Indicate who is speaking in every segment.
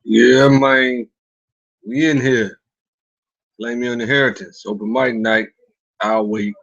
Speaker 1: Yeah, man. We in here. Claim your inheritance. Open mic night. I'll wait.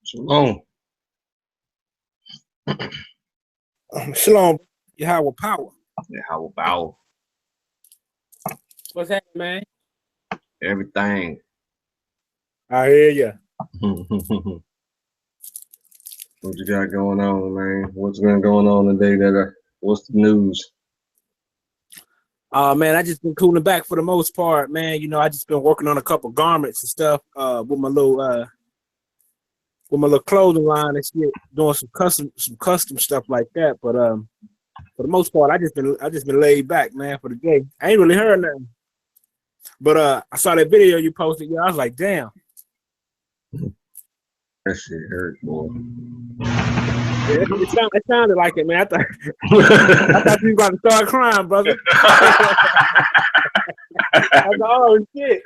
Speaker 1: Shalom.
Speaker 2: Shalom, Yahweh power.
Speaker 1: Yeah, how about
Speaker 2: What's happening, man?
Speaker 1: everything?
Speaker 2: I hear ya.
Speaker 1: What you got going on, man? What's been going on today? What's the news?
Speaker 2: Man, I just been cooling back for the most part, man. You know, I just been working on a couple garments and stuff, with my little clothing line and shit, doing some custom stuff like that. But for the most part, I just been laid back, man, for the day. I ain't really heard nothing. But I saw that video you posted, yeah, I was like, damn.
Speaker 1: That shit hurt, boy.
Speaker 2: It sounded like it, man. I thought you were about to start crying, brother. I was like, oh shit.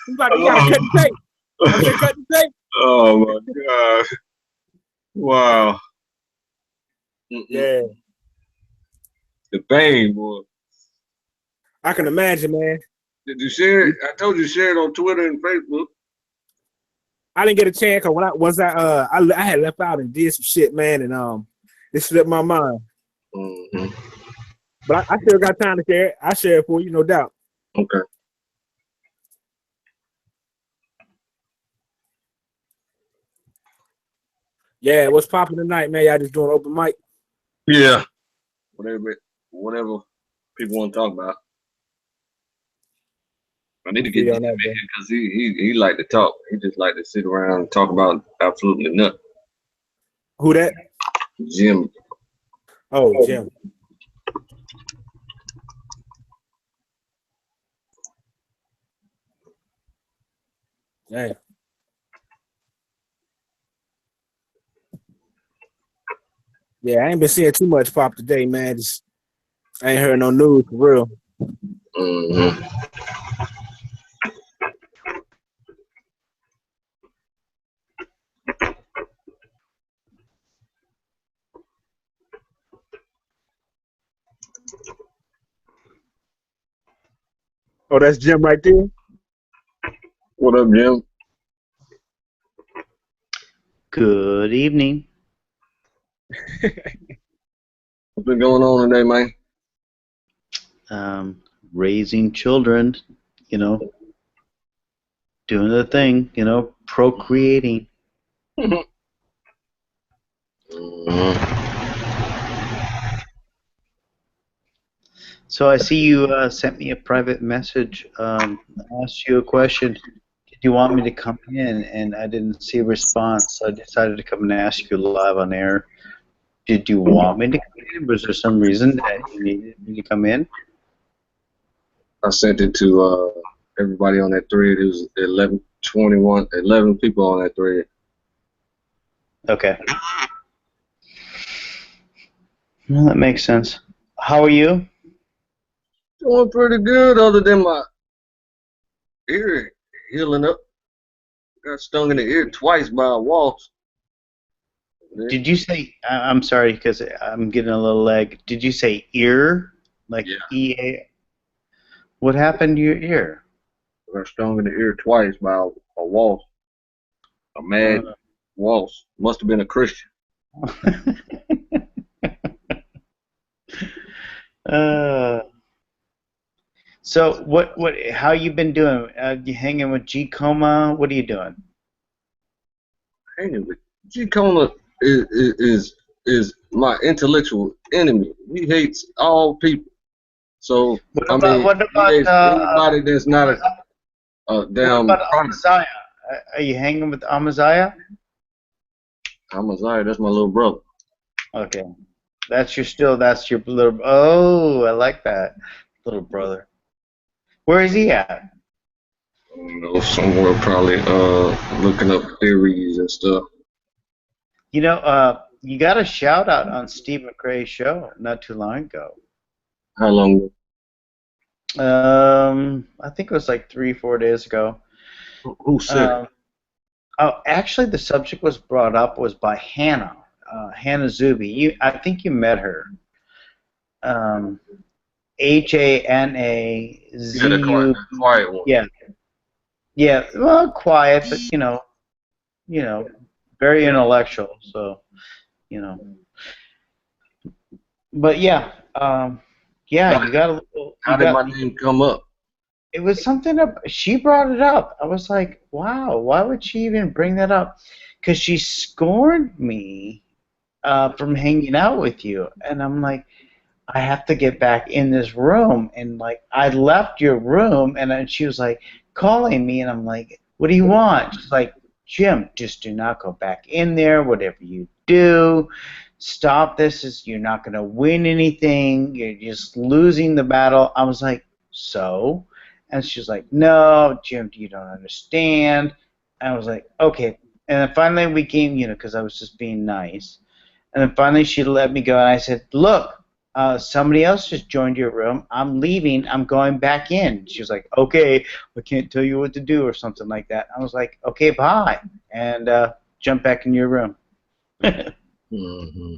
Speaker 2: You gotta cut the tape. I said, cut the tape.
Speaker 1: Oh my god! Wow.
Speaker 2: Yeah.
Speaker 1: The pain, boy.
Speaker 2: I can imagine, man.
Speaker 1: Did you share it? I told you to share it on Twitter and Facebook.
Speaker 2: I didn't get a chance because I had left out and did some shit, man, and it slipped my mind.
Speaker 1: Mm-hmm.
Speaker 2: But I still got time to share it. I share it for you, no doubt.
Speaker 1: Okay.
Speaker 2: Yeah, what's popping tonight, man? Y'all just doing open mic?
Speaker 1: Yeah. Whatever people want to talk about. I need to get him in here because he like to talk. He just like to sit around and talk about absolutely nothing.
Speaker 2: Who that?
Speaker 1: Jim.
Speaker 2: Oh, Jim. Hey. Yeah, I ain't been seeing too much pop today, man. I ain't heard no news for real.
Speaker 1: Mm-hmm.
Speaker 2: Oh, that's Jim right there?
Speaker 1: What up, Jim?
Speaker 3: Good evening.
Speaker 1: What's been going on today, man?
Speaker 3: Raising children, you know, doing the thing, you know, procreating.
Speaker 1: Mm-hmm.
Speaker 3: So I see you sent me a private message. I asked you a question. Did you want me to come in? And I didn't see a response. So I decided to come and ask you live on air. Did you want me to come in? Was there some reason that you needed me to come in?
Speaker 1: I sent it to everybody on that thread. It was 11 people on that thread.
Speaker 3: Okay. Well, that makes sense. How are you?
Speaker 1: Doing pretty good, other than my ear healing up. Got stung in the ear twice by a wasp.
Speaker 3: Did you say? I'm sorry because I'm getting a little lag. Did you say ear? Like E-A? What happened to your ear?
Speaker 1: I got stung in the ear twice by a wasp. A mad wasp. Must have been a Christian.
Speaker 3: So how you been doing? You hanging with G Coma? What are you doing?
Speaker 1: Hanging with G Coma is my intellectual enemy. He hates all people. So
Speaker 3: what
Speaker 1: he hates anybody that's not a damn.
Speaker 3: What about Amaziah? Are you hanging with Amaziah?
Speaker 1: Amaziah, that's my little brother.
Speaker 3: Okay, that's your little. Oh, I like that little brother. Where is he at?
Speaker 1: I don't know, somewhere probably looking up theories and stuff.
Speaker 3: You know, you got a shout out on Steve McClain's show not too long ago.
Speaker 1: How long?
Speaker 3: I think it was like 3-4 days ago.
Speaker 1: Who said?
Speaker 3: Oh, actually, the subject was brought up was by Hannah, Hannah Zuby. I think you met her. HANAZU.
Speaker 1: Quiet one.
Speaker 3: Yeah. Yeah. Well, quiet, but you know, you know, very intellectual. So, you know, but yeah, yeah,
Speaker 1: How
Speaker 3: you got a little,
Speaker 1: how
Speaker 3: you
Speaker 1: did my
Speaker 3: got.
Speaker 1: name come up?
Speaker 3: It was something she brought it up. I was like, wow, why would she even bring that up? Because she scorned me from hanging out with you, and I'm like, I have to get back in this room, and like I left your room, and then she was like calling me, and I'm like, what do you want? She's like, Jim, just do not go back in there. Whatever you do, stop this. You're not going to win anything. You're just losing the battle. I was like, so? And she's like, no, Jim, you don't understand. And I was like, okay. And then finally we came, because I was just being nice. And then finally she let me go, and I said, look, somebody else just joined your room. I'm leaving. I'm going back in. She was like, okay, I can't tell you what to do or something like that. I was like, okay, bye, and jump back in your room.
Speaker 1: Mm-hmm.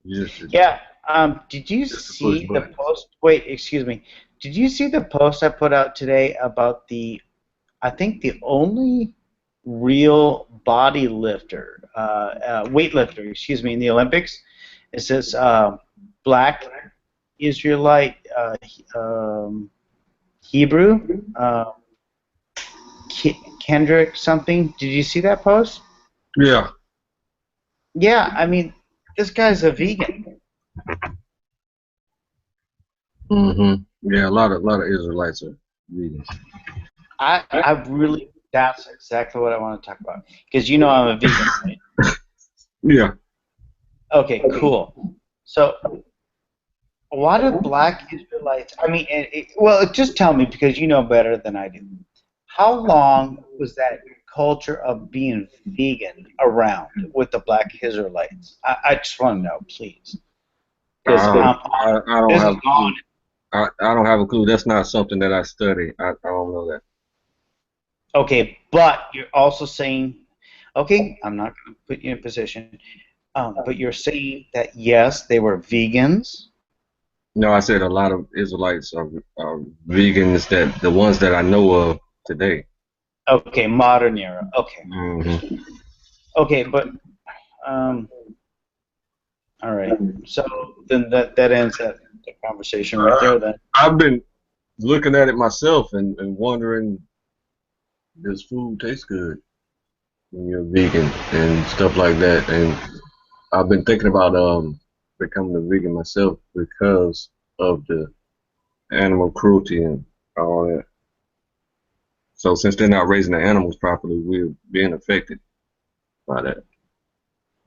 Speaker 1: Just to,
Speaker 3: Yeah. Did you
Speaker 1: just to push
Speaker 3: see the
Speaker 1: buttons.
Speaker 3: post? Wait, excuse me. Did you see the post I put out today about I think the only real body lifter, weightlifter, excuse me, in the Olympics? It says black Israelite Hebrew, Kendrick something. Did you see that post?
Speaker 1: Yeah.
Speaker 3: Yeah, I mean, this guy's a vegan.
Speaker 1: Mm-hmm. Yeah, a lot of Israelites are vegans.
Speaker 3: I really, that's exactly what I want to talk about. Because you know I'm a vegan, right?
Speaker 1: Yeah.
Speaker 3: Okay, cool. So, why do black Israelites, I mean, well, just tell me because you know better than I do. How long was that culture of being vegan around with the black Israelites? I just want to know, please. Because
Speaker 1: I don't
Speaker 3: this is
Speaker 1: have a
Speaker 3: gone.
Speaker 1: clue. I don't have a clue. That's not something that I study. I don't know that.
Speaker 3: Okay, but you're also saying, okay, I'm not going to put you in a position, but you're saying that yes, they were vegans.
Speaker 1: No, I said a lot of Israelites are vegans, that the ones that I know of today.
Speaker 3: Okay, modern era. Okay,
Speaker 1: Hmm.
Speaker 3: okay, but um, all right. So then that ends that conversation right there. Then.
Speaker 1: I've been looking at it myself and wondering, does food taste good when you're vegan and stuff like that? And I've been thinking about becoming a vegan myself because of the animal cruelty and all that. So since they're not raising the animals properly, we're being affected by that.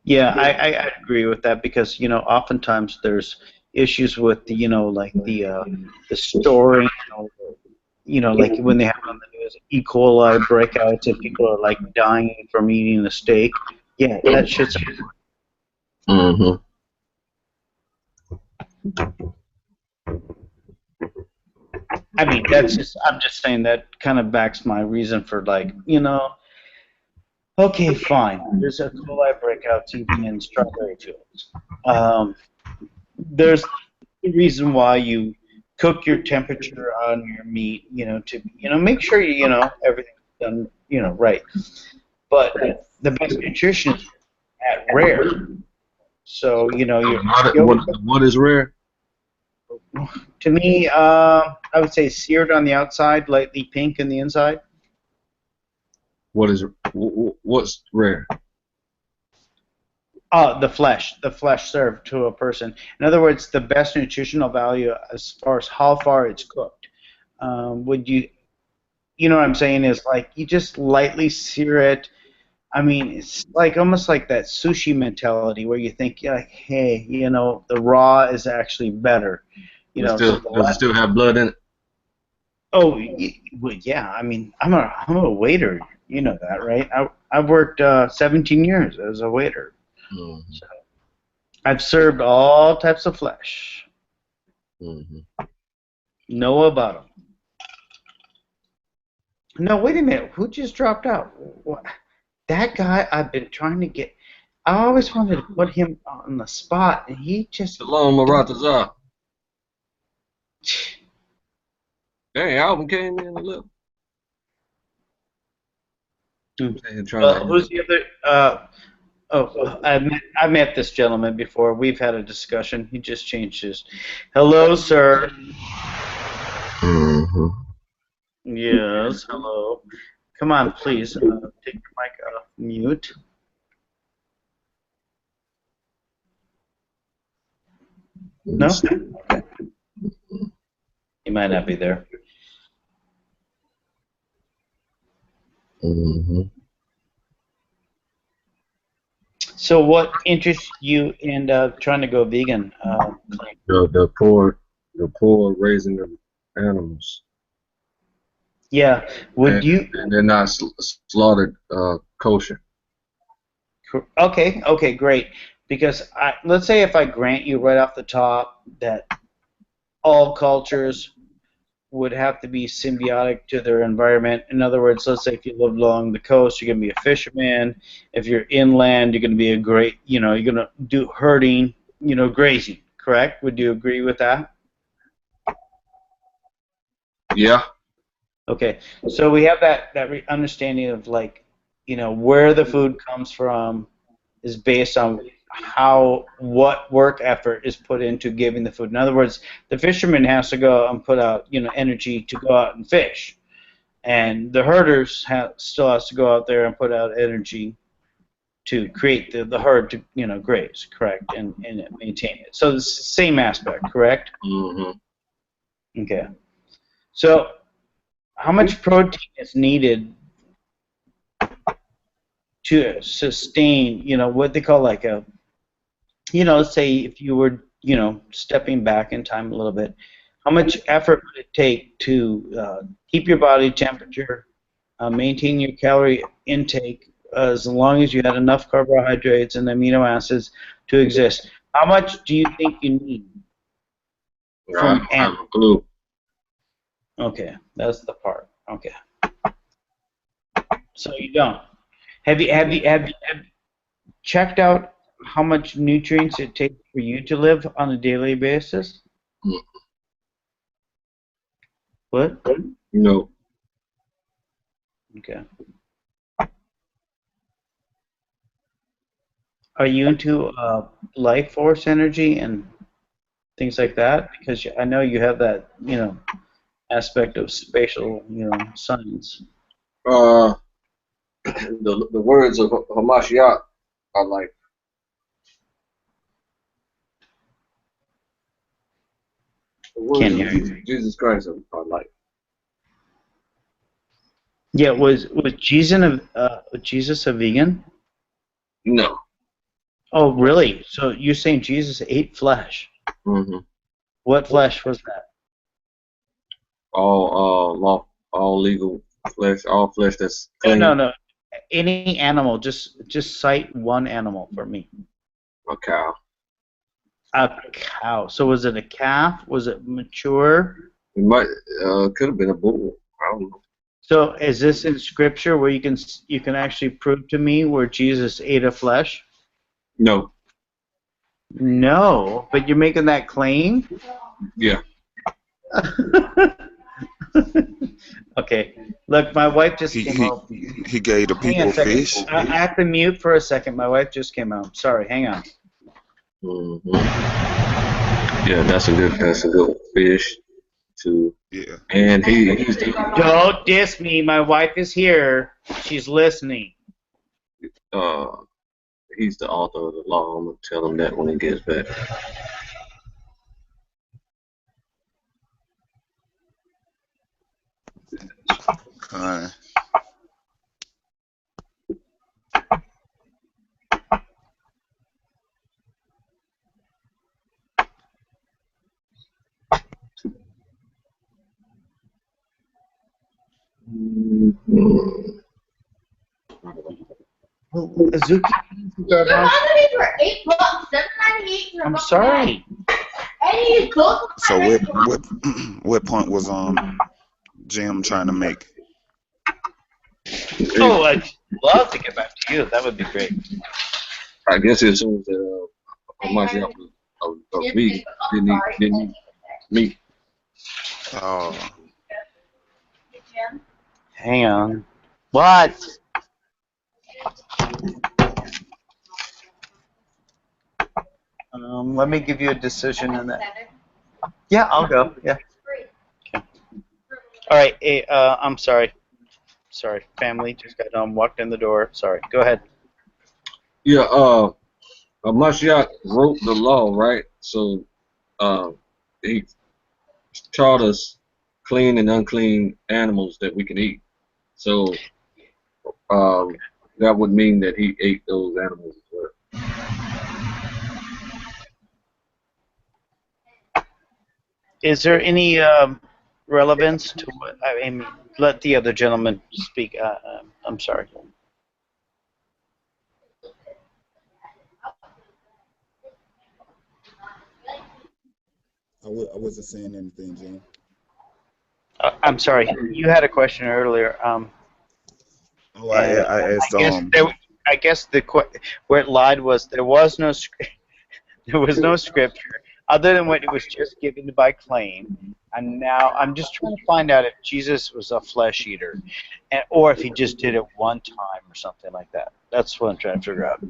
Speaker 3: Yeah, I agree with that because oftentimes there's issues with like the story, like when they have on the news E. coli breakouts and people are like dying from eating a steak. Yeah, that shit's.
Speaker 1: Hmm.
Speaker 3: I mean, I'm just saying that kind of backs my reason for like, okay, fine. There's a coli breakouts even in strawberry fields. Um, there's a reason why you cook your temperature on your meat, to make sure everything's done, right. But the best nutrition is at rare. So you always,
Speaker 1: What is rare?
Speaker 3: to me, I would say seared on the outside, lightly pink in the inside.
Speaker 1: What is what's rare?
Speaker 3: The flesh served to a person. In other words, the best nutritional value as far as how far it's cooked. Would you know what I'm saying? Is like you just lightly sear it. I mean, it's like almost like that sushi mentality where you think, yeah, like, hey, the raw is actually better. So
Speaker 1: Does it still have blood in it?
Speaker 3: oh, well, yeah. I mean, I'm a waiter. You know that, right? I've worked 17 years as a waiter.
Speaker 1: Hmm.
Speaker 3: So I've served all types of flesh.
Speaker 1: Hmm.
Speaker 3: Know about them. No, wait a minute. Who just dropped out? What? That guy I've been trying to get. I always wanted to put him on the spot, and he just.
Speaker 1: Shalom Maratazah. Dang, Alvin came in a little.
Speaker 3: Hmm.
Speaker 1: And trying
Speaker 3: Well,
Speaker 1: to.
Speaker 3: who's the other? Oh, I met this gentleman before. We've had a discussion. He just changed his. Hello, sir.
Speaker 1: Mm-hmm.
Speaker 3: Yes, hello. Come on, please. Take your mic off mute. No? Okay. He might not be there.
Speaker 1: Mm-hmm.
Speaker 3: So, what interests you in trying to go vegan, Clay?
Speaker 1: The poor raising of animals,
Speaker 3: Yeah. Would
Speaker 1: and
Speaker 3: you?
Speaker 1: and they're not slaughtered kosher.
Speaker 3: Okay. Okay. Great. Because let's say if I grant you right off the top that all cultures would have to be symbiotic to their environment. In other words, let's say if you live along the coast, you're going to be a fisherman. If you're inland, you're going to be a great, you're going to do herding, grazing, correct? Would you agree with that?
Speaker 1: Yeah.
Speaker 3: Okay. So we have that understanding of like, where the food comes from is based on what work effort is put into giving the food. In other words, the fisherman has to go out and put out, energy to go out and fish. And the herders still has to go out there and put out energy to create the herd to graze, correct, and maintain it. So it's the same aspect, correct?
Speaker 1: Mm-hmm.
Speaker 3: Okay. So how much protein is needed to sustain, what they call like a, let's say if you were, stepping back in time a little bit, how much effort would it take to keep your body temperature, maintain your calorie intake as long as you had enough carbohydrates and amino acids to exist? How much do you think you need
Speaker 1: I
Speaker 3: from
Speaker 1: don't have
Speaker 3: animals?
Speaker 1: a clue.
Speaker 3: Okay, that's the part. Okay, so you don't. Have you checked out how much nutrients it takes for you to live on a daily basis?
Speaker 1: Mm.
Speaker 3: What?
Speaker 1: No.
Speaker 3: Okay. Are you into life force energy and things like that? Because I know you have that, aspect of spatial, science.
Speaker 1: Uh, the words of Hamashiach are like the words
Speaker 3: Can't
Speaker 1: of
Speaker 3: hear you.
Speaker 1: Jesus Christ are like.
Speaker 3: Yeah, was Jesus a vegan?
Speaker 1: No.
Speaker 3: Oh, really? So you're saying Jesus ate flesh?
Speaker 1: Mm-hmm.
Speaker 3: What flesh was that?
Speaker 1: All legal flesh, all flesh that's
Speaker 3: No, no,
Speaker 1: clean.
Speaker 3: no. Any animal. Just cite one animal for me.
Speaker 1: A cow.
Speaker 3: A cow. So was it a calf? Was it mature?
Speaker 1: It might could have been a bull. I don't know.
Speaker 3: So is this in scripture where you can actually prove to me where Jesus ate a flesh?
Speaker 1: No.
Speaker 3: No, but you're making that claim?
Speaker 1: Yeah.
Speaker 3: Okay. Look, my wife just
Speaker 4: He
Speaker 3: came
Speaker 4: he
Speaker 3: out.
Speaker 4: he gave the
Speaker 3: Hang on a
Speaker 4: people
Speaker 3: second.
Speaker 4: fish.
Speaker 3: I have to mute for a second. My wife just came out. Sorry, hang on.
Speaker 1: Mm-hmm. Yeah, that's a good fish too.
Speaker 4: Yeah.
Speaker 1: And he's the
Speaker 3: Don't diss me. My wife is here. She's listening.
Speaker 1: uh he's the author of the law. I'm gonna tell him that when he gets back.
Speaker 4: Uh,
Speaker 1: Mm-hmm.
Speaker 3: Well, Azuki,
Speaker 5: They're only for $8, $7.98.
Speaker 3: I'm sorry.
Speaker 5: And you go to
Speaker 4: so
Speaker 5: my
Speaker 4: what
Speaker 5: restaurant.
Speaker 4: what what point was Jim trying to make?
Speaker 3: Oh, I'd love to get back to you. That would be great.
Speaker 1: I guess it assumes that Hamashiach was a vegan. Didn't eat meat.
Speaker 4: Oh,
Speaker 3: Hang on. What? Let me give you a decision on that. Yeah, I'll go. Yeah. Okay. All right. Hey, I'm sorry. Sorry, family just got walked in the door. Sorry. Go ahead.
Speaker 1: Yeah, Mashiach wrote the law, right? So he taught us clean and unclean animals that we can eat. So that would mean that he ate those animals as well.
Speaker 3: Is there any relevance to what I mean? Let the other gentleman speak. I'm sorry.
Speaker 6: I wasn't saying anything, Jim.
Speaker 3: I'm sorry. You had a question earlier.
Speaker 6: Oh, I asked
Speaker 3: I guess where it lied was there was no there was no scripture other than what it was just given by claim. And now I'm just trying to find out if Jesus was a flesh eater, or if he just did it one time or something like that. That's what I'm trying to figure out.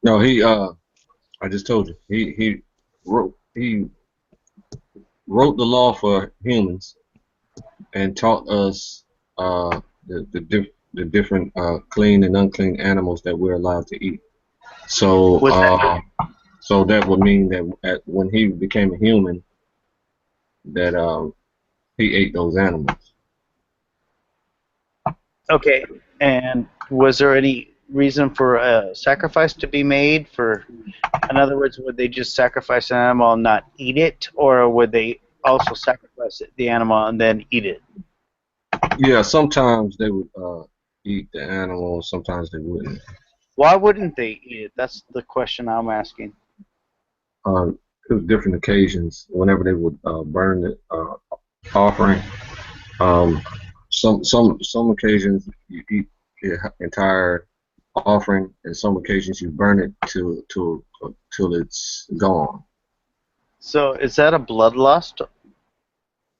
Speaker 1: No, I just told you he wrote the law for humans and taught us the different clean and unclean animals that we're allowed to eat. So so that would mean that when he became a human, that he ate those animals.
Speaker 3: Okay. And was there any reason for a sacrifice to be made? In other words, would they just sacrifice an animal and not eat it, or would they also sacrifice the animal and then eat it?
Speaker 1: Yeah, sometimes they would eat the animal, sometimes they wouldn't.
Speaker 3: Why wouldn't they eat it? That's the question I'm asking.
Speaker 1: Different occasions, whenever they would burn the offering. Some occasions you eat the entire offering, and some occasions you burn it till it's gone.
Speaker 3: So is that a bloodlust?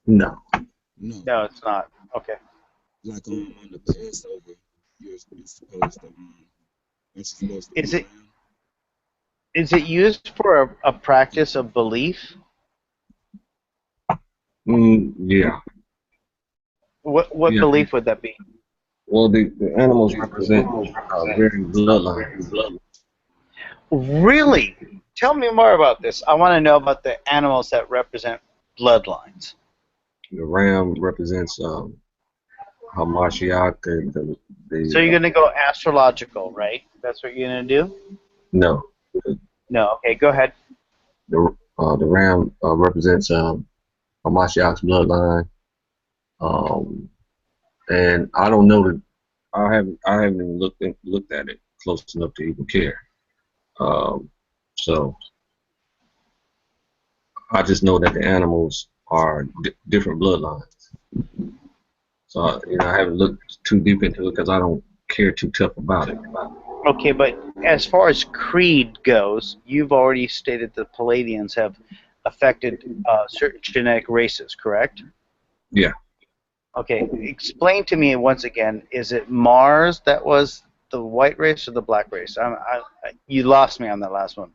Speaker 1: No.
Speaker 6: no.
Speaker 3: No, it's not. Okay.
Speaker 6: Like on the Passover, you're supposed to aren't you supposed to
Speaker 3: Is
Speaker 6: eat
Speaker 3: it is it used for a practice of belief?
Speaker 1: Yeah.
Speaker 3: What
Speaker 1: Yeah.
Speaker 3: belief would that be?
Speaker 1: Well, the animals represent varying bloodlines.
Speaker 3: Really? Tell me more about this. I want to know about the animals that represent bloodlines.
Speaker 1: The ram represents Hamashiach,
Speaker 3: So you're going to go astrological, right? That's what you're going to do?
Speaker 1: no,
Speaker 3: No. Okay, go ahead.
Speaker 1: the ram represents Hamashiach's bloodline, and I don't know that I haven't even looked at it close enough to even care. So I just know that the animals are different bloodlines. So I haven't looked too deep into it because I don't care too tough about it.
Speaker 3: Okay, but as far as creed goes, you've already stated the Palladians have affected certain genetic races, correct?
Speaker 1: Yeah.
Speaker 3: Okay, explain to me once again, is it Mars that was the white race or the black race? You lost me on that last one.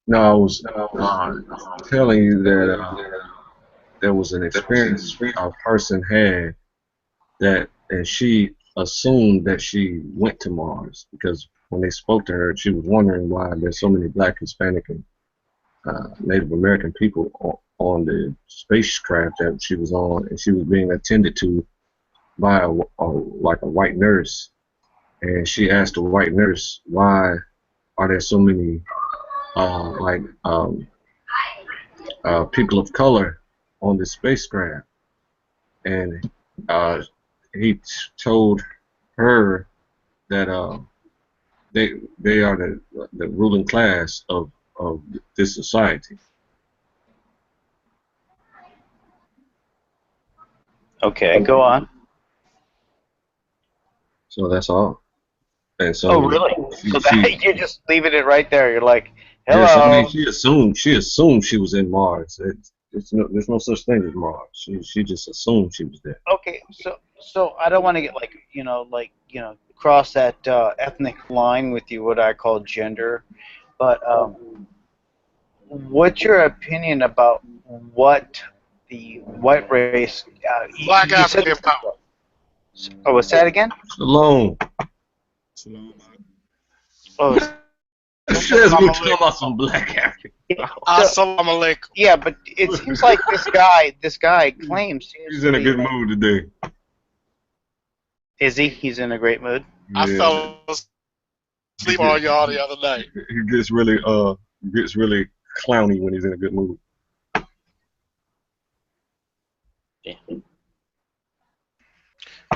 Speaker 1: No, I was telling you that there was an experience a person had and she assumed that she went to Mars because when they spoke to her, she was wondering why there's so many Black, Hispanic, and Native American people on the spacecraft that she was on, and she was being attended to by like a white nurse, and she asked the white nurse, why are there so many people of color on the spacecraft? And he told her that they are the ruling class of this society.
Speaker 3: Okay, go on.
Speaker 1: So that's all. And so
Speaker 3: Oh, really? So that, you're just leaving it right there. You're like, hello.
Speaker 1: yes, I mean she assumed she was in Mars. there's no such thing as Mars. She just assumed she was there.
Speaker 3: Okay, so I don't want to get cross that ethnic line with you, what I call gender, but what's your opinion about what the white race?
Speaker 7: Black
Speaker 3: You said.
Speaker 7: African power.
Speaker 3: Oh, what's that again?
Speaker 1: Shalom.
Speaker 4: Shalom.
Speaker 3: Oh,
Speaker 1: Says
Speaker 7: Assalamu
Speaker 1: we're talking
Speaker 7: alaikum.
Speaker 1: about some black African.
Speaker 7: Assalamu alaikum.
Speaker 3: yeah, but it seems like this guy claims
Speaker 1: He's
Speaker 3: seems
Speaker 1: in
Speaker 3: to
Speaker 1: a
Speaker 3: be
Speaker 1: good
Speaker 3: like,
Speaker 1: mood today.
Speaker 3: is he? He's in a great mood.
Speaker 7: I
Speaker 1: Yeah.
Speaker 7: fell asleep on y'all the other night.
Speaker 1: He gets really clowny when he's in a good mood.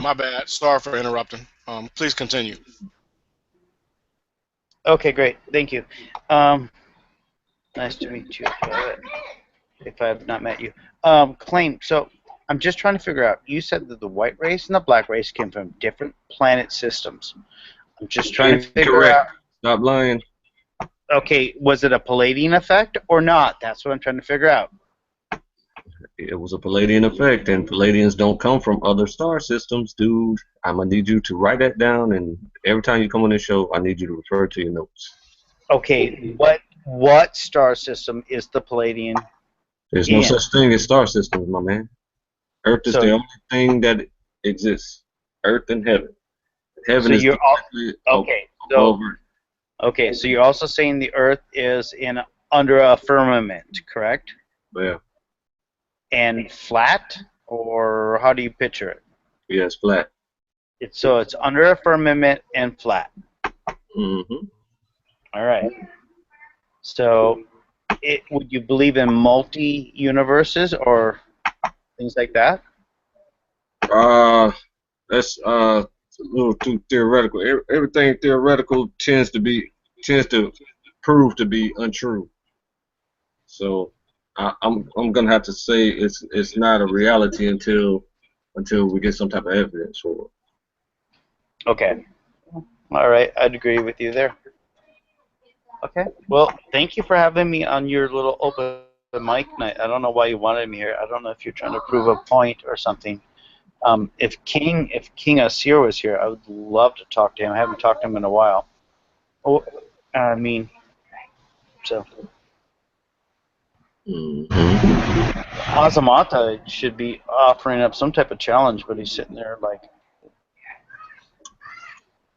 Speaker 7: My bad. Sorry for interrupting. Please continue.
Speaker 3: Okay, great. Thank you. Nice to meet you. If I have not met you. Claim. So I'm just trying to figure out. You said that the white race and the black race came from different planet systems. I'm just trying to figure out.
Speaker 1: Stop lying.
Speaker 3: Okay, was it a Palladian effect or not? That's what I'm trying to figure out.
Speaker 1: It was a Palladian effect, and Palladians don't come from other star systems, dude. I'm gonna need you to write that down, and every time you come on this show, I need you to refer to your notes.
Speaker 3: Okay, what star system is the Palladian?
Speaker 1: There's no such thing as star systems, my man. Earth is the only thing that exists. Earth and heaven. Heaven
Speaker 3: So
Speaker 1: is
Speaker 3: you're
Speaker 1: above Earth.
Speaker 3: Okay, so you're also saying the Earth is under a firmament, correct?
Speaker 1: Yeah.
Speaker 3: And flat, or how do you picture it?
Speaker 1: Yeah, it's flat.
Speaker 3: It's under a firmament and flat.
Speaker 1: Mm-hmm.
Speaker 3: All right. So, would you believe in multi-universes or things like that?
Speaker 1: That's a little too theoretical. Everything theoretical tends to prove to be untrue. So I'm gonna have to say it's not a reality until we get some type of evidence for it.
Speaker 3: Okay. All right, I'd agree with you there. Okay. Well, thank you for having me on your little open mic night. I don't know why you wanted me here. I don't know if you're trying to prove a point or something. If King Asir was here, I would love to talk to him. I haven't talked to him in a while. Oh, I mean, so. Azamata should be offering up some type of challenge, but he's sitting there like,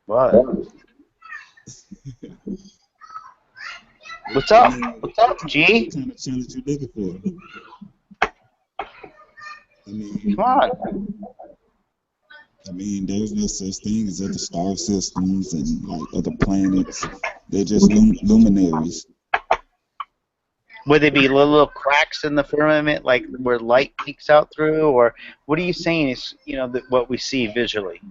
Speaker 3: what? What's up? What's up, G?
Speaker 6: What kind of challenge you looking for? I mean,
Speaker 3: Come on.
Speaker 6: I mean, there's no such thing as other star systems and like other planets. They're just luminaries.
Speaker 3: Would they be little cracks in the firmament, like where light peeks out through, or what are you saying is, what we see visually?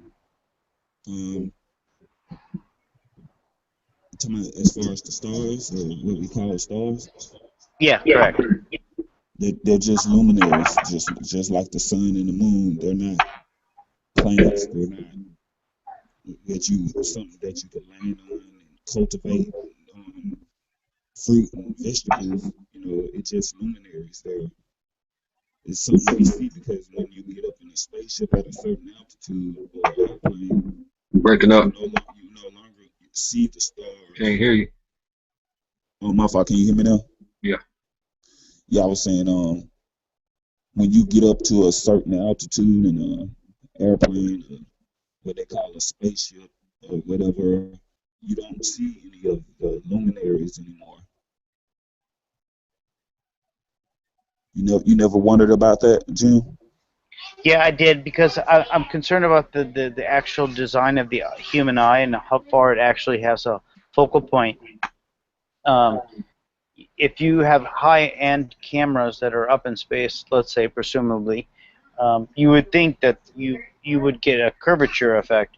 Speaker 6: As far as the stars, or what we call stars,
Speaker 3: Yeah, correct.
Speaker 6: they're just luminaries, just like the sun and the moon. They're not planets. They're not something that you can land on and cultivate fruit and vegetables. It's just luminaries. It's something we see because when you get up in a spaceship at a certain altitude or airplane,
Speaker 1: Breaking up.
Speaker 6: you no longer see the stars.
Speaker 1: Can't hear you.
Speaker 6: Oh, my fault. Can you hear me now?
Speaker 1: Yeah.
Speaker 6: Yeah, I was saying, when you get up to a certain altitude in an airplane, or what they call a spaceship or whatever, you don't see any of the luminaries anymore. You never wondered about that, Jim?
Speaker 3: Yeah, I did, because I'm concerned about the actual design of the human eye and how far it actually has a focal point. If you have high-end cameras that are up in space, let's say, presumably, you would think that you would get a curvature effect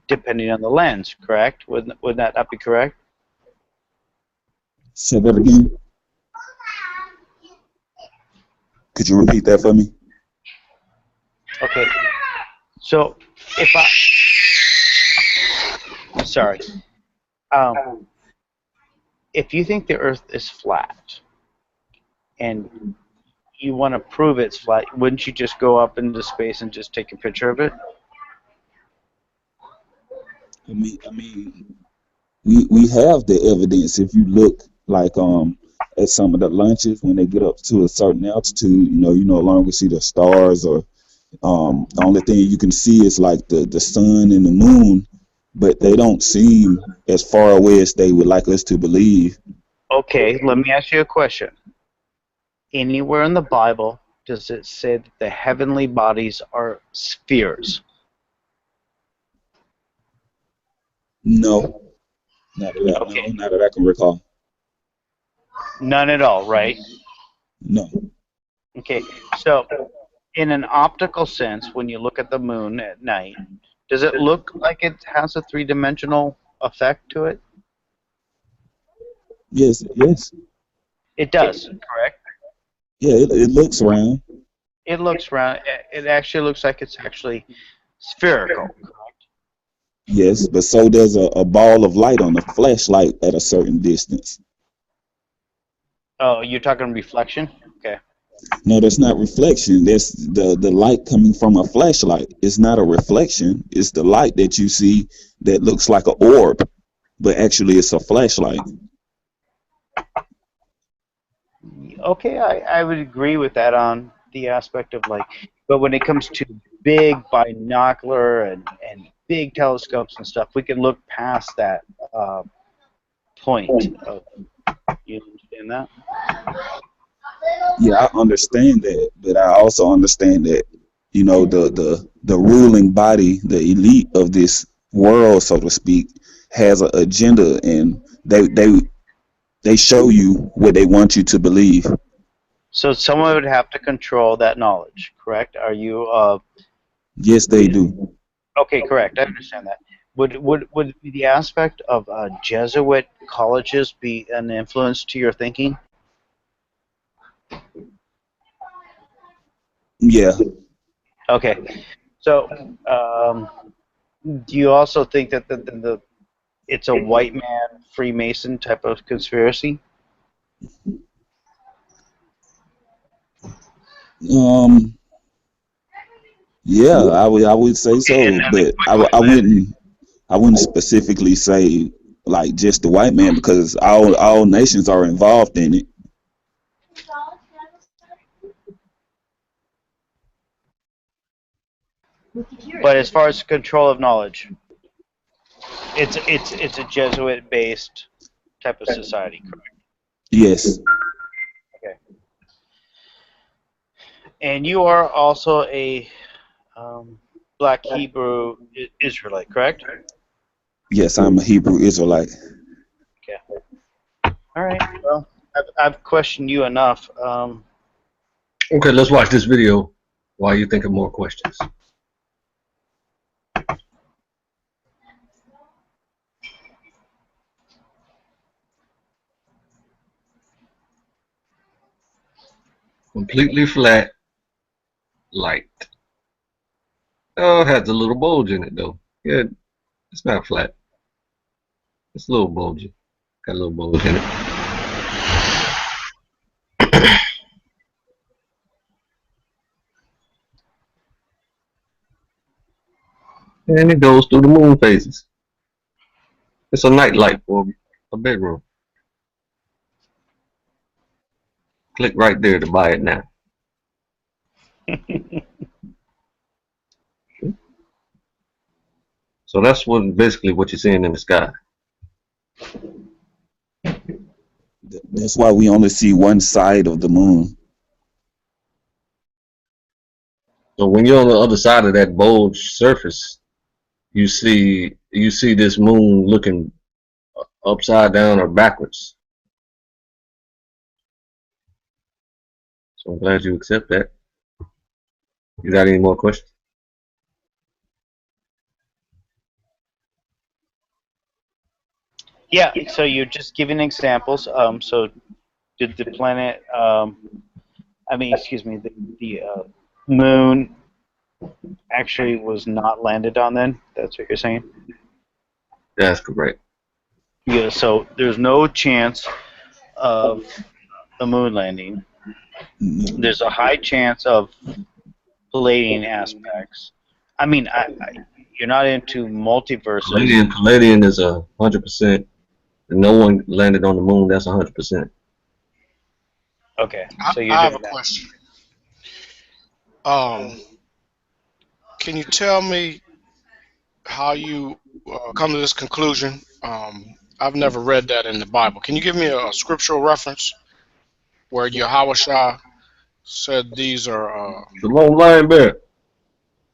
Speaker 3: depending on the lens, correct? Would that not be correct?
Speaker 6: Say that again. Could you repeat that for me?
Speaker 3: Okay. So if sorry. If you think the Earth is flat, and you want to prove it's flat, wouldn't you just go up into space and just take a picture of it?
Speaker 6: I mean, we have the evidence. If you look like at some of the launches when they get up to a certain altitude, you no longer see the stars, or the only thing you can see is like the sun and the moon, but they don't seem as far away as they would like us to believe.
Speaker 3: Okay, let me ask you a question. Anywhere in the Bible does it say that the heavenly bodies are spheres?
Speaker 6: No, not that I
Speaker 3: Okay,
Speaker 6: know, not that I can recall.
Speaker 3: none at all, right?
Speaker 6: No.
Speaker 3: Okay, so in an optical sense, when you look at the moon at night, does it look like it has a three-dimensional effect to it?
Speaker 6: Yes, yes.
Speaker 3: It does, correct?
Speaker 6: Yeah, it looks round.
Speaker 3: It looks round. It actually looks like it's actually spherical.
Speaker 6: Yes, but so does a ball of light on a flashlight at a certain distance.
Speaker 3: Oh, you're talking reflection? Okay.
Speaker 6: No, that's not reflection. That's the light coming from a flashlight. It's not a reflection. It's the light that you see that looks like an orb, but actually it's a flashlight.
Speaker 3: Okay, I would agree with that on the aspect of like, but when it comes to big binocular and big telescopes and stuff, we can look past that point. You understand that?
Speaker 6: Yeah, I understand that, but I also understand that, the ruling body, the elite of this world, so to speak, has an agenda, and they show you what they want you to believe.
Speaker 3: So someone would have to control that knowledge, correct? Are you
Speaker 6: Yes, they do.
Speaker 3: okay? Correct. I understand that. Would the aspect of Jesuit colleges be an influence to your thinking?
Speaker 6: Yeah.
Speaker 3: Okay. So, do you also think that it's a white man Freemason type of conspiracy?
Speaker 6: Um. Yeah, I would say so, but I wouldn't specifically say like just the white man, because all nations are involved in it.
Speaker 3: But as far as control of knowledge, it's a Jesuit-based type of society, correct?
Speaker 6: Yes.
Speaker 3: Okay. And you are also a Black Hebrew Israelite, correct?
Speaker 6: Yes, I'm a Hebrew Israelite.
Speaker 3: Okay. All right. Well, I've questioned you enough.
Speaker 1: Okay, let's watch this video while you think of more questions. Completely flat light. Oh, it has a little bulge in it though. Yeah, it's not flat. It's a little bulgy. Got a little bulge in it. And it goes through the moon phases. It's a night light for a bedroom. Click right there to buy it now. So that's basically what you're seeing in the sky.
Speaker 6: That's why we only see one side of the moon.
Speaker 1: So when you're on the other side of that bulge surface, you see this moon looking upside down or backwards. So I'm glad you accept that. You got any more questions?
Speaker 3: Yeah. So you're just giving examples. So did the planet? Excuse me. The moon actually was not landed on. Then that's what you're saying.
Speaker 1: That's correct.
Speaker 3: Yeah. So there's no chance of the moon landing.
Speaker 6: No.
Speaker 3: There's a high chance of Palladian aspects. I mean, you're not into multiverses.
Speaker 1: Palladian is 100%. And no one landed on the moon. That's 100%.
Speaker 3: Okay, so you're
Speaker 7: I have a
Speaker 3: doing that.
Speaker 7: question. Um, can you tell me how you come to this conclusion? I've never read that in the Bible. Can you give me a scriptural reference where Yahweh said these are?
Speaker 1: Shalom, linebacker.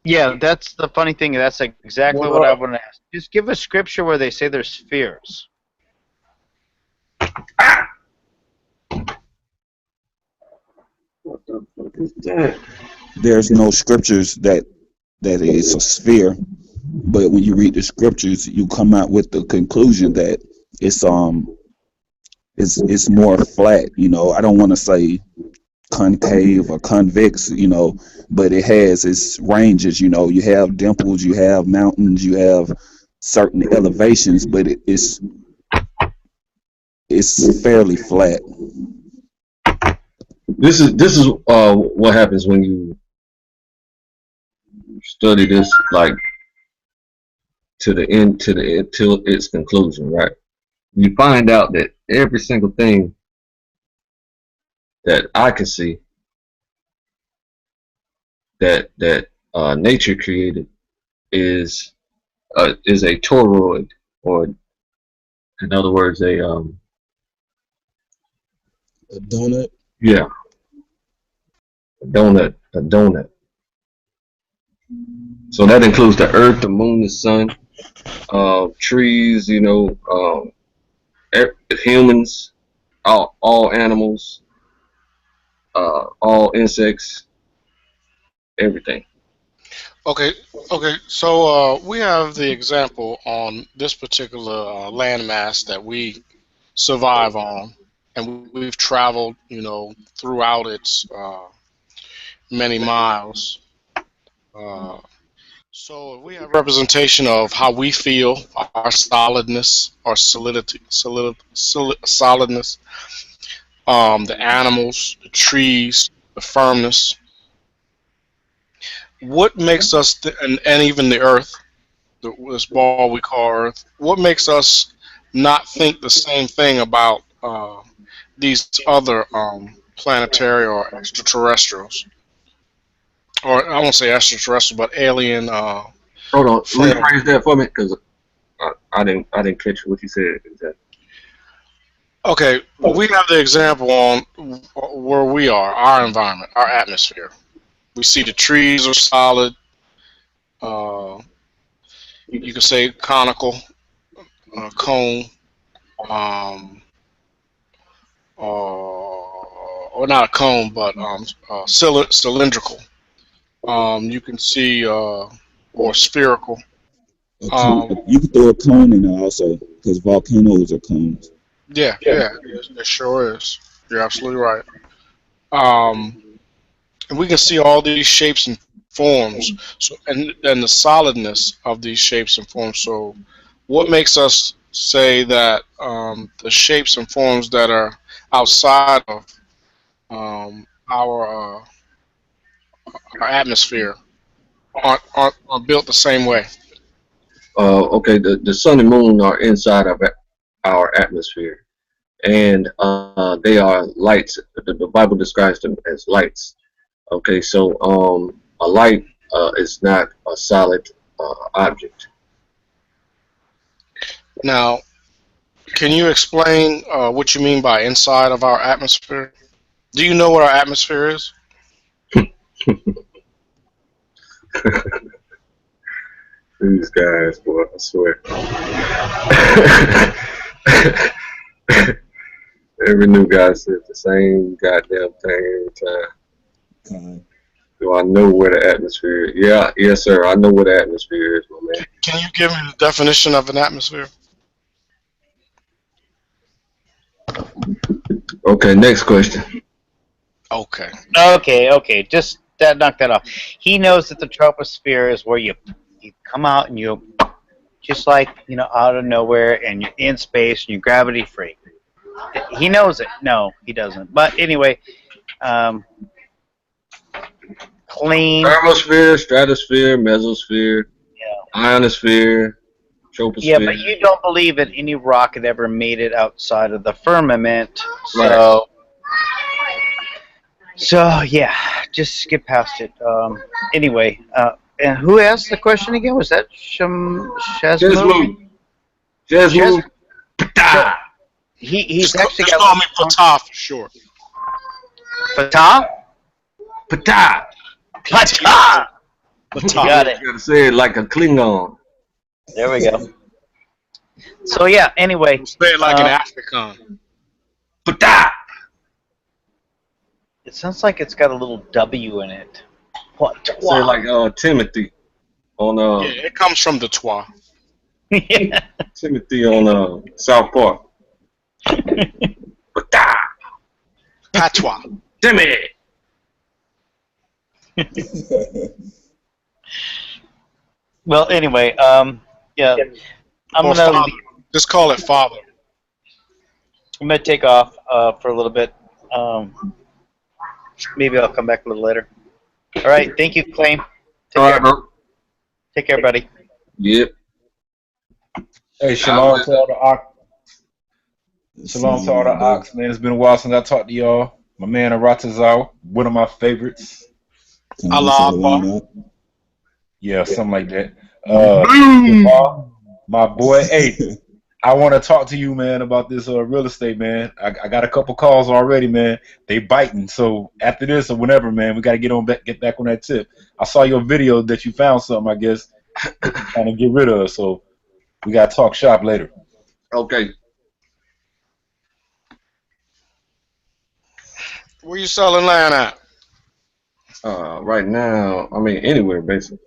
Speaker 3: Yeah, that's the funny thing. That's exactly
Speaker 1: What
Speaker 3: what I
Speaker 1: up?
Speaker 3: want to ask. Just give a scripture where they say there's spheres.
Speaker 1: What the fuck is that?
Speaker 6: There's no scriptures that is a sphere, but when you read the scriptures, you come out with the conclusion that it's more flat. You know, I don't want to say concave or convex, you know, but it has its ranges. You know, you have dimples, you have mountains, you have certain elevations, but it's fairly flat.
Speaker 1: This is what happens when you study this like till its conclusion, right? You find out that every single thing that I can see that nature created is a toroid, or in other words,
Speaker 6: A donut.
Speaker 1: yeah, a donut. So that includes the earth, the moon, the sun, trees, you know, humans, all animals, all insects, everything.
Speaker 7: Okay, okay. So we have the example on this particular landmass that we survive on, and we've traveled, you know, throughout its many miles. Uh, so we have representation of how we feel, our solidness, our solidness, the animals, the trees, the firmness. What makes us, and even the earth, this ball we call Earth, what makes us not think the same thing about these other planetary or extraterrestrials? Or I won't say extraterrestrial, but alien
Speaker 1: Hold on,
Speaker 7: form.
Speaker 1: rephrase that for me, because I didn't catch what you said exactly.
Speaker 7: Okay, we have the example on where we are, our environment, our atmosphere. We see the trees are solid. Uh, you could say conical, cone, um, or not a cone, but cylindrical. You can see or spherical. Um,
Speaker 6: You can throw a cone in there also, because volcanoes are cones.
Speaker 7: yeah, yeah, it sure is. You're absolutely right. Um, and we can see all these shapes and forms. So, and the solidness of these shapes and forms. So, what makes us say that the shapes and forms that are outside of um, our uh, our atmosphere aren't built the same way?
Speaker 1: Okay, the sun and moon are inside of our atmosphere, and they are lights. The Bible describes them as lights. Okay, so a light is not a solid object.
Speaker 7: Now, can you explain what you mean by inside of our atmosphere? Do you know what our atmosphere is?
Speaker 1: These guys, boy, I swear. Every new guy says the same goddamn thing every time.
Speaker 6: God.
Speaker 1: Do I know where the atmosphere is? Yeah, yes, sir. I know where the atmosphere is, my man.
Speaker 7: Can you give me the definition of an atmosphere?
Speaker 1: Okay, next question.
Speaker 7: Okay.
Speaker 3: Okay. Just knock that off. He knows that the troposphere is where you come out and you just like out of nowhere and you're in space and you're gravity free. He knows it. No, he doesn't. But anyway, Clean.
Speaker 1: Thermosphere, stratosphere, mesosphere, ionosphere, troposphere.
Speaker 3: Yeah, but you don't believe that any rocket ever made it outside of the firmament.
Speaker 1: Right.
Speaker 3: So yeah, just skip past it. Anyway, and who asked the question again? Was that Shazmo?
Speaker 1: Jasmine. Pata.
Speaker 3: He's
Speaker 7: Just
Speaker 3: actually
Speaker 7: call
Speaker 3: got
Speaker 7: me Patah for short.
Speaker 3: Fatah.
Speaker 1: Pata.
Speaker 3: Fatah.
Speaker 7: Patah.
Speaker 3: Got it.
Speaker 1: You gotta say it like a Klingon.
Speaker 3: There we go. So yeah. Anyway,
Speaker 7: Say it like an African.
Speaker 1: Pata.
Speaker 3: it sounds like it's got a little W in it. What?
Speaker 1: Say it like Timothy on
Speaker 7: Yeah, it comes from the Twa.
Speaker 3: Yeah.
Speaker 1: Timothy on South Park. Pata.
Speaker 7: Patois.
Speaker 1: Timmy.
Speaker 3: Well, anyway, yeah, I'm
Speaker 7: Or
Speaker 3: gonna
Speaker 7: father. Just call it father.
Speaker 3: take off for a little bit. Maybe I'll come back a little later. All right, thank you, Claim. Take
Speaker 1: All
Speaker 3: care.
Speaker 1: right, bro.
Speaker 3: Take care, buddy.
Speaker 1: Yep.
Speaker 8: Hey, shalom to all the ox. Shalom to all the ox, man. It's been a while since I talked to y'all. My man Aratazawa, one of my favorites.
Speaker 7: Allah Akbar.
Speaker 8: Yeah, something like that. My boy, hey, I want to talk to you, man, about this real estate, man. I got a couple calls already, man. They biting. So after this or whenever, man, we got to get back on that tip. I saw your video that you found something, I guess, trying to get rid of. So we got to talk shop later.
Speaker 1: Okay.
Speaker 7: Where you selling land at?
Speaker 1: Right now, I mean anywhere basically,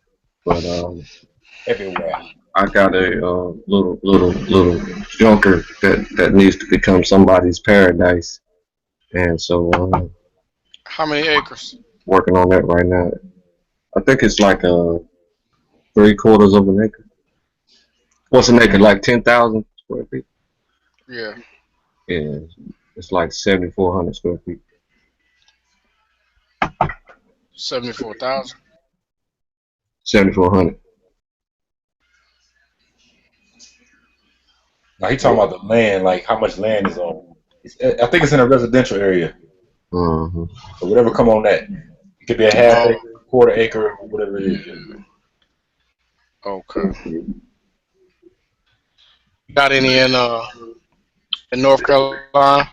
Speaker 1: but
Speaker 8: Everywhere.
Speaker 1: I got a little junker that needs to become somebody's paradise, and so
Speaker 7: How many acres?
Speaker 1: working on that right now. I think it's like 3/4 of an acre. What's an acre? Like 10,000 square feet.
Speaker 7: Yeah.
Speaker 1: Yeah, it's like 7,400 square feet.
Speaker 7: 74,000.
Speaker 1: 7,400.
Speaker 8: Now he talking about the land, like how much land is on. I think it's in a residential area.
Speaker 1: Mm-hmm.
Speaker 8: So whatever come on that. It could be a half acre, quarter acre, whatever it is.
Speaker 7: Okay. Got any in North Carolina?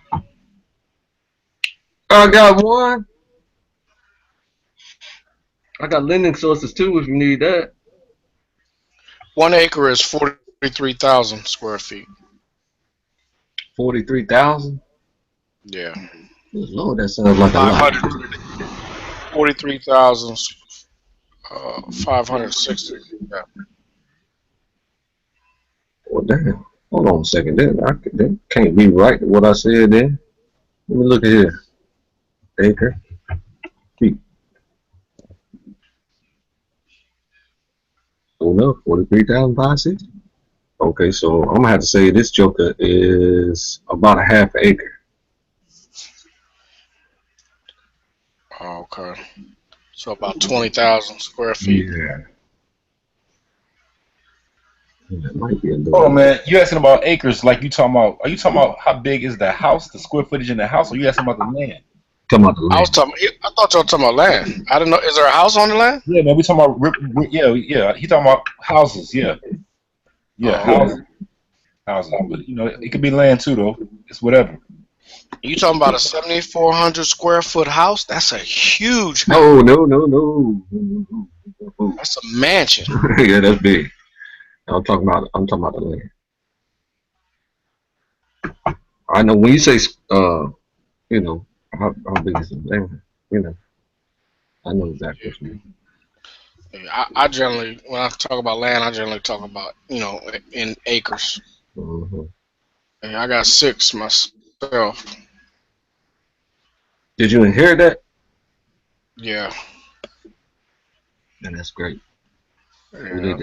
Speaker 1: I got one. I got lending sources too if you need that.
Speaker 7: 1 acre is 43,000 square feet.
Speaker 1: 43,000.
Speaker 7: Yeah.
Speaker 1: Good Lord, that sounds like a lot.
Speaker 7: 43,000, 560. Yeah.
Speaker 1: Well, damn. Hold on a second. That can't be right what I said there. Let me look at here. Acre. Feet. Oh no, 43,560. Okay, so I'm gonna have to say this joker is about a half an acre.
Speaker 7: Okay. So about 20,000 square feet.
Speaker 1: Yeah. That might be a little.
Speaker 8: Hold on, man. You asking about acres? Like you talking about? Are you talking about how big is the house, the square footage in the house, or you asking about the land?
Speaker 1: Talking about the land.
Speaker 7: I thought y'all were talking about land. I didn't know. Is there a house on the land?
Speaker 8: Yeah, man. We talking about yeah. He talking about houses. Yeah, houses. Houses, but you know it could be land too, though. It's whatever.
Speaker 7: You talking about a 7,400 square foot house? That's a huge house.
Speaker 1: No.
Speaker 7: That's a mansion.
Speaker 1: Yeah, that's big. I'm talking about the land. I know when you say you know, how big is the land? You know, I know exactly what you mean.
Speaker 7: I generally, when I talk about land, I generally talk about, in acres.
Speaker 1: Mm-hmm.
Speaker 7: And I got 6 myself.
Speaker 1: Did you inherit that?
Speaker 7: Yeah.
Speaker 1: And that's great.
Speaker 7: Yeah,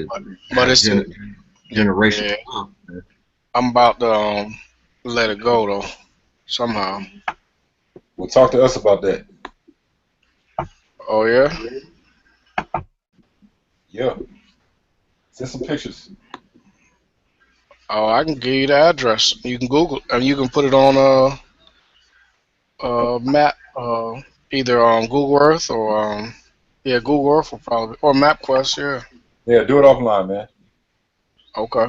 Speaker 7: but it's
Speaker 1: generation.
Speaker 7: Yeah. I'm about to let it go though, somehow.
Speaker 8: Well, talk to us about that.
Speaker 7: Oh yeah.
Speaker 8: Yeah. Send some pictures.
Speaker 7: Oh, I can give you the address. You can Google, and you can put it on map, either on Google Earth or yeah, Google Earth will probably, or MapQuest. Yeah.
Speaker 8: Yeah, do it offline, man.
Speaker 7: Okay.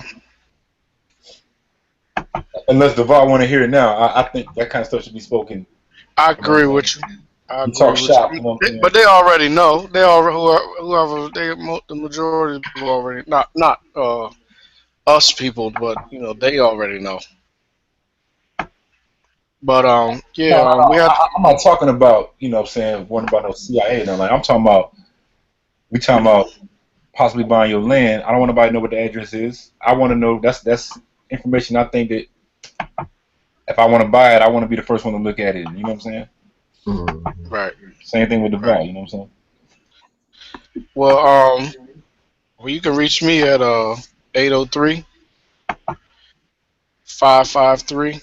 Speaker 8: Unless Devar want to hear it now, I think that kind of stuff should be spoken.
Speaker 7: I
Speaker 8: You know what
Speaker 7: agree
Speaker 8: I'm saying?
Speaker 7: with you. I
Speaker 8: You
Speaker 7: agree
Speaker 8: talk
Speaker 7: with
Speaker 8: shop,
Speaker 7: you.
Speaker 8: you know what I'm saying?
Speaker 7: But they already know. They already whoever the majority of people already not us people, but they already know. But
Speaker 8: No,
Speaker 7: yeah,
Speaker 8: no, no.
Speaker 7: we had
Speaker 8: I'm not talking about, you know what I'm saying, one about no CIA. No, like, I'm talking about, we talking about possibly buying your land. I don't want nobody to know what the address is. I want to know, that's information I think that if I want to buy it, I want to be the first one to look at it. You know what I'm saying?
Speaker 7: right.
Speaker 8: Same thing with the
Speaker 7: Right.
Speaker 8: buy, you know what I'm saying?
Speaker 7: Well, you can reach me at 803 553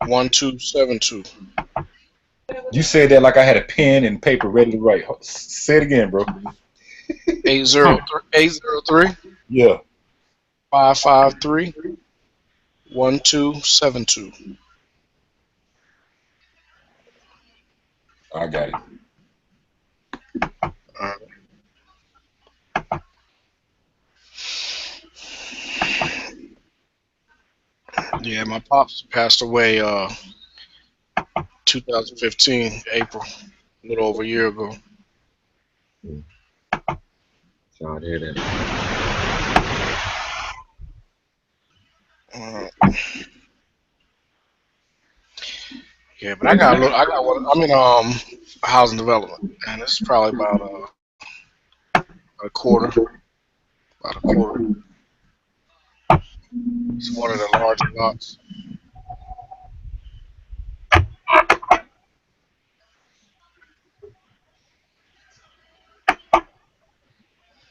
Speaker 7: 1272.
Speaker 8: You said that like I had a pen and paper ready to write. Say it again, bro.
Speaker 7: 803
Speaker 8: Yeah,
Speaker 7: 553 1272.
Speaker 8: I got it.
Speaker 7: Yeah, my pops passed away 2015 April, a little over a year ago.
Speaker 1: Sorry to hear that.
Speaker 7: Uh, yeah, but I got one. I'm in housing development, and it's probably about a quarter, about a quarter. It's one of the larger lots.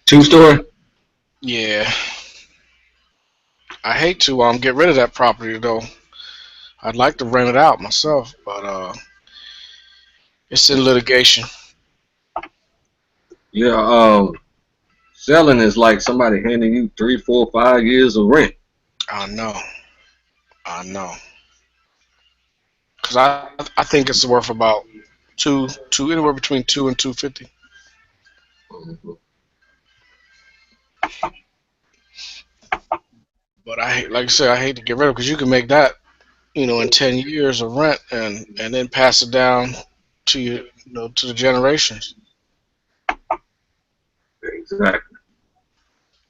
Speaker 1: Two-story?
Speaker 7: Yeah, I hate to get rid of that property though. I'd like to rent it out myself, but it's in litigation.
Speaker 1: Yeah, selling is like somebody handing you 3, 4, 5 years of rent.
Speaker 7: I know, I know, because I think it's worth about anywhere between 2 and 250. But like I said, I hate to get rid of it because you can make that, in 10 years of rent and then pass it down to to the generations.
Speaker 1: Exactly.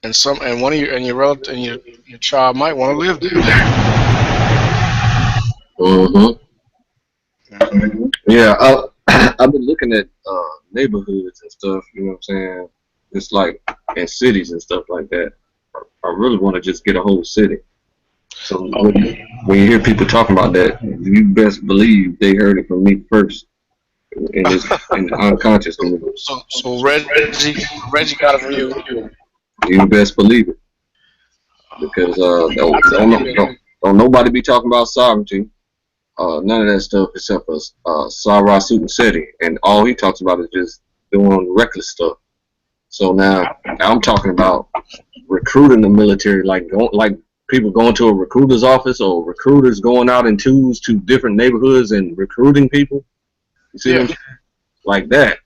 Speaker 7: And one of your relative and your child might want to live there.
Speaker 1: Mm-hmm.
Speaker 7: Yeah.
Speaker 1: Yeah, I've been looking at neighborhoods and stuff, you know what I'm saying? Just like in cities and stuff like that. I really want to just get a whole city. So when you hear people talking about that, you best believe they heard it from me first in the unconscious.
Speaker 7: So Reggie got it from you.
Speaker 1: You best believe it. Because don't nobody be talking about sovereignty. None of that stuff except for Sarah Sutton, and all he talks about is just doing reckless stuff. So now I'm talking about recruiting the military, like people going to a recruiter's office or recruiters going out in twos to different neighborhoods and recruiting people. You see them like that.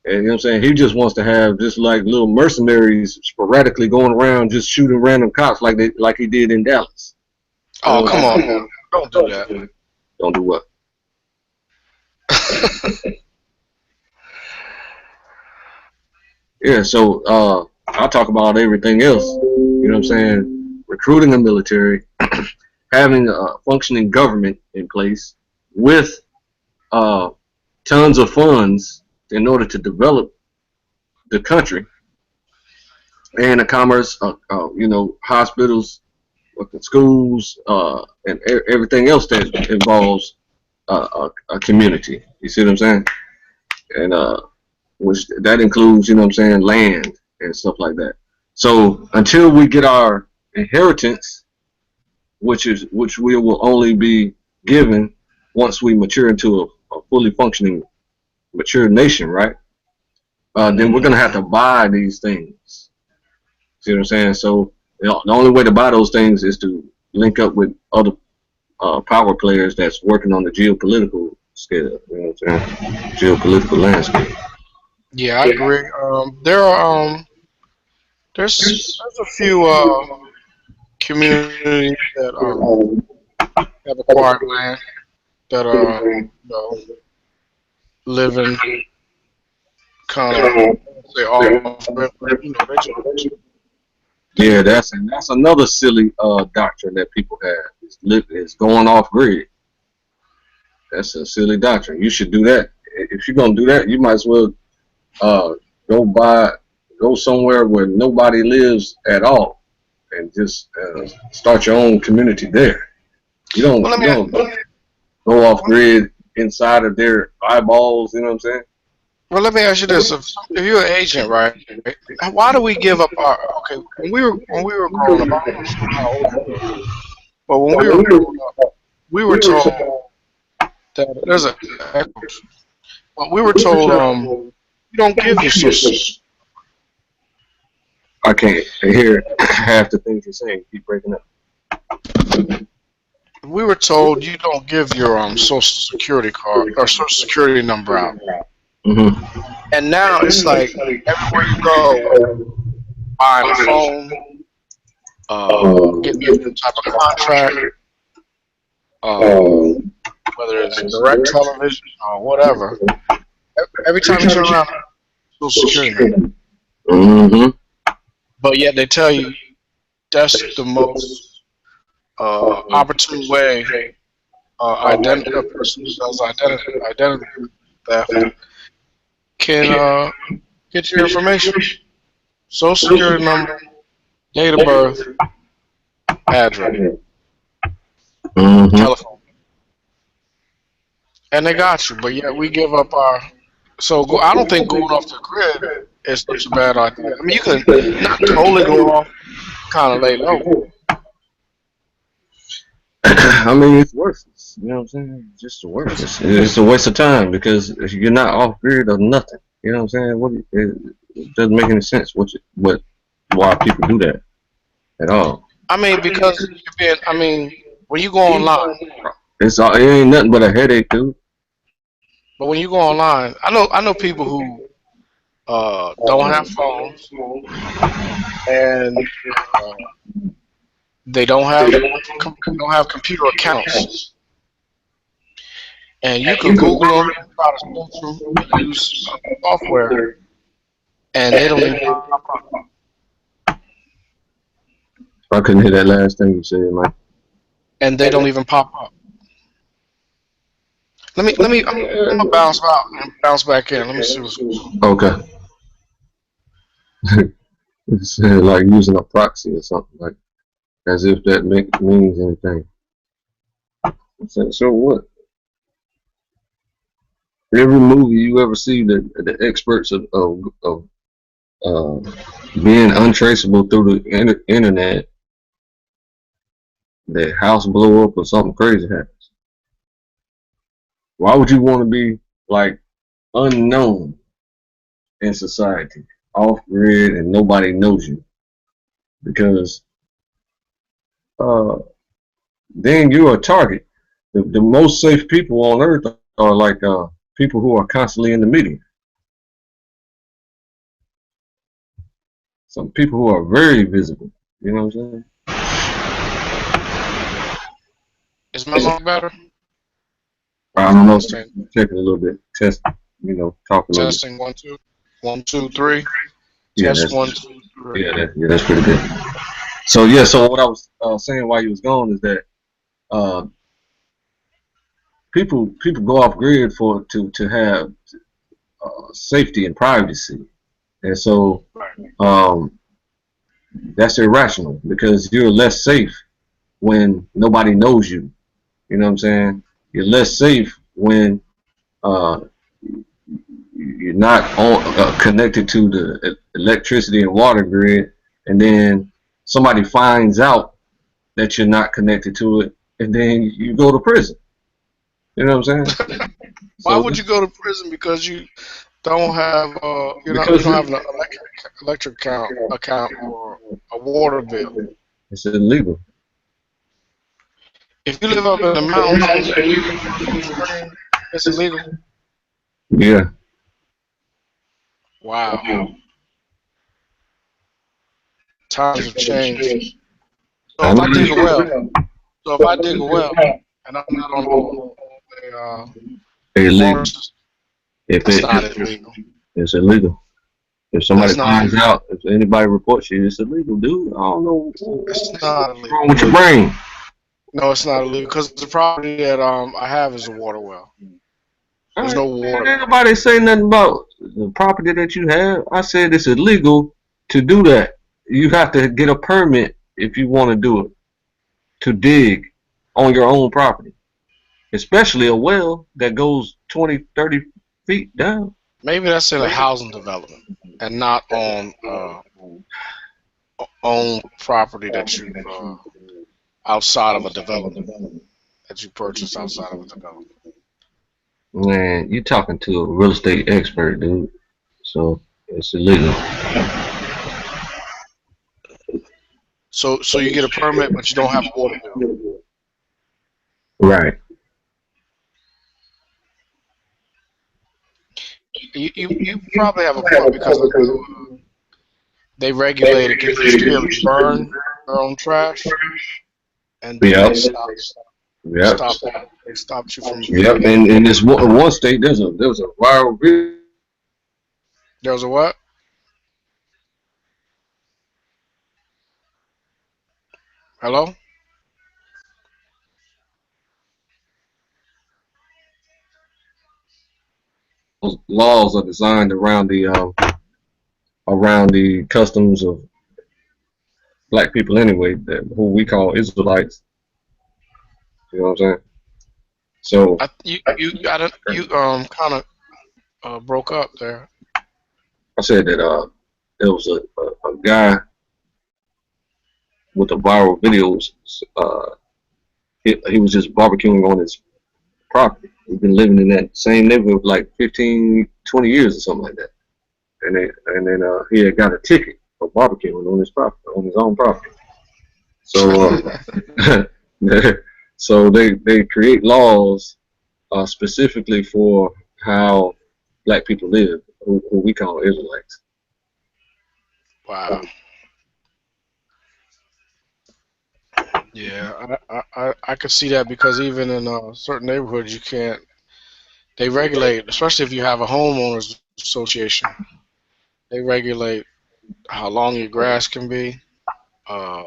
Speaker 1: And you know what I'm saying? He just wants to have just like little mercenaries sporadically going around just shooting random cops like he did in Dallas.
Speaker 7: Oh, come on, man. Don't do that.
Speaker 1: Don't do what? Yeah, so I'll talk about everything else. You know what I'm saying? Recruiting the military, having a functioning government in place with tons of funds in order to develop the country and the commerce, hospitals, schools, and everything else that involves a community. You see what I'm saying? And which that includes, you know what I'm saying, land and stuff like that. So until we get our inheritance, which we will only be given once we mature into a fully functioning mature nation, right? then we're gonna have to buy these things. See what I'm saying? So the only way to buy those things is to link up with other power players that's working on the geopolitical scale. You know what I'm saying? Geopolitical landscape.
Speaker 7: Yeah, I agree. There are there's a few communities that have acquired land that are living kind of say off, but they just
Speaker 1: Yeah, that's another silly doctrine that people have. It's going off grid. That's a silly doctrine. You should do that. If you're gonna do that, you might as well go somewhere where nobody lives at all, and just start your own community there. You don't go off grid inside of their eyeballs. You know what I'm saying?
Speaker 7: Well, let me ask you this: if you're an agent, right? Why do we give up our? Okay, when we were growing up, I don't know how old you were, but when we were growing up, we were told that there's a echo. But we were told you don't give your social.
Speaker 1: I can't hear half the things you're saying. Keep breaking up.
Speaker 7: We were told you don't give your social security card or social security number out.
Speaker 1: Mm-hmm.
Speaker 7: And now it's like everywhere you go, buying a phone, getting some type of contract, whether it's direct television or whatever. Every time you turn around, social security number.
Speaker 1: Mm-hmm.
Speaker 7: But yet they tell you that's the most opportune way a person who does identity theft can get your information. Social security number, date of birth, address, telephone. And they got you, but yet we give up our... So I don't think going off the grid is such a bad idea. I mean, you can not totally go off, kind of lay low.
Speaker 1: I mean, it's worthless. You know what I'm saying? It's just worthless. It's a waste of time because you're not off grid or nothing. You know what I'm saying? It doesn't make any sense. Why people do that at all?
Speaker 7: I mean, because when you go online,
Speaker 1: it ain't nothing but a headache, dude.
Speaker 7: But when you go online, I know people who don't have phones and they don't have computer accounts, and you can Google them, try to search them, use software, and they don't even pop up.
Speaker 1: I couldn't hear that last thing you said, Mike.
Speaker 7: And they don't even pop up. I'm gonna bounce out and bounce back in. Let me see what's going on.
Speaker 1: Okay. It's like using a proxy or something, like as if that means anything. So what? Every movie you ever see, the experts of being untraceable through the internet, the house blow up or something crazy happens. Why would you want to be like unknown in society, off grid, and nobody knows you? Because then you're a target. The most safe people on earth are like people who are constantly in the media. Some people who are very visible. You know what I'm saying?
Speaker 7: Is my mic better?
Speaker 1: I don't know. Checking a little bit. Test. Talk a little bit.
Speaker 7: Testing 1 2 1 2 3.
Speaker 1: Yeah,
Speaker 7: Test 1 2 3.
Speaker 1: Yeah, that's pretty good. So yeah, so what I was saying while you was gone is that people go off grid to have safety and privacy, and so that's irrational because you're less safe when nobody knows you. You know what I'm saying? You're less safe when you're not connected to the electricity and water grid, and then somebody finds out that you're not connected to it, and then you go to prison. You know what I'm saying?
Speaker 7: Why would you go to prison because don't have you
Speaker 1: Because
Speaker 7: don't have an electric account or a water bill.
Speaker 1: it's illegal.
Speaker 7: If you live up in the mountains and you spring, it's illegal.
Speaker 1: Yeah.
Speaker 7: Wow, times have changed. So
Speaker 1: I
Speaker 7: if
Speaker 1: know
Speaker 7: I dig a well,
Speaker 1: that.
Speaker 7: so if I dig a well and I'm not on a water
Speaker 1: Illegal.
Speaker 7: system,
Speaker 1: If
Speaker 7: that's
Speaker 1: it,
Speaker 7: not illegal.
Speaker 1: it's illegal. If somebody
Speaker 7: That's not
Speaker 1: finds
Speaker 7: illegal.
Speaker 1: out, if anybody reports you, it's illegal, dude. I don't know
Speaker 7: It's
Speaker 1: what's
Speaker 7: not
Speaker 1: wrong
Speaker 7: illegal.
Speaker 1: with your brain.
Speaker 7: No, it's not illegal because the property that I have is a water well.
Speaker 1: All
Speaker 7: There's
Speaker 1: right,
Speaker 7: no
Speaker 1: man,
Speaker 7: water.
Speaker 1: ain't nobody say nothing about the property that you have. I said it's illegal to do that. You have to get a permit if you want to do it, to dig on your own property, especially a well that goes 20, 30 feet down.
Speaker 7: Maybe that's in a housing development and not on own property that you outside of a development that you purchase outside of a development.
Speaker 1: Man, you talking to a real estate expert, dude. So it's illegal.
Speaker 7: So you get a permit, but you don't have a water bill.
Speaker 1: Right.
Speaker 7: You probably have a point because I know they regulate it. Can you still burn your own trash? And then
Speaker 1: Yep.
Speaker 7: they
Speaker 1: Yep.
Speaker 7: stopped that. They stopped you from.
Speaker 1: Yep. And in this one state, there was a viral video.
Speaker 7: There was a what? Hello?
Speaker 1: Laws are designed around the customs of black people anyway, who we call Israelites. You know what I'm saying? So
Speaker 7: I don't you kind of broke up there.
Speaker 1: I said that there was a guy with a viral video. He was just barbecuing on his property. He's been living in that same neighborhood for like 15, 20 years or something like that. And then he had got a ticket for barbecuing on his property, on his own property. So so they create laws specifically for how black people live, who we call Israelites.
Speaker 7: Wow. Yeah, I could see that because even in certain neighborhoods you can't. They regulate, especially if you have a homeowners association. They regulate how long your grass can be, uh,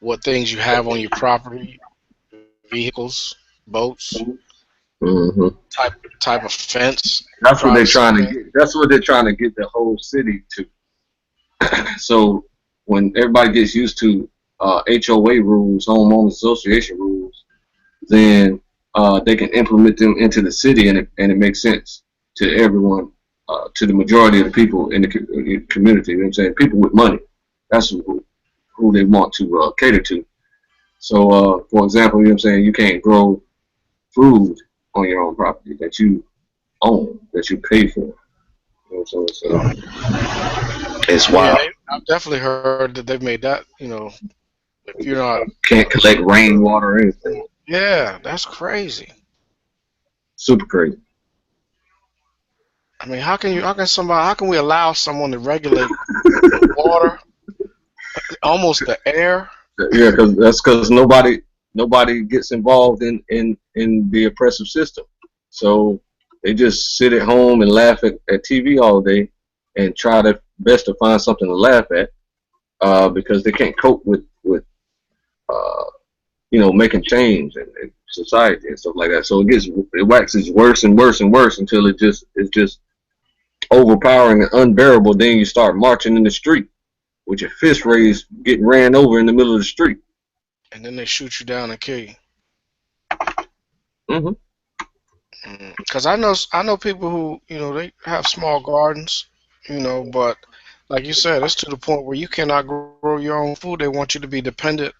Speaker 7: what things you have on your property, vehicles, boats,
Speaker 1: Hmm.
Speaker 7: type type of fence,
Speaker 1: That's what they're
Speaker 7: privacy
Speaker 1: trying to
Speaker 7: fence.
Speaker 1: get. That's what they're trying to get the whole city to. So when everybody gets used to HOA rules, homeowners association rules, then they can implement them into the city, and it makes sense to everyone, to the majority of the people in the community. You know what I'm saying? People with money. That's who they want to cater to. So, for example, you know what I'm saying? You can't grow food on your own property that you own, that you pay for. You know, it's
Speaker 7: Yeah,
Speaker 1: wild.
Speaker 7: I've definitely heard that they've made that. If you're not,
Speaker 1: Can't collect rainwater or anything.
Speaker 7: yeah, that's crazy.
Speaker 1: Super crazy.
Speaker 7: I mean, how can we allow someone to regulate water, almost the air?
Speaker 1: Yeah, because nobody gets involved in the oppressive system. So they just sit at home and laugh at TV all day and try their best to find something to laugh at, because they can't cope with uh, making change in society and stuff like that. So it waxes worse and worse and worse until it's just overpowering and unbearable. Then you start marching in the street with your fist raised, getting ran over in the middle of the street.
Speaker 7: And then they shoot you down and kill you.
Speaker 1: Hmm.
Speaker 7: Because I know people who they have small gardens, but like you said, it's to the point where you cannot grow your own food. They want you to be dependent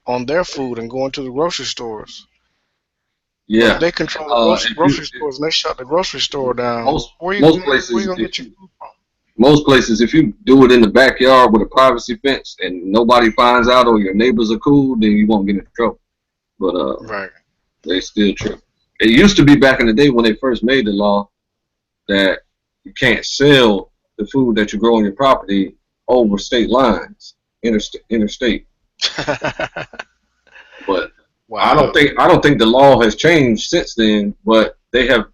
Speaker 7: on their food and going to the grocery stores. But
Speaker 1: Yeah.
Speaker 7: if they control the
Speaker 1: If
Speaker 7: grocery
Speaker 1: you
Speaker 7: stores and they shut the grocery store down,
Speaker 1: most
Speaker 7: where you
Speaker 1: most
Speaker 7: where you
Speaker 1: places,
Speaker 7: gonna get your food from?
Speaker 1: most places, if you do it in the backyard with a privacy fence and nobody finds out or your neighbors are cool, then you won't get in trouble. But
Speaker 7: Right.
Speaker 1: they still trip. It used to be back in the day when they first made the law that you can't sell the food that you grow on your property over state lines, interstate. But
Speaker 7: Wow.
Speaker 1: I don't think the law has changed since then. But they have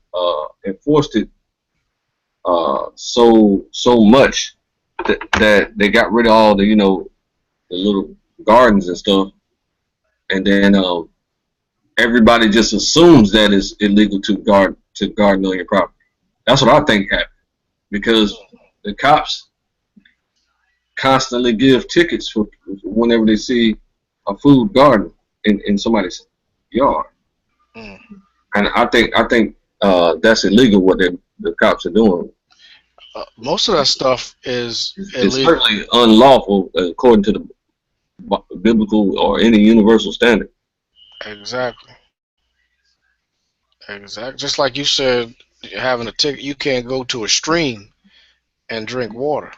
Speaker 1: enforced it so much that they got rid of all the the little gardens and stuff, and then everybody just assumes that it's illegal to garden on your property. That's what I think happened because the cops constantly give tickets for whenever they see a food garden in somebody's yard,
Speaker 7: Mm.
Speaker 1: and I think that's illegal what the cops are doing.
Speaker 7: Most of that stuff is
Speaker 1: It's
Speaker 7: illegal.
Speaker 1: certainly unlawful according to the biblical or any universal standard.
Speaker 7: Exactly. Exactly. Just like you said, having a ticket, you can't go to a stream and drink water.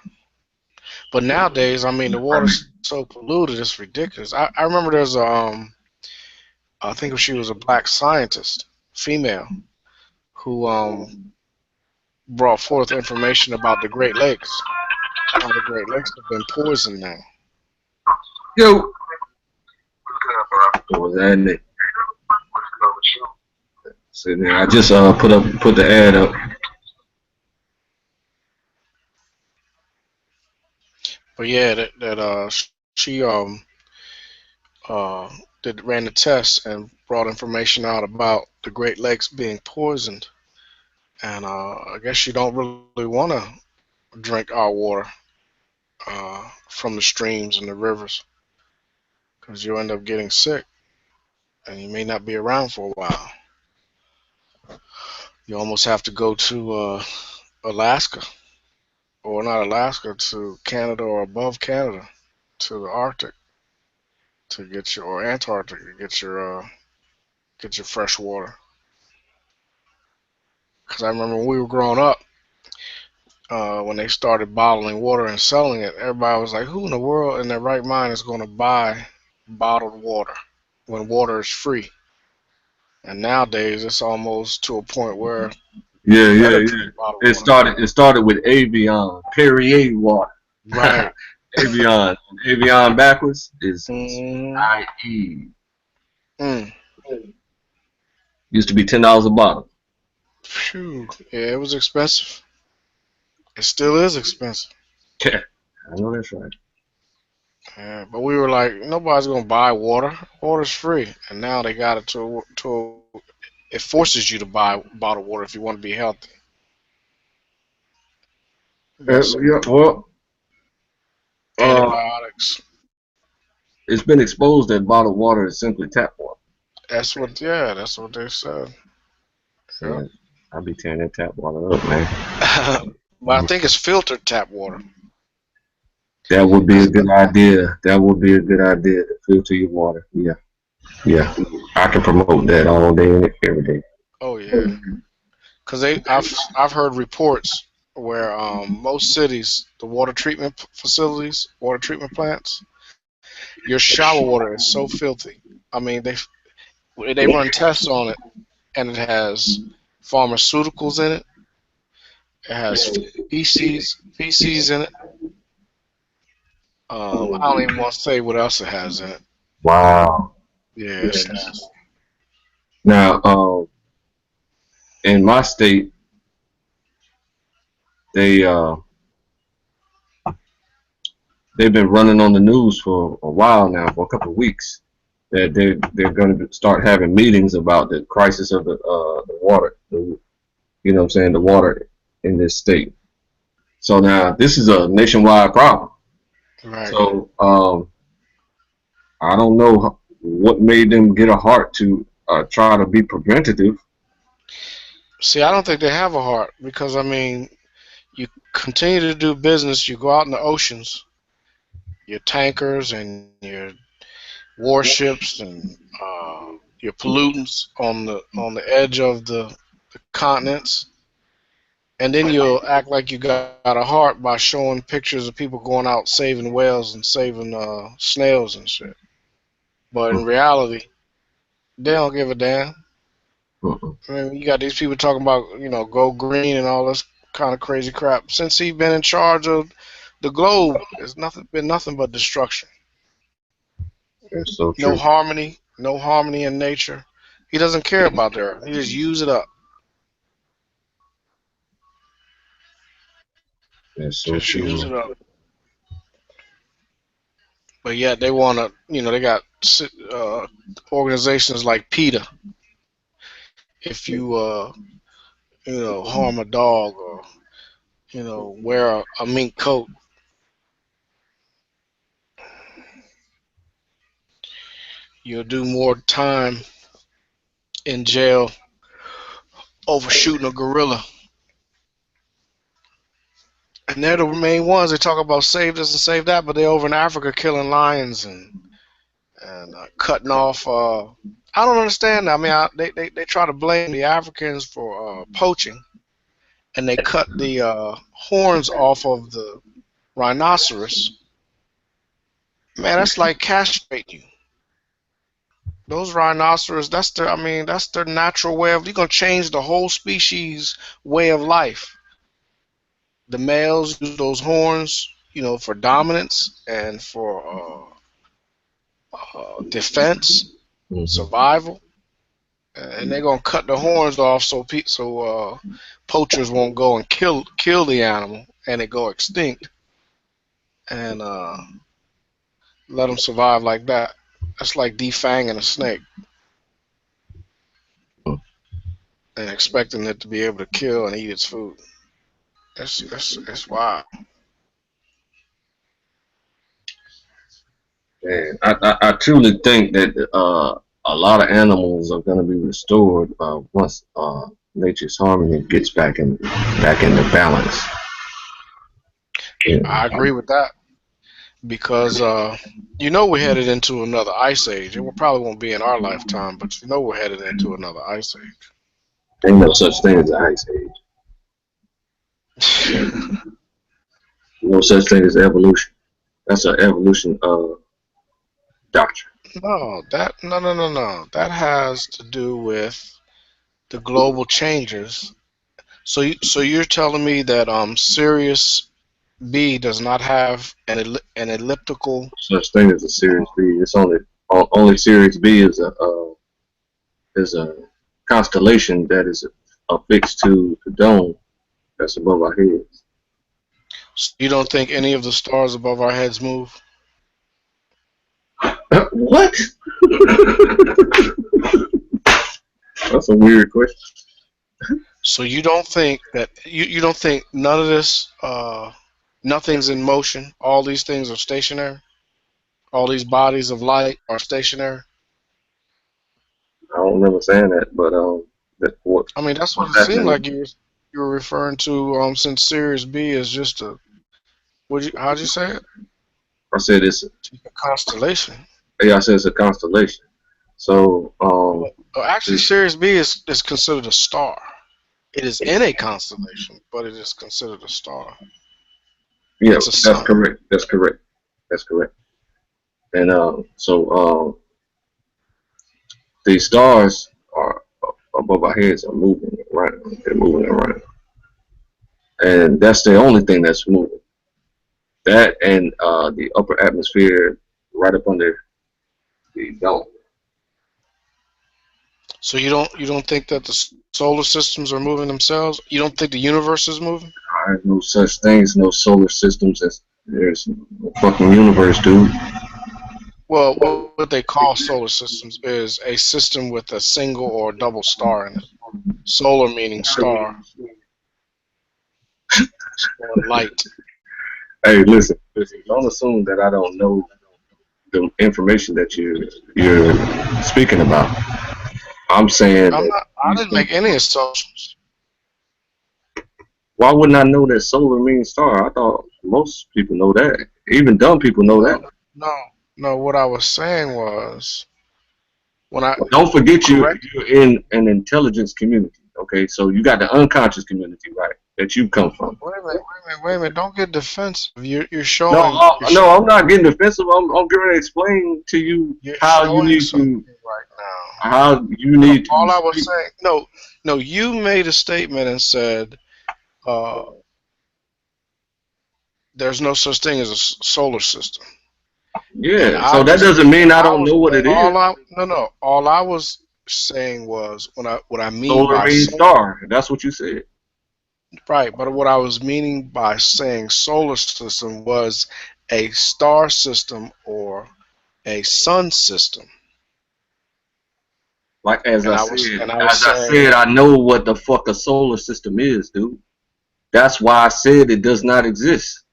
Speaker 7: But nowadays, I mean, the water's so polluted, it's ridiculous. I remember there's I think she was a black scientist, female, who brought forth information about the Great Lakes. How the Great Lakes have been poisoned now.
Speaker 1: Yo, what was that? So then I just put the ad up.
Speaker 7: But yeah, she uh ran the test and brought information out about the Great Lakes being poisoned, and I guess you don't really want to drink our water from the streams and the rivers because you'll end up getting sick and you may not be around for a while. You almost have to go to Alaska, or not Alaska, to Canada or above Canada, to the Arctic to get your, or Antarctic to get your fresh water. Because I remember when we were growing up, when they started bottling water and selling it, everybody was like, "Who in the world in their right mind is going to buy bottled water when water is free?" And nowadays, it's almost to a point where
Speaker 1: Yeah,
Speaker 7: you
Speaker 1: yeah,
Speaker 7: better
Speaker 1: yeah.
Speaker 7: drink bottled water.
Speaker 1: It started with Avion, Perrier water.
Speaker 7: Right.
Speaker 1: Avion. Avion backwards is
Speaker 7: Mm-hmm.
Speaker 1: IE.
Speaker 7: Mm.
Speaker 1: Used to be $10 a bottle.
Speaker 7: Phew. Yeah, it was expensive. It still is expensive.
Speaker 1: Yeah, I know that's right.
Speaker 7: Yeah, but we were like, nobody's gonna buy water. Water's free, and now they got it to it forces you to buy bottled water if you want to be healthy. You got so
Speaker 1: Yeah,
Speaker 7: many
Speaker 1: well, uh,
Speaker 7: antibiotics.
Speaker 1: it's been exposed that bottled water is simply tap water.
Speaker 7: That's what they said. Yeah.
Speaker 1: So I'll be tearing that tap water up, man.
Speaker 7: But I think it's filtered tap water.
Speaker 1: That would be a good idea. That would be a good idea to filter your water. Yeah, yeah. I can promote that all day, every day.
Speaker 7: Oh yeah, because I've heard reports where most cities, the water treatment facilities, water treatment plants, your shower water is so filthy. I mean, they run tests on it, and it has pharmaceuticals in it. It has feces in it. I don't even want to say what else it has in it.
Speaker 1: Wow.
Speaker 7: Yeah, it's nasty.
Speaker 1: Now, in my state, they they've been running on the news for a while now, for a couple of weeks, that they're going to start having meetings about the crisis of the water, you know what I'm saying, the water in this state. So now this is a nationwide problem.
Speaker 7: Right.
Speaker 1: So I don't know what made them get a heart to try to be preventative.
Speaker 7: See, I don't think they have a heart because I mean, you continue to do business. You go out in the oceans, your tankers and your warships and your pollutants on the edge of the continents, and then you'll act like you got a heart by showing pictures of people going out saving whales and saving snails and shit. But in reality, they don't give a damn. I mean, you got these people talking about, go green and all this kind of crazy crap. Since he's been in charge of the globe, it's been nothing but destruction.
Speaker 1: That's so
Speaker 7: No
Speaker 1: true.
Speaker 7: harmony, no harmony in nature. He doesn't care about the earth. He just use it up.
Speaker 1: That's so
Speaker 7: Just use
Speaker 1: true.
Speaker 7: it up. But yet they want to, they got organizations like PETA. If you, harm a dog or, wear a mink coat, you'll do more time in jail over shooting a gorilla. And they're the main ones. They talk about save this and save that, but they're over in Africa killing lions and cutting off. I don't understand that. I mean, they try to blame the Africans for poaching, and they cut the horns off of the rhinoceros. Man, that's like castrating you. Those rhinoceros, that's their natural way of. You're gonna change the whole species way of life. The males use those horns, for dominance and for defense, survival, and they're gonna cut the horns off so poachers won't go and kill the animal and it go extinct, and let them survive like that. That's like defanging a snake and expecting it to be able to kill and eat its food. That's wild.
Speaker 1: And I truly think that a lot of animals are going to be restored once nature's harmony gets back into balance. Yeah.
Speaker 7: I agree with that because we're headed into another ice age. It probably won't be in our lifetime, but we're headed into another ice age.
Speaker 1: Ain't no such thing as an ice age. No such thing as evolution. That's an evolution doctrine.
Speaker 7: No. That has to do with the global changes. So you're telling me that Sirius B does not have an elliptical.
Speaker 1: Such thing as a Sirius B. It's only Sirius B is a constellation that is affixed to the dome that's above our heads.
Speaker 7: So you don't think any of the stars above our heads move?
Speaker 1: What? That's a weird question.
Speaker 7: So you don't think that you don't think none of this nothing's in motion? All these things are stationary? All these bodies of light are stationary?
Speaker 1: I don't remember saying that, but what?
Speaker 7: I mean, that's what it seemed like you were referring to. Since Sirius B is just how'd you say it?
Speaker 1: I said it's
Speaker 7: a constellation.
Speaker 1: Yeah, I said it's a constellation. So
Speaker 7: actually, Sirius B is considered a star. It is in a constellation, but it is considered a star.
Speaker 1: Yeah, that's correct. That's correct. That's correct. And these stars are above our heads are moving around. They're moving around, and that's the only thing that's moving. That and the upper atmosphere right up under the dome.
Speaker 7: So you don't think that the solar systems are moving themselves? You don't think the universe is moving?
Speaker 1: There's no such thing as no solar systems. There's no fucking universe, dude.
Speaker 7: Well, what they call solar systems is a system with a single or double star in it. Solar meaning star. Or light.
Speaker 1: Hey, listen. Don't assume that I don't know the information that you're speaking about. I'm saying
Speaker 7: I didn't make any assumptions.
Speaker 1: Why wouldn't I know that solar means star? I thought most people know that. Even dumb people know that.
Speaker 7: No. What I was saying was When I
Speaker 1: Don't forget
Speaker 7: correct.
Speaker 1: you're in an intelligence community. Okay, so you got the unconscious community, right? That you come from.
Speaker 7: Wait a minute. Don't get defensive.
Speaker 1: No, no, I'm not getting defensive. I'm going to explain to you
Speaker 7: You're
Speaker 1: how you
Speaker 7: showing
Speaker 1: need
Speaker 7: something
Speaker 1: to
Speaker 7: right now.
Speaker 1: how you
Speaker 7: No,
Speaker 1: need to
Speaker 7: all I was
Speaker 1: speak.
Speaker 7: saying, no, you made a statement and said uh, there's no such thing as a solar system, and
Speaker 1: Yeah, so that doesn't mean I don't know what it is.
Speaker 7: all I was saying was what I mean
Speaker 1: Solar
Speaker 7: by
Speaker 1: means
Speaker 7: solar,
Speaker 1: star. That's what you said.
Speaker 7: right? But what I was meaning by saying solar system was a star system or a sun system,
Speaker 1: Like
Speaker 7: and I was
Speaker 1: as I
Speaker 7: saying
Speaker 1: said, I know what the fuck a solar system is, dude. That's why I said it does not exist.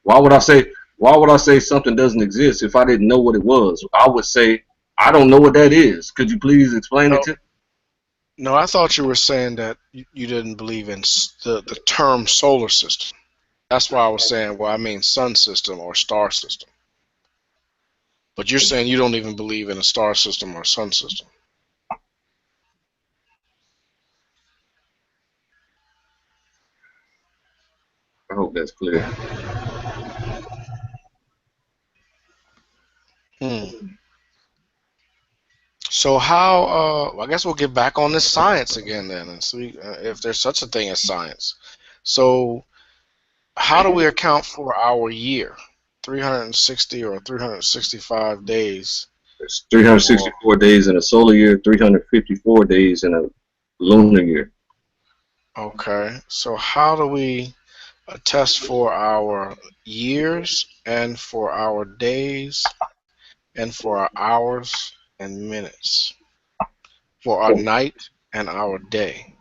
Speaker 1: Why would I say why would I say something doesn't exist if I didn't know what it was? I would say I don't know what that is. Could you please explain it
Speaker 7: no,
Speaker 1: to me?
Speaker 7: no, I thought you were saying that you didn't believe in the term solar system. That's why I was saying, well, I mean sun system or star system. But you're saying you don't even believe in a star system or sun system.
Speaker 1: I hope that's clear.
Speaker 7: Hmm. So how? I guess we'll get back on this science again then, and see if there's such a thing as science. So how do we account for our year? 360 or 365 days,
Speaker 1: There's
Speaker 7: or
Speaker 1: 364 days in a solar year, 354 days in a lunar year.
Speaker 7: okay. So how do we test for our years and for our days and for our hours and minutes, for our night and our day?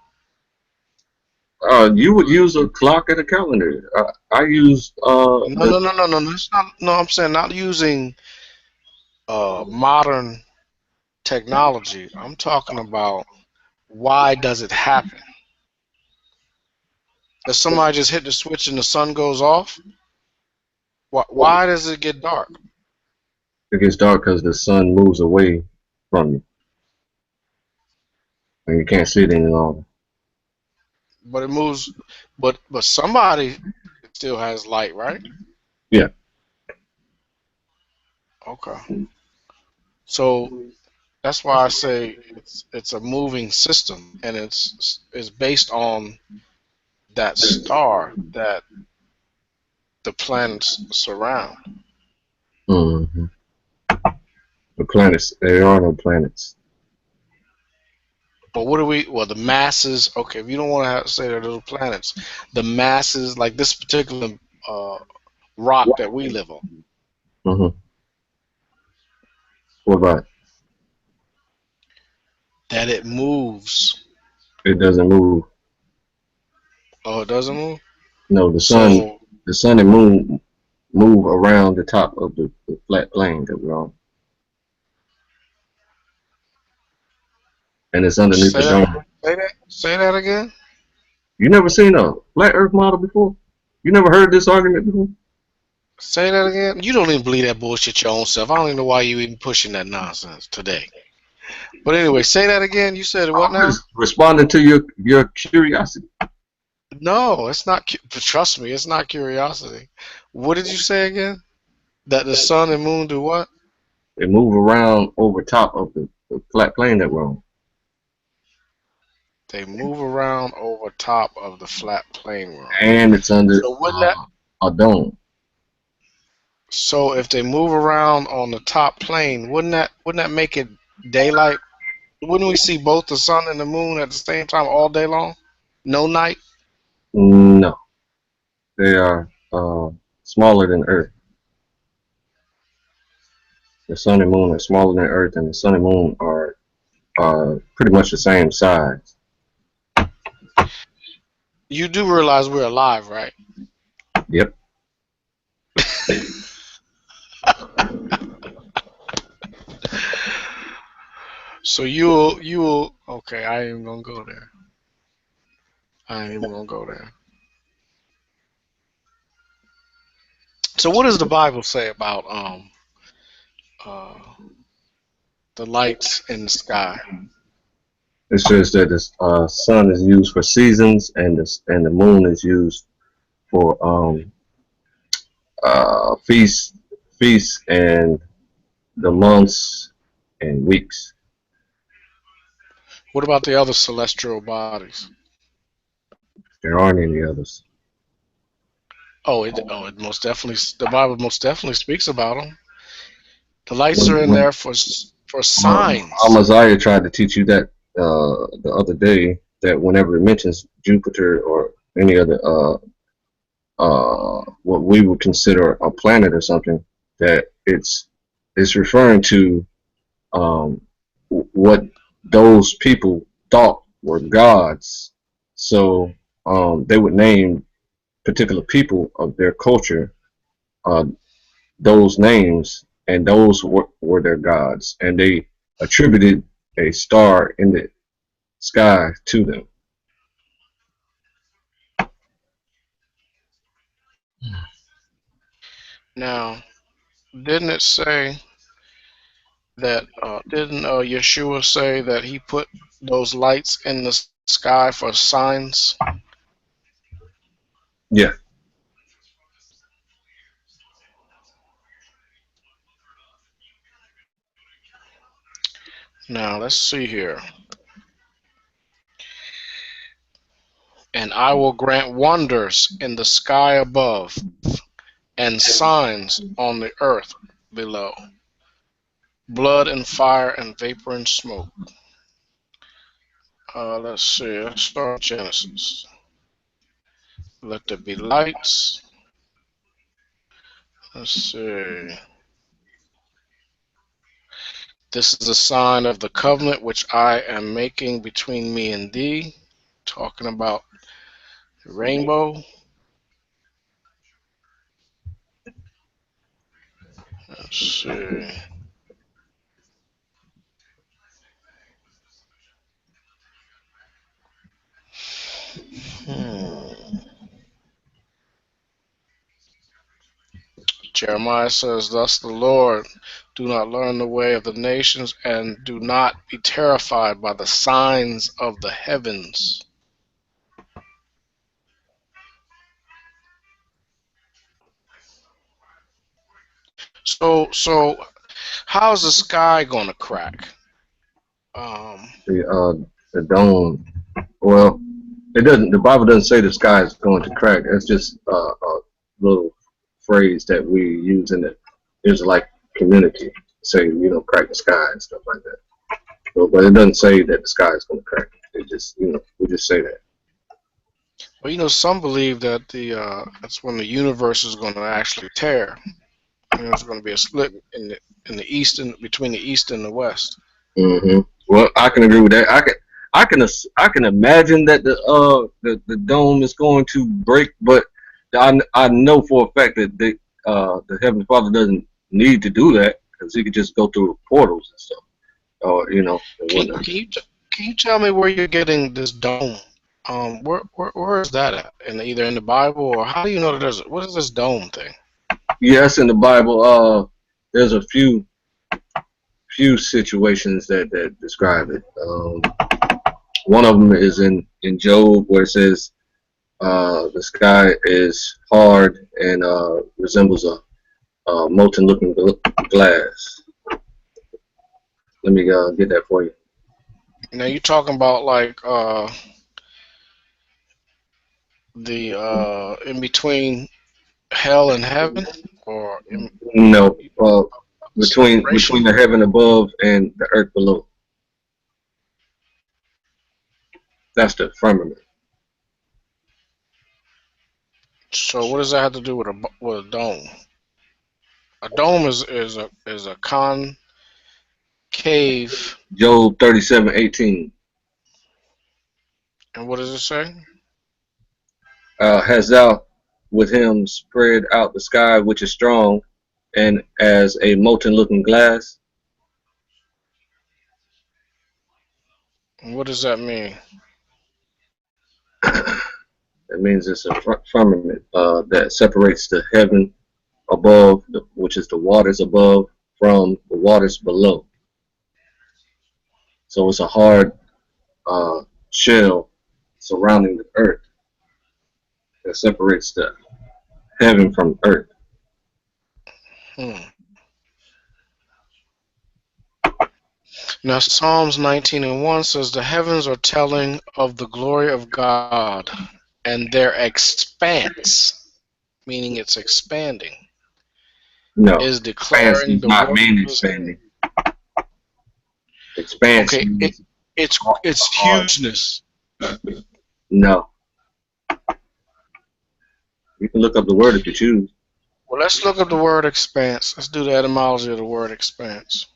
Speaker 1: You would use a clock and a calendar. I use the
Speaker 7: No. It's not. No, I'm saying not using modern technology. I'm talking about why does it happen? Does somebody just hit the switch and the sun goes off? Why does it get dark?
Speaker 1: it gets dark because the sun moves away from you and you can't see it any longer.
Speaker 7: But it moves. But somebody still has light, right?
Speaker 1: Yeah.
Speaker 7: Okay. So that's why I say it's a moving system, and it's based on that star that the planets surround.
Speaker 1: hmm The planets. There are no planets.
Speaker 7: But what do we? Well, the masses. Okay, if you don't want to say they're little planets, the masses, like this particular uh, rock that we live on,
Speaker 1: hmm What about it?
Speaker 7: that it moves.
Speaker 1: It doesn't move.
Speaker 7: Oh, it doesn't move.
Speaker 1: No,
Speaker 7: So
Speaker 1: the sun and moon move around the top of the flat plane that we're on, and it's underneath the
Speaker 7: say that.
Speaker 1: dome.
Speaker 7: Say that again.
Speaker 1: You never seen a flat Earth model before? You never heard this argument before?
Speaker 7: Say that again. You don't even believe that bullshit your own self. I don't even know why you even pushing that nonsense today. But anyway, say that again. You said what
Speaker 1: I'm
Speaker 7: now?
Speaker 1: just responding to your curiosity.
Speaker 7: No, it's not. Trust me, it's not curiosity. What did you say again? That the sun and moon do what?
Speaker 1: They move around over top of the flat plane that we're on.
Speaker 7: They move around over top of the flat plane we're on.
Speaker 1: And it's under
Speaker 7: So wouldn't that?
Speaker 1: a dome.
Speaker 7: So if they move around on the top plane, wouldn't that make it daylight? Wouldn't we see both the sun and the moon at the same time all day long? No night.
Speaker 1: No, they are smaller than Earth. The sun and moon are smaller than Earth, and the sun and moon are pretty much the same size.
Speaker 7: You do realize we're alive, right?
Speaker 1: Yep.
Speaker 7: So you'll okay. I ain't even gonna go there. I ain't even gonna go there. So what does the Bible say about uh the lights in the sky?
Speaker 1: It says that the sun is used for seasons, and the moon is used for feasts and the months and weeks.
Speaker 7: What about the other celestial bodies?
Speaker 1: There aren't any others.
Speaker 7: It most definitely, the Bible most definitely speaks about them. The lights are in
Speaker 1: When
Speaker 7: there for signs.
Speaker 1: Josiah tried to teach you that the other day, that whenever it mentions Jupiter or any other what we would consider a planet or something, that it's referring to what those people thought were gods. So they would name particular people of their culture uh, those names, and those were their gods, and they attributed a star in the sky to them.
Speaker 7: Now, didn't it say that? Didn't Yeshua say that he put those lights in the sky for signs?
Speaker 1: Yeah.
Speaker 7: Now let's see here. And I will grant wonders in the sky above, and signs on the earth below, blood and fire and vapor and smoke. Let's see. Let's start Genesis. Let there be lights. Let's see. This is a sign of the covenant which I am making between me and thee. Talking about the rainbow. Let's see. Jeremiah says, "Thus the Lord, do not learn the way of the nations, and do not be terrified by the signs of the heavens." So how's the sky gonna crack?
Speaker 1: The dome. Well, it doesn't. The Bible doesn't say the sky is going to crack. It's just a little phrase that we use in the Israelite community. Say, crack the sky and stuff like that. But it doesn't say that the sky is going to crack. It just, we just say that.
Speaker 7: Well, some believe that that's when the universe is going to actually tear. There's going to be a split in the east and between the east and the west.
Speaker 1: Mm-hmm. Well, I can agree with that. I can imagine that the dome is going to break, but I know for a fact that the Heavenly Father doesn't need to do that, because he could just go through portals and stuff, or
Speaker 7: Can you tell me where you're getting this dome? Where is that at? Either in the Bible, or how do you know that what is this dome thing?
Speaker 1: Yes, in the Bible, there's a few situations that describe it. One of them is in Job, where it says the sky is hard and resembles a molten looking glass. Let me get that for you.
Speaker 7: Now you're talking about like the in between hell and heaven, or
Speaker 1: No, between the heaven above and the earth below. That's the firmament.
Speaker 7: So what does that have to do with a dome? A dome is a concave.
Speaker 1: Job 37:18.
Speaker 7: And what does it say?
Speaker 1: Hast thou with him spread out the sky, which is strong, and as a molten looking glass?
Speaker 7: What does that mean?
Speaker 1: That means it's a firmament that separates the heaven above, which is the waters above, from the waters below. So it's a hard shell surrounding the earth that separates the heaven from earth.
Speaker 7: Hmm. Now, Psalms 19:1 says, "The heavens are telling of the glory of God, and their expanse," meaning it's expanding,
Speaker 1: No,
Speaker 7: "is
Speaker 1: expanse
Speaker 7: declaring
Speaker 1: does
Speaker 7: the
Speaker 1: not
Speaker 7: work
Speaker 1: mean
Speaker 7: of his hand."
Speaker 1: expanding. Expanse
Speaker 7: Okay,
Speaker 1: means
Speaker 7: it's
Speaker 1: hard.
Speaker 7: hugeness.
Speaker 1: No, you can look up the word if you choose.
Speaker 7: Well, let's look up the word expanse. Let's do the etymology of the word expanse.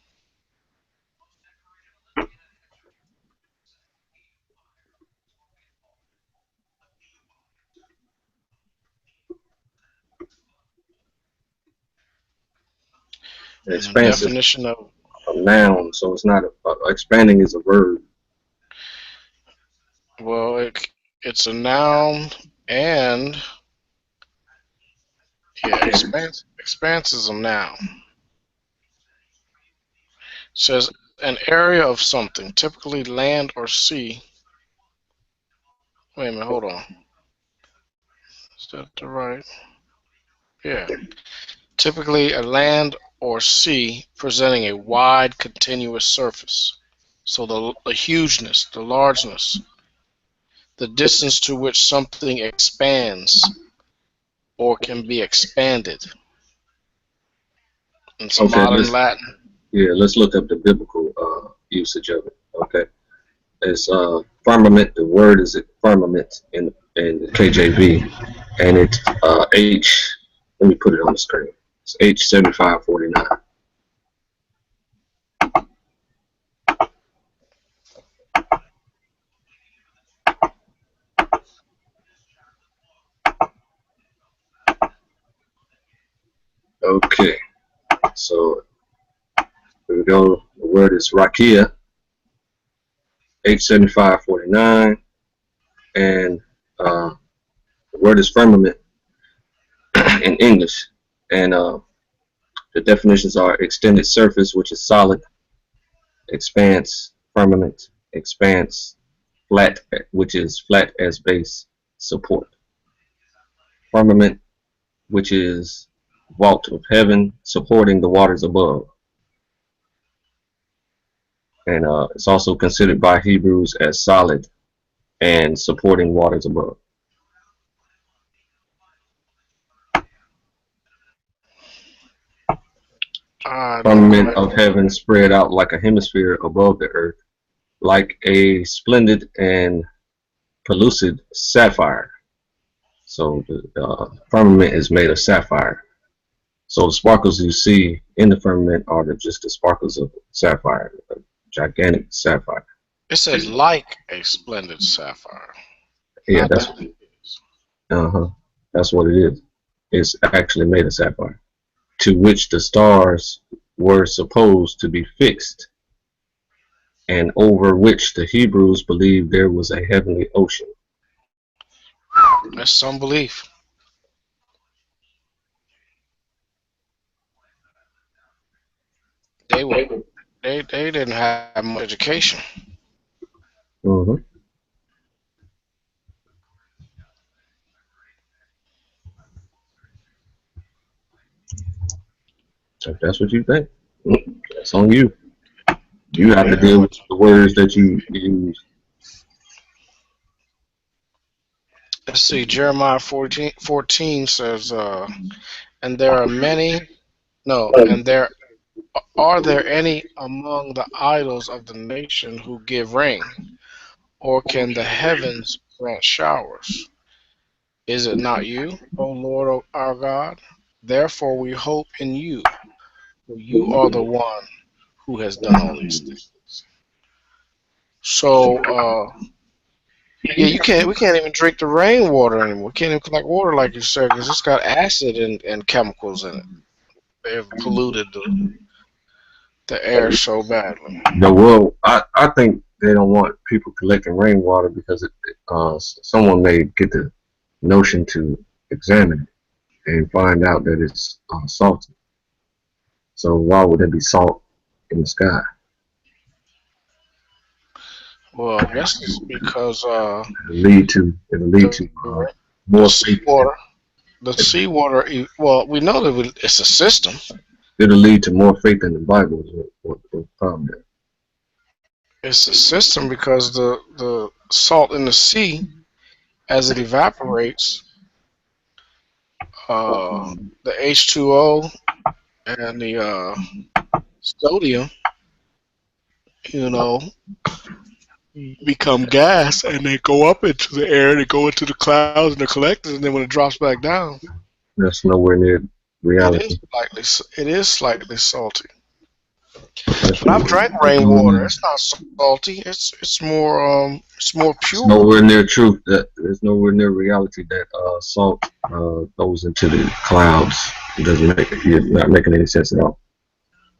Speaker 7: And the
Speaker 1: Expanse is
Speaker 7: definition of,
Speaker 1: a noun, so it's not expanding is a verb.
Speaker 7: well, it's a noun, and yeah, expanse is a noun. Says an area of something, typically land or sea. Wait a minute, hold on. Is that the right? Yeah. Typically a land or sea presenting a wide continuous surface. So the hugeness, the largeness, the distance to which something expands or can be expanded. In some
Speaker 1: Okay,
Speaker 7: modern Latin.
Speaker 1: let's look up the biblical usage of it. Okay, it's firmament. The word is firmament in the KJV, and it's H. Let me put it on the screen. It's H7549. Okay, so here we go. The word is rakia, H7549, and the word is firmament in English, and the definitions are extended surface, which is solid; expanse, firmament; expanse, flat, which is flat as base; support; firmament, which is vault of heaven supporting the waters above. And it's also considered by Hebrews as solid and supporting waters above.
Speaker 7: I don't
Speaker 1: Firmament
Speaker 7: quite.
Speaker 1: of heaven spread out like a hemisphere above the earth, like a splendid and pellucid sapphire. So the firmament is made of sapphire. So the sparkles you see in the firmament are just the sparkles of sapphire, a gigantic sapphire.
Speaker 7: It says like a splendid sapphire.
Speaker 1: Yeah,
Speaker 7: Not that it is.
Speaker 1: that's what it is. It's actually made of sapphire, to which the stars were supposed to be fixed, and over which the Hebrews believed there was a heavenly ocean.
Speaker 7: That's some belief. They were they didn't have much education.
Speaker 1: Mm-hmm. If that's what you think, that's on you. You have to
Speaker 7: Yeah.
Speaker 1: deal with the words that you use.
Speaker 7: Let's see. Jeremiah 14 says, and there are many. No, and there are there any among the idols of the nation who give rain, or can the heavens grant showers? Is it not you, O Lord our God? Therefore we hope in you, for you are the one who has done all these things. So, yeah, we can't even drink the rainwater anymore. We can't even collect water like you said because it's got acid and chemicals in it. They have polluted the air so badly.
Speaker 1: The world, I think they don't want people collecting rainwater because someone may get the notion to examine it and find out that it's salty. So why would there be salt in the sky?
Speaker 7: Well, I guess it's because
Speaker 1: It'll lead to
Speaker 7: the the
Speaker 1: more faith.
Speaker 7: seawater, the seawater. Well, we know that it's a system.
Speaker 1: It'll lead to more faith in the Bible. Is what problem is.
Speaker 7: It's a system because the salt in the sea, as it evaporates, uh, the H2O and the sodium, you know, become gas and they go up into the air, they go into the clouds and the collectors, and then when it drops back down,
Speaker 1: That's nowhere near reality.
Speaker 7: it is slightly salty.
Speaker 1: That's
Speaker 7: But I've
Speaker 1: nowhere,
Speaker 7: drank
Speaker 1: that's
Speaker 7: rainwater.
Speaker 1: nowhere,
Speaker 7: It's not salty. It's more
Speaker 1: it's
Speaker 7: pure.
Speaker 1: nowhere near truth. That there's nowhere near reality that salt goes into the clouds. It doesn't make You're not making any sense at all.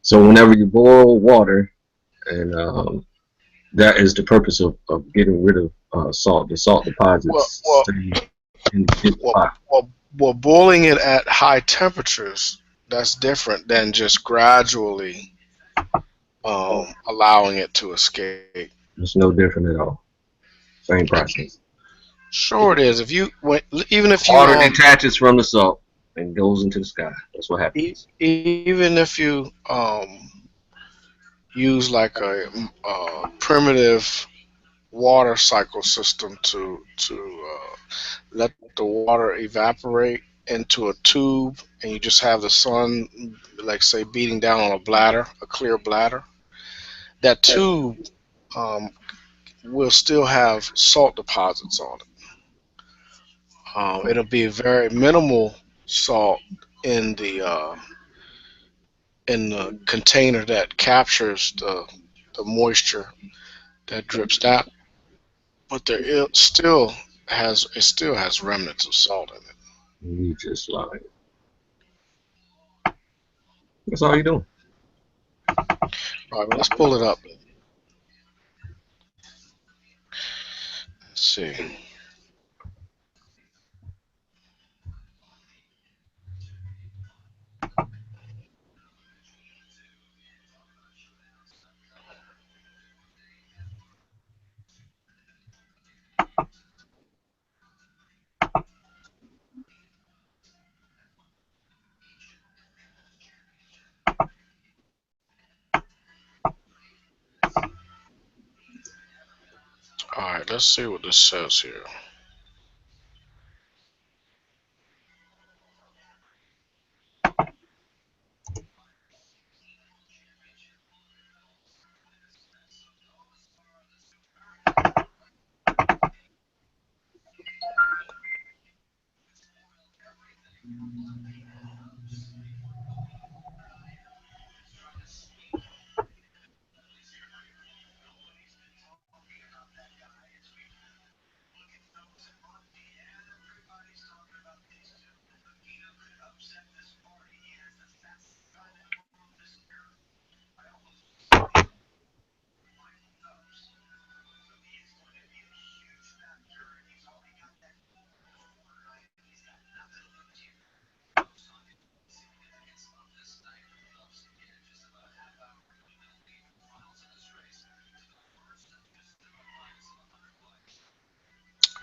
Speaker 1: So whenever you boil water, and that is the purpose of getting rid of salt. The salt
Speaker 7: Well,
Speaker 1: deposits
Speaker 7: well,
Speaker 1: stay in the
Speaker 7: well,
Speaker 1: pot.
Speaker 7: well, boiling it at high temperatures, that's different than just gradually allowing it to escape.
Speaker 1: It's no different at all. Same process.
Speaker 7: Sure, it is. Even if you
Speaker 1: Water detaches from the salt and goes into the sky. That's what happens.
Speaker 7: even if you use like primitive water cycle system to let the water evaporate into a tube, and you just have the sun, like say, beating down on a bladder, a clear bladder. That tube um, will still have salt deposits on it. It'll be very minimal salt in the container that captures the moisture that drips down, but it still has remnants of salt in it.
Speaker 1: You just lied. That's all you're doing.
Speaker 7: All right, well, let's pull it up. Let's see. All right, let's see what this says here.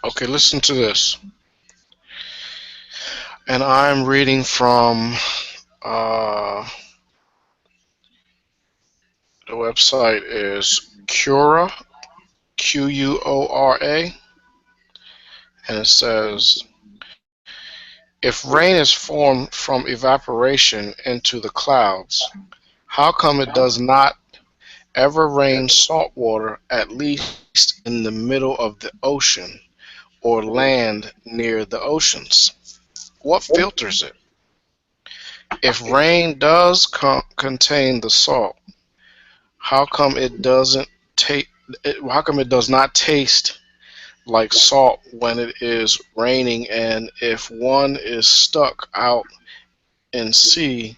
Speaker 7: Okay, listen to this. And I'm reading from uh, the website is Cura, Quora, and it says if rain is formed from evaporation into the clouds, how come it does not ever rain salt water at least in the middle of the ocean or land near the oceans? What filters it? If rain does contain the salt, how come it doesn't take? How come it does not taste like salt when it is raining? And if one is stuck out in sea,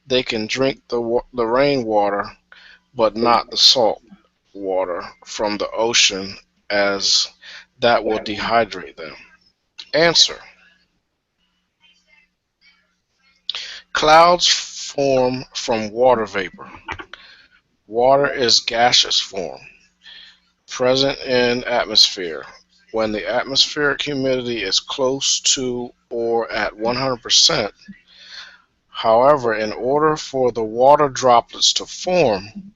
Speaker 7: they can drink the rainwater, but not the salt water from the ocean, as that will dehydrate them. Answer: clouds form from water vapor. Water is gaseous form. present in atmosphere. When the atmospheric humidity is close to or at 100%, however, in order for the water droplets to form,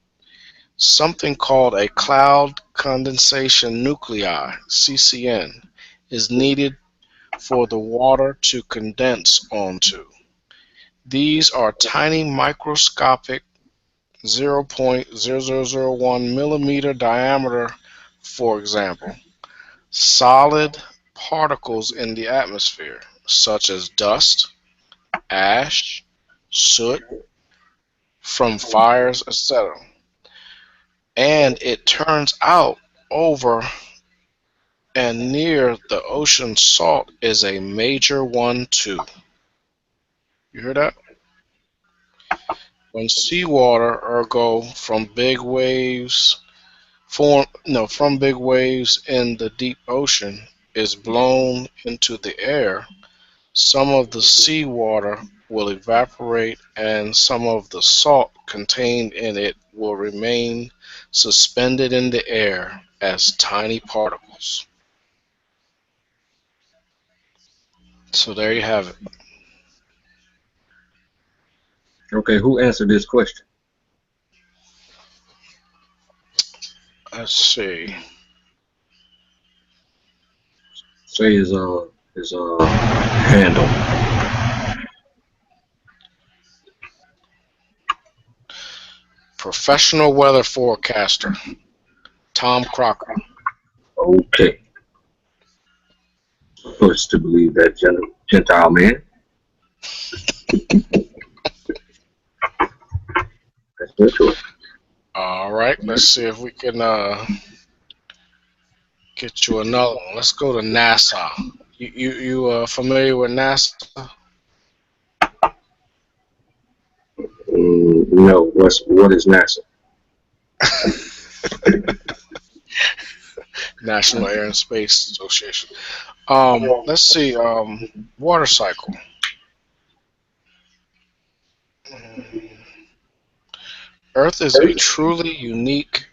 Speaker 7: something called a cloud condensation nuclei, CCN, is needed for the water to condense onto. These are tiny microscopic 0.0001 millimeter diameter, for example, solid particles in the atmosphere, such as dust, ash, soot from fires, etc. And it turns out over and near the ocean salt is a major one too. You hear that? When seawater, ergo from big waves from big waves in the deep ocean is blown into the air, some of the seawater will evaporate and some of the salt contained in it will remain suspended in the air as tiny particles. So there you have it.
Speaker 1: Okay, who answered this question?
Speaker 7: Let's see.
Speaker 1: Say his handle.
Speaker 7: Professional weather forecaster, Tom Crocker.
Speaker 1: Okay. Push to believe that Gentile man. That's their choice.
Speaker 7: All right, let's see if we can get you another one. Let's go to NASA. You familiar with NASA?
Speaker 1: No. What is NASA?
Speaker 7: National Air and Space Association. Let's see. Water cycle. Earth is a truly unique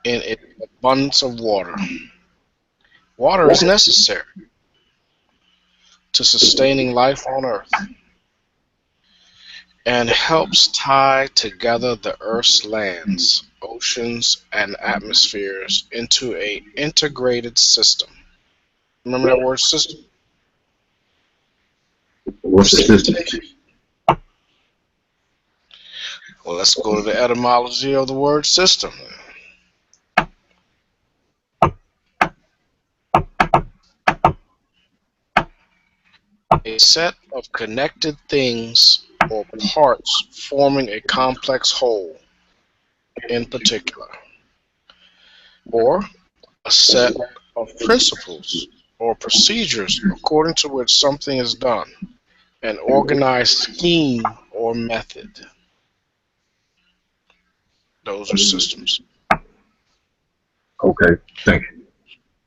Speaker 7: in its abundance of water. Water is necessary to sustaining life on Earth and helps tie together the Earth's lands, oceans, and atmospheres into an integrated system. Remember that word system?
Speaker 1: What's the system?
Speaker 7: Well, let's go to the etymology of the word system. A set of connected things or parts forming a complex whole in particular, or a set of principles or procedures according to which something is done, an organized scheme or method. Those are systems.
Speaker 1: Okay, thank you.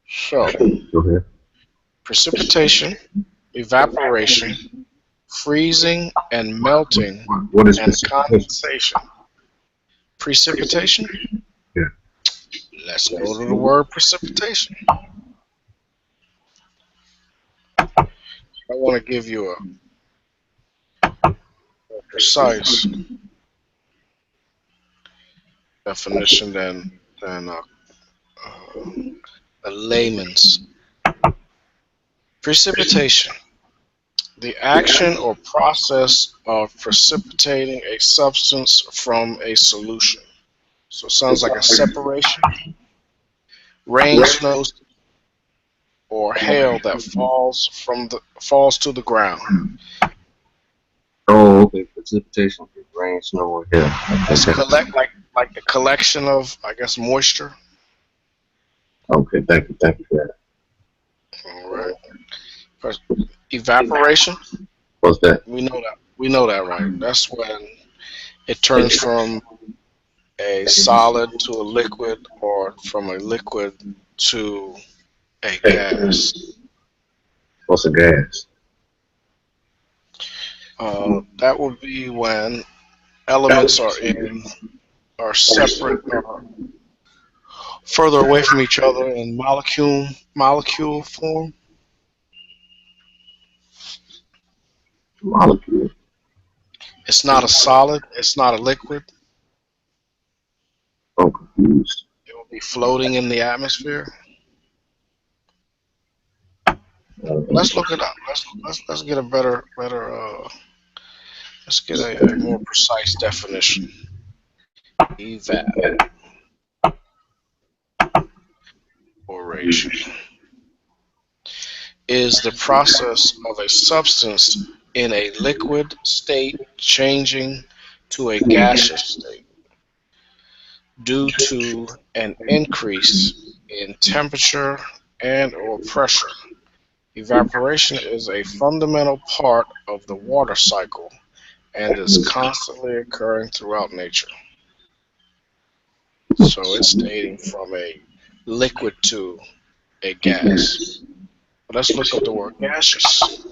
Speaker 7: So,
Speaker 1: Go ahead.
Speaker 7: precipitation, evaporation, freezing and melting,
Speaker 1: What is
Speaker 7: and
Speaker 1: precipitation?
Speaker 7: condensation. Precipitation?
Speaker 1: Yeah.
Speaker 7: Let's go to the word precipitation. I want to give you a precise definition than a layman's. Precipitation, the action or process of precipitating a substance from a solution. So it sounds like a separation. Rain, snow, or hail that falls to the ground.
Speaker 1: Oh, okay. Precipitation, rain, snow, or hail.
Speaker 7: It's like the collection of, I guess, moisture.
Speaker 1: Okay, thank you for that.
Speaker 7: All right. First, evaporation.
Speaker 1: What's that?
Speaker 7: We know that, right? That's when it turns from a solid to a liquid, or from a liquid to a gas.
Speaker 1: What's a gas?
Speaker 7: That would be when elements are separate. further away from each other in molecule form.
Speaker 1: Molecule.
Speaker 7: It's not a solid. It's not a liquid.
Speaker 1: I'm confused.
Speaker 7: It will be floating in the atmosphere. Let's look it up. Let's get a better. Let's get a more precise definition. Evaporation is the process of a substance in a liquid state changing to a gaseous state due to an increase in temperature and or pressure. Evaporation is a fundamental part of the water cycle and is constantly occurring throughout nature. So it's stating from a liquid to a gas. But let's look up the word gaseous.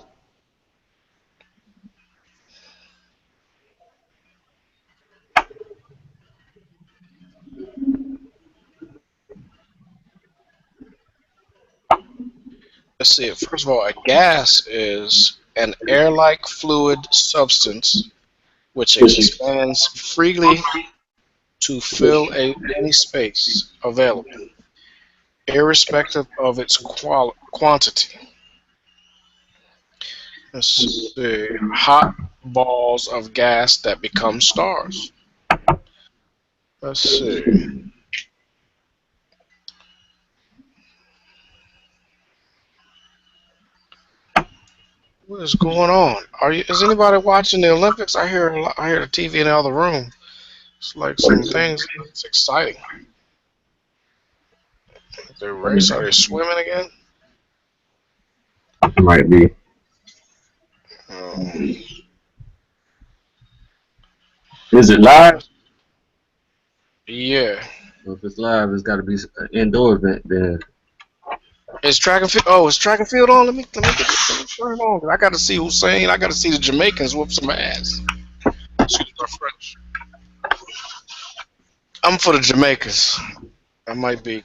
Speaker 7: Let's see it. First of all, a gas is an air-like fluid substance which expands freely to fill any space available, irrespective of its quantity. Let's see. Hot balls of gas that become stars. Let's see. What is going on? Is anybody watching the Olympics? I hear the TV in the other room. It's like some things. It's exciting. They race? Are they swimming again?
Speaker 1: It might be. Is it live?
Speaker 7: Yeah.
Speaker 1: Well, if it's live, it's got to be an indoor event then.
Speaker 7: Is track and field? Oh, is track and field on? Let me turn it on. I got to see Hussein. I got to see the Jamaicans whoop some ass. Excuse my French. I'm for the Jamaicans. I might be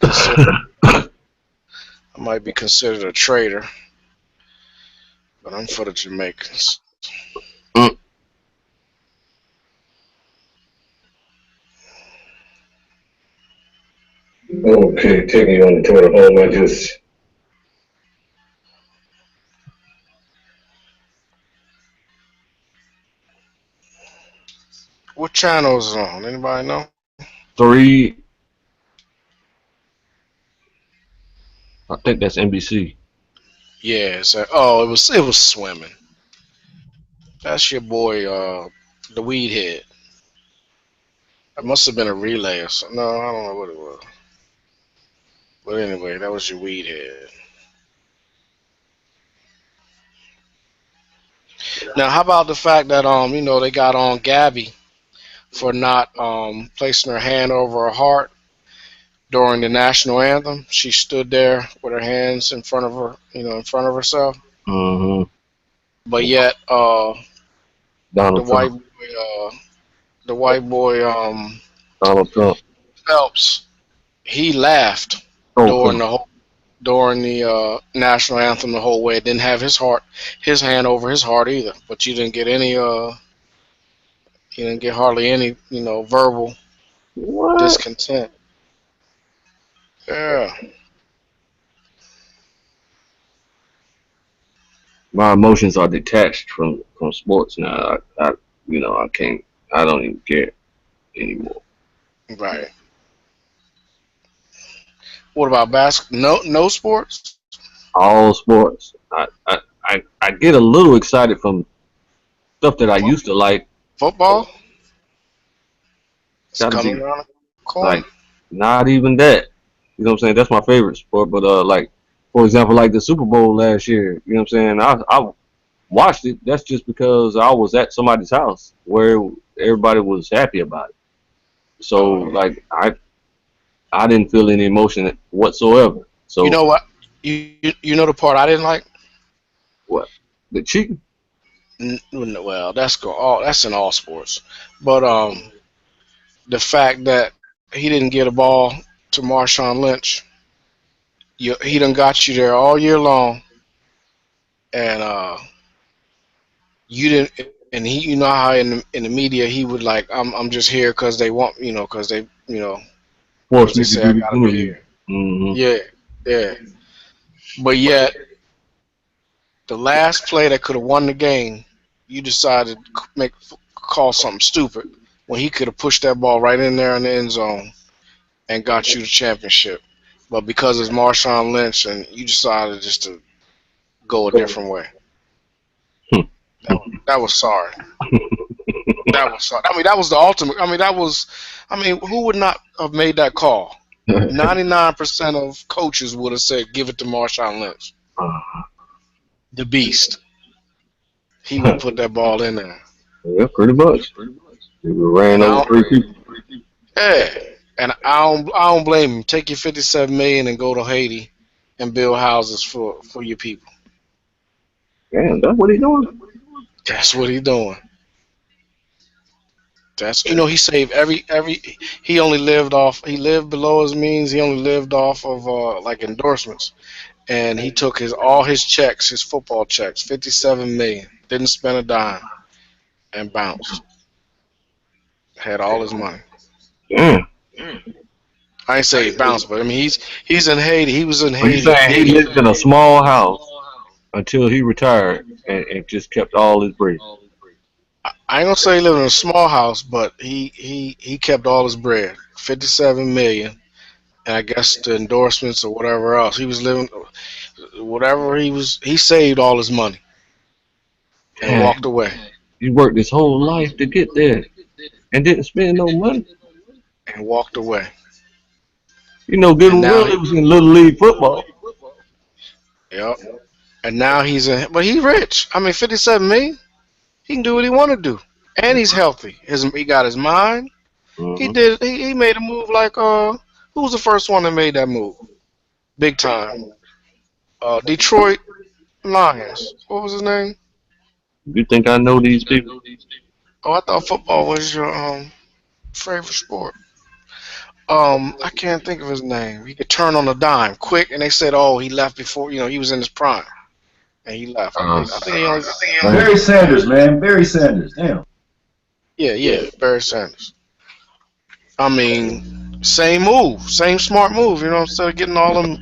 Speaker 7: considered a traitor, but I'm for the Jamaicans.
Speaker 1: Okay, taking you on the tour home. I just.
Speaker 7: What channel is it on? Anybody know?
Speaker 1: 3. I think that's NBC.
Speaker 7: Yeah. Oh, it was swimming. That's your boy, the weed head. It must have been a relay or something. No, I don't know what it was. But anyway, that was your weed head. Now, how about the fact that they got on Gabby for not placing her hand over her heart during the national anthem? She stood there with her hands in front of her, in front of herself.
Speaker 1: Mm-hmm.
Speaker 7: But yet,
Speaker 1: Donald Trump.
Speaker 7: The white boy,
Speaker 1: Donald Trump.
Speaker 7: Phelps, he laughed during the national anthem the whole way. Didn't have his hand over his heart either. But you didn't get any, you didn't get hardly any, verbal discontent. Yeah.
Speaker 1: My emotions are detached from sports now. I can't. I don't even care anymore.
Speaker 7: Right. What about basketball? No sports.
Speaker 1: All sports. I get a little excited from stuff that I used to like.
Speaker 7: Football. It's coming around the corner.
Speaker 1: Like, not even that. You know what I'm saying? That's my favorite sport. But like, for example, like the Super Bowl last year. You know what I'm saying? I watched it. That's just because I was at somebody's house where everybody was happy about it. So like I didn't feel any emotion whatsoever. So
Speaker 7: you know what? You know the part I didn't like?
Speaker 1: What? The cheating?
Speaker 7: Well, that's in all sports. But the fact that he didn't get a ball to Marshawn Lynch. He done got you there all year long, and you didn't. And he, you know how in the media he would like, I'm just here because they want, because they,
Speaker 1: Forced
Speaker 7: because they
Speaker 1: me to
Speaker 7: say I
Speaker 1: do this
Speaker 7: gotta be
Speaker 1: interview.
Speaker 7: here.
Speaker 1: Mm-hmm.
Speaker 7: Yeah, yeah. But yet, the last play that could have won the game, you decided to call something stupid when he could have pushed that ball right in there in the end zone and got you the championship. But because it's Marshawn Lynch, and you decided just to go a different way. That was sorry. That was sorry. I mean, that was the ultimate. I mean, that was. I mean, who would not have made that call? 99% of coaches would have said, "Give it to Marshawn Lynch, the beast." He would have put that ball in there.
Speaker 1: Yeah, pretty much. They ran
Speaker 7: And
Speaker 1: over 3 people.
Speaker 7: yeah, and I don't blame him. Take your 57 million and go to Haiti and build houses for your people.
Speaker 1: Damn, that's what he doing.
Speaker 7: That's what he doing. That's he saved he only lived below his means. He only lived off of like endorsements, and he took all his checks, his football checks, 57 million. Didn't spend a dime and bounced. Had all his money.
Speaker 1: Damn.
Speaker 7: I ain't say he bounced, but I mean he's in Haiti. He was in
Speaker 1: But you
Speaker 7: Haiti.
Speaker 1: saying he lived in a small house until he retired and just kept all his bread.
Speaker 7: I ain't gonna say he lived in a small house, but he kept all his bread, 57 million, and I guess the endorsements or whatever else he was living, whatever he saved all his money and
Speaker 1: Damn.
Speaker 7: walked away
Speaker 1: He worked his whole life to get there and didn't spend no money.
Speaker 7: and walked away.
Speaker 1: You know, good
Speaker 7: And
Speaker 1: and
Speaker 7: now
Speaker 1: well, it was in Little League football.
Speaker 7: yep. And now but he's rich. I mean, 57 million, he can do what he want to do, and he's healthy. He got his mind.
Speaker 1: Mm-hmm.
Speaker 7: He made a move like who was the first one that made that move? Big time. Detroit Lions. What was his name?
Speaker 1: You think I know these people?
Speaker 7: Oh, I thought football was your favorite sport. I can't think of his name. He could turn on a dime quick, and they said, "Oh, he left before he was in his prime, and he left." I think he only.
Speaker 8: Barry Sanders, man. Barry Sanders. Damn.
Speaker 7: Yeah, Barry Sanders. I mean, same move, same smart move. Instead of getting all them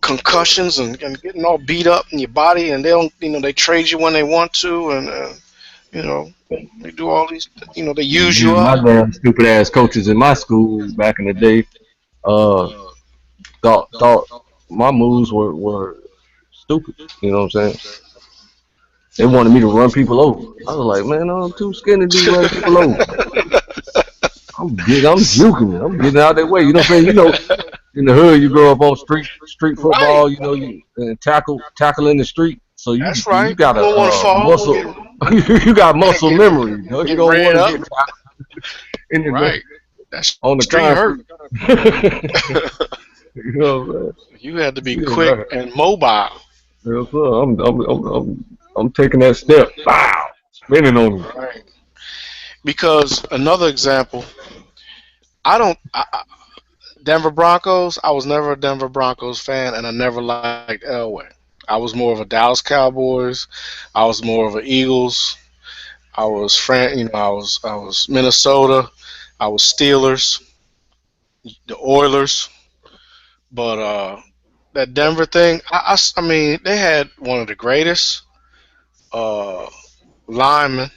Speaker 7: concussions and getting all beat up in your body, and they don't, they trade you when they want to, and they do all these, they use you
Speaker 1: My
Speaker 7: up.
Speaker 1: damn stupid ass coaches in my school back in the day uh thought my moves were stupid. You know what I'm saying? They wanted me to run people over. I was like, man, I'm too skinny to be running people over. I'm juking it. I'm getting out of their way. You know what I'm saying? In the hood, you grow up on street
Speaker 7: Right.
Speaker 1: football. You tackle in the street. So you
Speaker 7: That's right.
Speaker 1: got
Speaker 7: You don't want to
Speaker 1: a
Speaker 7: fall.
Speaker 1: muscle. You got muscle memory. You
Speaker 7: Get
Speaker 1: don't
Speaker 7: ran
Speaker 1: want
Speaker 7: up.
Speaker 1: to get in the
Speaker 7: Right. That's
Speaker 1: on the
Speaker 7: street hurt.
Speaker 1: concrete. You know what I'm saying?
Speaker 7: You had to be
Speaker 1: Yeah,
Speaker 7: quick
Speaker 1: right.
Speaker 7: and mobile.
Speaker 1: Yeah, so I'm taking that step. Wow, spinning on me.
Speaker 7: Right. Because another example, I don't. Denver Broncos. I was never a Denver Broncos fan, and I never liked Elway. I was more of a Dallas Cowboys. I was more of an Eagles. I was I was Minnesota. I was Steelers, the Oilers. But that Denver thing, I mean, they had one of the greatest uh, linemen.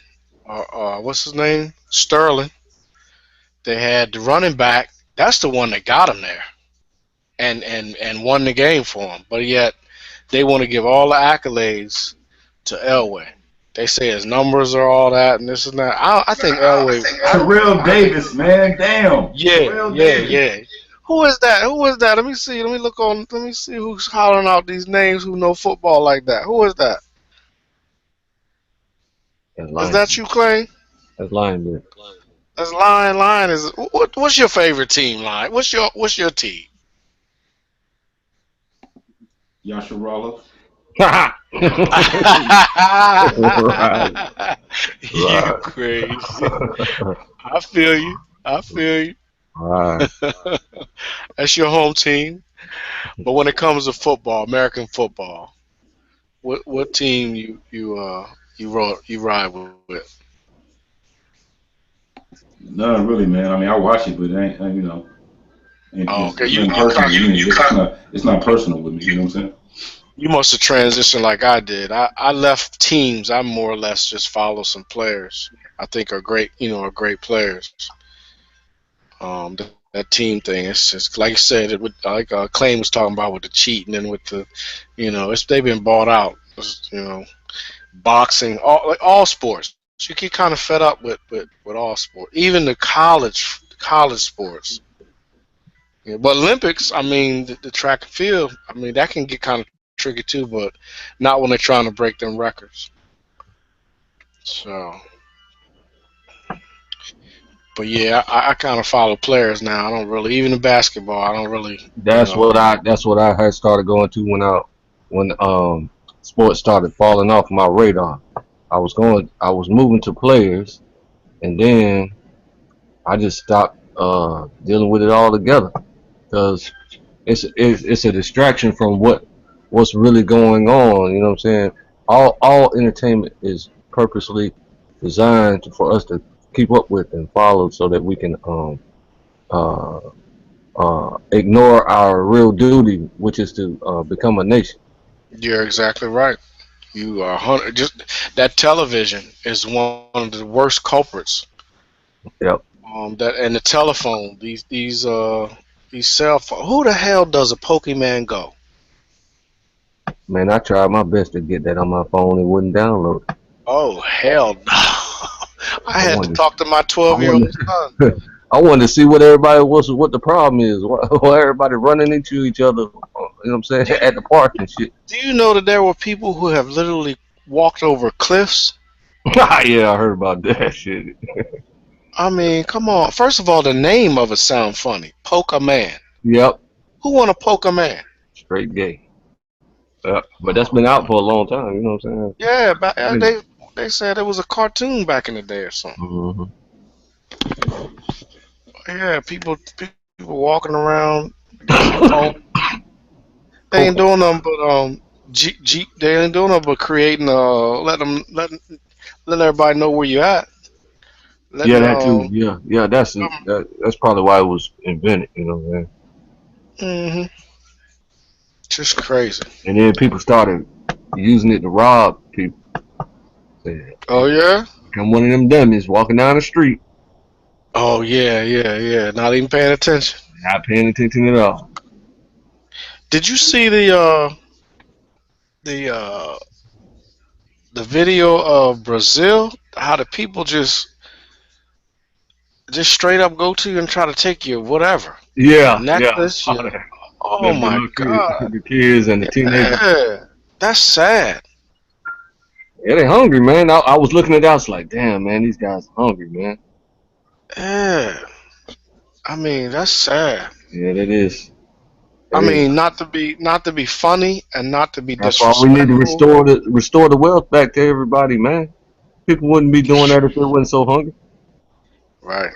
Speaker 7: What's his name? Sterling. They had the running back. That's the one that got him there, and won the game for him. But yet they want to give all the accolades to Elway. They say his numbers are all that and this and that. I think Elway.
Speaker 8: Terrell Davis, man. Damn. Terrell Davis.
Speaker 7: Yeah. Who is that? Who is that? Let me see. Let me look on. Let me see who's hollering out these names who know football like that. Who is that? Is that you, Clay?
Speaker 1: That's lineman.
Speaker 7: That's Lion. Lion is. What's your favorite team, Lion? What's your team?
Speaker 8: Yasharala.
Speaker 1: Right.
Speaker 7: You crazy. I feel you.
Speaker 1: All right.
Speaker 7: That's your home team. But when it comes to football, American football, what team you ride with?
Speaker 8: None really, man. I mean, I watch it, but it ain't you know, ain't
Speaker 7: Oh,
Speaker 8: just
Speaker 7: okay.
Speaker 8: it ain't personal with me. It's not personal with me. You know what I'm saying?
Speaker 7: You must have transitioned like I did. I left teams. I more or less just follow some players. I think are great. Are great players. That team thing. It's just like you said. It would like Claim was talking about with the cheating and with the, it's they've been bought out. Boxing, all sports. You get kind of fed up with all sports, even the college sports. Yeah, but Olympics, I mean, the track and field, I mean, that can get kind of tricky too, but not when they're trying to break them records. So, but yeah, I kind of follow players now. I don't really, even in basketball, I don't really,
Speaker 1: That's what I had started going to when sports started falling off my radar. I was moving to players, and then I just stopped dealing with it altogether because it's a distraction from what's really going on. You know what I'm saying? All entertainment is purposely designed for us to keep up with and follow, so that we can uh, ignore our real duty, which is to become a nation.
Speaker 7: you're exactly right. You are just that television is one of the worst culprits.
Speaker 1: Yep.
Speaker 7: That and the telephone, these cell phone. Who the hell does a Pokemon Go?
Speaker 1: Man, I tried my best to get that on my phone. It wouldn't download.
Speaker 7: Oh hell no! I
Speaker 1: I
Speaker 7: had to
Speaker 1: wanted,
Speaker 7: talk to my
Speaker 1: I
Speaker 7: 12-year-old
Speaker 1: wanted,
Speaker 7: son.
Speaker 1: I wanted to see what everybody was, what the problem is, why everybody running into each other. You know what I'm saying?
Speaker 7: Do
Speaker 1: At the park and shit.
Speaker 7: Do you know that there were people who have literally walked over cliffs?
Speaker 1: Yeah, I heard about that shit.
Speaker 7: I mean, come on. First of all, the name of it sounds funny. Poke a man.
Speaker 1: Yep,
Speaker 7: Who want to poke a man?
Speaker 1: straight gay. But that's been out for a long time. You know what I'm
Speaker 7: Yeah,
Speaker 1: saying?
Speaker 7: they said it was a cartoon back in the day or something.
Speaker 1: Hmm.
Speaker 7: Yeah, people walking around got their phone. They ain't
Speaker 1: Poker.
Speaker 7: doing nothing but they ain't doing nothing but creating letting everybody know where you at.
Speaker 1: Yeah,
Speaker 7: Letting
Speaker 1: that too. Yeah. That's probably why it was invented. You know what I'm saying?
Speaker 7: hmm just crazy.
Speaker 1: And then people started using it to rob people. Said,
Speaker 7: Oh yeah.
Speaker 1: I'm one of them dummies walking down the street,
Speaker 7: Oh yeah. Not even paying attention.
Speaker 1: not paying attention at all.
Speaker 7: Did you see the uh the video of Brazil? How the people just straight up go to you and try to take your whatever, your
Speaker 1: Yeah. I
Speaker 7: necklace,
Speaker 1: saw
Speaker 7: your
Speaker 1: that.
Speaker 7: oh
Speaker 1: The
Speaker 7: my
Speaker 1: little kid,
Speaker 7: god,
Speaker 1: the kids and the teenagers.
Speaker 7: yeah, that's sad.
Speaker 1: Yeah, they hungry, man. I was looking at that. I was like, damn, man, these guys are hungry, man.
Speaker 7: Yeah, I mean that's sad.
Speaker 1: Yeah, that is.
Speaker 7: I
Speaker 1: It is.
Speaker 7: mean not to be funny and not to be
Speaker 1: That's why we need to
Speaker 7: disrespectful.
Speaker 1: restore the wealth back to everybody, man. People wouldn't be doing that if they wasn't so hungry.
Speaker 7: Right.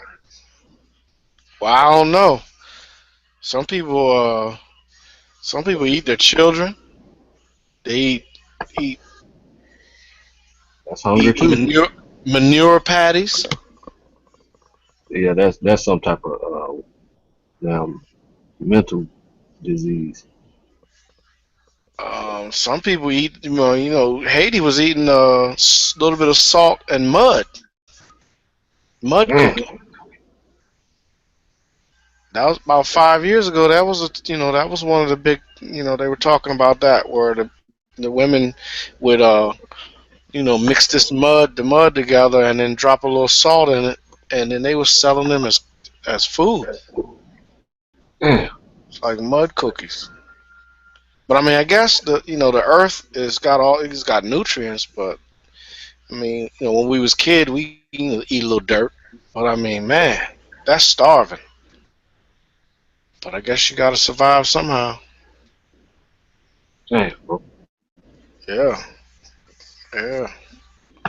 Speaker 7: Well, I don't know. Some people some people eat their children. They eat
Speaker 1: That's hunger
Speaker 7: eat
Speaker 1: too.
Speaker 7: manure patties.
Speaker 1: Yeah, that's some type of mental disease.
Speaker 7: Some people eat, Haiti was eating a little bit of salt and mud cookie.
Speaker 1: Damn.
Speaker 7: That was about 5 years ago. That was one of the big, they were talking about that where the women would, mix the mud together and then drop a little salt in it, and then they were selling them as food,
Speaker 1: Damn.
Speaker 7: it's like mud cookies. But I mean, I guess the earth it's got nutrients, but I mean, when we was kid, we eat a little dirt. But I mean, man, that's starving. But I guess you got to survive somehow.
Speaker 1: Damn, bro.
Speaker 7: Yeah, yeah.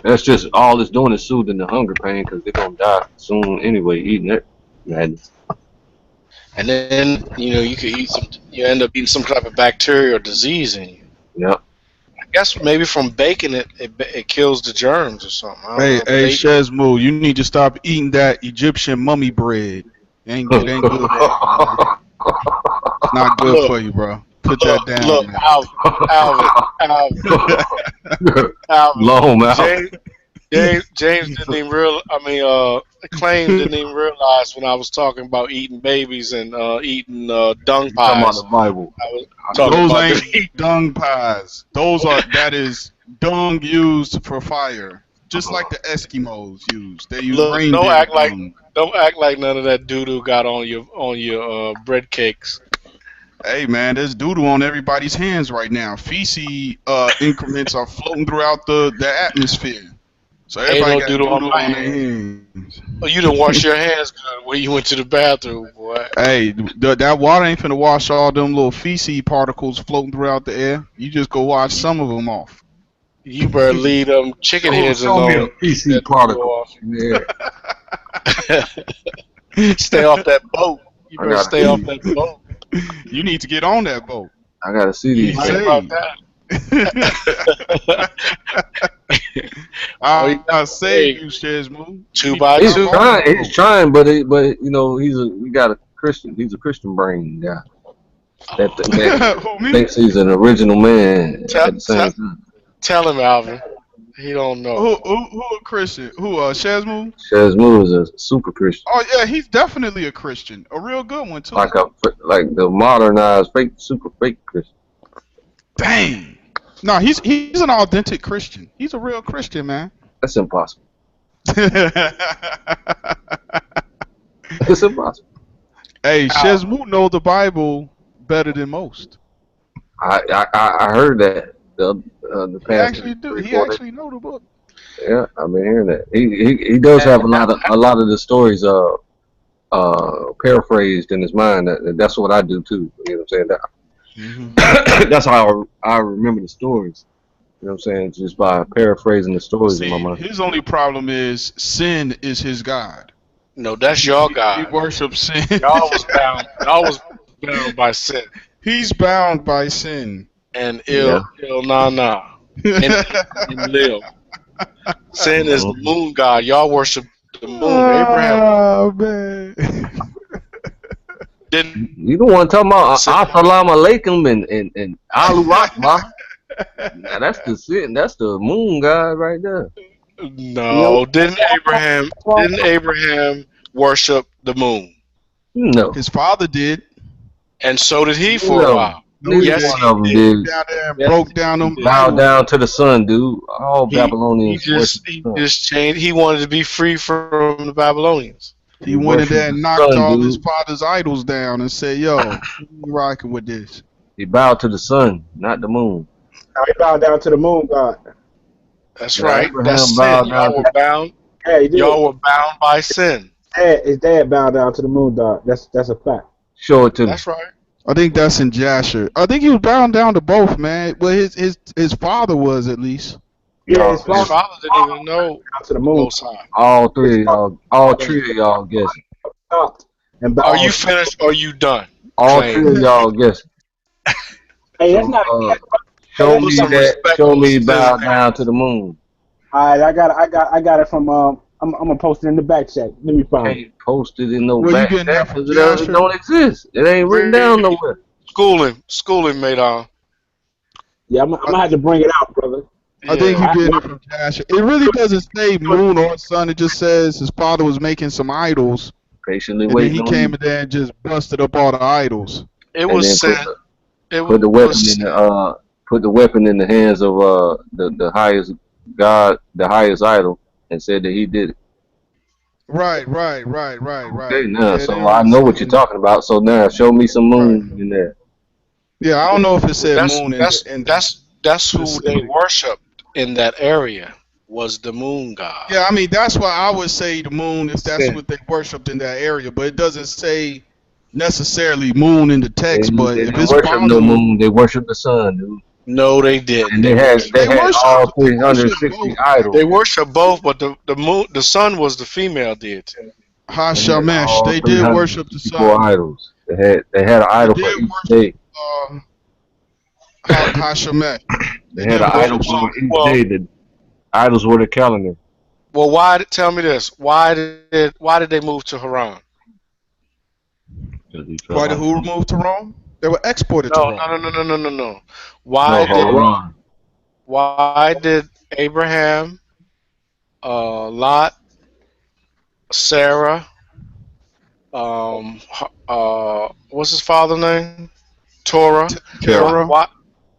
Speaker 1: That's just all it's doing is soothing the hunger pain because they're gonna die soon anyway eating it. Madness.
Speaker 7: and then you could eat some. You end up eating some type of bacteria or disease in you.
Speaker 1: Yep.
Speaker 7: I guess maybe from baking it kills the germs or something. I don't
Speaker 6: Hey,
Speaker 7: know. But
Speaker 6: hey, Shazmo, you need to stop eating that Egyptian mummy bread. It ain't good for you, man. It's not good
Speaker 7: look,
Speaker 6: for you, bro. Put that down,
Speaker 7: look,
Speaker 6: man.
Speaker 7: Alvin,
Speaker 1: Long mouth.
Speaker 7: James didn't even real. Claim didn't even realize when I was talking about eating babies and eating dung
Speaker 1: Talking about
Speaker 7: pies.
Speaker 1: the Bible.
Speaker 7: I was talking
Speaker 6: Those
Speaker 7: about
Speaker 6: ain't dung pies. That is dung used for fire. Just like the Eskimos use. They use
Speaker 7: Look,
Speaker 6: reindeer dung.
Speaker 7: don't act like none of that doo doo got on your bread cakes.
Speaker 6: Hey man, there's doodle on everybody's hands right now. Feces increments are floating throughout the atmosphere. So
Speaker 7: Ain't
Speaker 6: everybody
Speaker 7: no
Speaker 6: got
Speaker 7: doodle on
Speaker 6: doodle
Speaker 7: my
Speaker 6: on their
Speaker 7: hands.
Speaker 6: hands.
Speaker 7: Oh, you done wash your hands good when you went to the bathroom, boy.
Speaker 6: Hey, that water ain't finna wash all them little feces particles floating throughout the air. You just go wash some of them off.
Speaker 7: You better leave them chicken heads
Speaker 1: Show me a
Speaker 7: alone.
Speaker 1: PC
Speaker 7: That
Speaker 1: particle. Yeah.
Speaker 7: Stay off that boat. You
Speaker 1: I
Speaker 7: better
Speaker 1: gotta
Speaker 7: stay off
Speaker 1: see.
Speaker 7: that boat.
Speaker 6: You need to get on that boat.
Speaker 1: I gotta see
Speaker 6: You
Speaker 1: these
Speaker 7: Right
Speaker 1: things.
Speaker 7: about
Speaker 6: saved.
Speaker 7: that. All you
Speaker 6: I'll
Speaker 7: gotta
Speaker 6: save
Speaker 7: say,
Speaker 6: you, Shazmoo.
Speaker 7: two by
Speaker 1: He's
Speaker 7: two.
Speaker 1: trying. He's trying, but we got a Christian. He's a Christian brain guy that
Speaker 6: Who, me?
Speaker 1: thinks he's an original man
Speaker 7: Tell,
Speaker 1: at the same time.
Speaker 7: tell him, Alvin. He don't know.
Speaker 6: Who a Christian? Who, Shazmoo?
Speaker 1: Shazmu is a super Christian,
Speaker 6: Oh, yeah, he's definitely a Christian. A real good one, too.
Speaker 1: like the modernized super fake Christian.
Speaker 6: Dang. No, he's an authentic Christian. He's a real Christian, man.
Speaker 1: That's impossible.
Speaker 6: Hey,
Speaker 1: It's impossible.
Speaker 6: Shazmoo know the Bible better than most.
Speaker 1: I heard that the
Speaker 6: He
Speaker 1: past
Speaker 6: actually do.
Speaker 1: 3,
Speaker 6: He
Speaker 1: 4 days.
Speaker 6: actually know the book.
Speaker 1: Yeah, I've been hearing that. He does have a lot of the stories paraphrased in his mind. That's what I do too. You know what I'm saying? That's how I remember the stories. You know what I'm saying? Just by paraphrasing the stories in my
Speaker 6: See,
Speaker 1: mind.
Speaker 6: his only problem is sin is his God.
Speaker 7: No, that's your
Speaker 6: He
Speaker 7: God.
Speaker 6: worships sin.
Speaker 7: Y'all was bound. Y'all was bound by sin
Speaker 6: He's bound by sin.
Speaker 7: and
Speaker 1: Yeah.
Speaker 7: nah, and live. Sin is the moon god. Y'all worship the moon. Abraham
Speaker 6: Oh, man.
Speaker 7: didn't.
Speaker 1: You don't want to talk about Assalamu alaikum and Alu Akbar. Now that's the sin. That's the moon god right there.
Speaker 7: No, didn't Abraham worship the moon?
Speaker 1: No.
Speaker 6: His father did.
Speaker 7: And so did he for a
Speaker 1: No.
Speaker 7: while.
Speaker 1: Neither
Speaker 7: Yes,
Speaker 1: one
Speaker 7: he
Speaker 1: of them
Speaker 7: did.
Speaker 1: did.
Speaker 6: Down there and
Speaker 7: Yes,
Speaker 6: broke down them
Speaker 1: Bow
Speaker 6: idols.
Speaker 1: down to the sun, dude. All
Speaker 7: He
Speaker 1: Babylonians worship
Speaker 7: he
Speaker 1: the sun.
Speaker 7: just changed. He wanted to be free from the Babylonians.
Speaker 6: He went in
Speaker 1: worship
Speaker 6: there and
Speaker 1: the
Speaker 6: knocked
Speaker 1: sun,
Speaker 6: all
Speaker 1: dude.
Speaker 6: his father's idols down and said, yo, we rocking with this.
Speaker 1: He bowed to the sun, not the moon.
Speaker 2: He bowed down to the moon god.
Speaker 7: That's
Speaker 1: Yeah,
Speaker 7: right.
Speaker 1: Abraham
Speaker 7: That's sin.
Speaker 1: bowed down
Speaker 7: Y'all were bound.
Speaker 2: Yeah, he did.
Speaker 7: Y'all were bound by sin.
Speaker 2: His dad bowed down to the moon god. That's a fact.
Speaker 1: Show it to me.
Speaker 7: That's right.
Speaker 6: I think that's in Jasher. I think he was bound down to both, man. Well, his father was, at least.
Speaker 2: Yeah, his
Speaker 7: His
Speaker 2: father
Speaker 7: father didn't even know
Speaker 2: down to the moon.
Speaker 7: Most High.
Speaker 1: All three of y'all guessing.
Speaker 2: Stopped and bowed.
Speaker 7: Are you finished or you done?
Speaker 1: All
Speaker 7: Claim.
Speaker 1: 3 of y'all guessing.
Speaker 2: Hey, that's not.
Speaker 1: Show
Speaker 7: Put
Speaker 1: me
Speaker 7: some
Speaker 1: that.
Speaker 7: respect
Speaker 1: Show
Speaker 7: on
Speaker 1: me
Speaker 7: the
Speaker 1: bow
Speaker 7: citizen.
Speaker 1: down to the moon.
Speaker 2: All right, I got it from. I'm gonna post it in the back chat. Let me find it.
Speaker 1: Can't post it in no
Speaker 6: Where you
Speaker 1: back
Speaker 6: getting that
Speaker 1: chat
Speaker 6: from,
Speaker 1: because it
Speaker 6: Jasher?
Speaker 1: don't exist. It ain't written down nowhere.
Speaker 7: School him, Madon.
Speaker 2: Yeah, I'm gonna have to bring it out, brother.
Speaker 6: I think
Speaker 7: Yeah.
Speaker 6: you getting it from Jasher. It really doesn't say moon or sun. It just says his father was making some idols,
Speaker 1: Patiently
Speaker 6: and then
Speaker 1: waiting
Speaker 6: he
Speaker 1: on
Speaker 6: came
Speaker 1: you.
Speaker 6: in there and just busted up all the idols.
Speaker 7: It
Speaker 1: And
Speaker 7: was
Speaker 1: then
Speaker 7: sin. It
Speaker 1: put the weapon
Speaker 7: was
Speaker 1: in the weapon in the hands of the highest god, the highest idol, and said that he did it.
Speaker 6: Right.
Speaker 1: Okay, now
Speaker 6: Yeah,
Speaker 1: so
Speaker 6: they
Speaker 1: I
Speaker 6: already
Speaker 1: know what
Speaker 6: said
Speaker 1: you're talking about. So now show me some
Speaker 6: Right.
Speaker 1: moon in there.
Speaker 6: Yeah, I don't know if it said moon in
Speaker 7: that's who
Speaker 6: specific.
Speaker 7: they worshipped in that area was the moon god.
Speaker 6: Yeah, I mean that's why I would say the moon if that's
Speaker 1: Yeah.
Speaker 6: what they worshipped in that area, but it doesn't say necessarily moon in the
Speaker 1: They
Speaker 6: text. But if
Speaker 1: didn't
Speaker 6: his
Speaker 1: worship
Speaker 6: father,
Speaker 1: no moon. They worship the sun, dude.
Speaker 7: No, they didn't.
Speaker 1: And
Speaker 7: They
Speaker 1: they
Speaker 6: they
Speaker 1: had
Speaker 6: worship
Speaker 1: all
Speaker 6: they
Speaker 1: 360
Speaker 6: worship both.
Speaker 1: idols.
Speaker 7: They worship both, but the sun was the female deity.
Speaker 1: They had
Speaker 6: Hashamesh,
Speaker 1: all
Speaker 6: they did worship the
Speaker 1: 364
Speaker 6: sun.
Speaker 1: idols. They had an
Speaker 4: It
Speaker 1: idol for
Speaker 4: did
Speaker 1: each
Speaker 4: worship
Speaker 1: day.
Speaker 4: Hashemet.
Speaker 1: They
Speaker 4: They
Speaker 1: had
Speaker 4: did
Speaker 1: an
Speaker 7: Well,
Speaker 4: worship
Speaker 1: idol
Speaker 7: well,
Speaker 1: for
Speaker 4: Shemet.
Speaker 1: each
Speaker 7: well,
Speaker 1: day. The idols were the calendar.
Speaker 7: well. Why? Tell me this. Why did they move to Haran?
Speaker 1: Because he felt
Speaker 4: Why did
Speaker 1: like
Speaker 4: who move to Rome? They were exported to
Speaker 7: No,
Speaker 4: Rome.
Speaker 7: no, no, no, no, no, no, no.
Speaker 1: no
Speaker 7: Why did
Speaker 1: Haran.
Speaker 7: why did Abraham, Lot, Sarah, what's his father name? Torah. Why?
Speaker 4: Terah.
Speaker 7: Why?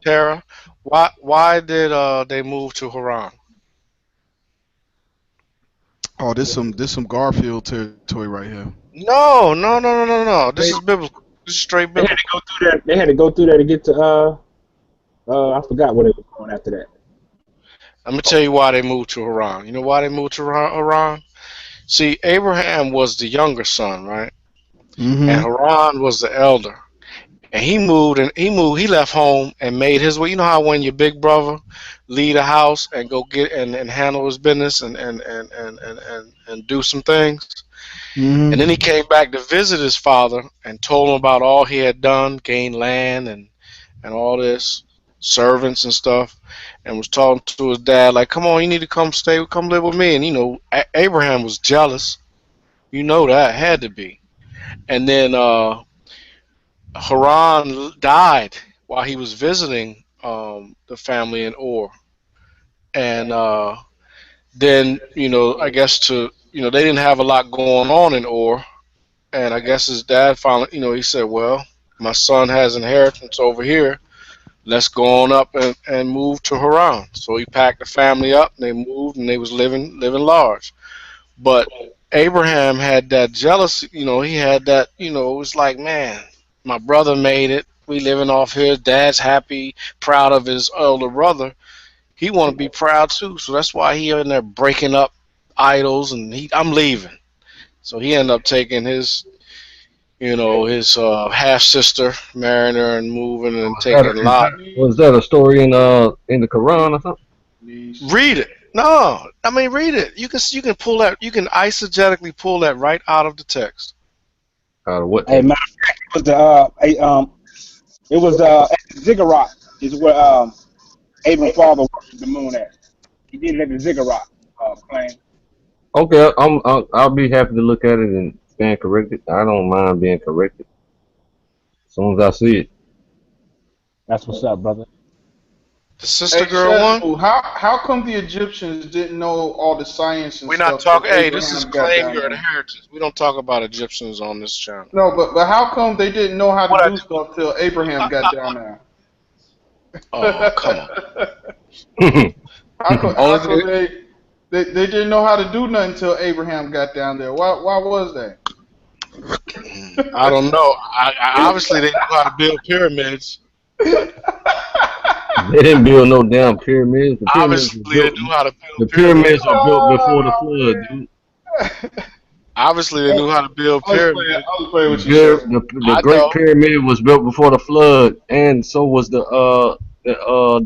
Speaker 7: Terah. Why did they move to Haran?
Speaker 4: Oh, this some Garfield territory right here.
Speaker 7: No, no, no, no, no, no. This
Speaker 2: They,
Speaker 7: is biblical. This is straight
Speaker 2: they had to
Speaker 7: biblical.
Speaker 2: go through that. They had to go through that to get to I forgot what it was going after that.
Speaker 7: Let me tell you why they moved to Haran. You know why they moved to Haran? See, Abraham was the younger son, right? And
Speaker 4: Mm-hmm.
Speaker 7: Haran was the elder. And he left home and made his way. You know how when your big brother leave a house and go get and handle his business and do some things. And then he
Speaker 4: Mm-hmm.
Speaker 7: came back to visit his father and told him about all he had done, gained land and all this, servants and stuff, and was talking to his dad like, "Come on, you need to come live with me." And Abraham was jealous. You know that had to be. And then Haran died while he was visiting the family in Ur, and then I guess they didn't have a lot going on in Ur, and I guess his dad finally he said, "Well, my son has inheritance over here. Let's go on up and move to Haran." So he packed the family up, and they moved, and they was living large. But Abraham had that jealousy, he had that, it was like, man, my brother made it. We living off his dad's happy, proud of his older brother. He want to be proud too. So that's why he in there breaking up idols and I'm leaving. So he ended up taking his half sister, marrying her and moving and
Speaker 1: Was that
Speaker 7: taking Lot.
Speaker 1: a story in the Quran or something?
Speaker 7: Read it. No, I mean read it. You can pull that. You can eisegetically pull that right out of the text.
Speaker 1: Out of what
Speaker 2: Hey,
Speaker 1: text?
Speaker 2: matter of fact, it was at the ziggurat is where Abram's father worshipped the moon at. He did it at the ziggurat. McClain.
Speaker 1: Okay, I'll be happy to look at it and stand corrected. I don't mind being corrected as soon as I see it.
Speaker 2: That's what's up, brother.
Speaker 7: The sister
Speaker 9: Hey,
Speaker 7: girl one.
Speaker 9: Shazmu, how come the Egyptians didn't know all the science and
Speaker 7: We're not
Speaker 9: stuff till
Speaker 7: talking. Hey, this is
Speaker 9: Abraham got
Speaker 7: claim
Speaker 9: down
Speaker 7: your
Speaker 9: there?
Speaker 7: inheritance. We don't talk about Egyptians on this channel.
Speaker 9: No, but how come they didn't know how to
Speaker 7: What I
Speaker 9: do stuff till Abraham got down there?
Speaker 7: Oh, come on.
Speaker 9: How
Speaker 7: Only
Speaker 9: come
Speaker 7: thing,
Speaker 9: they didn't know how to do nothing until Abraham got down there? Why was that?
Speaker 7: I don't know. Obviously they knew how to build pyramids.
Speaker 1: They didn't build no damn pyramids. The pyramids were
Speaker 7: Obviously they
Speaker 1: built.
Speaker 7: knew how to
Speaker 1: The
Speaker 7: build
Speaker 1: pyramids
Speaker 7: pyramids.
Speaker 1: were built before the
Speaker 9: Oh
Speaker 1: flood, dude.
Speaker 9: man!
Speaker 7: Obviously they knew how to build pyramids.
Speaker 9: I was playing with you,
Speaker 1: Good.
Speaker 9: Shazmu.
Speaker 1: The
Speaker 7: I
Speaker 1: Great
Speaker 7: know.
Speaker 1: Pyramid was built before the flood, and so was the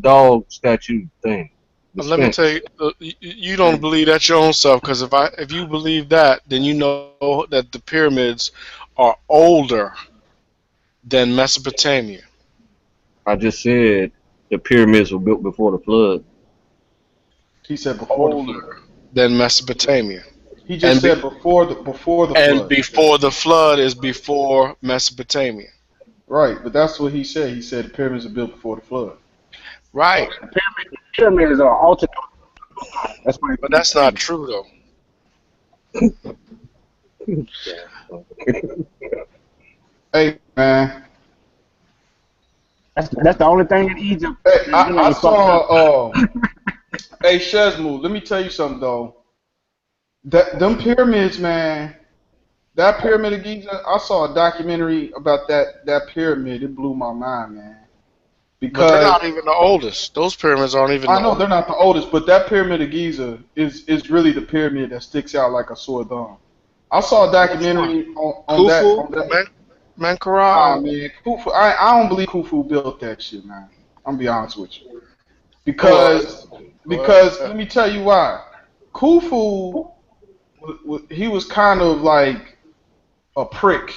Speaker 1: dog statue thing, the
Speaker 7: Let me
Speaker 1: Sphinx.
Speaker 7: tell you, you don't believe that your own self because if you believe that, then you know that the pyramids are older than Mesopotamia.
Speaker 1: I just said the pyramids were built before the flood.
Speaker 9: He said before the
Speaker 7: Older
Speaker 9: flood.
Speaker 7: than Mesopotamia.
Speaker 9: He just
Speaker 7: And be,
Speaker 9: said before the
Speaker 7: and
Speaker 9: flood.
Speaker 7: before the flood is before Mesopotamia.
Speaker 9: Right, but that's what he said. He said the pyramids are built before the flood.
Speaker 7: Right.
Speaker 2: Pyramids are alternate. That's what
Speaker 7: But
Speaker 2: he's
Speaker 7: that's not
Speaker 2: saying.
Speaker 7: true though.
Speaker 9: Hey man,
Speaker 2: That's the only thing in Egypt
Speaker 9: hey,
Speaker 2: that's
Speaker 9: I
Speaker 2: really fucked up.
Speaker 9: saw. Hey Shazmu, let me tell you something though. That them pyramids, man. That pyramid of Giza, I saw a documentary about that pyramid. It blew my mind, man.
Speaker 7: But they're
Speaker 9: Because
Speaker 7: not even the oldest. Those pyramids aren't even
Speaker 9: I
Speaker 7: the
Speaker 9: know
Speaker 7: oldest.
Speaker 9: they're not the oldest, but that pyramid of Giza is really the pyramid that sticks out like a sore thumb. I saw a
Speaker 7: Which one?
Speaker 9: documentary on that
Speaker 7: Khufu?
Speaker 9: on that.
Speaker 7: Menkaure?
Speaker 9: Nah, man, Khufu. I don't believe Khufu built that shit, man. I'm gonna be honest with you.
Speaker 7: Well,
Speaker 9: Because let me tell you why. Khufu, he was kind of like a prick.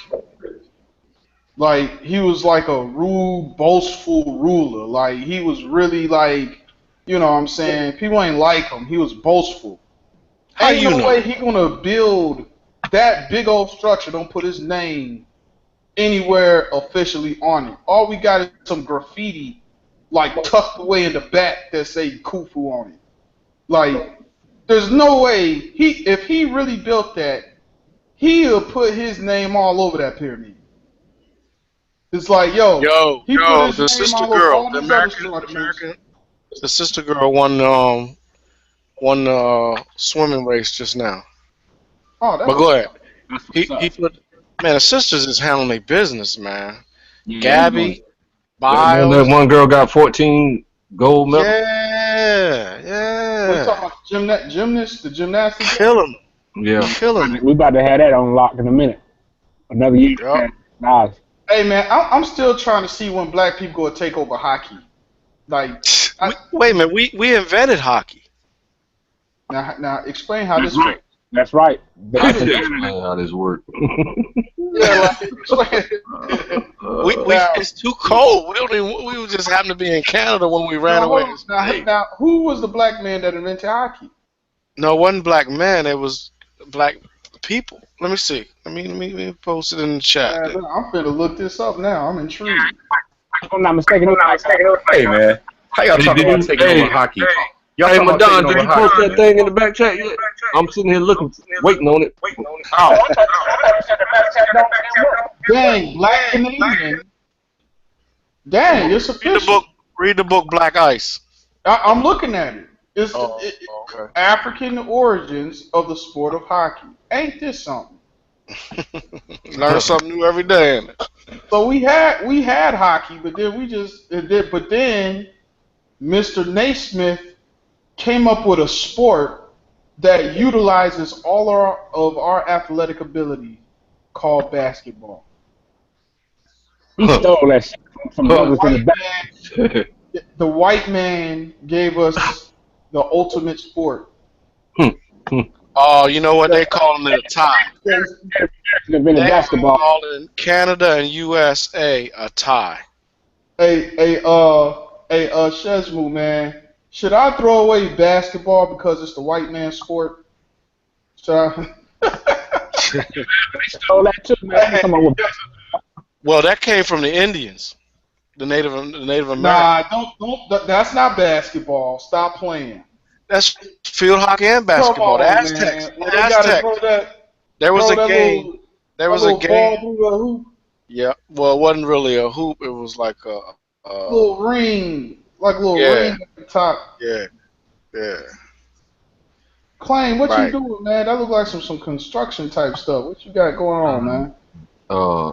Speaker 9: Like he was like a rude, boastful ruler. Like he was really like, you know what I'm saying? People ain't like him. He was boastful.
Speaker 7: How
Speaker 9: Ain't
Speaker 7: you
Speaker 9: no
Speaker 7: know?
Speaker 9: way he gonna build that big old structure. Don't put his name anywhere officially on it. All we got is some graffiti like tucked away in the back that say Khufu on it. Like there's no way if he really built that, he'll put his name all over that pyramid. It's like, yo, he put
Speaker 7: Yo,
Speaker 9: his
Speaker 7: the
Speaker 9: name
Speaker 7: sister
Speaker 9: all over
Speaker 7: girl,
Speaker 9: all these other structures.
Speaker 7: the sister girl won swimming race just now.
Speaker 9: Oh,
Speaker 7: But
Speaker 9: that's
Speaker 7: go
Speaker 9: what's
Speaker 7: ahead.
Speaker 9: up.
Speaker 2: That's
Speaker 7: He
Speaker 2: what's up.
Speaker 7: he put man, the sisters is handling their business, man.
Speaker 2: Yeah, they doing.
Speaker 7: Gabby,
Speaker 1: That
Speaker 7: Biles,
Speaker 1: one girl got 14 gold medals.
Speaker 7: yeah,
Speaker 9: What you
Speaker 7: yeah,
Speaker 9: talking about? The gymnastic girl?
Speaker 7: killing,
Speaker 1: Yeah.
Speaker 7: killing it.
Speaker 2: We about to have that on lock in a minute. Another year.
Speaker 7: Yup.
Speaker 2: Nice.
Speaker 9: Hey man, I'm still trying to see when black people go take over hockey. Like, I,
Speaker 7: Wait a minute, we invented hockey.
Speaker 9: now explain how
Speaker 2: That's
Speaker 9: this
Speaker 2: right.
Speaker 9: works.
Speaker 2: That's right.
Speaker 9: How
Speaker 1: He
Speaker 9: does
Speaker 1: said
Speaker 9: that?
Speaker 1: explain how this work.
Speaker 9: Yeah, like explain.
Speaker 7: We
Speaker 9: Now,
Speaker 7: it's too cold. We just happened to be in Canada when we ran
Speaker 9: no, hold
Speaker 7: away
Speaker 9: on.
Speaker 7: as
Speaker 9: Now,
Speaker 7: slaves.
Speaker 9: now, who was the black man that invented hockey?
Speaker 7: No, it wasn't black men. It was black people. Let me see. Let me post it in the chat.
Speaker 9: Man, look, I'm finna look this up now. I'm intrigued.
Speaker 2: If I'm not mistaken, it was like
Speaker 8: Hey man, how y'all
Speaker 1: Hey,
Speaker 8: talking
Speaker 1: did
Speaker 8: about
Speaker 1: you,
Speaker 8: taking over
Speaker 1: hey,
Speaker 8: hockey? Y'all
Speaker 1: hey,
Speaker 8: talking about taking
Speaker 1: Madon, did
Speaker 8: over
Speaker 1: you post
Speaker 8: hockey,
Speaker 1: that
Speaker 8: man.
Speaker 1: thing in the back chat yet? I'm sitting here looking, waiting on it.
Speaker 2: oh, I thought you said the back chat don't work.
Speaker 9: Dang, Black Canadian. Dang, it's
Speaker 7: Read the
Speaker 9: official.
Speaker 7: book. Read the book Black Ice.
Speaker 9: I'm looking at it.
Speaker 7: Oh, okay.
Speaker 9: African origins of the sport of hockey. Ain't this something?
Speaker 7: Learn something new every day. Ain't it?
Speaker 9: So we had hockey, but then but then Mr. Naismith came up with a sport that utilizes all of our athletic ability called basketball.
Speaker 2: He stole that shit from
Speaker 9: The
Speaker 2: brothers in the
Speaker 9: white
Speaker 2: back.
Speaker 9: the white man gave us the ultimate sport.
Speaker 7: Oh, you know what they calling it a tie.
Speaker 2: Should have been in
Speaker 7: They
Speaker 2: basketball.
Speaker 7: call it in Canada and USA a tie.
Speaker 9: Shesmu, man, should I throw away basketball because it's the white man's sport? Should I?
Speaker 2: They stole that too, man. They come up with
Speaker 7: Well, that came from the Indians, the Native Americans.
Speaker 9: Nah, don't. That's not basketball. Stop playing.
Speaker 7: That's field hockey and
Speaker 9: Come
Speaker 7: basketball. The
Speaker 9: on,
Speaker 7: Aztecs.
Speaker 9: man. Well,
Speaker 7: The
Speaker 9: they gotta
Speaker 7: Aztecs.
Speaker 9: Throw
Speaker 7: There was
Speaker 9: that
Speaker 7: a game.
Speaker 9: little,
Speaker 7: There
Speaker 9: that
Speaker 7: was a
Speaker 9: little ball
Speaker 7: game.
Speaker 9: through the hoop,
Speaker 7: Yeah. Well, it wasn't really a hoop. It was like
Speaker 9: little ring, like a little
Speaker 7: yeah,
Speaker 9: ring at the top.
Speaker 7: yeah, yeah.
Speaker 9: Claim, what you
Speaker 7: Right.
Speaker 9: doing, man? That look like some construction type stuff. What you got going on, man?
Speaker 1: uh,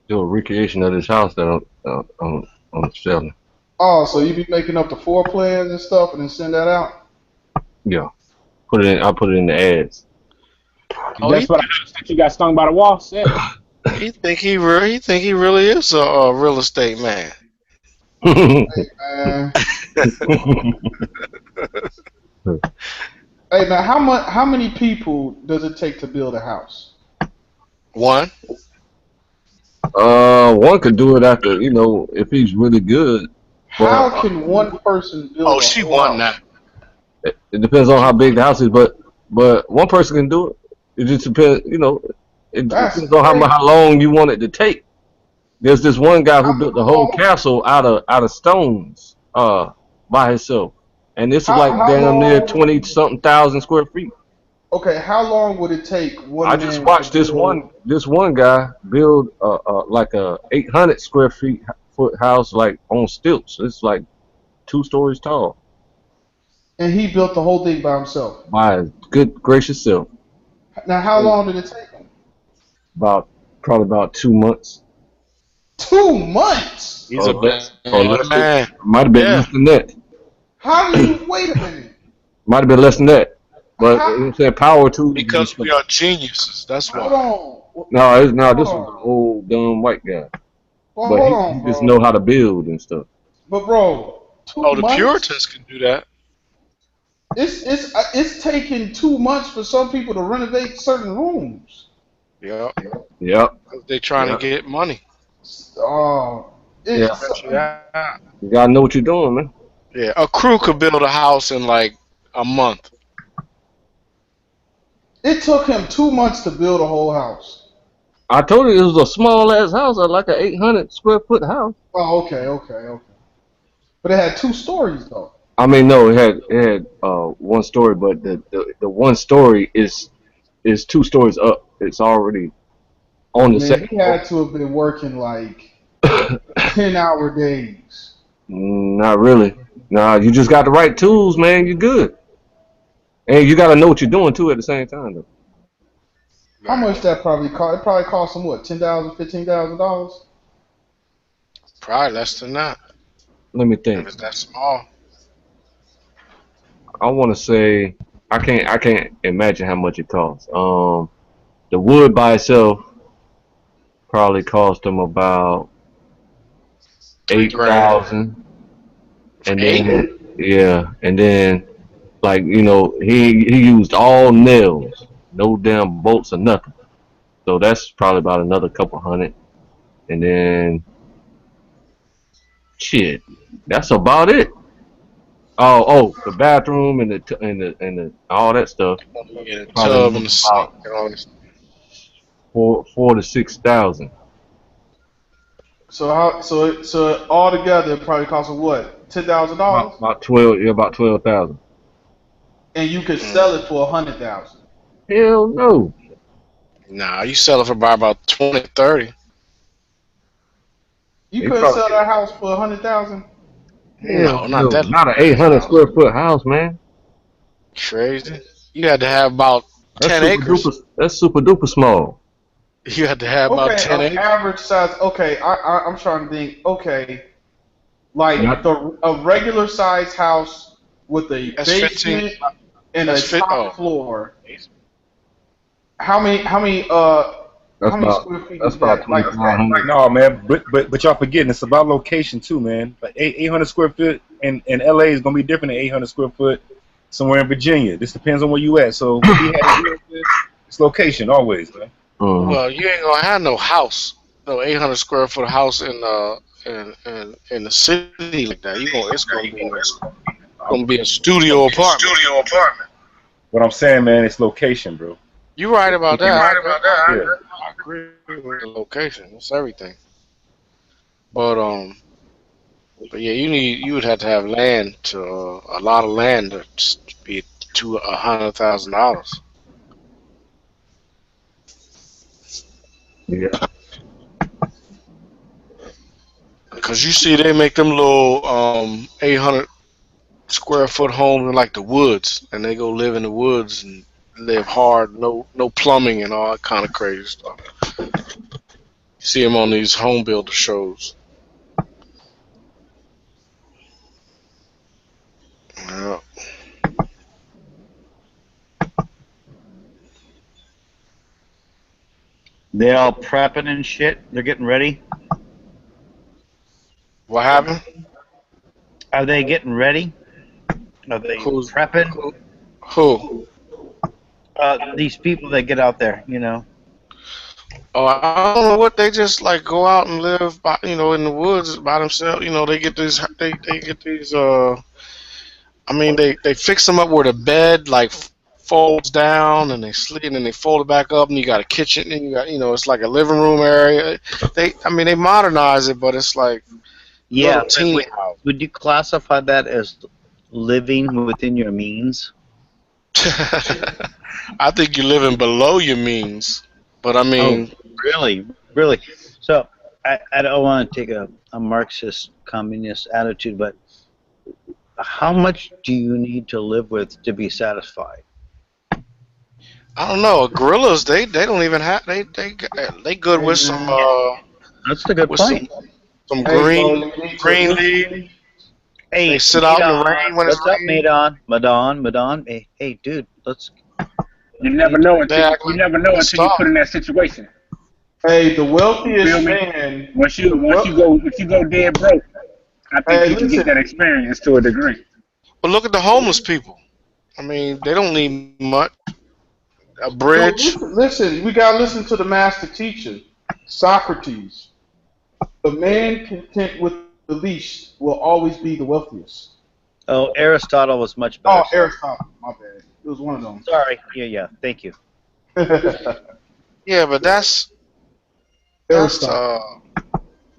Speaker 1: do a recreation of this house that I'm selling.
Speaker 9: Oh, so you be making up the floor plans and stuff, and then send that out?
Speaker 1: Yeah, put it in. I put it in the ads.
Speaker 7: Oh,
Speaker 2: that's what I said. You got stung by the wasp. Yeah.
Speaker 7: he think he really is a real estate man.
Speaker 9: Man. Hey, man, how many people does it take to build a house?
Speaker 7: One.
Speaker 1: One could do it after, if he's really good. But
Speaker 9: How can one person build
Speaker 7: Oh,
Speaker 9: a
Speaker 7: she
Speaker 9: whole
Speaker 7: won
Speaker 9: house?
Speaker 7: that.
Speaker 1: it depends on how big the house is. But one person can do it. It just depends. It
Speaker 9: That's
Speaker 1: depends on
Speaker 9: crazy.
Speaker 1: how long you want it to take. There's this one guy who built the
Speaker 9: How
Speaker 1: whole
Speaker 9: long?
Speaker 1: castle out of stones, by himself, and this is like
Speaker 9: How
Speaker 1: damn near
Speaker 9: long?
Speaker 1: 20 something thousand square feet.
Speaker 9: Okay, how long would it take
Speaker 1: I
Speaker 9: one
Speaker 1: just
Speaker 9: man to
Speaker 1: watched this
Speaker 9: build?
Speaker 1: one guy build like a 800 square foot house like on stilts. It's like 2 stories tall.
Speaker 9: And he built the whole thing by himself.
Speaker 1: By his good gracious self.
Speaker 9: Now, how long did it take him?
Speaker 1: Probably about 2 months
Speaker 9: 2 months.
Speaker 7: He's
Speaker 1: or
Speaker 7: a
Speaker 1: less,
Speaker 7: bad man.
Speaker 1: might have been
Speaker 7: Yeah.
Speaker 1: less than that.
Speaker 9: How do you wait a minute?
Speaker 1: Might have been less than that. But
Speaker 9: How?
Speaker 1: I'm saying power tools and
Speaker 7: Because
Speaker 1: stuff.
Speaker 7: we are geniuses. That's
Speaker 9: Hold
Speaker 7: why.
Speaker 9: on.
Speaker 1: No,
Speaker 9: Hold
Speaker 1: this was an
Speaker 9: on.
Speaker 1: old dumb white guy.
Speaker 9: Well,
Speaker 1: But
Speaker 9: hold
Speaker 1: he
Speaker 9: on,
Speaker 1: just
Speaker 9: bro.
Speaker 1: know how to build and stuff.
Speaker 9: But bro, two
Speaker 7: Oh, the
Speaker 9: months.
Speaker 7: Puritans can do that.
Speaker 9: It's taking 2 months for some people to renovate certain rooms.
Speaker 7: Yeah.
Speaker 1: Yep.
Speaker 7: They trying to
Speaker 1: Yep.
Speaker 7: get money.
Speaker 9: Oh,
Speaker 1: Yeah,
Speaker 9: it's
Speaker 7: Yeah,
Speaker 1: you gotta know what you're doing, man.
Speaker 7: yeah. A crew could build a house in like a month.
Speaker 9: it took him 2 months to build a whole house.
Speaker 1: I told you it was a small ass house, like an 800 square foot house.
Speaker 9: Oh, okay. But it had 2 stories though.
Speaker 1: I mean, no, it had one story, but the one story is 2 stories up. It's already on the
Speaker 9: Man,
Speaker 1: second
Speaker 9: he
Speaker 1: floor.
Speaker 9: had to have been working like 10-hour days.
Speaker 1: Not really. Nah, you just got the right tools, man. You're good, and you got to know what you're doing too at the same time. Though.
Speaker 9: How
Speaker 7: Right.
Speaker 9: much that probably cost? It probably cost him what, $10,000, $15,000?
Speaker 7: Probably less than that
Speaker 1: Let me
Speaker 7: if
Speaker 1: think.
Speaker 7: it's that small.
Speaker 1: I want to say I can't imagine how much it costs. The wood by itself probably cost them about
Speaker 7: Three
Speaker 1: eight
Speaker 7: grand
Speaker 1: thousand,
Speaker 7: for
Speaker 1: and
Speaker 7: eight.
Speaker 1: then yeah, and then like he used all nails, no damn bolts or nothing. So that's probably about another couple hundred, and then shit, that's about it. The bathroom and the all that stuff
Speaker 7: Yeah, the
Speaker 1: probably
Speaker 7: tub
Speaker 1: another
Speaker 7: and the sink
Speaker 1: about
Speaker 7: and all this.
Speaker 1: four to 6,000.
Speaker 9: So all together it probably cost him what, $10,000?
Speaker 1: About 12, yeah, about 12,000.
Speaker 9: And you could
Speaker 7: Mm.
Speaker 9: sell it for 100,000.
Speaker 1: Hell no.
Speaker 7: Nah, you sell it for by about 20, 30.
Speaker 9: You
Speaker 1: He
Speaker 9: couldn't
Speaker 1: probably
Speaker 9: sell that house for 100,000.
Speaker 7: No,
Speaker 1: hell
Speaker 7: not
Speaker 1: no.
Speaker 7: that
Speaker 1: Not an
Speaker 7: big
Speaker 1: 800
Speaker 7: house.
Speaker 1: square foot house, man.
Speaker 7: Crazy. You had to have about
Speaker 1: That's
Speaker 7: 10
Speaker 1: super
Speaker 7: acres.
Speaker 1: duper. That's super duper small.
Speaker 7: You had to have about
Speaker 9: Okay,
Speaker 7: 10 acres.
Speaker 9: average size. Okay, I'm trying to think. Okay, like
Speaker 1: Not
Speaker 9: a regular size house with a
Speaker 7: That's 15.
Speaker 9: basement and
Speaker 7: That's
Speaker 9: a
Speaker 7: fit.
Speaker 9: top
Speaker 7: Oh,
Speaker 9: floor. How many
Speaker 1: that's
Speaker 9: how many
Speaker 1: about
Speaker 9: square feet
Speaker 1: that's
Speaker 9: is
Speaker 1: about
Speaker 9: that? Like
Speaker 1: 2,500.
Speaker 8: No, man, but y'all forgetting it's about location too, man. Like 800 square foot in LA is gonna be different than 800 square foot somewhere in Virginia. This depends on where you at. So what we had to deal with, it's location always, man.
Speaker 1: Mhm.
Speaker 7: well, you ain't gonna have no house, no 800 square foot house in the city like that. You gonna it's gonna be a studio apartment.
Speaker 8: What I'm saying, man, it's location, bro.
Speaker 7: You right about that.
Speaker 8: Location. Yeah.
Speaker 7: I agree with the location. It's everything. But but yeah, you would have to have land to a lot of land to be to $100,000.
Speaker 1: Yeah.
Speaker 7: Cause you see, they make them little 800 square foot homes in like the woods, and they go live in the woods and live hard, no plumbing and all that kind of crazy stuff. You see them on these home builder shows. Yeah.
Speaker 3: They all prepping and shit. They're getting ready.
Speaker 7: What happened?
Speaker 3: Are they getting ready? Are they
Speaker 7: Who's
Speaker 3: prepping?
Speaker 7: who? Who?
Speaker 3: These people that get out there, you know.
Speaker 7: Oh, I don't know what they just like go out and live by, in the woods by themselves. They get they get these I mean they fix them up where the bed like folds down and they sleep and then they fold it back up and you got a kitchen and you got it's like a living room area. They modernize it, but it's like
Speaker 3: Yeah,
Speaker 7: little
Speaker 3: but
Speaker 7: teeny house.
Speaker 3: would you classify that as living within your means?
Speaker 7: I think you're living below your means, but I
Speaker 3: Oh,
Speaker 7: mean,
Speaker 3: really? Really? So I don't want to take a Marxist communist attitude, but how much do you need to live with to be satisfied?
Speaker 7: I don't know. Gorillas, they don't even have they good
Speaker 9: hey
Speaker 7: with some
Speaker 9: man,
Speaker 3: That's the good
Speaker 7: with some
Speaker 3: point.
Speaker 7: some
Speaker 9: hey bro,
Speaker 7: green
Speaker 9: you need to
Speaker 7: green leaf.
Speaker 9: listen.
Speaker 7: They
Speaker 3: Hey,
Speaker 7: sit out in the
Speaker 3: Madon,
Speaker 7: rain when it's
Speaker 3: what's up,
Speaker 7: raining.
Speaker 3: Madon? Madon. Hey, dude,
Speaker 2: You
Speaker 3: we
Speaker 2: never
Speaker 3: need to
Speaker 2: know
Speaker 7: They
Speaker 2: until
Speaker 7: act
Speaker 2: you
Speaker 7: like
Speaker 2: never
Speaker 7: they
Speaker 2: know
Speaker 7: can
Speaker 2: until you
Speaker 7: stop.
Speaker 2: put in that situation.
Speaker 9: Hey, the
Speaker 2: You feel
Speaker 9: wealthiest
Speaker 2: me?
Speaker 9: man.
Speaker 2: Once you
Speaker 9: The
Speaker 2: once
Speaker 9: well.
Speaker 2: you go if you go dead broke, I think
Speaker 9: Hey,
Speaker 2: you can get
Speaker 9: listen.
Speaker 2: that experience to a degree.
Speaker 7: But look at the homeless people. I mean, they don't need much. A
Speaker 9: No,
Speaker 7: bridge.
Speaker 9: listen. We gotta listen to the master teacher, Socrates. The man content with the least will always be the wealthiest.
Speaker 3: Oh, Aristotle was much
Speaker 9: Oh,
Speaker 3: better.
Speaker 9: Aristotle. My bad. It was one of them.
Speaker 3: Sorry. Yeah. Thank you.
Speaker 7: Yeah, but that's
Speaker 9: Aristotle.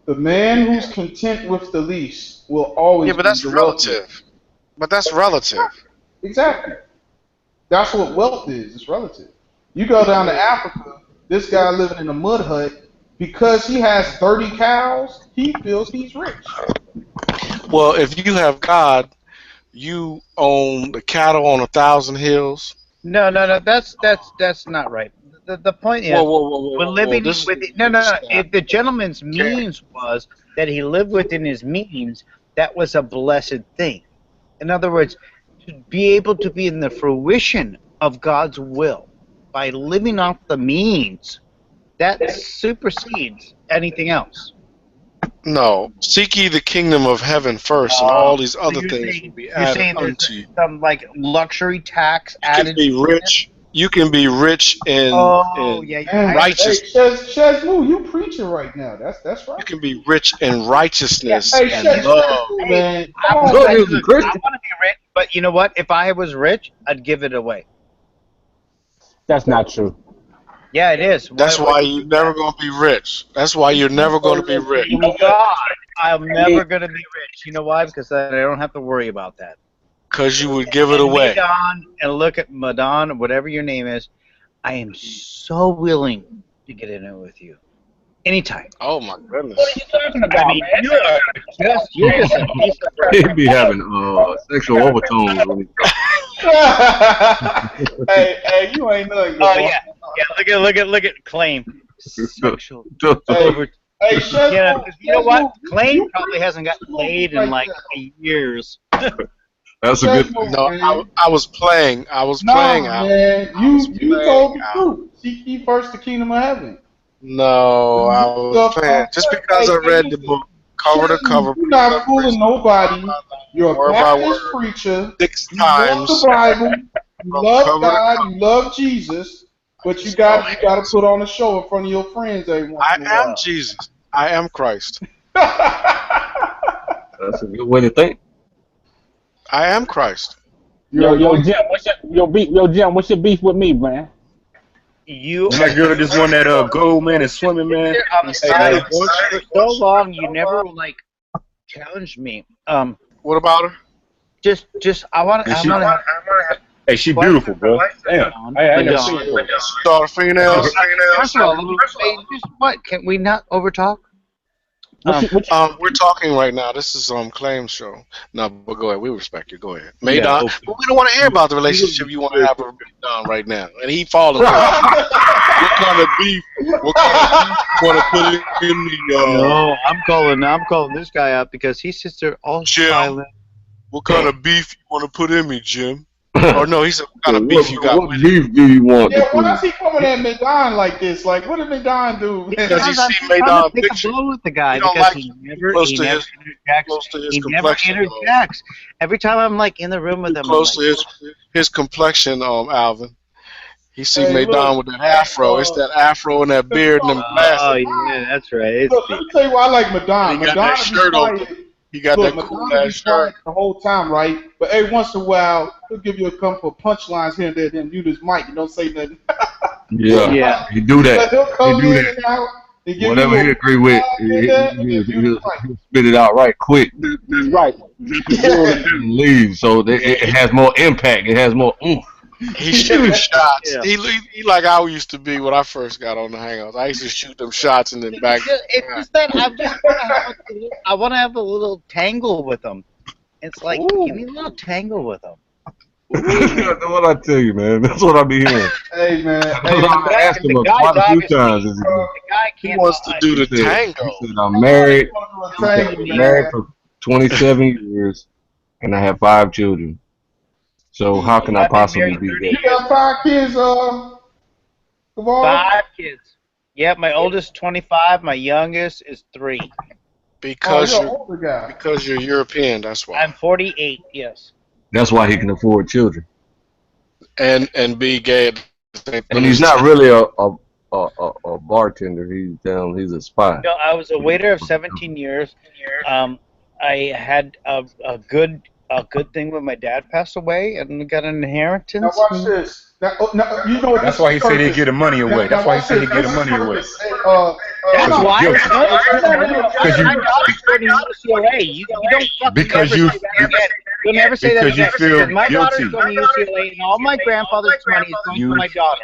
Speaker 9: The man who's content with the least will always
Speaker 7: yeah, but
Speaker 9: be
Speaker 7: that's
Speaker 9: the wealthiest.
Speaker 7: relative. But that's relative.
Speaker 9: Exactly. That's what wealth is. It's relative. You go down to Africa, this guy living in a mud hut, because he has 30 cows, he feels he's rich.
Speaker 7: Well, if you have God, you own the cattle on 1,000 hills.
Speaker 3: No. That's not right. The point is, we're living
Speaker 7: This
Speaker 3: with
Speaker 7: is
Speaker 3: no. If the gentleman's means was that he lived within his means, that was a blessed thing. In other words, to be able to be in the fruition of God's will by living off the means, that supersedes anything else.
Speaker 7: No, seek ye the kingdom of heaven first, and all these other
Speaker 3: you're
Speaker 7: things
Speaker 3: saying,
Speaker 7: will be
Speaker 3: you're
Speaker 7: added
Speaker 3: saying there's
Speaker 7: unto you.
Speaker 3: some like luxury tax
Speaker 7: You can
Speaker 3: added.
Speaker 7: be rich. You can be rich in, righteousness.
Speaker 9: Hey, Shazmoo, you preaching right now. That's right.
Speaker 7: You can be rich in righteousness
Speaker 9: Hey,
Speaker 7: and love.
Speaker 9: man.
Speaker 3: I
Speaker 9: Come on,
Speaker 3: want
Speaker 9: man.
Speaker 3: to be rich, but you know what? If I was rich, I'd give it away.
Speaker 2: That's not true.
Speaker 3: Yeah, it is.
Speaker 7: That's why you're never going to be rich. That's why you're never going to be rich.
Speaker 3: God, I'm never going to be rich. You know why? Because then I don't have to worry about that.
Speaker 7: Because you would give it away.
Speaker 3: Madon, and look at Madon, whatever your name is. I am so willing to get in it with you. Anytime.
Speaker 7: Oh, my goodness.
Speaker 2: What are you talking about,
Speaker 3: I mean,
Speaker 2: man?
Speaker 3: you're just a piece of bread.
Speaker 1: He'd be having sexual overtones when he
Speaker 9: hey, you ain't nothing.
Speaker 3: Oh yeah. Look at Claim. Sexual over.
Speaker 9: Hey, Shazmoo,
Speaker 3: Yeah, 'cause you know what? Claim
Speaker 9: you
Speaker 3: probably hasn't got laid in like years.
Speaker 1: That's a good
Speaker 9: Shazmoo,
Speaker 1: thing.
Speaker 7: No, I was playing. I was
Speaker 9: Nah,
Speaker 7: playing out.
Speaker 9: man. You
Speaker 7: playing
Speaker 9: told the
Speaker 7: out.
Speaker 9: truth. Seek ye first the kingdom of heaven.
Speaker 7: No, I was playing. Just because I read the book cover to cover.
Speaker 9: You're not fooling nobody. You're a
Speaker 7: Word by
Speaker 9: Baptist
Speaker 7: word,
Speaker 9: preacher.
Speaker 7: 6
Speaker 9: You love
Speaker 7: times.
Speaker 9: the Bible. You
Speaker 7: From
Speaker 9: love
Speaker 7: cover to
Speaker 9: God.
Speaker 7: cover.
Speaker 9: You love Jesus. But you got to put on a show in front of your friends every once
Speaker 7: I
Speaker 9: in a
Speaker 7: am
Speaker 9: while.
Speaker 7: Jesus. I am Christ.
Speaker 1: That's a good way to think.
Speaker 7: I am Christ.
Speaker 2: Yo, Jim, Jim, what's your beef with me, man?
Speaker 3: You.
Speaker 8: That girl just won that gold, man, and swimming, man.
Speaker 3: On the side for so long, you never like challenged me.
Speaker 7: What about her?
Speaker 3: Just I want to.
Speaker 8: Hey, she beautiful, bro. Damn. I never seen her.
Speaker 7: Saw her fingernails.
Speaker 3: First of all, just what? Can we not overtalk?
Speaker 7: We're talking right now. This is Claim's show. No, but go ahead. We respect you. Go ahead. Maydon.
Speaker 3: okay.
Speaker 7: But we don't want to hear about the relationship you want to have with Maydon right now. And he falling for it. What kind of beef? What kind of beef you want to put in the
Speaker 3: No, I'm calling this guy out because he sits there all
Speaker 7: Jim?
Speaker 3: silent.
Speaker 7: What kind of beef you want to put in me, Jim? Or no, he said, what kind of beef you got
Speaker 1: What
Speaker 7: with
Speaker 1: beef do you want?
Speaker 9: Yeah, why is he coming at Madon like this? Like, what did Madon do?
Speaker 7: Because he
Speaker 3: I'm
Speaker 7: see
Speaker 3: trying to
Speaker 7: Maydon
Speaker 3: pick a
Speaker 7: picture.
Speaker 3: blow with the guy
Speaker 7: He don't
Speaker 3: because
Speaker 7: like
Speaker 3: he never
Speaker 7: close to his complexion.
Speaker 3: interjects. Every time I'm like in the room with him,
Speaker 7: Close to his complexion, Alvin. He see
Speaker 9: Hey,
Speaker 7: Maydon
Speaker 9: look,
Speaker 7: with that afro. It's that afro and that beard and them glasses.
Speaker 3: Oh yeah, that's right.
Speaker 9: Look, let me tell you why I like Madon.
Speaker 7: He got that shirt on. He got
Speaker 9: Look,
Speaker 7: that cool
Speaker 9: Madonna
Speaker 7: ass
Speaker 9: be quiet
Speaker 7: shirt.
Speaker 9: the whole time, right? But every once in a while, he'll give you a couple of punchlines here and there, then mute his mic and don't say nothing.
Speaker 1: Yeah, he do that.
Speaker 9: He'll come
Speaker 1: He do
Speaker 9: in
Speaker 1: that.
Speaker 9: and out. And give
Speaker 1: Whatever
Speaker 9: you
Speaker 1: he agree with, he'll spit it out right quick.
Speaker 2: He's right.
Speaker 1: And leave, so it has more impact. It has more oomph.
Speaker 7: He shoots shots.
Speaker 3: Yeah.
Speaker 7: He like I used to be when I first got on the Hangouts. I used to shoot them shots and then back.
Speaker 3: It's just that I want to have a little tangle with him. It's like give me a little tangle with him.
Speaker 1: That's what I tell you, man. That's what I be hearing.
Speaker 9: Hey, man.
Speaker 1: I asked him quite a few times.
Speaker 3: The guy
Speaker 7: He
Speaker 3: can't.
Speaker 7: wants to do the
Speaker 1: He
Speaker 7: tango.
Speaker 1: said, I'm married. Married for 27 years, and I have 5 children. So how can I possibly be
Speaker 9: You
Speaker 1: that?
Speaker 9: got 5 kids, Kaval?
Speaker 3: 5 kids. Yeah, my oldest 25. My youngest is 3.
Speaker 7: Because
Speaker 9: you're an older guy.
Speaker 7: because you're European. That's why.
Speaker 3: I'm 48. Yes.
Speaker 1: That's why he can afford children.
Speaker 7: And be gay. At the same
Speaker 1: And he's not really a a bartender. He's a spy.
Speaker 3: No, I was a waiter of 17 years. I had a good thing when my dad passed away and got an
Speaker 9: Now
Speaker 3: inheritance.
Speaker 9: watch this. Now, you know what?
Speaker 8: That's
Speaker 9: this
Speaker 8: why
Speaker 9: is
Speaker 8: he said he'd
Speaker 9: purpose.
Speaker 8: get the money away.
Speaker 9: Now
Speaker 8: That's why he
Speaker 9: watch
Speaker 8: said
Speaker 9: this.
Speaker 8: he'd get the
Speaker 9: This is
Speaker 8: money away.
Speaker 9: purpose. Hey,
Speaker 3: That's
Speaker 8: Because
Speaker 3: why.
Speaker 8: you're guilty.
Speaker 3: Because
Speaker 8: you-
Speaker 3: my daughter's going to UCLA. You don't fucking
Speaker 8: Because
Speaker 3: ever
Speaker 8: you-
Speaker 3: say that again. You'll never say that
Speaker 8: because you
Speaker 3: again.
Speaker 8: feel
Speaker 3: Because my daughter's
Speaker 8: guilty.
Speaker 3: going to UCLA, and all my grandfather's money is going to my daughter.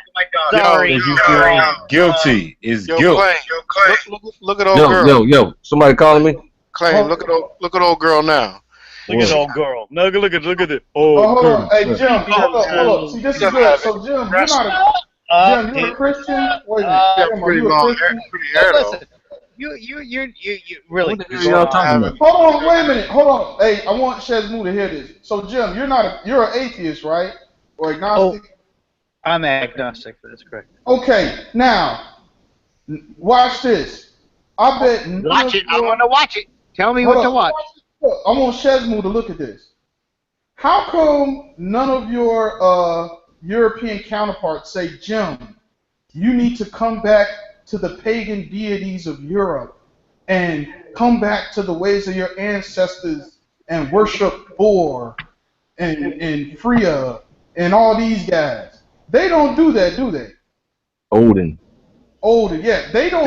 Speaker 7: Yo,
Speaker 3: Sorry.
Speaker 8: Because you feel guilty. Is
Speaker 7: Yo,
Speaker 8: guilt.
Speaker 7: Clay, look at old
Speaker 1: Yo,
Speaker 7: girl.
Speaker 1: yo, somebody calling me?
Speaker 7: Clay, look at old girl now.
Speaker 3: Look at old girl. Look at it.
Speaker 9: Oh,
Speaker 3: Oh,
Speaker 9: hold
Speaker 3: girl.
Speaker 9: on. Hey, Jim, hold up. See, this is good. So, Jim, you're not a Jim. You're a Christian. Wait a minute. Jim, are you a Christian?
Speaker 7: Pretty hair though.
Speaker 3: Listen, you really.
Speaker 1: What the hell y'all talking about?
Speaker 9: Hold on. Wait a minute. Hold on. Hey, I want Shezmu to hear this. So, Jim, you're an atheist, right? Or agnostic?
Speaker 3: I'm agnostic. That's correct.
Speaker 9: Okay. Now, watch this. I bet.
Speaker 3: Watch it. I want to watch it. Tell me
Speaker 9: Hold
Speaker 3: what to
Speaker 9: up.
Speaker 3: watch.
Speaker 9: Look, I want Shezmu to look at this. How come none of your European counterparts say, Jim, you need to come back to the pagan deities of Europe and come back to the ways of your ancestors and worship Thor and Freya and all these guys? They don't do that, do they?
Speaker 1: Odin.
Speaker 9: Yeah. They don't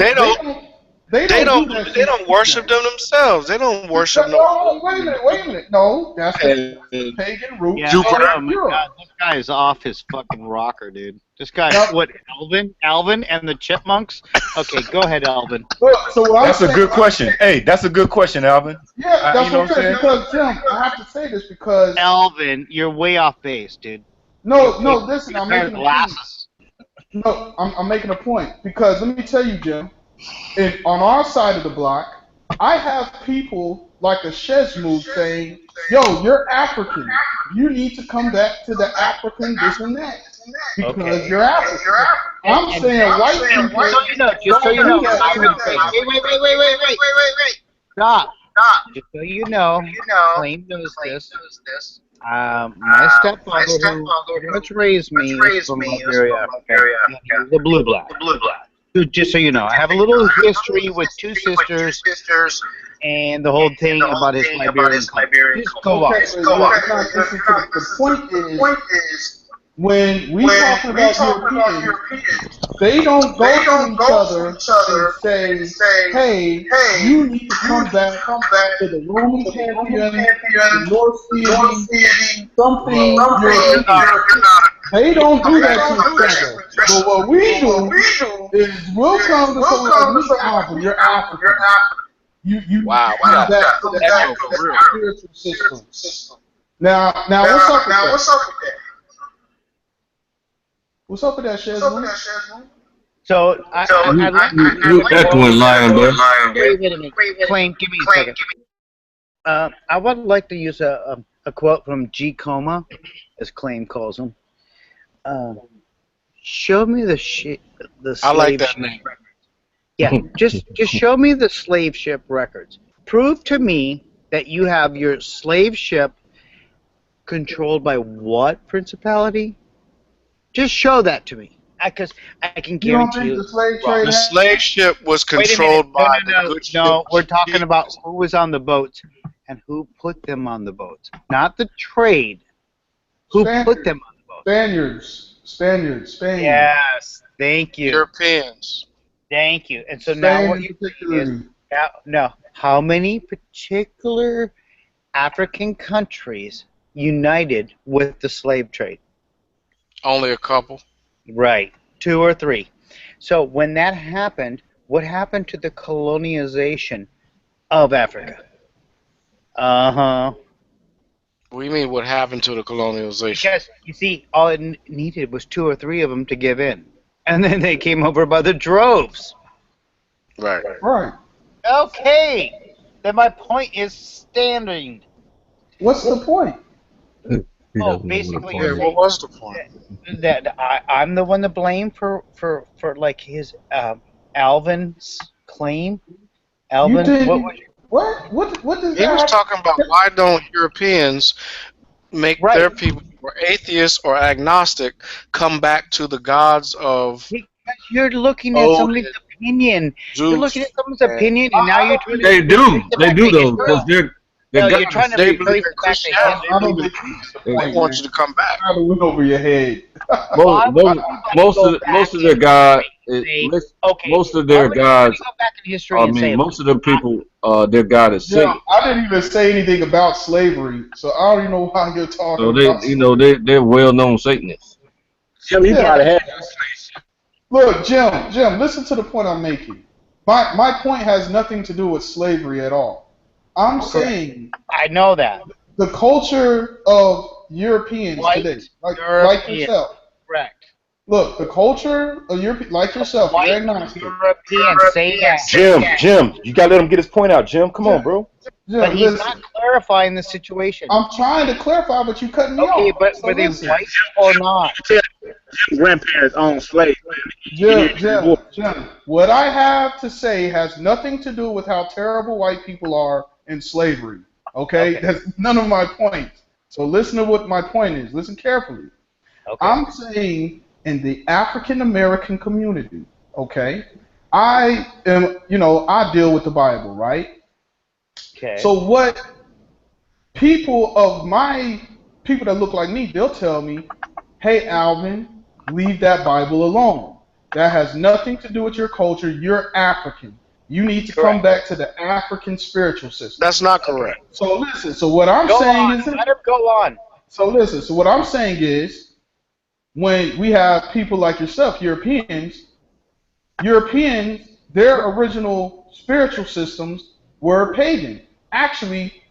Speaker 7: worship them themselves. They don't worship no.
Speaker 9: No, wait a minute. No, that's the pagan root.
Speaker 3: Yeah,
Speaker 7: Jupiter.
Speaker 3: oh my God, this guy is off his fucking rocker, dude. This guy, what, Alvin and the Chipmunks? Okay, go ahead, Alvin.
Speaker 9: Look, so what I'm
Speaker 8: That's a
Speaker 9: saying-
Speaker 8: good question. Hey, that's a good question, Alvin.
Speaker 9: Yeah, that's
Speaker 8: you know
Speaker 9: what I'm saying. Because, Jim, I have to say this because...
Speaker 3: Alvin, you're way off base, dude.
Speaker 9: No, listen, I'm making a point.
Speaker 3: glasses.
Speaker 9: No, I'm making a point. Because let me tell you, Jim, on our side of the block, I have people like a Shezmu saying, yo, you're African. You need to come back to the African this and that. Because you're African. I'm saying white people...
Speaker 3: Just so you know,
Speaker 9: don't do that.
Speaker 3: wait. Stop. Just so you know, Claim knows this. My stepfather, who pretty much raised me, is from Liberia, the blue black. Just so you know, I have a little history with two sisters and the whole thing about his Liberian culture. Just go on.
Speaker 9: The point is, when we talking about Europeans, they don't go to each other and say, hey, you need to come back to the Roman Pantheon, the North Sea, something European. They don't do that to each other. But what we do is we'll come to someone like Alvin, you're African. You
Speaker 7: Wow,
Speaker 9: come back to the spiritual system. Now what's up with that? What's up with that, Shezmu?
Speaker 3: So,
Speaker 1: You echoing, Lion, bro.
Speaker 3: wait a minute. Claim, give me a second. I would like to use a quote from G. Coma, as Claim calls him. Show me the slave
Speaker 7: I like that
Speaker 3: ship
Speaker 7: name.
Speaker 3: records. Yeah, just show me the slave ship records. Prove to me that you have your slave ship controlled by what principality? Just show that to me, because I can
Speaker 9: You don't
Speaker 3: guarantee
Speaker 9: think
Speaker 3: you.
Speaker 9: the slave trade
Speaker 7: The slave ship was
Speaker 3: Wait a
Speaker 7: controlled
Speaker 3: minute.
Speaker 7: by
Speaker 3: No,
Speaker 7: the good
Speaker 3: no.
Speaker 7: ship.
Speaker 3: We're talking about who was on the boats and who put them on the boats, not the trade. Who put them on the boats?
Speaker 9: Spaniards.
Speaker 3: Yes, thank you.
Speaker 7: Europeans.
Speaker 3: Thank you. And so now what you is how many particular African countries united with the slave trade?
Speaker 7: Only a couple.
Speaker 3: Right, 2 or 3. So when that happened, what happened to the colonization of Africa?
Speaker 7: What do you mean? What happened to the colonialization?
Speaker 3: Because you see, all it needed was 2 or 3 of them to give in, and then they came over by the droves.
Speaker 7: Right.
Speaker 3: Okay, then my point is standing.
Speaker 9: What's the point?
Speaker 3: Oh, basically,
Speaker 7: Yeah, what was the point?
Speaker 3: that I'm the one to blame for like his Alvin's claim. Alvin,
Speaker 9: What does
Speaker 7: He
Speaker 9: that
Speaker 7: was
Speaker 9: have-
Speaker 7: talking about why don't Europeans make their people who are atheists or agnostic come back to the gods of
Speaker 3: You're looking at somebody's opinion. You're looking at someone's opinion, and now you're trying to.
Speaker 1: They do though, because they're
Speaker 3: No, you're trying to
Speaker 7: They
Speaker 3: replace
Speaker 7: believe in
Speaker 3: the fact
Speaker 7: Christianity.
Speaker 3: that
Speaker 9: I don't think that's the
Speaker 7: They
Speaker 9: point,
Speaker 7: want
Speaker 9: man.
Speaker 7: you to come back.
Speaker 9: I went over your head.
Speaker 1: Most of their God, most of their gods.
Speaker 3: Go back in history
Speaker 1: I
Speaker 3: and say,
Speaker 1: mean, most of the people, their God is
Speaker 9: Yeah,
Speaker 1: Satan.
Speaker 9: I didn't even say anything about slavery, so I don't even know why you're talking
Speaker 1: So
Speaker 9: about
Speaker 1: they, they're well-known Satanists.
Speaker 2: Jim, he probably had.
Speaker 9: Look, Jim, listen to the point I'm making. My point has nothing to do with slavery at all. I'm saying
Speaker 3: I know that.
Speaker 9: the culture of Europeans today, like yourself.
Speaker 3: Correct.
Speaker 9: Look, the culture of Europe, like yourself, you're agnostic.
Speaker 3: European, say that.
Speaker 8: Jim, you gotta let him get his point out. Jim, come on, bro.
Speaker 9: Jim,
Speaker 3: But he's
Speaker 9: listen,
Speaker 3: not clarifying the situation.
Speaker 9: I'm trying to clarify, but you cutting me
Speaker 3: Okay,
Speaker 9: off.
Speaker 3: but
Speaker 9: So
Speaker 3: were they
Speaker 9: listen.
Speaker 3: white or not?
Speaker 2: Grandparents owned slaves.
Speaker 9: Jim, what I have to say has nothing to do with how terrible white people are in slavery. Okay? That's none of my points. So listen to what my point is. Listen carefully.
Speaker 3: Okay.
Speaker 9: I'm saying in the African American community, okay, I deal with the Bible, right?
Speaker 3: Okay.
Speaker 9: So what people that look like me, they'll tell me, hey, Alvin, leave that Bible alone. That has nothing to do with your culture. You're African. You need to come back to the African spiritual system.
Speaker 7: That's not correct.
Speaker 9: So listen, so what I'm
Speaker 3: Go
Speaker 9: saying
Speaker 3: on.
Speaker 9: is
Speaker 3: Let him go on.
Speaker 9: So listen, so what I'm saying is when we have people like yourself, Europeans, their original spiritual systems were pagan. Actually,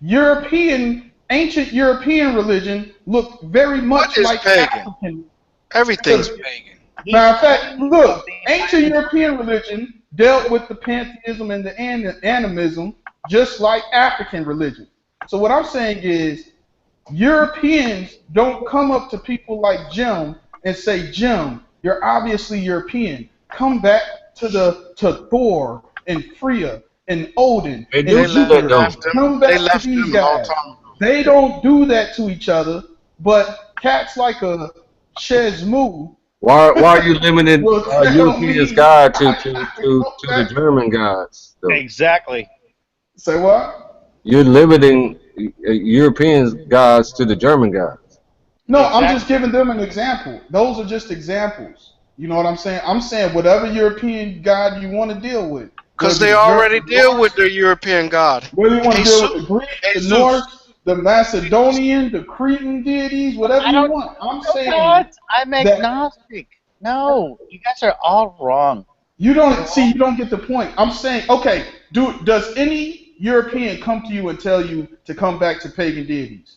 Speaker 9: ancient European religion looked very much like
Speaker 7: pagan?
Speaker 9: African.
Speaker 7: Everything's pagan.
Speaker 9: Matter of fact, look, ancient European religion dealt with the pantheism and the animism just like African religion. So what I'm saying is Europeans don't come up to people like Jim and say, Jim, you're obviously European. Come back to Thor and Freya and Odin
Speaker 1: They
Speaker 9: and
Speaker 1: do
Speaker 9: Jupiter.
Speaker 1: that though.
Speaker 9: Come
Speaker 7: They
Speaker 9: back to
Speaker 7: left
Speaker 9: these
Speaker 7: them a long
Speaker 9: guys.
Speaker 7: time ago.
Speaker 9: They don't do that to each other, but cats like a Shezmoo
Speaker 1: Why are you limiting
Speaker 9: will tell
Speaker 1: Europeans'
Speaker 9: me
Speaker 1: God to
Speaker 9: I have to go
Speaker 1: the
Speaker 9: back.
Speaker 1: German gods? Though?
Speaker 3: Exactly.
Speaker 9: Say what?
Speaker 1: You're limiting Europeans' gods to the German gods.
Speaker 9: No, I'm just giving them an example. Those are just examples. You know what I'm saying? I'm saying whatever European god you want to deal with.
Speaker 7: Because they already deal with their European god.
Speaker 9: Whether you want to deal with the Greek, the
Speaker 7: Jesus.
Speaker 9: Norse, the Macedonian, the Cretan deities, whatever you want. I'm saying
Speaker 3: I'm agnostic. No, you guys are all wrong.
Speaker 9: you don't get the point. I'm saying, okay, does any European come to you and tell you to come back to pagan deities?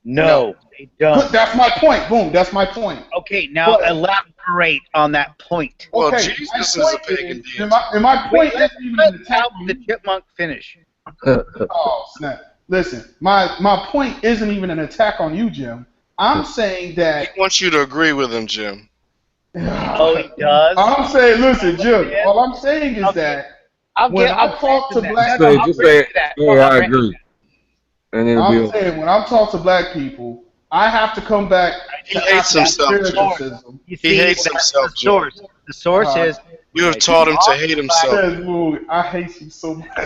Speaker 3: No, they don't.
Speaker 9: Good, that's my point. Boom, that's my point.
Speaker 3: Okay, now elaborate on that point.
Speaker 7: Well,
Speaker 9: Okay,
Speaker 7: Jesus
Speaker 9: my
Speaker 7: is a
Speaker 9: point
Speaker 7: pagan
Speaker 9: is-
Speaker 7: deity.
Speaker 9: and my point
Speaker 3: Let
Speaker 9: isn't even an attack on
Speaker 3: the
Speaker 9: you.
Speaker 3: chipmunk finish.
Speaker 9: Oh, snap. Listen, my point isn't even an attack on you, Jim. I'm saying that.
Speaker 7: He wants you to agree with him, Jim.
Speaker 3: Oh, he does?
Speaker 9: I'm saying, listen, Jim. All I'm saying is that when I talk to black people,
Speaker 1: Just say, hey, I agree. And it'll
Speaker 9: I'm
Speaker 1: be
Speaker 9: saying when I'm talking to black people, I have to come back
Speaker 7: He
Speaker 9: to
Speaker 7: hates himself.
Speaker 9: spiritualism.
Speaker 3: You
Speaker 7: He
Speaker 3: see,
Speaker 7: hates
Speaker 3: that's
Speaker 7: himself,
Speaker 3: the source. The source is
Speaker 7: You have taught him to hate himself.
Speaker 9: Says, "Ooh, I hate you so much." I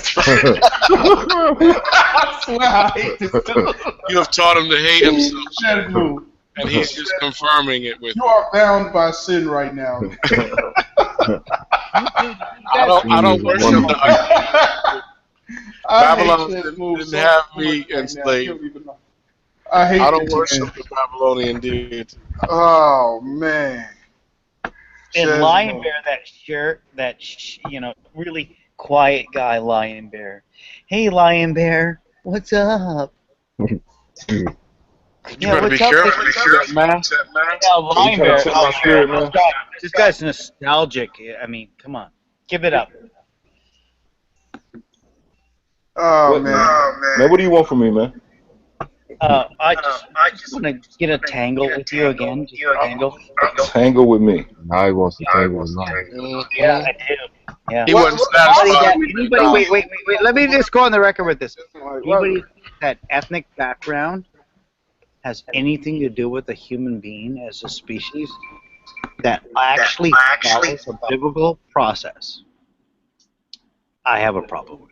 Speaker 9: swear I hate this dude.
Speaker 7: You have taught him to hate himself,
Speaker 9: Says, "Ooh,
Speaker 7: and he's just confirming it with
Speaker 9: you are bound by sin right now.
Speaker 7: I don't worship the Babylon
Speaker 9: hate
Speaker 7: didn't
Speaker 9: so
Speaker 7: have
Speaker 9: much
Speaker 7: me
Speaker 9: right now.
Speaker 7: enslaved.
Speaker 9: You don't even know. I hate
Speaker 7: I don't
Speaker 9: this
Speaker 7: worship
Speaker 9: man.
Speaker 7: the Babylonian deity.
Speaker 9: Oh man.
Speaker 3: and
Speaker 9: Says,
Speaker 3: Lion
Speaker 9: "No."
Speaker 3: Bear, really quiet guy, Lion Bear. Hey, Lion Bear, what's up?
Speaker 7: You
Speaker 3: Yeah,
Speaker 7: better be
Speaker 3: what's up?
Speaker 7: careful.
Speaker 3: What's up,
Speaker 7: man.
Speaker 3: Yeah, Lion
Speaker 8: trying to
Speaker 3: Bear.
Speaker 8: check my spirit, man?
Speaker 3: This guy's nostalgic. I mean, come on, give it up.
Speaker 9: Oh
Speaker 8: What,
Speaker 9: man.
Speaker 8: Man, what do you want from me, man?
Speaker 3: I just want to get a tangle with you again. Just a tangle.
Speaker 8: Tangle with me.
Speaker 1: Now he wants to tangle with mine.
Speaker 3: Yeah, I do. Yeah.
Speaker 7: He wasn't
Speaker 3: Anybody,
Speaker 7: satisfied.
Speaker 3: wait. Let me just go on the record with this. Anybody that ethnic background has anything to do with a human being as a species? that actually follows a biblical process, I have a problem with.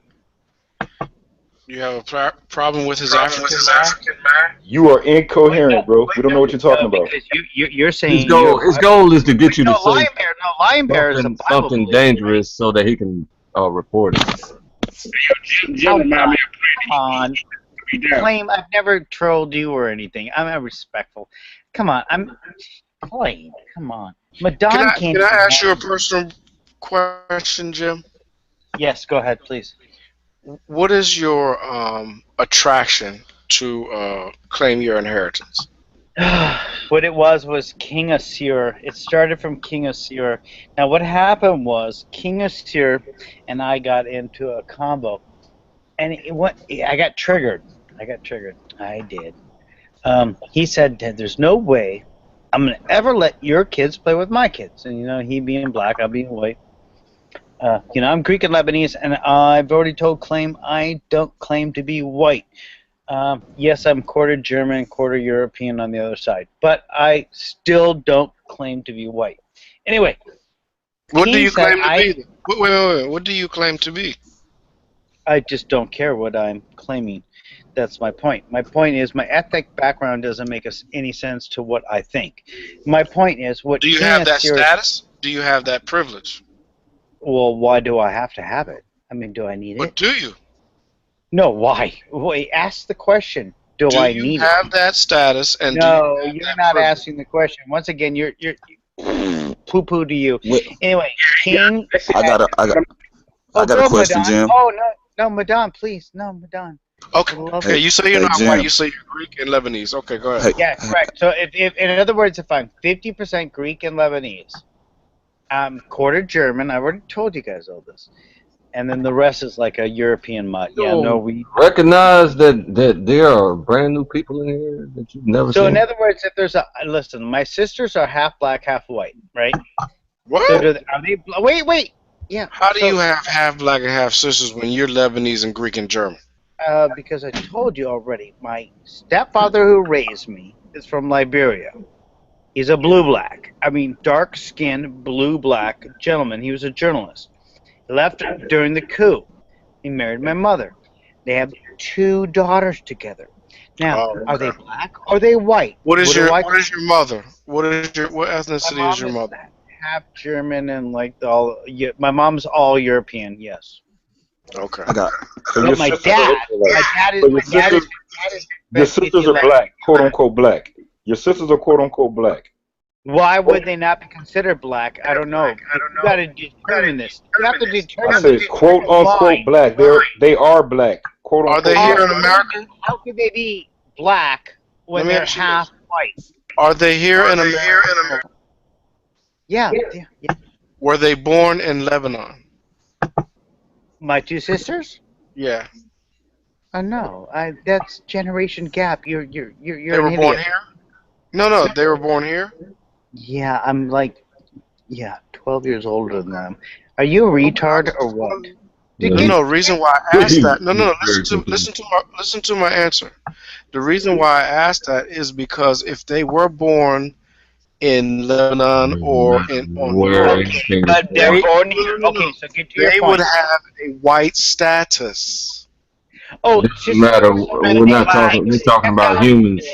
Speaker 7: You have a problem with his African man?
Speaker 8: You are incoherent, bro. We don't know what you're talking about.
Speaker 3: Because you're
Speaker 1: His
Speaker 3: saying
Speaker 1: goal, his goal is to get you to
Speaker 3: no,
Speaker 1: say
Speaker 3: Lion Bear is a Bible
Speaker 1: something
Speaker 3: believer.
Speaker 1: dangerous so that he can report it.
Speaker 2: Jim remind me
Speaker 3: Come on. Claim I've never trolled you or anything. I'm respectful. Come on, I'm Claim. Come on. Madonna can't.
Speaker 7: Can I ask you a personal question, Jim?
Speaker 3: Yes, go ahead, please.
Speaker 7: What is your attraction to claim your inheritance?
Speaker 3: What it was King Assur. It started from King Assur. Now, what happened was King Assur and I got into a combo, and I got triggered. I did. He said, "There's no way I'm gonna ever let your kids play with my kids." And he being black, I being white. I'm Greek and Lebanese, and I've already told Claim I don't claim to be white. Yes, I'm quarter German, quarter European on the other side, but I still don't claim to be white. Anyway,
Speaker 7: what do you claim to be? Wait. What do you claim to be?
Speaker 3: I just don't care what I'm claiming. That's my point. My point is my ethnic background doesn't make any sense to what I think. My point is what.
Speaker 7: Do you have that status? Do you have that privilege?
Speaker 3: Well, why do I have to have it? I mean, do I need it?
Speaker 7: But do you?
Speaker 3: No, why? Wait, ask the question. Do I need it?
Speaker 7: Do you have that status? And
Speaker 3: no, you're not asking the question. Once again, you're poo-poo to you. Anyway, King.
Speaker 4: I got a question, Jim.
Speaker 3: Oh no, Madame, please, no, Madame.
Speaker 7: Okay, you say you're not white. You say you're Greek and Lebanese. Okay, go ahead.
Speaker 3: Yeah, correct. So if in other words, if I'm 50% Greek and Lebanese, I'm quarter German. I already told you guys all this. And then the rest is like a European mutt. Yeah, no, we
Speaker 1: recognize that there are brand new people in here that you've never seen.
Speaker 3: So in other words, if there's listen, my sisters are half black, half white, right?
Speaker 7: What?
Speaker 3: So are they? Wait. Yeah.
Speaker 7: How do you have half black and half sisters when you're Lebanese and Greek and German?
Speaker 3: Because I told you already, my stepfather who raised me is from Liberia. He's a blue-black. I mean, dark-skinned, blue-black gentleman. He was a journalist. He left during the coup. He married my mother. They have 2 daughters together. Now, Are they black or are they white?
Speaker 7: What is your mother? What ethnicity is your mother?
Speaker 3: Half German and my mom's all European. Yes.
Speaker 7: Okay.
Speaker 4: I got.
Speaker 3: But my dad is.
Speaker 8: Your sisters are black, quote unquote black. Your sisters are quote unquote black.
Speaker 3: Why would they not be considered black? I don't know. You got to determine this. You have to determine.
Speaker 8: I said quote unquote black. They are black. Quote unquote.
Speaker 7: Are they here in America?
Speaker 3: How could they be black when they're half white?
Speaker 7: Are they here in America?
Speaker 3: Yeah.
Speaker 7: Were they born in Lebanon?
Speaker 3: My 2 sisters?
Speaker 7: Yeah.
Speaker 3: No. That's generation gap. You're
Speaker 7: They were born here? No, they were born here?
Speaker 3: Yeah, I'm 12 years older than them. Are you a retard or what?
Speaker 7: No, reason why I asked that. No. Listen to my answer. The reason why I asked that is because if they were born in Lebanon or
Speaker 3: but they're born here. Okay, so get to your point.
Speaker 7: They would have a white status.
Speaker 3: Oh,
Speaker 1: it doesn't matter. We're not talking. We're talking about humans.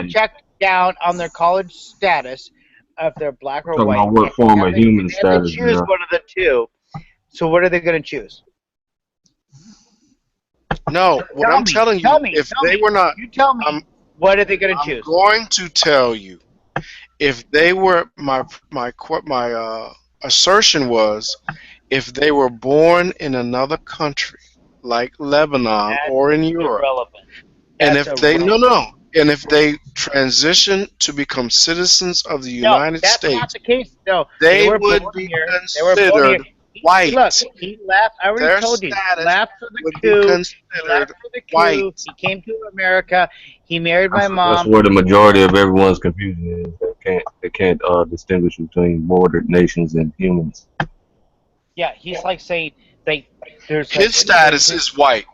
Speaker 3: Check down on their college status if they're black or white.
Speaker 1: About what form of human status?
Speaker 3: They choose one of the 2. So what are they going to choose?
Speaker 7: No, what I'm telling you, if they were not,
Speaker 3: you tell me. What are they going to choose?
Speaker 7: I'm going to tell you, if they were my assertion was, if they were born in another country like Lebanon or in Europe, and if they transition to to citizens of the United States,
Speaker 3: not the case. No,
Speaker 7: they would be considered white.
Speaker 3: Look, he left. I already told you. He left for the coup.
Speaker 7: White.
Speaker 3: He came to America. He married my mom.
Speaker 1: That's where the majority of everyone's confusion is. They can't distinguish between bordered nations and humans.
Speaker 3: Yeah, he's like saying there's
Speaker 7: his status is white.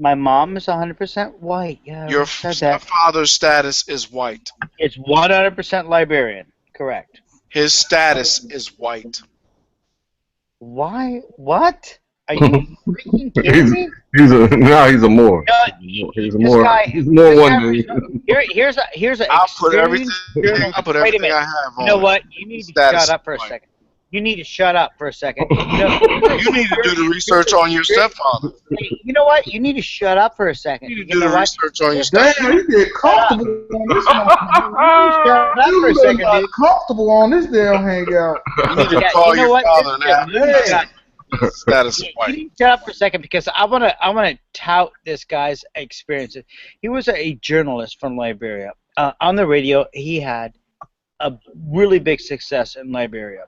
Speaker 3: My mom is 100% white. Yeah, I
Speaker 7: Your
Speaker 3: said that.
Speaker 7: stepfather's status is white.
Speaker 3: It's 100% Liberian. Correct.
Speaker 7: His status is white.
Speaker 3: Why? What? Are you freaking kidding
Speaker 1: he's
Speaker 3: me?
Speaker 1: he's a Moor.
Speaker 3: No,
Speaker 1: He's a
Speaker 3: this
Speaker 1: Moor.
Speaker 3: guy.
Speaker 1: He's more
Speaker 3: This
Speaker 1: one
Speaker 3: guy.
Speaker 1: than
Speaker 3: Here's an
Speaker 7: I'll put everything.
Speaker 3: experienced
Speaker 7: I'll
Speaker 3: journalist.
Speaker 7: put
Speaker 3: Wait a
Speaker 7: everything
Speaker 3: minute.
Speaker 7: I have on.
Speaker 3: You know
Speaker 7: it.
Speaker 3: what? You need
Speaker 7: His
Speaker 3: to
Speaker 7: status
Speaker 3: shut up for a
Speaker 7: is white.
Speaker 3: second. You need to shut up for a second. You
Speaker 7: You need to do the research on your stepfather.
Speaker 3: Hey, you know what? You need to shut up for a second.
Speaker 7: You need to
Speaker 3: You
Speaker 7: do
Speaker 3: know
Speaker 7: the
Speaker 3: what?
Speaker 7: research on your
Speaker 9: Damn,
Speaker 7: stepfather.
Speaker 9: you get comfortable on this one.
Speaker 3: Shut up for a
Speaker 9: You
Speaker 3: second,
Speaker 9: got
Speaker 3: dude.
Speaker 9: comfortable on this damn hangout.
Speaker 7: You need to
Speaker 3: Yeah,
Speaker 7: call
Speaker 3: you know
Speaker 7: your
Speaker 3: what?
Speaker 7: father and ask
Speaker 3: You need to shut-
Speaker 7: his status is
Speaker 3: you
Speaker 7: white.
Speaker 3: need to shut up for a second because I wanna tout this guy's experiences. He was a journalist from Liberia. On the radio, he had a really big success in Liberia.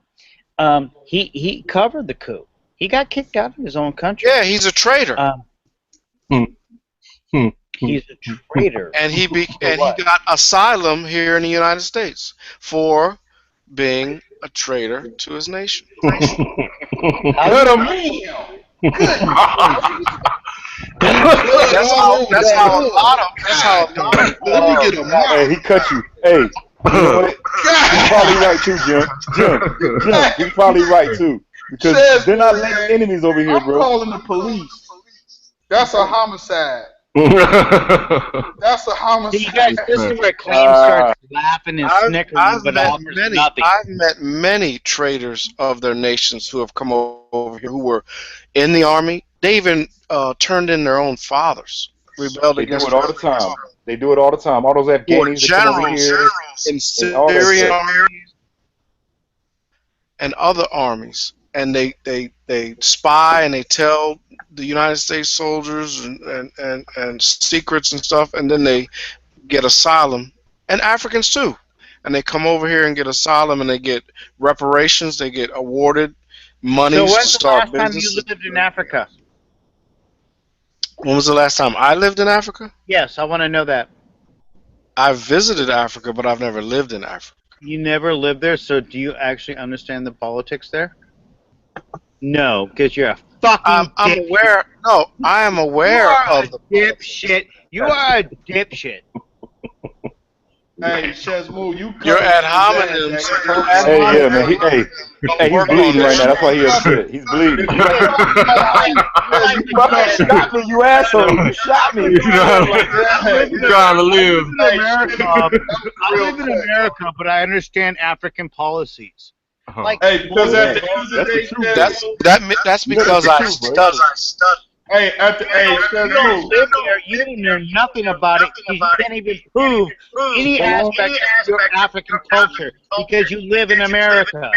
Speaker 3: He covered the coup. He got kicked out of his own country.
Speaker 7: Yeah, he's a traitor.
Speaker 3: He's a traitor.
Speaker 7: And he got asylum here in the United States for being a traitor to his nation.
Speaker 1: Cut him.
Speaker 7: That's how a lot of
Speaker 9: Let me get a
Speaker 8: Hey, he cut you. Hey, you know what? He's probably right too, Jim. He's probably right too. Because
Speaker 9: Says,
Speaker 8: they're not letting enemies over here,
Speaker 9: I'm
Speaker 8: bro.
Speaker 9: calling the police. That's a homicide. That's a
Speaker 3: See,
Speaker 9: homicide.
Speaker 3: you guys, this is where McClain starts laughing and snickering, but offers nothing.
Speaker 7: I've met many traitors of their nations who have come over here who were in the army. They even turned in their own fathers, rebelled
Speaker 8: They do
Speaker 7: against
Speaker 8: it all the time. They do it all the time. All those
Speaker 7: Or
Speaker 8: Afghanis that come over here.
Speaker 7: in
Speaker 8: all that
Speaker 7: Syrian
Speaker 8: stuff.
Speaker 7: armies and other armies, and they spy and they tell the United States soldiers and secrets and stuff, and then they get asylum, and Africans too, and they come over here and get asylum, and they get reparations, they get awarded money
Speaker 3: So
Speaker 7: to
Speaker 3: when's the
Speaker 7: start
Speaker 3: last time you
Speaker 7: businesses.
Speaker 3: lived in Africa?
Speaker 7: When was the last time I lived in Africa?
Speaker 3: Yes, I want to know that.
Speaker 7: I've visited Africa, but I've never lived in Africa.
Speaker 3: You never lived there, so do you actually understand the politics there? No, because you're a fucking
Speaker 7: I'm
Speaker 3: dipshit.
Speaker 7: aware. No, I am aware of the
Speaker 3: dipshit. You are a dipshit.
Speaker 9: Hey, Shazmoo, you
Speaker 7: You're
Speaker 9: covered
Speaker 7: ad
Speaker 9: his
Speaker 7: hominems.
Speaker 9: ass,
Speaker 7: You're
Speaker 9: man.
Speaker 7: ad
Speaker 8: Hey, yeah,
Speaker 7: hominems.
Speaker 8: man. He's
Speaker 7: Work on
Speaker 8: bleeding right
Speaker 7: this
Speaker 8: now. That's why he upset. He's bleeding. You fucking shot me, you asshole. You shot me.
Speaker 1: He's trying to live.
Speaker 3: I live in America, but I understand African policies. Like,
Speaker 9: Hey, because at the end of the
Speaker 8: That's the
Speaker 9: day,
Speaker 8: truth.
Speaker 7: That's because I studied.
Speaker 9: hey,
Speaker 3: you don't
Speaker 9: Shazmoo,
Speaker 3: live there. You don't know nothing about it because you can't even prove any aspect of your African culture because you live in America.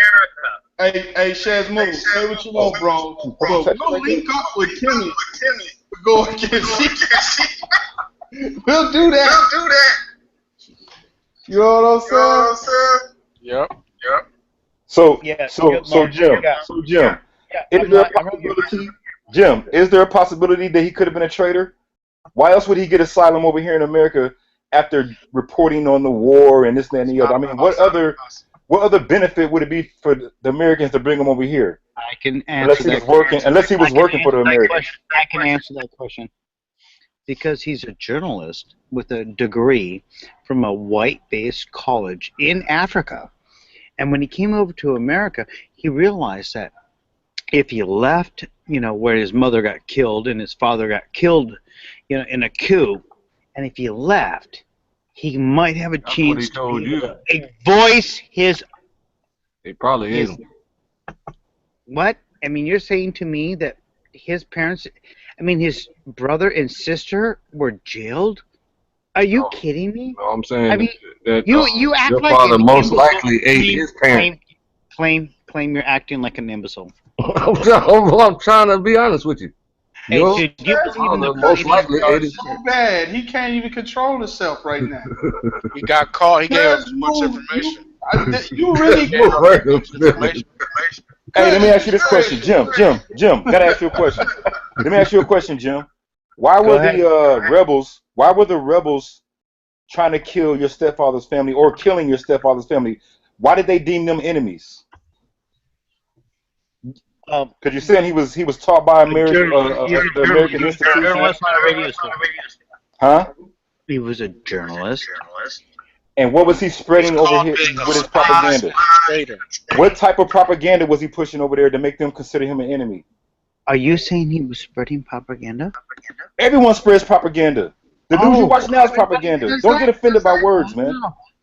Speaker 9: hey, Shazmoo, say what you want, bro. But we'll link up with Kimmy to go against you. We'll do that. You know what I'm saying?
Speaker 7: Yep.
Speaker 8: So,
Speaker 3: Yeah,
Speaker 8: Jim, is there a possibility? Jim, is there a possibility that he could have been a traitor? Why else would he get asylum over here in America after reporting on the war and this, that, and the other? I mean, what other benefit would it be for the Americans to bring him over here?
Speaker 3: I can answer that.
Speaker 8: Unless he was working for the Americans.
Speaker 3: I can answer that question. Because he's a journalist with a degree from a white-based college in Africa. And when he came over to America, he realized that if he left, where his mother got killed and his father got killed, in a coup, and if he left, he might have a chance to voice his...
Speaker 1: It probably is.
Speaker 3: What? I mean, you're saying to me that his parents... his brother and sister were jailed? Are you kidding me?
Speaker 1: No, I'm saying
Speaker 3: I mean,
Speaker 1: that
Speaker 3: you act
Speaker 1: your
Speaker 3: like
Speaker 1: father
Speaker 3: an
Speaker 1: most
Speaker 3: imbecile.
Speaker 1: likely ate his parents.
Speaker 3: Claim you're acting like an imbecile.
Speaker 1: I'm trying to be honest with you.
Speaker 3: Hey,
Speaker 1: Your
Speaker 3: dude, do you believe in the
Speaker 1: most likely ate his
Speaker 9: So bad, he can't even control himself right now.
Speaker 7: He got caught. He gave us too much information.
Speaker 9: You really
Speaker 7: Information.
Speaker 8: Hey, let me ask you this question, Jim. Gotta ask you a question. Let me ask you a question, Jim. Why were the rebels trying to kill your stepfather's family or killing your stepfather's family? Why did they deem them enemies? Because you're saying he was taught by
Speaker 3: he's a
Speaker 8: the American institution.
Speaker 3: journalist on a radio station.
Speaker 8: Huh?
Speaker 3: He was a journalist.
Speaker 8: And what was he spreading over here with his propaganda? What type of propaganda was he pushing over there to make them consider him an enemy?
Speaker 3: Are you saying he was spreading propaganda?
Speaker 8: Everyone spreads propaganda. The news you watch now is propaganda. Don't get offended by words, man.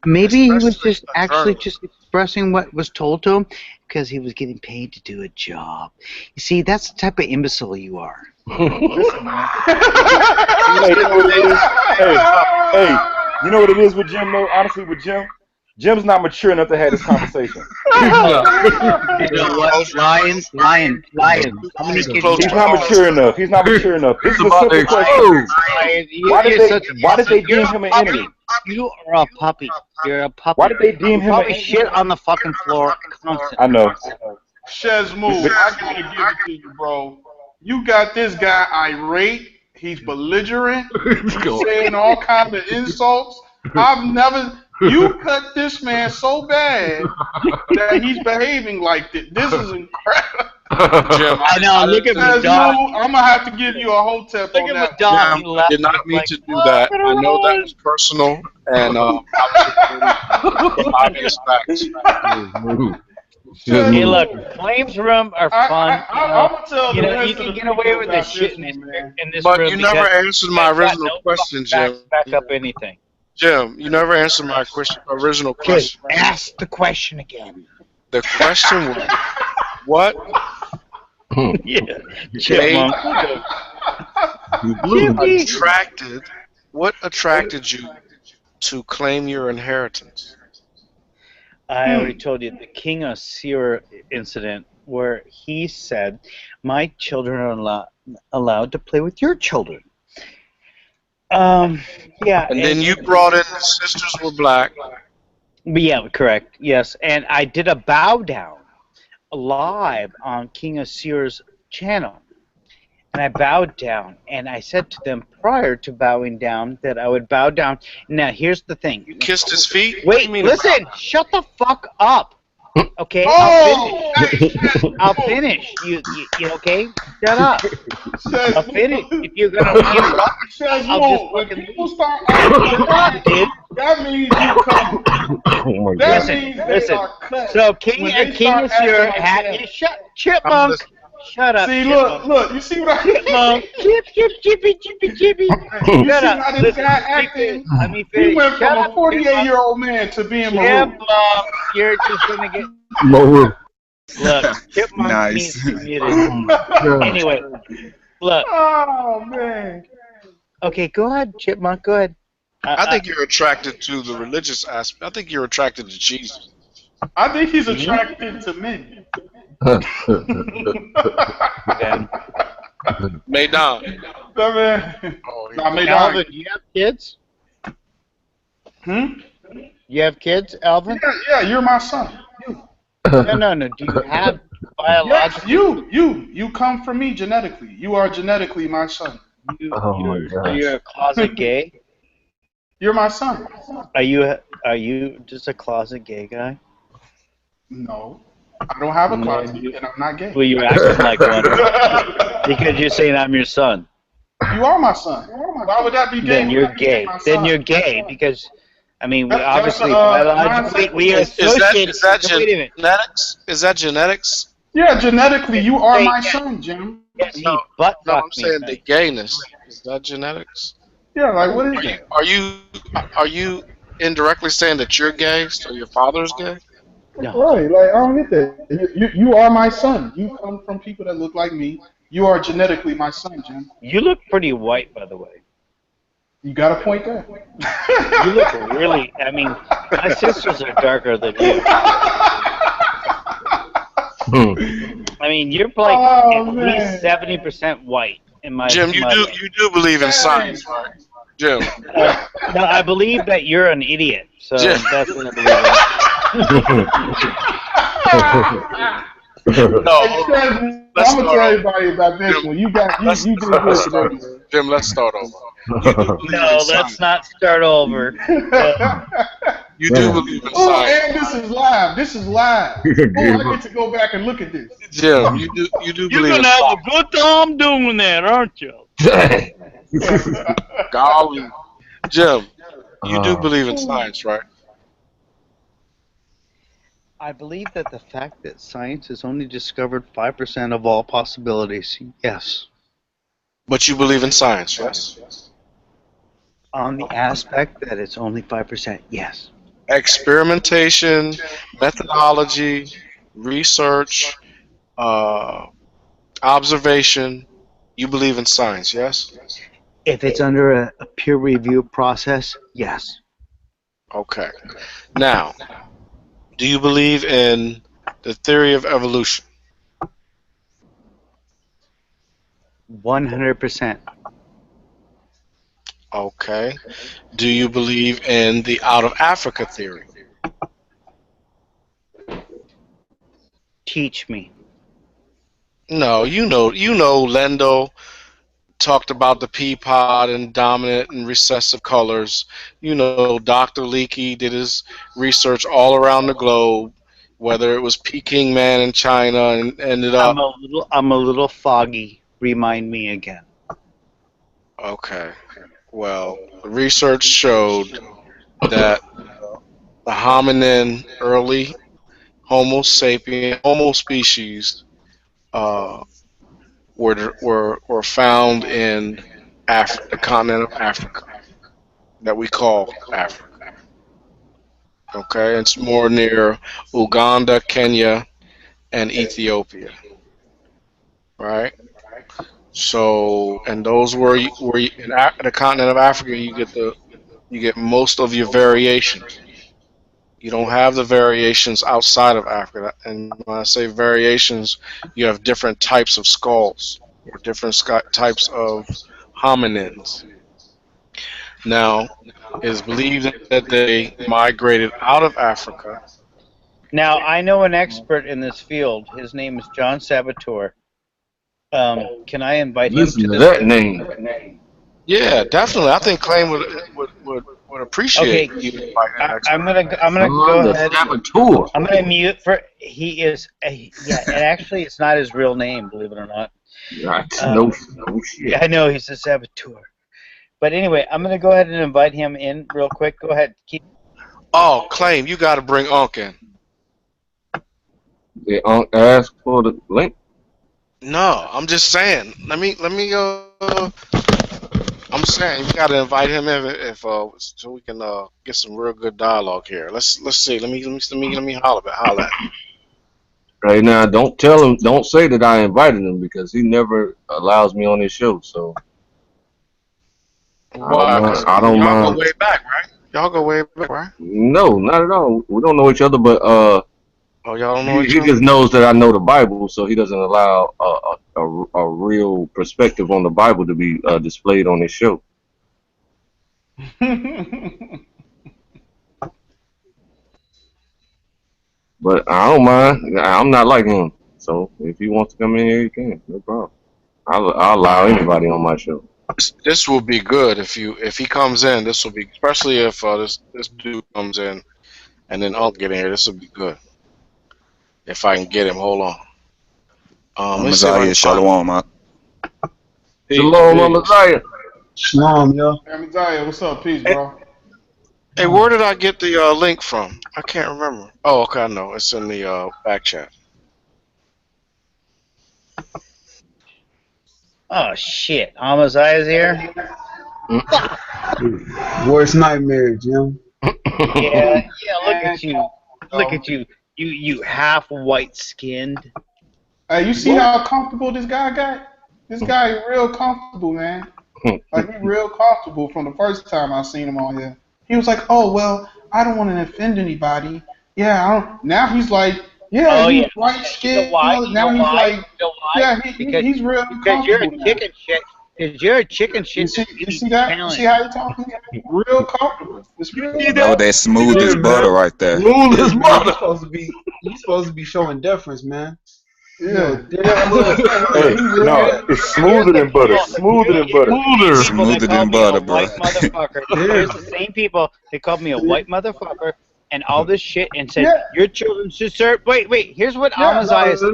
Speaker 3: Maybe he was just actually just expressing what was told to him because he was getting paid to do a job. You see, that's the type of imbecile you are.
Speaker 8: Listen, man. Hey, you know what it is? Hey, you know what it is with Jim, though? Honestly, with Jim, Jim's not mature enough to have this conversation.
Speaker 3: You know what? Lions. How many kids
Speaker 8: He's not mature enough. He's not mature enough. This is a simple question. Why did they deem him an enemy?
Speaker 3: You are a puppy. You're a puppy.
Speaker 8: Why did they deem him an
Speaker 3: Probably
Speaker 8: enemy?
Speaker 3: shit on the fucking floor constantly.
Speaker 8: I know.
Speaker 9: Shezmoo, I gotta give it to you, bro. You got this guy irate. He's belligerent. He's saying all kinds of insults. I've never. You cut this man so bad that he's behaving like this. This is incredible.
Speaker 7: Jim,
Speaker 3: I know. Look at the dog.
Speaker 9: I'm gonna have to give you a hotel
Speaker 3: Look
Speaker 9: on
Speaker 3: at
Speaker 9: that.
Speaker 3: the dog.
Speaker 7: Jim, I did not mean to do that. I know that was personal, and I was for obvious facts.
Speaker 3: Hey, look, claims room are fun.
Speaker 9: I'm gonna tell
Speaker 3: you
Speaker 9: the
Speaker 3: know,
Speaker 9: rest
Speaker 3: you
Speaker 9: of
Speaker 3: can
Speaker 9: the
Speaker 3: get
Speaker 9: people
Speaker 3: away with
Speaker 9: about
Speaker 3: this shit
Speaker 9: this
Speaker 3: in
Speaker 9: one,
Speaker 3: this,
Speaker 9: man.
Speaker 3: in this
Speaker 7: But
Speaker 3: room.
Speaker 7: you never answered my original question, Jim.
Speaker 3: Back up anything.
Speaker 7: Jim, you never answered my original question.
Speaker 3: Ask the question again.
Speaker 7: The question was, what
Speaker 3: Yeah.
Speaker 7: what attracted you to claim your inheritance?
Speaker 3: I already told you the King of Seer incident where he said, "My children are allowed to play with your children." Yeah.
Speaker 7: And then you brought in the sisters were black.
Speaker 3: Yeah, correct. Yes, and I did a bow down live on King of Seer's channel. And I bowed down, and I said to them prior to bowing down that I would bow down. Now, here's the thing.
Speaker 7: You kissed his feet? What do
Speaker 3: Wait,
Speaker 7: you mean
Speaker 3: listen, shut the fuck up. Okay,
Speaker 9: Oh!
Speaker 3: I'll finish. You okay? Shut up. I'll finish. If you're gonna interrupt,
Speaker 9: Shezmoo, when people start arguing,
Speaker 3: dude.
Speaker 9: that means you come. That means they are cut.
Speaker 3: So King
Speaker 9: When they
Speaker 3: of
Speaker 9: start acting
Speaker 3: Seer
Speaker 9: like
Speaker 3: had
Speaker 9: that.
Speaker 3: Chipmunk. Shut up.
Speaker 9: See,
Speaker 3: Chipmunk.
Speaker 9: look, you see what I
Speaker 3: Chipmunk. Chippy.
Speaker 9: You
Speaker 3: Shut
Speaker 9: see
Speaker 3: up.
Speaker 9: how this
Speaker 3: Listen,
Speaker 9: guy acting?
Speaker 3: let me finish.
Speaker 9: He went
Speaker 3: Shut
Speaker 9: from a
Speaker 3: up,
Speaker 9: 48-year-old man to being maroon.
Speaker 3: Chipmunk, you're just gonna get.
Speaker 1: Lower.
Speaker 3: Look, Chipmunk
Speaker 4: Nice.
Speaker 3: needs to be muted. Anyway, look.
Speaker 9: Oh, man.
Speaker 3: Okay, go ahead, Chipmunk. Go ahead.
Speaker 7: I think you're attracted to the religious aspect. I think you're attracted to Jesus.
Speaker 9: I think he's attracted to men.
Speaker 3: Okay.
Speaker 7: Maidan.
Speaker 9: That man.
Speaker 7: Oh,
Speaker 9: Nah, Maydon.
Speaker 3: Alvin, do you have kids?
Speaker 9: Hmm?
Speaker 3: You have kids, Alvin?
Speaker 9: Yeah, you're my son.
Speaker 3: No. Do you have biological?
Speaker 9: Yes, you come from me genetically. You are genetically my son.
Speaker 3: You're a closet gay?
Speaker 9: You're my son.
Speaker 3: Are you just a closet gay guy?
Speaker 9: No. I don't have a closet, and I'm not gay.
Speaker 3: Well, you're acting like one because you're saying I'm your son.
Speaker 9: You are my son. Why would that be gay?
Speaker 3: Then you're gay. Then you're gay because, I mean, we
Speaker 9: That's,
Speaker 3: obviously
Speaker 9: biologically,
Speaker 3: we are associated.
Speaker 7: Is that
Speaker 3: Wait a minute.
Speaker 7: genetics? Is that genetics?
Speaker 9: Yeah, genetically, you are my son, Jim.
Speaker 3: Yes, he
Speaker 7: No,
Speaker 3: butt
Speaker 7: No, I'm
Speaker 3: fucked me.
Speaker 7: saying the gayness. Is that genetics?
Speaker 9: Yeah, like what is that?
Speaker 7: Are you indirectly saying that you're gay, so your father's gay?
Speaker 3: No.
Speaker 9: Right, like I don't get that. You are my son. You come from people that look like me. You are genetically my son, Jim.
Speaker 3: You look pretty white, by the way.
Speaker 9: You got to point that.
Speaker 3: You look really. I mean, my sisters are darker than you. I mean, you're like at least 70% white in my.
Speaker 7: Jim, you do believe in science, right? Jim.
Speaker 3: No, I believe that you're an idiot. So
Speaker 7: Jim.
Speaker 3: that's what I believe in.
Speaker 7: No,
Speaker 9: I'm gonna tell everybody about this one. You did good today.
Speaker 7: Jim, let's start over.
Speaker 3: No, let's not start over.
Speaker 7: You do believe in
Speaker 9: Oh,
Speaker 7: science,
Speaker 9: and this is live. This is live. Oh, I get to go back and look at this.
Speaker 7: Jim. You do
Speaker 10: You're
Speaker 7: believe in
Speaker 10: gonna have a
Speaker 7: science.
Speaker 10: good time doing that, aren't you?
Speaker 7: Golly, Jim. You do
Speaker 1: Uh,
Speaker 7: believe in science, right?
Speaker 3: I believe that the fact that science has only discovered 5% of all possibilities, yes.
Speaker 7: But you believe in science, yes?
Speaker 3: On the aspect that it's only 5%, yes.
Speaker 7: Experimentation, methodology, research, observation. You believe in science, yes?
Speaker 3: If it's under a peer review process, yes.
Speaker 7: Okay. Now, do you believe in the theory of evolution?
Speaker 3: 100%.
Speaker 7: Okay. Do you believe in the out of Africa theory?
Speaker 3: Teach me.
Speaker 7: No, you know Lendo talked about the pea pod and dominant and recessive colors. You know, Dr. Leakey did his research all around the globe, whether it was Peking Man in China and ended up.
Speaker 3: I'm a little foggy. Remind me again.
Speaker 7: Okay. Well, the research showed that the hominin, early Homo sapien, Homo species, uh, were found in the continent of Africa that we call Africa. Okay, it's more near Uganda, Kenya, and Ethiopia, right? So, and those where in the continent of Africa, you get most of your variations. You don't have the variations outside of Africa. And when I say variations, you have different types of skulls or different types of hominins. Now, it is believed that they migrated out of Africa.
Speaker 3: Now, I know an expert in this field. His name is John Saboteur. Can I invite him
Speaker 1: listen
Speaker 3: to
Speaker 1: to
Speaker 3: this?
Speaker 1: that name.
Speaker 7: Yeah, definitely. I think Claim would appreciate
Speaker 3: Okay,
Speaker 7: you inviting an expert.
Speaker 3: I'm gonna go
Speaker 1: John the
Speaker 3: ahead.
Speaker 1: Saboteur.
Speaker 3: I'm gonna mute for. He is. Yeah, and actually, it's not his real name, believe it or not.
Speaker 1: Right.
Speaker 3: Um,
Speaker 1: No shit.
Speaker 3: Yeah, I know he's a saboteur. But anyway, I'm gonna go ahead and invite him in real quick. Go ahead.
Speaker 7: Oh, Claim, you got to bring Unc in.
Speaker 1: They ask for the link.
Speaker 7: No, I'm just saying. Let me. I'm saying you got to invite him in if so we can get some real good dialogue here. Let's see. Let me holler at him.
Speaker 1: Right now, don't tell him. Don't say that I invited him because he never allows me on his show. So
Speaker 7: Why? Because
Speaker 1: I don't
Speaker 7: y'all go
Speaker 1: mind.
Speaker 7: way back, right? Y'all go way back, right?
Speaker 1: No, not at all. We don't know each other, but
Speaker 7: Oh, y'all don't know each
Speaker 1: he
Speaker 7: other?
Speaker 1: just knows that I know the Bible, so he doesn't allow a real perspective on the Bible to be displayed on his show. But I don't mind. I'm not like him. So if he wants to come in here, he can. No problem. I'll allow anybody on my show.
Speaker 7: This will be good if he comes in. This will be, especially if this dude comes in and then Unc get in here. This will be good if I can get him. Hold on. Let me see if I can
Speaker 4: Messiah,
Speaker 7: find him.
Speaker 4: Shalom, man.
Speaker 1: Shalom, Messiah.
Speaker 9: Shalom, yo. Hey, Josiah, what's up? Peace, bro.
Speaker 7: Hey, where did I get the link from? I can't remember. Oh, okay, I know. It's in the back chat.
Speaker 3: Oh shit! Amaziah's here.
Speaker 9: Worst nightmare, Jim.
Speaker 3: Yeah. Look at you. Look at you. You half white skinned.
Speaker 9: Hey, you see how comfortable this guy got? This guy is real comfortable, man. Like, he's real comfortable from the first time I seen him on here. He was like, oh, well, I don't want to offend anybody. Yeah, I don't. Now he's like, yeah, he's white skinned. Now he's like, yeah, he's real
Speaker 3: Because you're a
Speaker 9: comfortable now.
Speaker 3: chicken shit. Because you're a chicken shit.
Speaker 9: You see that? You see how he talking? Real comfortable. It's real.
Speaker 4: That was that smooth as butter right there.
Speaker 1: Smooth as butter.
Speaker 9: You're supposed to be showing deference, man.
Speaker 8: Yeah. Hey, no, it's smoother than butter. Smoother than butter.
Speaker 4: Smoother than butter, bro.
Speaker 3: White motherfucker. There's the same people that called me a white motherfucker
Speaker 11: and all this shit and said
Speaker 9: Yeah.
Speaker 11: your children should serve. Wait. Here's what
Speaker 9: Yeah,
Speaker 11: Amaziah said.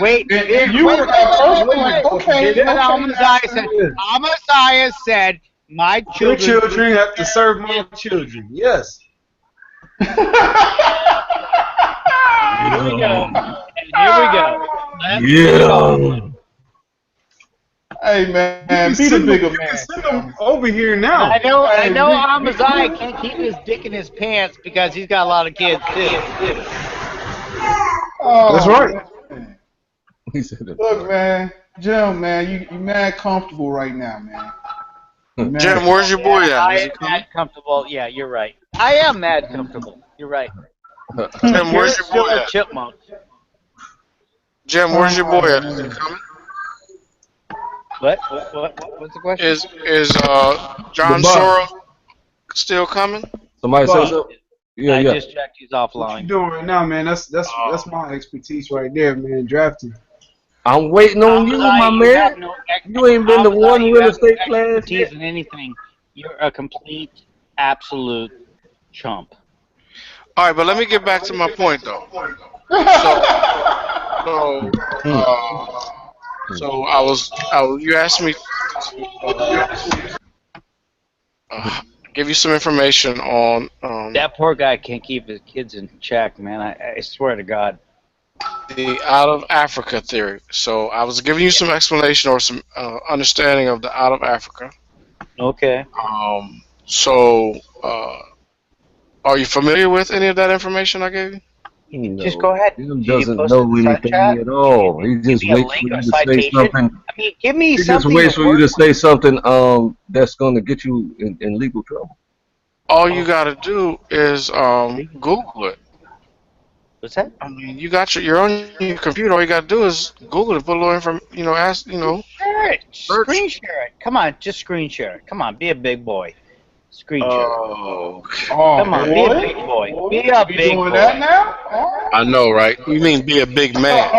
Speaker 11: Wait.
Speaker 9: And you were at first like, okay,
Speaker 11: Here's what
Speaker 9: okay.
Speaker 11: Amaziah said. Amaziah said, my
Speaker 12: Your
Speaker 11: children
Speaker 12: children have to serve my children. Yes.
Speaker 11: Here we go. And here we go.
Speaker 1: Yeah.
Speaker 9: Hey man, be the bigger man.
Speaker 12: Send them over here now.
Speaker 11: I know Amaziah can't keep his dick in his pants because he's got a lot of kids too.
Speaker 9: Oh,
Speaker 12: That's right.
Speaker 1: He said that.
Speaker 9: Look, man, Jim, man, you mad comfortable right now, man. You mad
Speaker 7: Jim, where's your boy at?
Speaker 11: I
Speaker 7: Is he
Speaker 11: am
Speaker 7: coming?
Speaker 11: mad comfortable. Yeah, you're right. I am mad comfortable. You're right.
Speaker 7: Jim, where's your
Speaker 11: Still
Speaker 7: boy
Speaker 11: a
Speaker 7: at?
Speaker 11: chipmunk.
Speaker 7: Jim, where's your boy at? Is he coming?
Speaker 11: What? What's the question?
Speaker 7: Is John
Speaker 1: The boss.
Speaker 7: Soro still coming?
Speaker 1: Somebody
Speaker 12: Boss.
Speaker 1: says so? Yeah,
Speaker 11: I
Speaker 1: yeah.
Speaker 11: just checked. He's
Speaker 12: What
Speaker 11: offline.
Speaker 12: you doing right now, man? That's my expertise right there, man. Drafting.
Speaker 1: I'm waiting on you,
Speaker 11: Amaziah,
Speaker 1: my
Speaker 11: you have
Speaker 1: man.
Speaker 11: no
Speaker 1: You ain't been to
Speaker 11: Amaziah,
Speaker 1: one
Speaker 11: you
Speaker 1: real
Speaker 11: have no
Speaker 1: estate class
Speaker 11: expertise
Speaker 1: yet.
Speaker 11: in anything. You're a complete, absolute chump.
Speaker 7: All right, but let me get back to my point though. So you asked me to give you some information on
Speaker 11: That poor guy can't keep his kids in check, man. I swear to God.
Speaker 7: the out of Africa theory. So I was giving you some explanation or some understanding of the out of Africa.
Speaker 11: Okay.
Speaker 7: Are you familiar with any of that information I gave you?
Speaker 11: Just go ahead.
Speaker 1: He
Speaker 11: Did you
Speaker 1: doesn't
Speaker 11: post it
Speaker 1: know
Speaker 11: in the side
Speaker 1: anything
Speaker 11: chat?
Speaker 1: at all. He
Speaker 11: Give
Speaker 1: just
Speaker 11: me a
Speaker 1: waits
Speaker 11: link
Speaker 1: for
Speaker 11: or
Speaker 1: you
Speaker 11: a
Speaker 1: to say
Speaker 11: citation.
Speaker 1: something.
Speaker 11: I mean, give me
Speaker 1: He just
Speaker 11: something
Speaker 1: waits
Speaker 11: to
Speaker 1: for you
Speaker 11: work
Speaker 1: to say something that's going to get you in legal trouble.
Speaker 7: All you got to do is Google it.
Speaker 11: What's that?
Speaker 7: I mean, you're on your computer. All you got to do is Google it, put a little information, ask,
Speaker 11: Share it.
Speaker 7: search.
Speaker 11: Screen share it. Come on, just screen share it. Come on, be a big boy. Screen share it.
Speaker 7: Oh,
Speaker 11: Come on, be a big boy. Be a
Speaker 9: You
Speaker 11: big
Speaker 9: doing
Speaker 11: boy.
Speaker 9: that now? Oh.
Speaker 7: I know, right? You mean be a big man?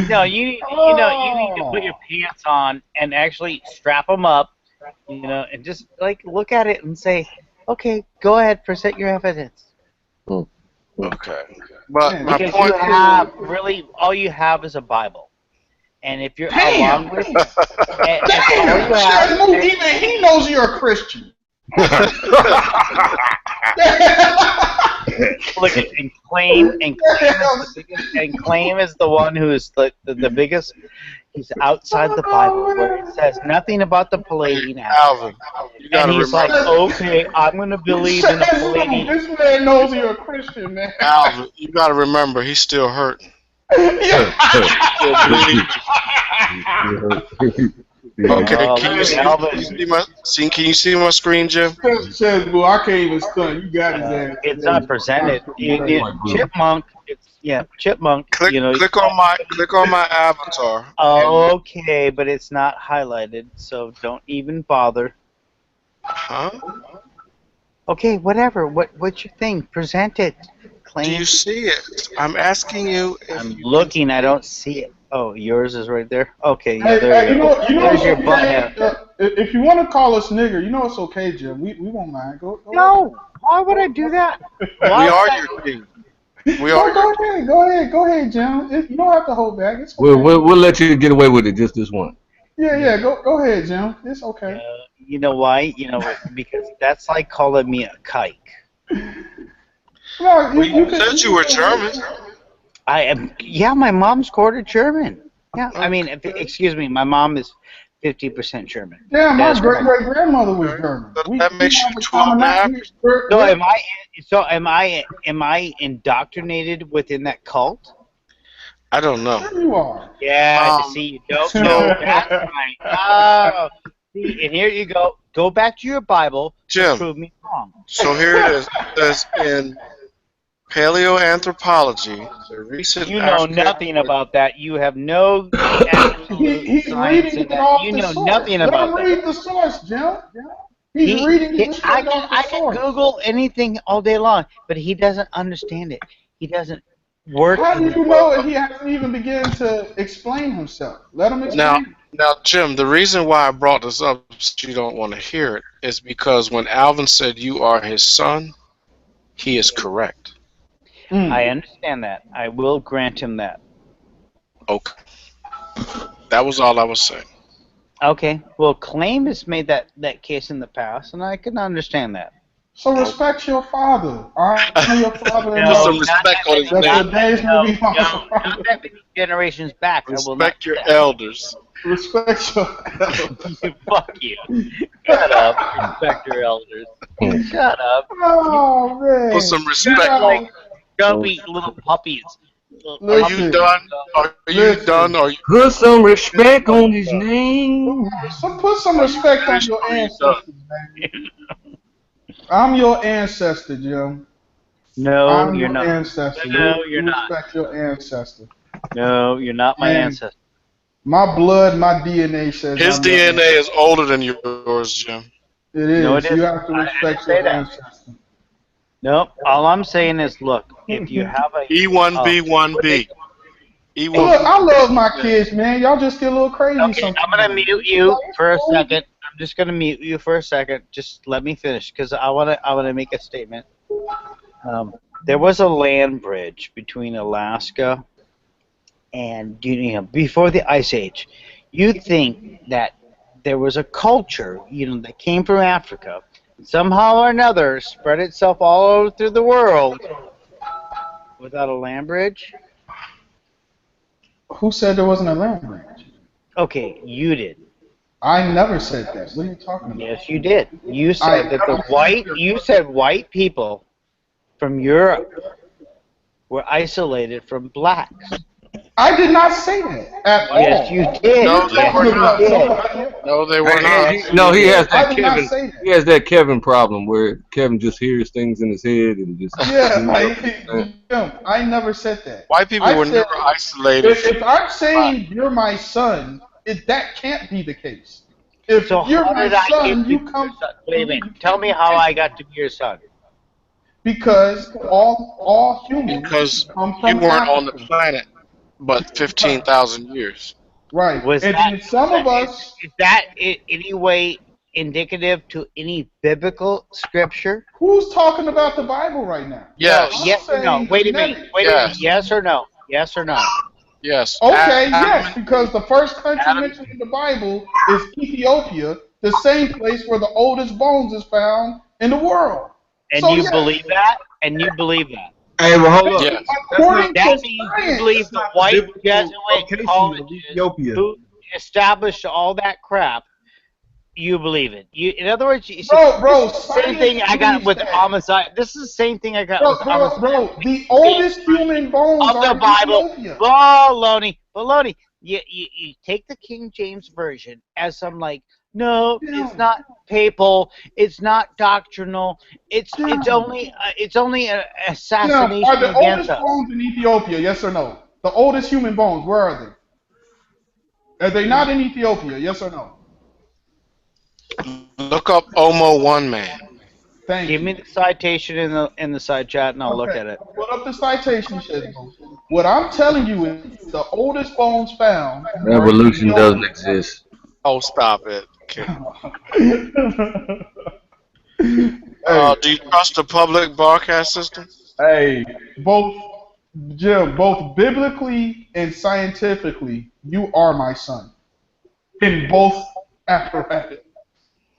Speaker 11: No, you need to put your pants on and actually strap them up, and just like look at it and say, okay, go ahead, present your evidence.
Speaker 7: Okay, but my
Speaker 11: Because
Speaker 7: point
Speaker 11: you have all you have is a Bible, and if you're along with, and all you have,
Speaker 9: Even he knows you're a Christian.
Speaker 11: look at and claim is the one who is the biggest. He's outside the Bible where it says nothing about the Palladian hour.
Speaker 7: Alvin, you gotta
Speaker 11: And he's like,
Speaker 7: remember.
Speaker 11: okay, I'm going to believe in the Palladian.
Speaker 9: This man knows you're a Christian, man.
Speaker 7: Alvin, you gotta remember, he's still hurting. Okay, can you see my screen, Jim?
Speaker 9: Says, "Well, I can't even stun. You got his ass."
Speaker 11: It's not presented. Chipmunk. Chipmunk.
Speaker 7: Click on my avatar.
Speaker 11: Okay, but it's not highlighted, so don't even bother.
Speaker 7: Huh?
Speaker 11: Okay, whatever. What's your thing? Present it. Claim.
Speaker 7: Do you see it? I'm asking you.
Speaker 11: I'm looking. I don't see it. Oh, yours is right there. Okay, yeah,
Speaker 9: Hey,
Speaker 11: there you go.
Speaker 9: you know
Speaker 11: There's
Speaker 9: it's
Speaker 11: your
Speaker 9: okay.
Speaker 11: butt hair.
Speaker 9: If you want to call us nigger, you know it's okay, Jim. We won't mind. Go
Speaker 11: No, why would I do that?
Speaker 7: We are your king.
Speaker 9: Go ahead, Jim. You don't have to hold back. It's okay.
Speaker 1: We'll let you get away with it just this one.
Speaker 9: Yeah. Go ahead, Jim. It's okay.
Speaker 11: You know why? Because that's like calling me a kike.
Speaker 9: No,
Speaker 7: you said you were German.
Speaker 11: I am. Yeah, my mom's quarter German. Yeah, I mean, excuse me, my mom is 50% German.
Speaker 9: Yeah, my great grandmother was German.
Speaker 7: That makes you 12.5%.
Speaker 11: So am I indoctrinated within that cult?
Speaker 7: I don't know.
Speaker 9: Sure you are.
Speaker 11: Yeah, see, you don't know. That's right. Oh, see, and here you go. Go back to your Bible
Speaker 7: Jim,
Speaker 11: to prove me wrong.
Speaker 7: So here it is. It says in paleoanthropology, the recent
Speaker 11: You know nothing about that. You have no absolute science in that. You know nothing about that.
Speaker 9: Read the source, Jim. He's reading it straight off the
Speaker 11: I can
Speaker 9: source.
Speaker 11: Google anything all day long, but he doesn't understand it. He doesn't work.
Speaker 9: How do you know he hasn't even begun to explain himself? Let him explain.
Speaker 7: Now, Jim, the reason why I brought this up, so you don't want to hear it, is because when Alvin said you are his son, He is correct.
Speaker 11: I understand that. I will grant him that.
Speaker 7: Okay. That was all I was saying.
Speaker 11: Okay. Well, Claim has made that case in the past, and I can understand that.
Speaker 9: So respect your father. Honor your father and
Speaker 7: Put some
Speaker 9: mother.
Speaker 7: respect on his
Speaker 9: That
Speaker 7: name.
Speaker 9: your days may be long.
Speaker 11: Not that many generations back. I will not
Speaker 7: Respect your
Speaker 11: do that.
Speaker 7: elders.
Speaker 9: Respect your elders.
Speaker 11: Fuck you. Shut up. Respect your elders. Shut up.
Speaker 9: Oh man.
Speaker 7: Put some respect
Speaker 9: Yeah.
Speaker 7: on.
Speaker 11: Jumpy little puppies.
Speaker 7: Are you done? Are you done? Are you
Speaker 1: Put some respect on his name.
Speaker 9: So put some respect on your
Speaker 7: are you done?
Speaker 9: ancestors, man. I'm your ancestor, Jim.
Speaker 11: No,
Speaker 9: I'm
Speaker 11: you're
Speaker 9: your
Speaker 11: not.
Speaker 9: ancestor.
Speaker 11: No,
Speaker 9: You
Speaker 11: you're not.
Speaker 9: respect your ancestor.
Speaker 11: No, you're not my
Speaker 9: And
Speaker 11: ancestor.
Speaker 9: my blood, my DNA says
Speaker 7: His
Speaker 9: I'm your
Speaker 7: DNA
Speaker 9: ancestor.
Speaker 7: is older than yours, Jim.
Speaker 9: It
Speaker 11: No, it
Speaker 9: is. You
Speaker 11: isn't.
Speaker 9: have to
Speaker 11: I didn't
Speaker 9: respect
Speaker 11: say
Speaker 9: your
Speaker 11: that.
Speaker 9: ancestor.
Speaker 11: Nope. All I'm saying is, look, if you have a
Speaker 7: E1B1B.
Speaker 9: Look, I love my kids, man. Y'all just get a little crazy
Speaker 11: Okay,
Speaker 9: sometimes.
Speaker 11: I'm gonna mute you for a second. I'm just gonna mute you for a second. Just let me finish, because I wanna make a statement. There was a land bridge between Alaska and before the Ice Age. You'd think that there was a culture, that came from Africa, somehow or another spread itself all over through the world without a land bridge.
Speaker 9: Who said there wasn't a land bridge?
Speaker 11: Okay, you did.
Speaker 9: I never said that. What are you talking about?
Speaker 11: Yes, you did. You said that white people from Europe were isolated from blacks.
Speaker 9: I did not say that at all.
Speaker 11: Yes, you did.
Speaker 7: No, they
Speaker 11: Yes,
Speaker 7: were
Speaker 11: you
Speaker 7: not.
Speaker 11: did.
Speaker 7: No, they were not.
Speaker 1: No, he has
Speaker 9: I
Speaker 1: that
Speaker 9: did not
Speaker 1: Kevin.
Speaker 9: say that.
Speaker 1: He has that Kevin problem where Kevin just hears things in his head and just.
Speaker 9: Yeah, Jim, I never said that.
Speaker 7: White people
Speaker 9: I
Speaker 7: were
Speaker 9: said,
Speaker 7: never isolated.
Speaker 9: if I'm saying you're my son, that can't be the case. If
Speaker 11: So
Speaker 9: you're
Speaker 11: how
Speaker 9: my
Speaker 11: did I get
Speaker 9: son,
Speaker 11: to
Speaker 9: you
Speaker 11: be
Speaker 9: come.
Speaker 11: your son? Wait a minute. Tell me how I got to be your son.
Speaker 9: Because all humans
Speaker 7: Because
Speaker 9: come
Speaker 7: you
Speaker 9: from
Speaker 7: weren't on the
Speaker 9: Africa.
Speaker 7: planet but 15,000 years.
Speaker 9: Right. And then some of us.
Speaker 11: Is that in any way indicative to any biblical scripture?
Speaker 9: Who's talking about the Bible right now?
Speaker 7: Yes.
Speaker 11: No, yes or no?
Speaker 9: saying
Speaker 11: Wait a minute.
Speaker 9: genetics.
Speaker 11: Wait a minute. Yes or no? Yes or no?
Speaker 7: Yes.
Speaker 9: Okay,
Speaker 7: Adam
Speaker 9: yes, because the first country
Speaker 7: Adam-
Speaker 9: mentioned in the Bible is Ethiopia, the same place where the oldest bones is found in the world.
Speaker 11: And
Speaker 9: So,
Speaker 11: you
Speaker 9: yes,
Speaker 11: believe that? And you believe that?
Speaker 1: Hey, well, hold up.
Speaker 7: Yes.
Speaker 9: according
Speaker 11: That
Speaker 9: to
Speaker 11: means
Speaker 9: science.
Speaker 11: you believe the white Jesuit
Speaker 12: location of
Speaker 11: colleges
Speaker 12: Ethiopia.
Speaker 11: who established all that crap. You believe it. In other words, you see,
Speaker 9: Bro,
Speaker 11: this is the same thing I got
Speaker 9: science
Speaker 11: with
Speaker 9: believes that.
Speaker 11: homicide. This is the same thing I got with homicide.
Speaker 9: Bro, the oldest human bones
Speaker 11: Of
Speaker 9: are
Speaker 11: the
Speaker 9: in
Speaker 11: Bible.
Speaker 9: Ethiopia.
Speaker 11: Baloney. You take the King James Version as some no, it's not papal, it's not doctrinal, it's only an assassination
Speaker 9: Are the
Speaker 11: against
Speaker 9: oldest
Speaker 11: us.
Speaker 9: bones in Ethiopia, yes or no? The oldest human bones, where are they? Are they not in Ethiopia, yes or no?
Speaker 7: Look up Omo One Man.
Speaker 9: Thank
Speaker 11: Give
Speaker 9: you.
Speaker 11: me the citation in the side chat and I'll look at it.
Speaker 9: Put up the citation, Sheni. What I'm telling you is the oldest bones found are in
Speaker 1: Revolution doesn't
Speaker 9: Ethiopia.
Speaker 1: exist.
Speaker 7: Oh, stop it. Okay.
Speaker 9: Hey,
Speaker 7: Do you trust the public broadcast system?
Speaker 9: hey, Jim, both biblically and scientifically, you are my son. In both apparatus.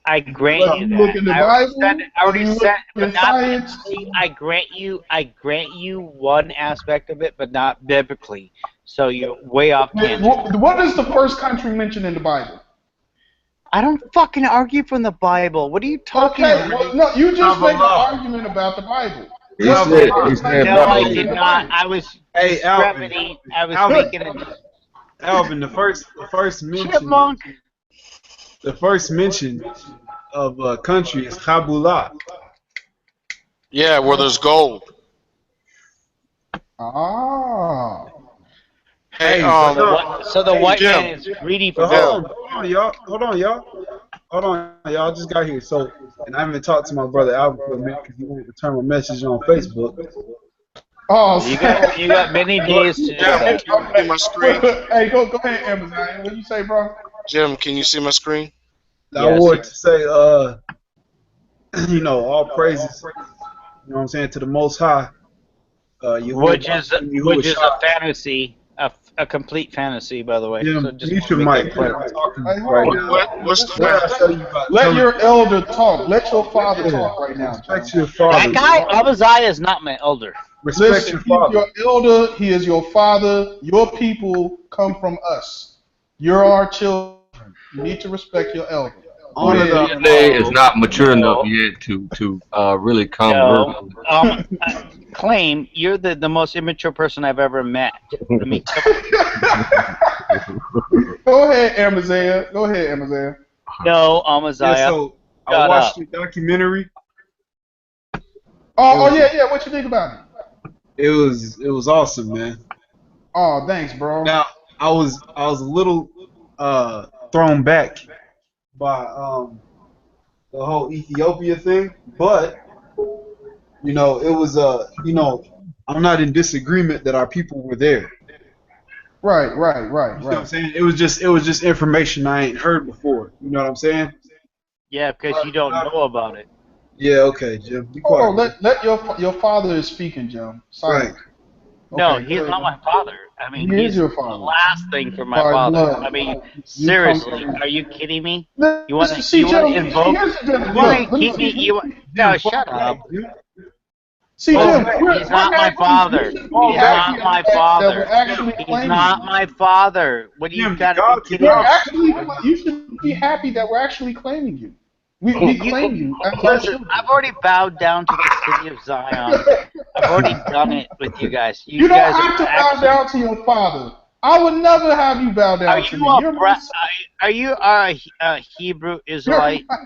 Speaker 11: I grant
Speaker 9: Whether
Speaker 11: you
Speaker 9: you
Speaker 11: that.
Speaker 9: look in the
Speaker 11: I already
Speaker 9: Bible,
Speaker 11: said,
Speaker 9: whether you look
Speaker 11: but
Speaker 9: in
Speaker 11: not
Speaker 9: science.
Speaker 11: biblically. I grant you one aspect of it, but not biblically. So you're way off tangent.
Speaker 9: What is the first country mentioned in the Bible?
Speaker 11: I don't fucking argue from the Bible. What are you talking
Speaker 9: Okay,
Speaker 11: about?
Speaker 9: well, no, you just make an argument about the Bible.
Speaker 1: He said
Speaker 11: No, I
Speaker 1: Babylon.
Speaker 11: did not. I was
Speaker 12: Hey, Alvin.
Speaker 11: brevity. I was
Speaker 12: Alvin.
Speaker 11: making a
Speaker 12: Alvin, the first mention,
Speaker 11: chipmunk.
Speaker 12: the first mention of a country is Kabbalah.
Speaker 7: Yeah, where there's gold.
Speaker 9: Ah.
Speaker 7: Hey,
Speaker 11: So the white
Speaker 7: Jim.
Speaker 11: man is greedy for
Speaker 12: Hold
Speaker 11: gold.
Speaker 12: on, y'all. Hold on, y'all. Just got here. So, and I haven't talked to my brother Alvin for a minute because he won't return my message on Facebook.
Speaker 9: Oh,
Speaker 11: You got many days to do
Speaker 7: Jim,
Speaker 11: that.
Speaker 7: can you see my screen?
Speaker 9: Hey, go ahead, Amazon. What you say, bro?
Speaker 7: Jim, can you see my screen?
Speaker 12: I
Speaker 11: Yes.
Speaker 12: wanted to say, all praises you know what I'm saying, to the Most High.
Speaker 11: Which is a fantasy, a complete fantasy, by the way.
Speaker 12: Yeah,
Speaker 11: So just
Speaker 12: mute your
Speaker 11: want to make
Speaker 12: mic.
Speaker 11: that clear.
Speaker 12: I'm talking
Speaker 9: Hey, hold
Speaker 12: right
Speaker 9: on.
Speaker 12: now.
Speaker 7: What's the
Speaker 12: What I
Speaker 7: fantasy?
Speaker 12: tell you about?
Speaker 9: Let your elder talk. Let your father
Speaker 12: Yeah.
Speaker 9: talk right now.
Speaker 12: Respect your
Speaker 11: That
Speaker 12: father.
Speaker 11: guy, Josiah, is not my elder.
Speaker 12: Respect
Speaker 9: Listen,
Speaker 12: your
Speaker 9: he's
Speaker 12: father.
Speaker 9: your elder. He is your father. Your people come from us. You're our children. You need to respect your elder. Go
Speaker 12: Honor
Speaker 9: ahead.
Speaker 12: the
Speaker 1: DNA is not mature enough
Speaker 11: No.
Speaker 1: yet to really converse.
Speaker 11: No. Claim you're the most immature person I've ever met. I mean,
Speaker 9: Go ahead, Amaziah. Go ahead, Amaziah.
Speaker 11: no,
Speaker 12: Yeah,
Speaker 11: Amaziah.
Speaker 12: so I
Speaker 11: Shut
Speaker 12: watched
Speaker 11: up.
Speaker 12: the documentary.
Speaker 9: Oh, yeah. What you think about it?
Speaker 12: It was awesome, man.
Speaker 9: Oh, thanks, bro.
Speaker 12: Now I was a little thrown back by the whole Ethiopia thing, but you know it was you know I'm not in disagreement that our people were there.
Speaker 9: Right.
Speaker 12: You know what I'm saying? It was just information I ain't heard before. You know what I'm saying?
Speaker 11: Yeah, because you don't know about it.
Speaker 12: Yeah, okay, Jim. Be
Speaker 9: Oh,
Speaker 12: quiet.
Speaker 9: let your father is speaking, Jim. Silence.
Speaker 12: Right.
Speaker 11: No,
Speaker 9: Okay,
Speaker 11: he's
Speaker 9: go
Speaker 11: not
Speaker 9: ahead.
Speaker 11: my father. I mean,
Speaker 9: He is
Speaker 11: he's
Speaker 9: your
Speaker 11: the
Speaker 9: father.
Speaker 11: last thing for my
Speaker 9: By
Speaker 11: father.
Speaker 9: blood.
Speaker 11: I mean,
Speaker 9: You come
Speaker 11: seriously,
Speaker 9: from.
Speaker 11: are you kidding me?
Speaker 9: Listen,
Speaker 11: You want to
Speaker 9: see, Jim.
Speaker 11: invoke?
Speaker 9: Here's the
Speaker 11: You want
Speaker 9: Jim.
Speaker 11: to keep me? No, shut
Speaker 12: Fall
Speaker 11: up.
Speaker 12: back, Jim.
Speaker 9: See,
Speaker 12: Fall
Speaker 9: Jim.
Speaker 12: back.
Speaker 9: We're
Speaker 11: He's not my
Speaker 9: happy.
Speaker 11: father.
Speaker 9: You should be
Speaker 12: Fall
Speaker 11: He's
Speaker 12: back.
Speaker 11: not my
Speaker 9: that we're
Speaker 11: father.
Speaker 9: actually
Speaker 11: He's
Speaker 9: claiming
Speaker 11: not
Speaker 9: you.
Speaker 11: my father. What do you
Speaker 12: Jim,
Speaker 11: got to
Speaker 12: God
Speaker 11: be
Speaker 12: can
Speaker 11: kidding
Speaker 9: You're
Speaker 11: me?
Speaker 9: actually. You should be happy that we're actually claiming you. We claim you as our
Speaker 11: Listen,
Speaker 9: children.
Speaker 11: I've already bowed down to the city of Zion. I've already done it with you guys. You
Speaker 9: You don't
Speaker 11: guys
Speaker 9: have
Speaker 11: are
Speaker 9: to bow
Speaker 11: actually.
Speaker 9: down to your father. I would never have you bow
Speaker 11: Are
Speaker 9: down to
Speaker 11: you
Speaker 9: me. You're my son.
Speaker 11: are you a Hebrew
Speaker 9: You're
Speaker 11: Israelite?
Speaker 9: my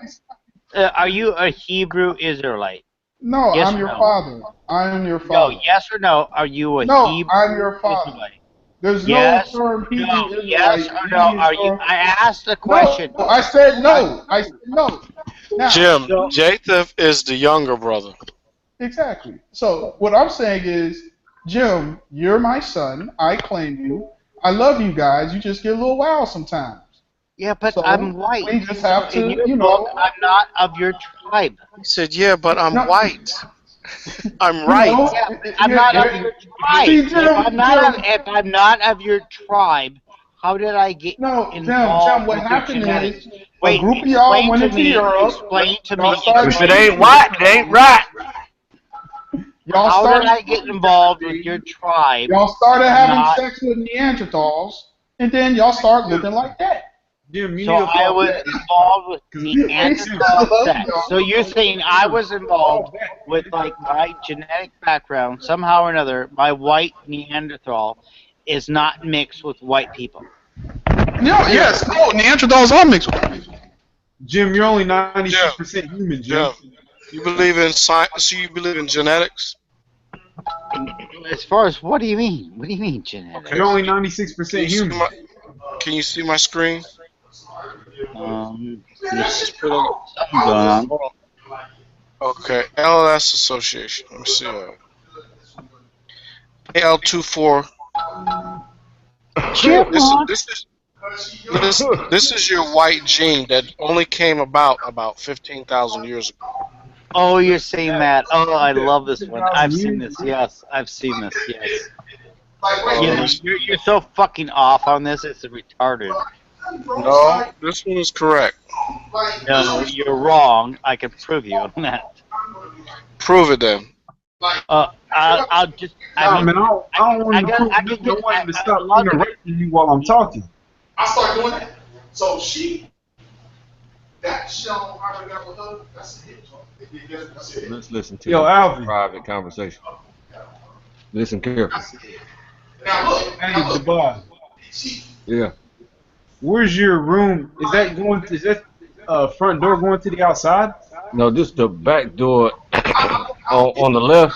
Speaker 11: Are you a Hebrew Israelite?
Speaker 9: No,
Speaker 11: Yes
Speaker 9: I'm
Speaker 11: or
Speaker 9: your
Speaker 11: no?
Speaker 9: father. I am your
Speaker 11: No,
Speaker 9: father.
Speaker 11: yes or no? Are you a
Speaker 9: No,
Speaker 11: Hebrew
Speaker 9: I'm your father.
Speaker 11: Israelite?
Speaker 9: There's no
Speaker 11: Yes,
Speaker 9: term
Speaker 11: no,
Speaker 9: Hebrew
Speaker 11: yes
Speaker 9: Israelite.
Speaker 11: or
Speaker 9: He
Speaker 11: no?
Speaker 9: is
Speaker 11: Are you?
Speaker 9: your.
Speaker 11: I asked the
Speaker 9: No,
Speaker 11: question.
Speaker 9: I said no. I said no. Now,
Speaker 7: Jim,
Speaker 11: So
Speaker 7: Japheth is the younger brother.
Speaker 9: exactly. So what I'm saying is, Jim, you're my son. I claim you. I love you guys. You just get a little wild sometimes.
Speaker 11: yeah, but I'm
Speaker 9: So
Speaker 11: white.
Speaker 9: we just
Speaker 11: So
Speaker 9: have
Speaker 11: in
Speaker 9: to,
Speaker 11: your book, I'm not of your tribe.
Speaker 7: He said, "Yeah, but I'm
Speaker 9: no,
Speaker 7: white. I'm right."
Speaker 9: no.
Speaker 11: Yeah, I'm not of your tribe.
Speaker 9: See, Jim,
Speaker 11: If I'm not of your tribe, how did I get
Speaker 9: no, Jim.
Speaker 11: involved
Speaker 9: What
Speaker 11: with your
Speaker 9: happened
Speaker 11: genetics?
Speaker 9: is a
Speaker 11: Wait,
Speaker 9: group of y'all went into Europe.
Speaker 11: explain to
Speaker 9: Y'all
Speaker 11: me,
Speaker 9: started
Speaker 1: If it
Speaker 9: getting
Speaker 1: ain't white, it ain't right.
Speaker 9: y'all
Speaker 11: how did
Speaker 9: started
Speaker 11: I get involved with your tribe?
Speaker 9: y'all started having
Speaker 11: Not
Speaker 9: sex with Neanderthals, and then y'all start looking like that.
Speaker 12: Jim, you
Speaker 11: so
Speaker 12: need to
Speaker 11: I
Speaker 12: fall
Speaker 11: was
Speaker 12: back.
Speaker 11: involved with
Speaker 9: I
Speaker 11: Neanderthal
Speaker 9: love
Speaker 11: sex.
Speaker 9: y'all.
Speaker 11: So you're saying I was involved
Speaker 12: Fall back.
Speaker 11: with like my genetic background somehow or another? My white Neanderthal is not mixed with white people.
Speaker 9: No, yes, no, Neanderthals are mixed with.
Speaker 12: Jim, you're only
Speaker 7: Jim,
Speaker 12: 96% human, Jim.
Speaker 7: Jim, you believe in science? So you believe in genetics?
Speaker 11: As far as what do you mean? What do you mean
Speaker 7: Okay.
Speaker 11: genetics?
Speaker 12: You're only
Speaker 7: Can
Speaker 12: 96%
Speaker 7: you see
Speaker 12: human.
Speaker 7: my Can you see my screen?
Speaker 11: Just put something going on.
Speaker 7: Hold on. Okay, LS Association. Let me see. AL24. This is your white gene that only came about 15,000 years ago.
Speaker 11: Oh, you're saying that. Oh, I love this one.
Speaker 12: 10,000
Speaker 11: I've seen
Speaker 12: years.
Speaker 11: this. Yes, I've seen this. Yes.
Speaker 7: Um,
Speaker 11: You're so fucking off on this. It's retarded.
Speaker 7: no, this one is correct.
Speaker 11: No, you're wrong. I can prove you on that.
Speaker 7: Prove it then.
Speaker 11: I'll just. I
Speaker 12: Nah,
Speaker 11: mean,
Speaker 12: man, I don't want him to prove
Speaker 11: I can
Speaker 12: nothing. I
Speaker 11: get.
Speaker 12: want him to
Speaker 11: I
Speaker 12: stop
Speaker 11: love it.
Speaker 12: interrupting you while I'm talking.
Speaker 9: I start doing that. So that show I got with her, that's a hit.
Speaker 1: Let's listen to
Speaker 12: Yo,
Speaker 1: the
Speaker 12: Alvin.
Speaker 1: private conversation. Listen carefully.
Speaker 9: Now look,
Speaker 12: Hey, Dubai.
Speaker 1: Yeah.
Speaker 12: Where's your room? Is that front door going to the outside?
Speaker 1: No, this the back door on the left.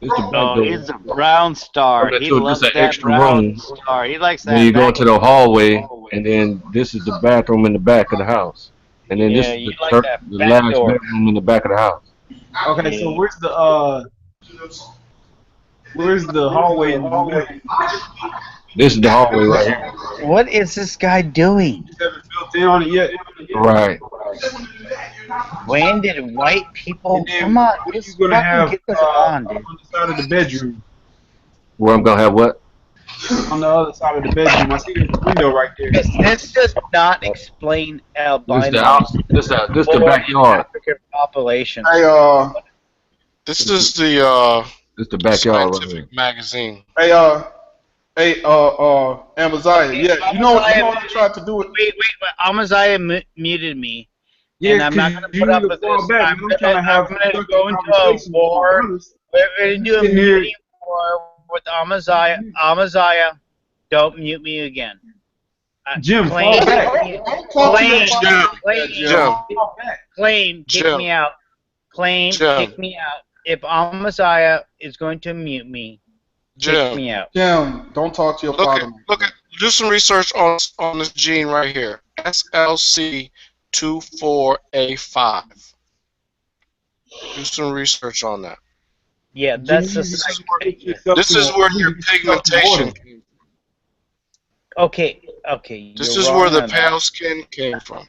Speaker 1: This the back
Speaker 11: Oh,
Speaker 1: door.
Speaker 11: he's a brown star. He
Speaker 1: This
Speaker 11: loves
Speaker 1: an
Speaker 11: that
Speaker 1: extra
Speaker 11: brown
Speaker 1: room.
Speaker 11: star. He likes
Speaker 1: Then
Speaker 11: that
Speaker 1: you go
Speaker 11: back.
Speaker 1: into the hallway, and then this is the bathroom in the back of the house. And then this
Speaker 11: Yeah,
Speaker 1: is
Speaker 11: you like that
Speaker 1: the
Speaker 11: back
Speaker 1: last
Speaker 11: door.
Speaker 1: bedroom in the back of the house.
Speaker 12: Okay, so
Speaker 11: Yeah.
Speaker 12: where's the hallway in the middle?
Speaker 1: This is the hallway right here.
Speaker 11: What is this guy doing?
Speaker 12: You haven't built in on it yet.
Speaker 1: Right.
Speaker 11: Landed white people?
Speaker 12: And then
Speaker 11: Come on,
Speaker 12: what are you
Speaker 11: just
Speaker 12: gonna
Speaker 11: fucking
Speaker 12: have
Speaker 11: get this on, dude.
Speaker 12: on the side of the bedroom?
Speaker 1: Where I'm gonna have what?
Speaker 12: On the other side of the bedroom, I see there's a window right there.
Speaker 11: This does not explain
Speaker 1: This the
Speaker 11: albinos
Speaker 1: this the
Speaker 11: or
Speaker 1: backyard.
Speaker 11: African populations.
Speaker 9: Hey,
Speaker 7: This is the
Speaker 1: This the backyard right
Speaker 7: scientific
Speaker 1: here.
Speaker 7: magazine.
Speaker 9: hey, Amaziah. Yeah, you know what I tried to do it.
Speaker 11: Wait, Amaziah muted me,
Speaker 12: Yeah,
Speaker 11: and I'm not
Speaker 12: because
Speaker 11: going to
Speaker 12: you
Speaker 11: put
Speaker 12: need
Speaker 11: up
Speaker 12: to
Speaker 11: with
Speaker 12: fall
Speaker 11: this.
Speaker 12: back, man. I'm trying to have
Speaker 11: I'm going to
Speaker 12: productive
Speaker 11: go into a
Speaker 12: conversations with my
Speaker 11: war.
Speaker 12: brothers.
Speaker 11: We're going to do a
Speaker 12: Sitting here-
Speaker 11: muting war with Amaziah. Amaziah, don't mute me again.
Speaker 12: Jim,
Speaker 11: Claim,
Speaker 12: fall back.
Speaker 11: Claim, kick me out. Claim, kick me out. If Amaziah is going to mute me, kick me out.
Speaker 9: Jim, don't talk to your father.
Speaker 7: Do some research on this gene right here, SLC24A5. Do some research on that.
Speaker 11: Yeah, that's
Speaker 7: this is where your pigmentation came from.
Speaker 11: Okay.
Speaker 7: This is where the pale skin came from.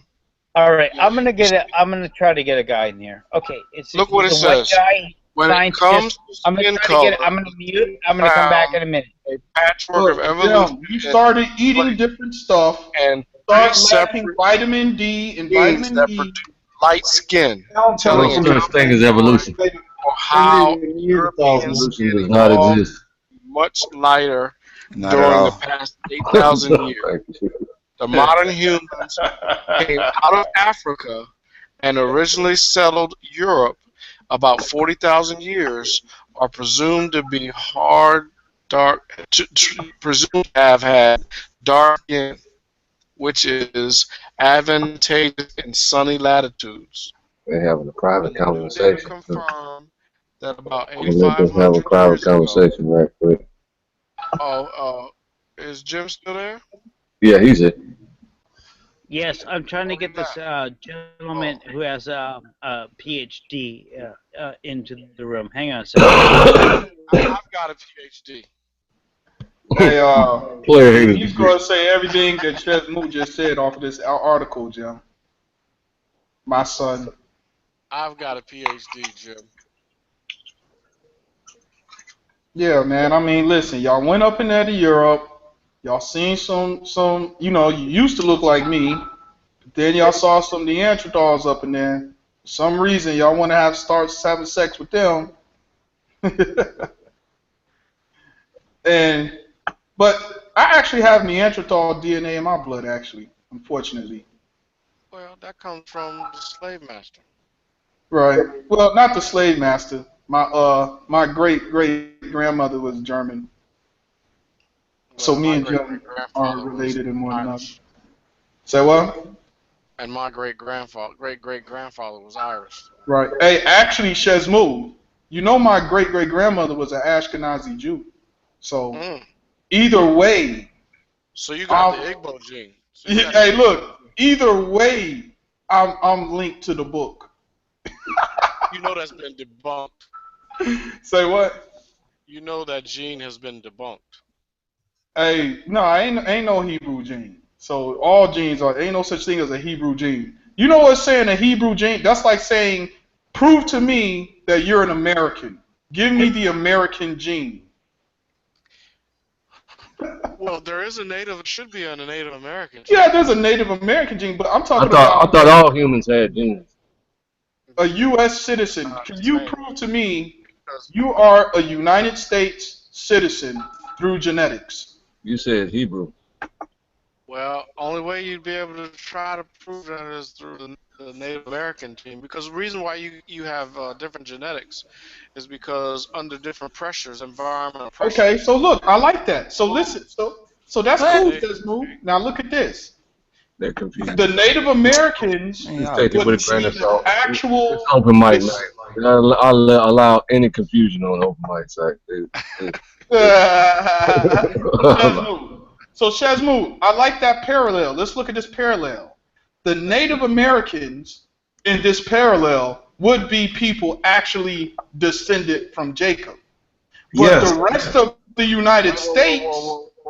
Speaker 11: All right, I'm gonna try to get a guy in here. Okay,
Speaker 7: Look what it says. When it comes to skin color,
Speaker 11: I'm gonna mute. I'm gonna come back in a minute.
Speaker 7: A patchwork of evolution.
Speaker 9: You started eating different stuff
Speaker 7: and
Speaker 9: start lacking vitamin D and vitamin E.
Speaker 7: Light skin.
Speaker 1: No such thing as evolution.
Speaker 7: Or how European skin
Speaker 1: does not exist.
Speaker 7: much lighter
Speaker 4: Not at
Speaker 7: during
Speaker 4: all.
Speaker 7: the past 8,000 years. The modern humans came out of Africa and originally settled Europe about 40,000 years, are presumed to be presumed to have had dark skin, which is advantageous in sunny latitudes.
Speaker 1: They're having a private conversation.
Speaker 7: Confirm that about
Speaker 1: I'm gonna let them have a private conversation right quick.
Speaker 7: Is Jim still there?
Speaker 1: Yeah, he's it.
Speaker 11: Yes, I'm trying to get this gentleman who has a PhD into the room. Hang on a second.
Speaker 7: I've got a PhD.
Speaker 9: Hey, he's going to say everything that Shesmu just said off of this article, Jim. My son.
Speaker 7: I've got a PhD, Jim.
Speaker 9: Yeah, man. I mean, listen, y'all went up in there to Europe. Y'all seen some, you know, you used to look like me. But then y'all saw some Neanderthals up in there. For some reason, y'all want to start having sex with them. But I actually have Neanderthal DNA in my blood, actually, unfortunately.
Speaker 7: Well, that comes from the slave master.
Speaker 9: Right. Well, not the slave master. My great grandmother was German. So me and Jim are related in one another. Say what?
Speaker 7: And my great grandfather was Irish.
Speaker 9: Right. Hey, actually, Shesmu, you know my great grandmother was an Ashkenazi Jew. So either way.
Speaker 7: So you got the Igbo gene. So
Speaker 9: hey, look. Either way, I'm linked to the book.
Speaker 7: You know that's been debunked.
Speaker 9: Say what?
Speaker 7: You know that gene has been debunked.
Speaker 9: Hey, no, ain't no Hebrew gene. So all genes ain't no such thing as a Hebrew gene. You know what's saying a Hebrew gene? That's like saying, prove to me that you're an American. Give me the American gene.
Speaker 7: Well, there is should be a Native American gene.
Speaker 9: Yeah, there's a Native American gene, but I'm talking
Speaker 1: I thought all humans had genes.
Speaker 9: A U.S. citizen. Can you prove to me you are a United States citizen through genetics?
Speaker 1: You said Hebrew.
Speaker 7: Well, only way you'd be able to try to prove that is through the Native American gene, because the reason why you have different genetics is because under different pressures, environmental pressures.
Speaker 9: Okay, so look, I like that. So listen, so that's cool, Desmond. Now look at this.
Speaker 1: They're confused.
Speaker 9: The Native Americans
Speaker 1: Take it with a grain of salt.
Speaker 9: actual.
Speaker 1: It's open mic night. I'll allow any confusion on open mic site.
Speaker 9: So Shazmu, I like that parallel. Let's look at this parallel. The Native Americans in this parallel would be people actually descended from Jacob. But the rest of the United States,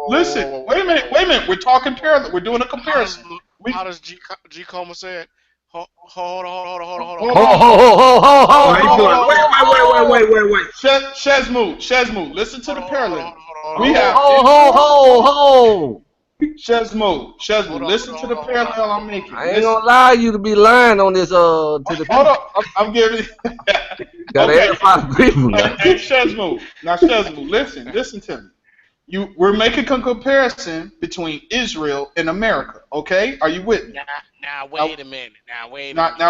Speaker 9: listen, wait a minute, we're talking parallel, we're doing a comparison.
Speaker 7: How does G. Coma say it? Hold on.
Speaker 9: Hold
Speaker 1: Ho
Speaker 9: on.
Speaker 1: ho ho ho ho
Speaker 12: Oh,
Speaker 1: ho
Speaker 12: he's
Speaker 1: ho
Speaker 12: doing. Wait.
Speaker 9: Shezmu, listen to the parallel. We
Speaker 1: ho
Speaker 9: have
Speaker 1: ho ho
Speaker 9: Israel.
Speaker 1: ho ho.
Speaker 9: Shezmu,
Speaker 7: Hold on.
Speaker 9: listen to the parallel I'm making.
Speaker 1: I ain't
Speaker 9: Listen.
Speaker 1: gonna allow you to be lying on this to the
Speaker 9: Hold
Speaker 1: people.
Speaker 9: on, I'm giving.
Speaker 1: Gotta
Speaker 9: Okay,
Speaker 1: edify the people.
Speaker 9: hey, Shezmu. Now Shezmu, listen to me. We're making a comparison between Israel and America. Okay, are you with me?
Speaker 7: Now wait a minute.
Speaker 9: Now,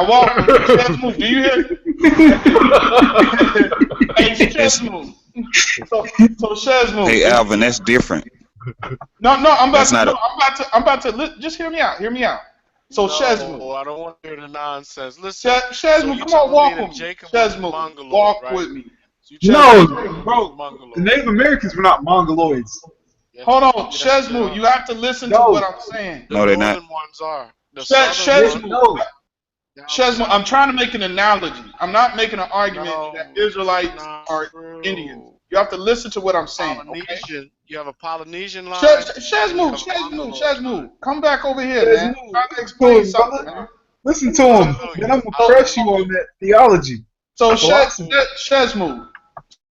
Speaker 9: walk. Shezmu, do you hear? Hey,
Speaker 4: It's,
Speaker 9: Shezmu. So Shezmu.
Speaker 4: hey, Alvin, that's different.
Speaker 9: No, I'm
Speaker 4: That's not a.
Speaker 9: I'm about to. Just hear me out. So Shezmu.
Speaker 7: I don't want to hear the nonsense. Listen,
Speaker 9: Shezmu, come on, walk with me. Shezmu, walk with me.
Speaker 12: No, bro. The Native Americans were not Mongoloids.
Speaker 9: Hold on, Shezmu, you have to listen to what I'm saying.
Speaker 4: No, they're not.
Speaker 7: northern ones are. The
Speaker 9: Shezmu, I'm trying to make an analogy. I'm not making an argument that Israelites are Indians. You have to listen to what I'm saying. Okay?
Speaker 7: You have a Polynesian line.
Speaker 9: Shezmu, come back over here, man. I'm trying to explain something, man.
Speaker 12: Listen to him. Then I'm gonna press you on that theology.
Speaker 9: So Shezmu,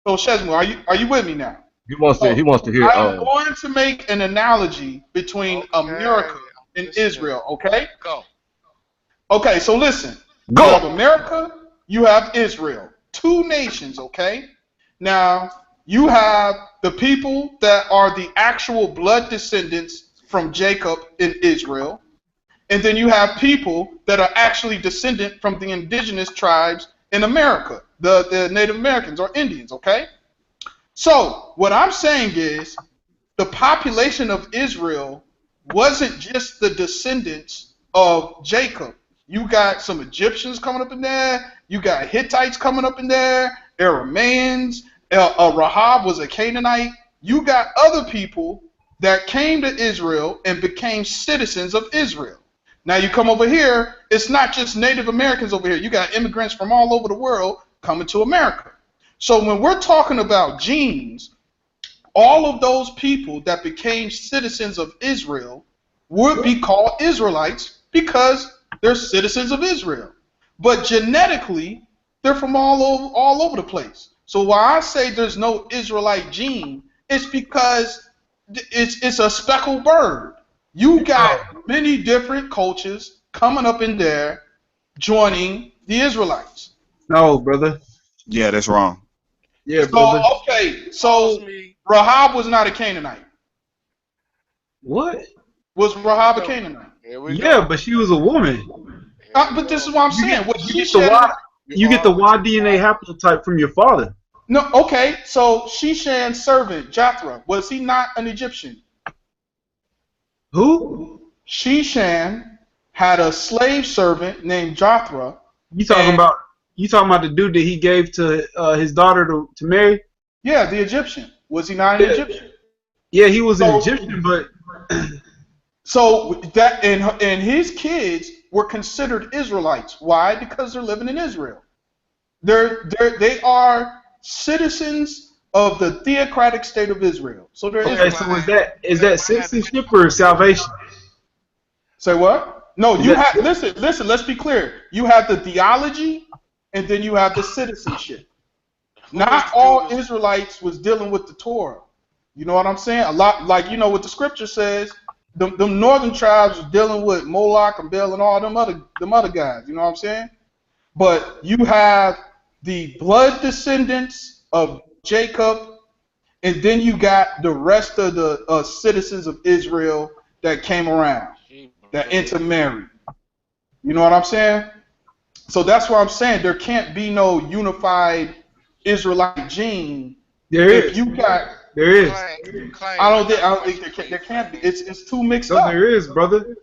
Speaker 9: are you with me now?
Speaker 1: He wants to hear.
Speaker 9: I'm going to make an analogy between America and Israel. Okay.
Speaker 7: Go.
Speaker 9: Okay. So listen.
Speaker 1: Go.
Speaker 9: You have America. You have Israel. Two nations. Okay. Now you have the people that are the actual blood descendants from Jacob in Israel, and then you have people that are actually descendant from the indigenous tribes in America, the Native Americans or Indians. Okay. So what I'm saying is the population of Israel wasn't just the descendants of Jacob. You got some Egyptians coming up in there. You got Hittites coming up in there. Arameans. Rahab was a Canaanite. You got other people that came to Israel and became citizens of Israel. Now you come over here, it's not just Native Americans over here. You got immigrants from all over the world coming to America. So when we're talking about genes, all of those people that became citizens of Israel would be called Israelites because they're citizens of Israel. But genetically, they're from all over the place. So why I say there's no Israelite gene, it's because it's a speckled bird. You got many different cultures coming up in there joining the Israelites.
Speaker 12: No, brother.
Speaker 4: Yeah, that's wrong.
Speaker 12: Yeah, brother.
Speaker 9: So Rahab was not a Canaanite.
Speaker 12: What?
Speaker 9: Was Rahab a Canaanite?
Speaker 12: Yeah, but she was a woman.
Speaker 9: But this is what I'm saying.
Speaker 12: You get the Y DNA haplotype from your father.
Speaker 9: No, okay. So Sheshan's servant, Jethro, was he not an Egyptian?
Speaker 12: Who?
Speaker 9: Sheshan had a slave servant named Jethro.
Speaker 12: You talking about the dude that he gave to his daughter to marry?
Speaker 9: Yeah, the Egyptian. Was he not an Egyptian?
Speaker 12: Yeah, he was an Egyptian, but
Speaker 9: so that and his kids were considered Israelites. Why? Because they're living in Israel. They are citizens of the theocratic state of Israel. So they're
Speaker 12: okay.
Speaker 9: Israelites.
Speaker 12: So is that citizenship or salvation?
Speaker 9: Say what? No, you have listen. Let's be clear. You have the theology, and then you have the citizenship. Not all Israelites was dealing with the Torah. You know what I'm saying? A lot, like what the scripture says. Them northern tribes was dealing with Moloch and Baal and all them other guys. You know what I'm saying? But you have the blood descendants of Jacob, and then you got the rest of the citizens of Israel that came around, that intermarried. You know what I'm saying? So that's why I'm saying there can't be no unified Israelite gene.
Speaker 12: There is. There is.
Speaker 9: I don't think there can't be. It's too mixed up.
Speaker 12: There is, brother.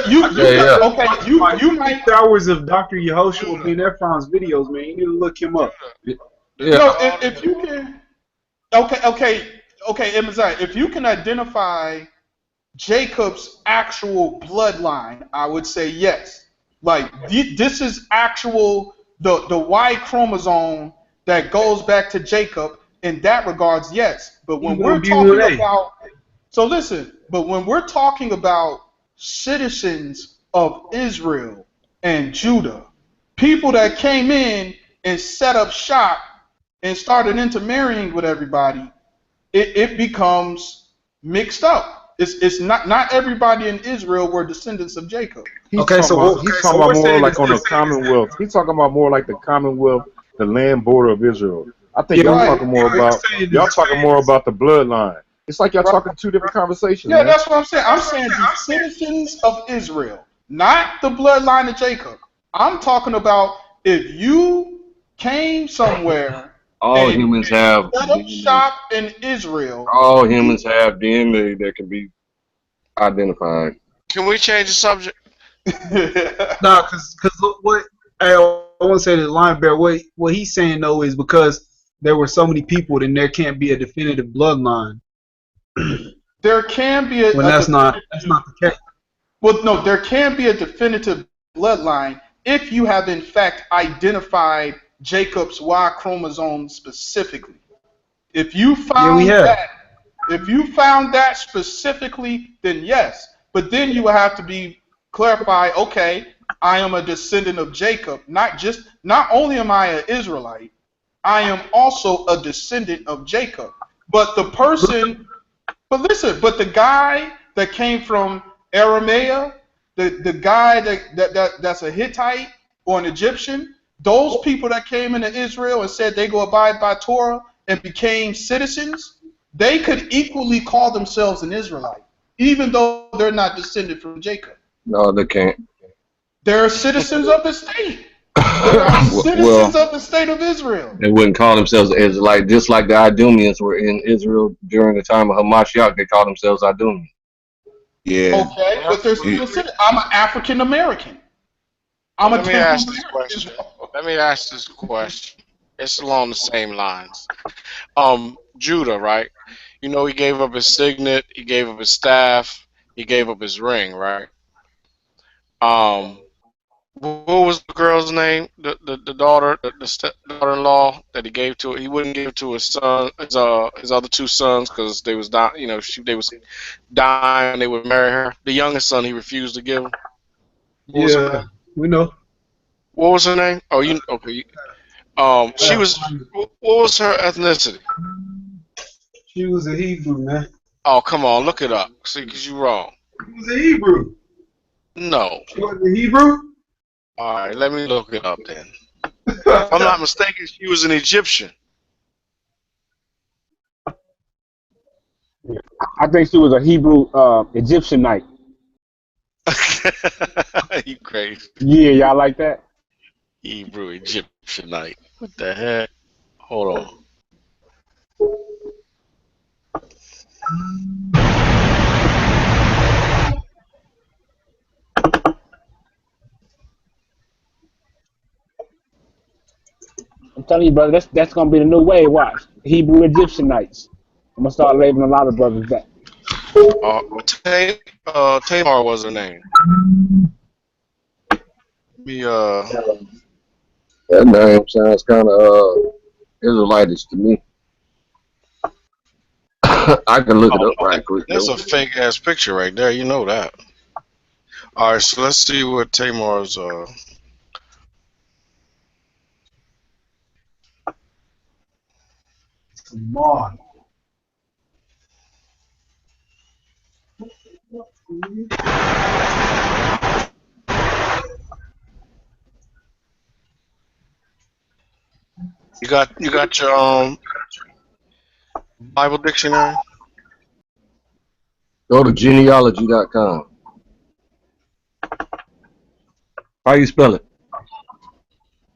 Speaker 9: You might
Speaker 12: hours of Dr. Yehoshua Ben Ephron's videos, man. You need to look him up.
Speaker 1: Yeah.
Speaker 9: No, if you can. Okay, Emazai, if you can identify Jacob's actual bloodline, I would say yes. Like this is actual the Y chromosome that goes back to Jacob. In that regards, yes. But when we're talking about, so listen. But when we're talking about citizens of Israel, and Judah. People that came in and set up shop and started intermarrying with everybody, it becomes mixed up. It's not everybody in Israel were descendants of Jacob.
Speaker 8: He's
Speaker 12: Okay,
Speaker 8: talking
Speaker 12: so
Speaker 8: about
Speaker 12: what,
Speaker 8: he's
Speaker 12: so
Speaker 8: talking
Speaker 12: what
Speaker 8: about
Speaker 12: we're
Speaker 8: more
Speaker 12: saying is
Speaker 8: like on the
Speaker 12: this.
Speaker 8: Commonwealth. He's talking about more like the Commonwealth, the land border of Israel. I think
Speaker 12: Yeah,
Speaker 8: y'all
Speaker 9: Right.
Speaker 8: talking more
Speaker 12: what we're
Speaker 8: about
Speaker 12: saying
Speaker 8: y'all
Speaker 12: is
Speaker 8: talking more about the bloodline. It's like y'all
Speaker 9: Right.
Speaker 8: talking two different conversations,
Speaker 9: Yeah,
Speaker 8: man.
Speaker 9: that's what I'm saying. I'm saying the citizens of Israel, not the bloodline of Jacob. I'm talking about if you came somewhere
Speaker 1: All
Speaker 9: and
Speaker 1: humans have
Speaker 9: set up
Speaker 1: DNA.
Speaker 9: shop in Israel,
Speaker 1: All humans have DNA that can be identified.
Speaker 7: Can we change the subject?
Speaker 12: No, because what I want to say to the line bear, what he's saying though is because there were so many people, then there can't be a definitive bloodline.
Speaker 9: there can be
Speaker 12: When
Speaker 9: a
Speaker 12: that's not
Speaker 9: definitive.
Speaker 12: the case.
Speaker 9: Well, no, there can be a definitive bloodline if you have in fact identified Jacob's Y chromosome specifically. If you
Speaker 12: Yeah, we
Speaker 9: found
Speaker 12: have.
Speaker 9: that, if you found that specifically, then yes. But then you would have to be clarify. Okay, I am a descendant of Jacob. Not only am I an Israelite, I am also a descendant of Jacob. But the person, but listen, but the guy that came from Aramea, the guy that's a Hittite or an Egyptian, those people that came into Israel and said they go abide by Torah and became citizens, they could equally call themselves an Israelite, even though they're not descended from Jacob.
Speaker 1: No, they can't.
Speaker 9: They're citizens of the state. They are citizens
Speaker 1: Well,
Speaker 9: of the state of Israel.
Speaker 1: they wouldn't call themselves Israelite, just like the Idumeans were in Israel during the time of Hamashiach. They called themselves Idumeans.
Speaker 4: Yeah.
Speaker 9: Okay, but they're
Speaker 4: It,
Speaker 9: still citizens. I'm an African American. I'm a
Speaker 7: Let me
Speaker 9: Native
Speaker 7: ask this
Speaker 9: American.
Speaker 7: question. Let me ask this question. It's along the same lines. Judah, right? You know, he gave up his signet, he gave up his staff, he gave up his ring, right? Um, what was the girl's name? The daughter, the step-daughter-in-law that he gave to. He wouldn't give to his son, his other two sons, because they was dying. You know, they was dying. And they would marry her. The youngest son, he refused to give him. What was her
Speaker 12: Yeah,
Speaker 7: name?
Speaker 12: we know.
Speaker 7: What was her name? Oh, you okay? She was. What was her ethnicity?
Speaker 12: She was a Hebrew, man.
Speaker 7: Oh, come on, look it up. See, because you're wrong.
Speaker 12: She was a Hebrew.
Speaker 7: No.
Speaker 12: She was a Hebrew?
Speaker 7: All right, let me look it up then. If I'm not mistaken, she was an Egyptian.
Speaker 2: I think she was a Hebrew Egyptian Nite.
Speaker 7: You crazy.
Speaker 2: Yeah, y'all like that?
Speaker 7: Hebrew Egyptianite. What the heck? Hold on.
Speaker 2: I'm telling you, brother, that's gonna be the new way. Watch Hebrew Egyptian Nights. I'm gonna start labeling a lot of brothers back.
Speaker 7: Tamar was her name. Me,
Speaker 1: That name sounds kind of Israelitish to me. I can look it up right quick
Speaker 7: that's
Speaker 1: though.
Speaker 7: a fake ass picture right there. You know that. All right, so let's see what Tamar's.
Speaker 12: Come on.
Speaker 7: You got your Bible dictionary.
Speaker 1: Go to genealogy.com. How you spell it?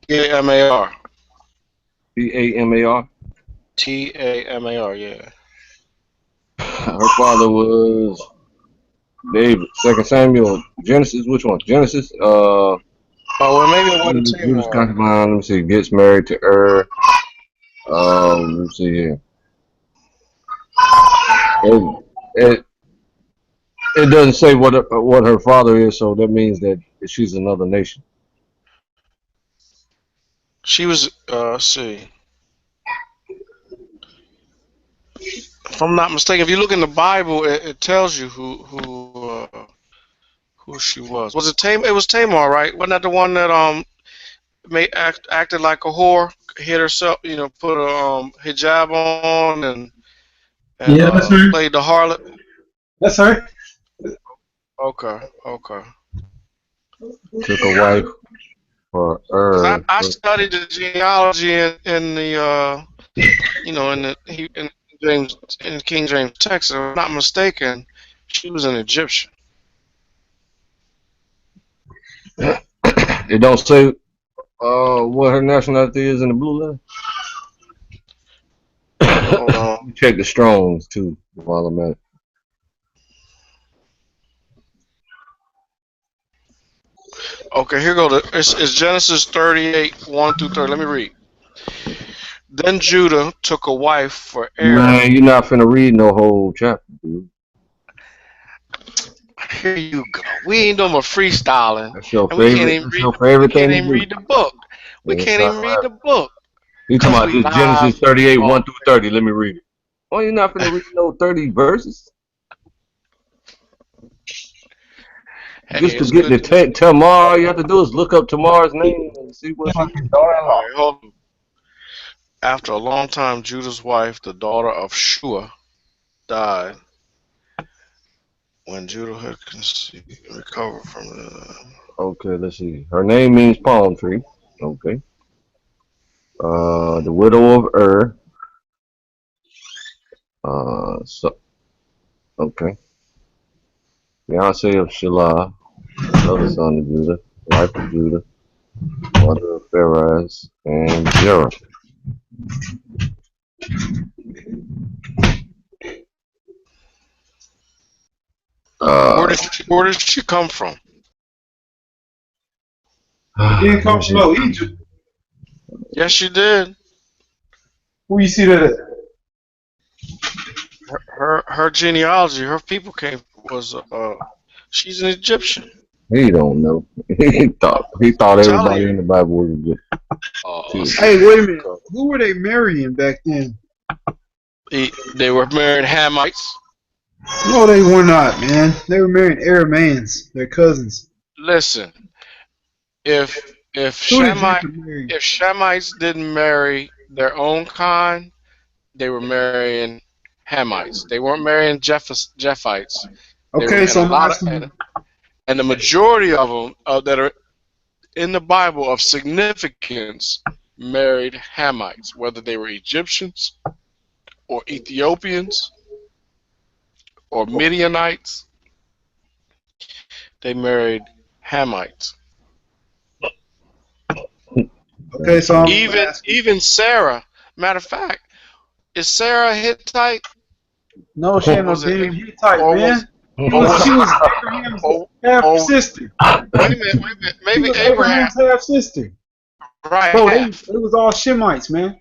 Speaker 7: Tamar.
Speaker 1: Pamar.
Speaker 7: Tamar. Yeah.
Speaker 1: Her father was David. Second Samuel. Genesis. Which one? Genesis.
Speaker 7: Oh well, maybe it wasn't
Speaker 1: Judas
Speaker 7: Tamar.
Speaker 1: concubine. Let me see. Gets married to let me see here. It, it it doesn't say what her father is, so that means that she's another nation.
Speaker 7: She was. Let's see. If I'm not mistaken, if you look in the Bible, it tells you who who she was. Was it Tamar? It was Tamar, right? Wasn't that the one that acted like a whore, hid herself, put a hijab on and
Speaker 12: Yeah, that's her.
Speaker 7: played the harlot?
Speaker 12: That's her.
Speaker 7: Okay, okay.
Speaker 1: Took a wife for
Speaker 7: Cause I studied the genealogy in the in King James text. If I'm not mistaken, she was an Egyptian.
Speaker 1: It don't say what her nationality is in the blue letter.
Speaker 7: Hold on.
Speaker 1: Check the Strongs too while I'm at it.
Speaker 7: Okay, here go. It's Genesis 38:1-30. Let me read. Then Judah took a wife for
Speaker 1: Man, you're not finna read no whole chapter, dude.
Speaker 7: Here you go. We ain't doing a freestyling.
Speaker 1: That's your
Speaker 7: And we can't
Speaker 1: favorite.
Speaker 7: even
Speaker 1: That's
Speaker 7: read.
Speaker 1: your
Speaker 7: We
Speaker 1: favorite
Speaker 7: can't
Speaker 1: thing to
Speaker 7: even
Speaker 1: do.
Speaker 7: read the book. We
Speaker 1: Yeah,
Speaker 7: can't even read the book.
Speaker 1: You talking about
Speaker 7: We
Speaker 1: this Genesis
Speaker 7: live
Speaker 1: 38,
Speaker 7: on
Speaker 1: 1-30. Let me read it. Oh, you're not finna read no 30 verses?
Speaker 7: Hey,
Speaker 1: Just to
Speaker 7: it's
Speaker 1: get
Speaker 7: good.
Speaker 1: to Tamar, all you have to do is look up Tamar's name and see what she
Speaker 7: All right, hold on. After a long time, Judah's wife, the daughter of Shua, died. When Judah had recovered from the...
Speaker 1: Okay, let's see. Her name means palm tree. Okay. The widow of okay. Fiance of Shelah, another son of Judah, wife of Judah, mother of Perez, and Jerah.
Speaker 7: Where did she come from?
Speaker 12: She didn't come from no Egypt.
Speaker 7: Yes, she did.
Speaker 12: Who you see that at?
Speaker 7: Her genealogy, her people was she's an Egyptian.
Speaker 1: He don't know. he thought everybody in the Bible was Egyptian.
Speaker 12: Hey, wait a minute. Who were they marrying back then?
Speaker 7: They were married Hamites.
Speaker 12: No, they were not, man. They were marrying Arameans, their cousins.
Speaker 7: Listen, if Shemites didn't marry their own kind, they were marrying Hamites. They weren't marrying Japhites.
Speaker 12: Okay, so
Speaker 7: and the majority of them that are in the Bible of significance married Hamites, whether they were Egyptians or Ethiopians or Midianites. They married Hamites.
Speaker 12: Okay, so
Speaker 7: even Sarah. Matter of fact, is Sarah Hittite?
Speaker 12: No, she ain't no damn Hittite, man. She was Abraham's half sister.
Speaker 7: Wait a minute. Maybe
Speaker 12: Abraham's half sister.
Speaker 7: Right.
Speaker 12: Bro, it was all Shemites, man.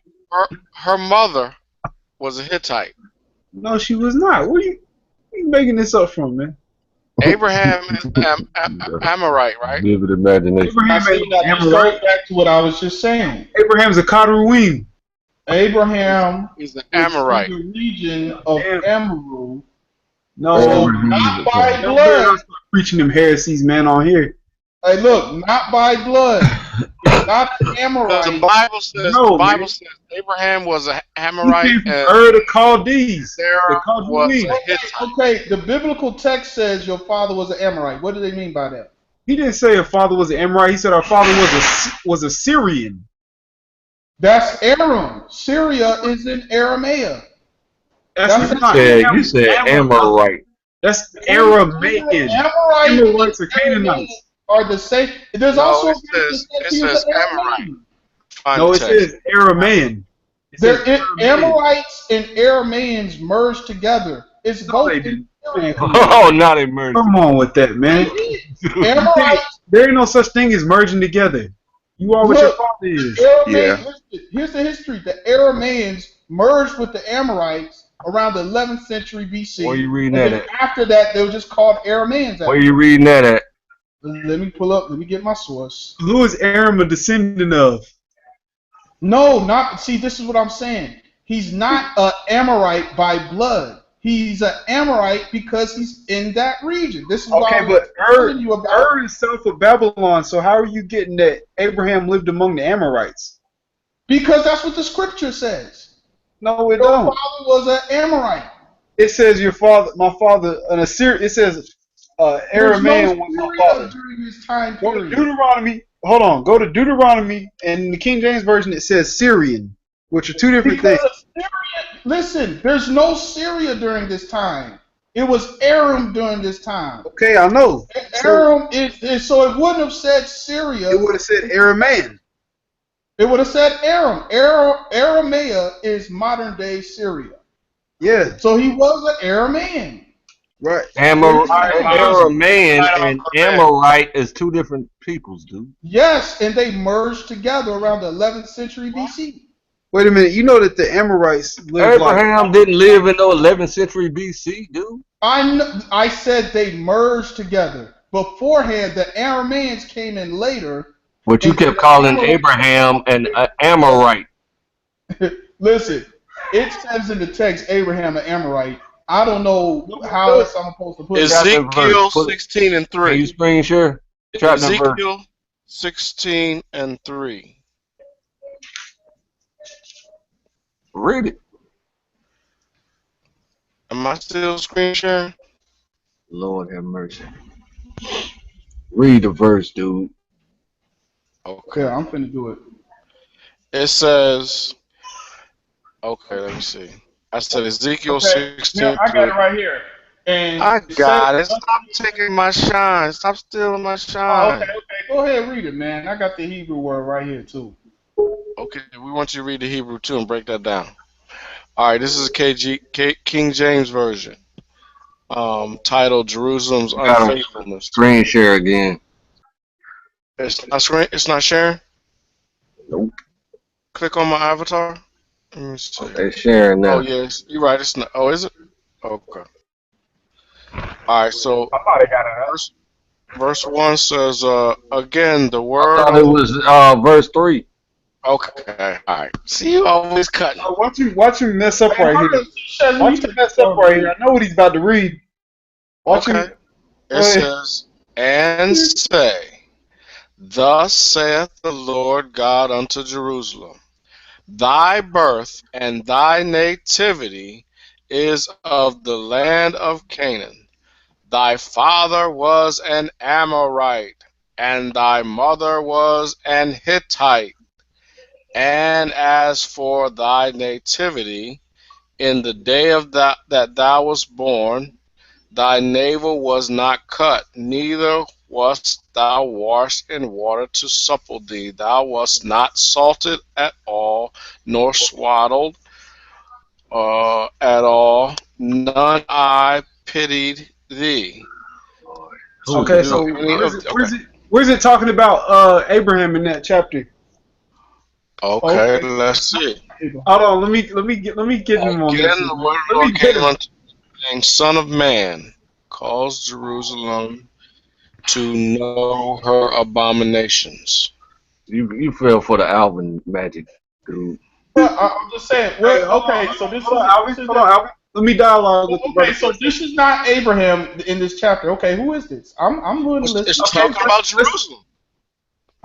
Speaker 7: Her mother was a Hittite.
Speaker 12: No, she was not. Where you making this up from, man?
Speaker 7: Abraham is Amorite, right?
Speaker 1: Vivid imagination.
Speaker 9: That goes back to what I was just saying.
Speaker 12: Abraham's a Kataruim.
Speaker 9: Abraham
Speaker 7: is an Amorite.
Speaker 9: In the region of Amaru.
Speaker 12: No,
Speaker 9: not by blood.
Speaker 12: Preaching them heresies, man, on here.
Speaker 9: Hey, look, not by blood. It's not an Amorite.
Speaker 7: The Bible says Abraham was an Amorite.
Speaker 12: He came from Ur the Chaldees.
Speaker 7: Sarah was a Hittite.
Speaker 9: Okay, the biblical text says your father was an Amorite. What do they mean by that?
Speaker 12: He didn't say her father was an Amorite. He said our father was a Syrian.
Speaker 9: That's Aram. Syria is in Aramea.
Speaker 1: You said Amorite.
Speaker 12: That's Aramaean. Amorites are Canaanites.
Speaker 9: Are the same. There's also
Speaker 7: it says Amorite.
Speaker 12: No, it says Aramaean.
Speaker 9: Amorites and Arameans merged together. It's both.
Speaker 1: Oh, now they merged.
Speaker 12: Come on with that, man. There ain't no such thing as merging together. You are what your father is.
Speaker 9: Here's the history. The Arameans merged with the Amorites around the 11th century BC.
Speaker 1: Where you reading that at?
Speaker 9: After that, they were just called Arameans.
Speaker 1: Where you reading that at?
Speaker 9: Let me pull up. Let me get my source.
Speaker 12: Who is Aram a descendant of?
Speaker 9: No, not. See, this is what I'm saying. He's not an Amorite by blood. he's an Amorite because he's in that region. This is why
Speaker 12: Okay,
Speaker 9: I was
Speaker 12: but
Speaker 9: telling you about.
Speaker 12: is south of Babylon, so how are you getting that Abraham lived among the Amorites?
Speaker 9: Because that's what the scripture says.
Speaker 12: No, it
Speaker 9: Your
Speaker 12: don't.
Speaker 9: father was an Amorite.
Speaker 12: It says my father, an Assyrian. It says
Speaker 9: There's no
Speaker 12: Aramaean was my
Speaker 9: Syria
Speaker 12: father.
Speaker 9: during this time
Speaker 12: Go to
Speaker 9: period.
Speaker 12: Deuteronomy. Hold on. Go to Deuteronomy, and in the King James version it says Syrian, which are two different
Speaker 9: Because
Speaker 12: things.
Speaker 9: Syria, listen, there's no Syria during this time. It was Aram during this time.
Speaker 12: Okay, I know.
Speaker 9: Aram so it wouldn't have said Syria.
Speaker 12: It would have said Aramaean.
Speaker 9: It would have said Aram. Aramea is modern day Syria.
Speaker 12: Yeah.
Speaker 9: So he was an Aramaean.
Speaker 12: Right.
Speaker 1: Aramean and Amorite is two different peoples, dude.
Speaker 9: Yes, and they merged together around the 11th century BC.
Speaker 12: Wait a minute. You know that the Amorites lived
Speaker 1: Abraham didn't live in no 11th century BC, dude.
Speaker 9: I said they merged together. Beforehand, the Arameans came in later.
Speaker 1: But you kept calling Abraham an Amorite.
Speaker 9: Listen, it says in the text Abraham an Amorite. I don't know how else I'm supposed to put it.
Speaker 7: Ezekiel 16 and 3.
Speaker 1: Are you screen share?
Speaker 7: Ezekiel 16 and 3.
Speaker 1: Read it.
Speaker 7: Am I still screen sharing?
Speaker 1: Lord have mercy. Read the verse, dude.
Speaker 7: Okay.
Speaker 9: Yeah, I'm finna do it.
Speaker 7: It says, okay, let me see. I said Ezekiel 16.
Speaker 9: Now, I got it right here. And
Speaker 7: I got it. Stop taking my shine. Stop stealing my shine.
Speaker 9: Okay. Go ahead and read it, man. I got the Hebrew word right here, too.
Speaker 7: Okay, we want you to read the Hebrew, too, and break that down. All right, this is King James Version, titled Jerusalem's Unfaithfulness.
Speaker 1: Screen share again.
Speaker 7: It's not sharing?
Speaker 1: Nope.
Speaker 7: Click on my avatar. Let me see.
Speaker 1: It's sharing now.
Speaker 7: Oh, yes. You're right. It's not. Oh, is it? Okay. All right, so
Speaker 2: I thought I got it up.
Speaker 7: verse 1 says, again, the word.
Speaker 1: I thought it was verse 3.
Speaker 7: Okay, all right. See, you always cutting.
Speaker 12: Watch him mess up right here. Watch him mess up right here. I know what he's about to read. Watch him.
Speaker 7: It says, and say, thus saith the Lord God unto Jerusalem, thy birth and thy nativity is of the land of Canaan. Thy father was an Amorite, and thy mother was an Hittite. And as for thy nativity, in the day of that thou wast born, thy navel was not cut, neither wast thou washed in water to supple thee. Thou wast not salted at all, nor swaddled at all. None I pitied thee.
Speaker 12: Okay, so where's it talking about Abraham in that chapter?
Speaker 7: Okay, let's see.
Speaker 12: Hold on, let me get him on this.
Speaker 7: Again, the word of the Lord came unto me, saying, Son of man, cause Jerusalem to know her abominations.
Speaker 1: You fell for the Alvin magic, dude.
Speaker 9: I'm just saying. Okay, so this is.
Speaker 12: Hold on, Alvin. Let me dialogue with
Speaker 9: Okay, so this is not Abraham in this chapter. Okay, who is this? I'm going to listen.
Speaker 7: It's talking about Jerusalem.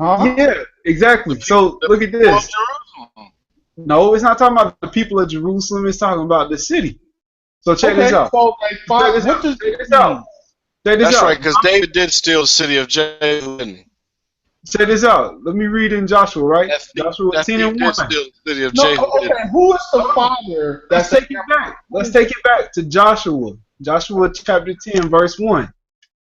Speaker 12: Yeah, exactly. So look at this. No, it's not talking about the people of Jerusalem. It's talking about the city. So check this out.
Speaker 9: So
Speaker 12: Check this out.
Speaker 7: That's right, because David did steal the city of Jehu, didn't he?
Speaker 12: Check this out. Let me read in Joshua, right? Joshua 10 and 1.
Speaker 7: City of Jehu,
Speaker 9: okay, who is the father?
Speaker 12: Let's take it back. Let's take it back to Joshua. Joshua chapter 10, verse 1.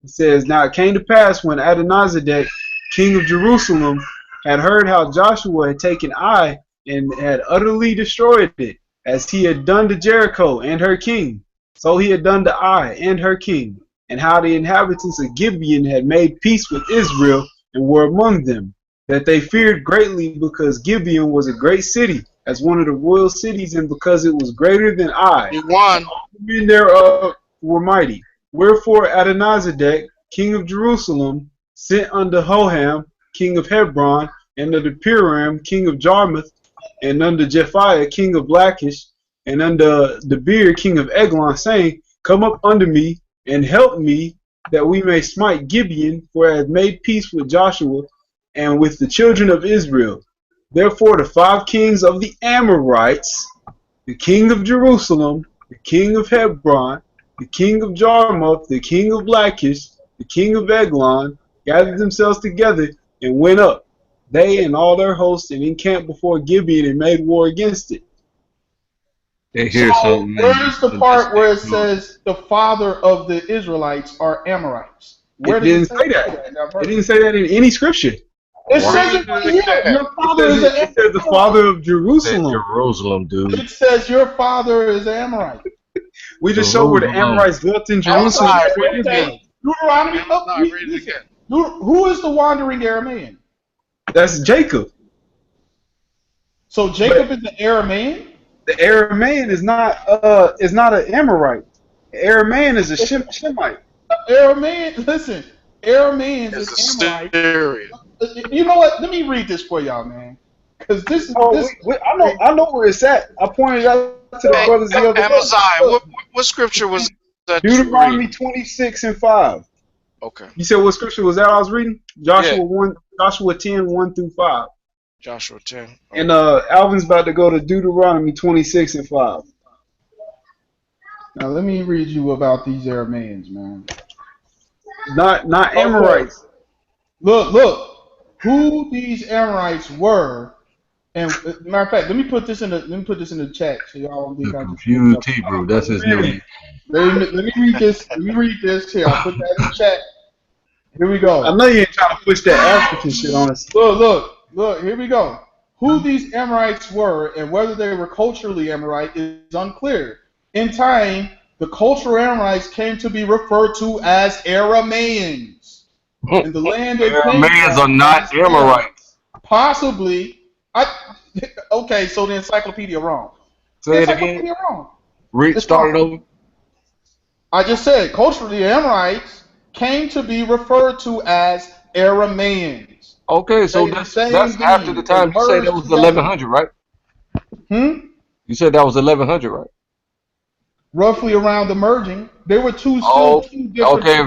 Speaker 12: It says, now it came to pass when Adonizedek, king of Jerusalem, had heard how Joshua had taken Ai and had utterly destroyed it, as he had done to Jericho and her king. So he had done to Ai and her king, and how the inhabitants of Gibeon had made peace with Israel and were among them, that they feared greatly because Gibeon was a great city, as one of the royal cities, and because it was greater than Ai.
Speaker 7: He won.
Speaker 12: The men thereof were mighty. Wherefore Adonizedek, king of Jerusalem, sent unto Hoham, king of Hebron, and unto Piram, king of Jarmuth, and unto Japhiah, king of Lachish, and under the beard, king of Eglon, saying, Come up under me, and help me, that we may smite Gibeon, for I have made peace with Joshua, and with the children of Israel. Therefore the 5 kings of the Amorites, the king of Jerusalem, the king of Hebron, the king of Jarmuth, the king of Lachish, the king of Eglon, gathered themselves together and went up, they and all their hosts, and encamped before Gibeon and made war against it.
Speaker 1: They
Speaker 9: So
Speaker 1: hear something
Speaker 9: where's the
Speaker 1: and
Speaker 9: part
Speaker 1: just
Speaker 9: where it
Speaker 1: ignore it.
Speaker 9: says the father of the Israelites are Amorites? Where
Speaker 12: It
Speaker 9: does it
Speaker 12: didn't
Speaker 9: say
Speaker 12: say
Speaker 9: that
Speaker 12: that.
Speaker 9: in that
Speaker 12: It
Speaker 9: verse?
Speaker 12: didn't say that in any scripture.
Speaker 9: It
Speaker 1: Wow.
Speaker 9: says it right here. Your father is an
Speaker 12: It says the
Speaker 9: Amorite.
Speaker 12: father of
Speaker 1: Said
Speaker 12: Jerusalem.
Speaker 1: Jerusalem, dude.
Speaker 9: It says your father is an Amorite.
Speaker 12: We just showed where the
Speaker 1: Jerusalem.
Speaker 12: Amorites dwelt in Jerusalem
Speaker 7: Amaziah,
Speaker 12: before
Speaker 7: read it
Speaker 12: Israel.
Speaker 7: again.
Speaker 9: Deuteronomy. Oh,
Speaker 7: Amaziah, read it
Speaker 9: listen.
Speaker 7: again.
Speaker 9: Who is the wandering Aramean?
Speaker 12: That's Jacob.
Speaker 9: So Jacob is an Aramean?
Speaker 12: The Aramean is not an Amorite. The Aramean is a Shemite.
Speaker 9: Aramean, listen, Arameans
Speaker 7: It's
Speaker 9: is
Speaker 7: a
Speaker 9: Amorite.
Speaker 7: Syrian.
Speaker 9: You know what? Let me read this for y'all, man. Because this is
Speaker 12: Oh,
Speaker 9: this.
Speaker 12: I know where it's at. I pointed out to the
Speaker 7: Hey,
Speaker 12: brothers the other day.
Speaker 7: Amaziah,
Speaker 9: Look,
Speaker 7: what scripture was that you were
Speaker 12: Deuteronomy
Speaker 7: reading?
Speaker 12: 26:5.
Speaker 7: Okay.
Speaker 12: You said what scripture was that I was reading?
Speaker 7: Yeah.
Speaker 12: Joshua 10, 1 through 5.
Speaker 7: Joshua 10.
Speaker 12: And Alvin's about to go to Deuteronomy 26:5.
Speaker 9: Now let me read you about these Arameans, man.
Speaker 12: Not Amorites.
Speaker 9: Look. Who these Amorites were, and matter of fact, let me put this in the chat so y'all won't be
Speaker 1: The
Speaker 9: kind of
Speaker 1: confused Hebrew. That's his name.
Speaker 9: Let me read this. Let me read this here. I'll put that in the chat. Here we go.
Speaker 12: I know you ain't trying to push that African shit on us.
Speaker 9: Look. Here we go. Who these Amorites were and whether they were culturally Amorite is unclear. In time, the cultural Amorites came to be referred to as Arameans. In the land they came
Speaker 1: Arameans
Speaker 9: from,
Speaker 1: are not Amorites.
Speaker 9: possibly. Okay, so the encyclopedia wrong. The
Speaker 1: Say it again.
Speaker 9: encyclopedia wrong.
Speaker 1: Start it over.
Speaker 9: I just said culturally Amorites came to be referred to as Arameans.
Speaker 1: Okay, so that's after the time you say that was 1100, right? You said that was 1100, right?
Speaker 9: Roughly around the merging, there were two different.
Speaker 1: Okay.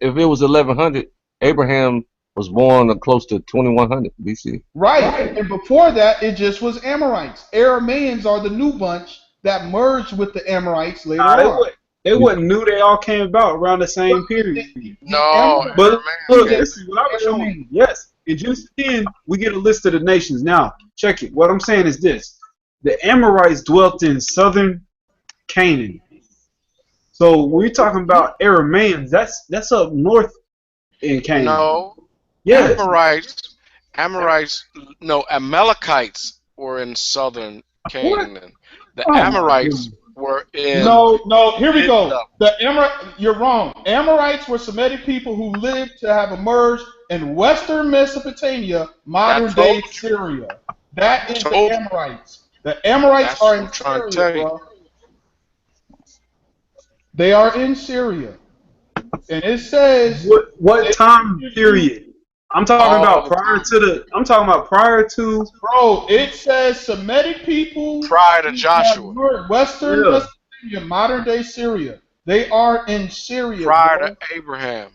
Speaker 1: If it was 1100, Abraham was born close to 2100 BC.
Speaker 9: Right, and before that, it just was Amorites. Arameans are the new bunch that merged with the Amorites later on.
Speaker 12: They wasn't new. They all came about around the same period.
Speaker 7: No,
Speaker 12: but look, this is what I was showing you. Yes, in Genesis 10, we get a list of the nations. Now, check it. What I'm saying is this: the Amorites dwelt in southern Canaan. So when we're talking about Arameans, that's up north in Canaan.
Speaker 7: No.
Speaker 12: Yes.
Speaker 7: Amorites. No, Amalekites were in southern Canaan. The
Speaker 9: Oh,
Speaker 7: Amorites were in.
Speaker 9: No. Here we go. You're wrong. Amorites were Semitic people who lived to have emerged in western Mesopotamia, modern day Syria. That is the Amorites. The Amorites are in Syria, bro. They are in Syria, and it says
Speaker 12: what time period? I'm talking about prior to.
Speaker 9: Bro, it says Semitic people
Speaker 7: prior to Joshua.
Speaker 9: Western Mesopotamia, modern day Syria. They are in Syria.
Speaker 7: Prior to Abraham.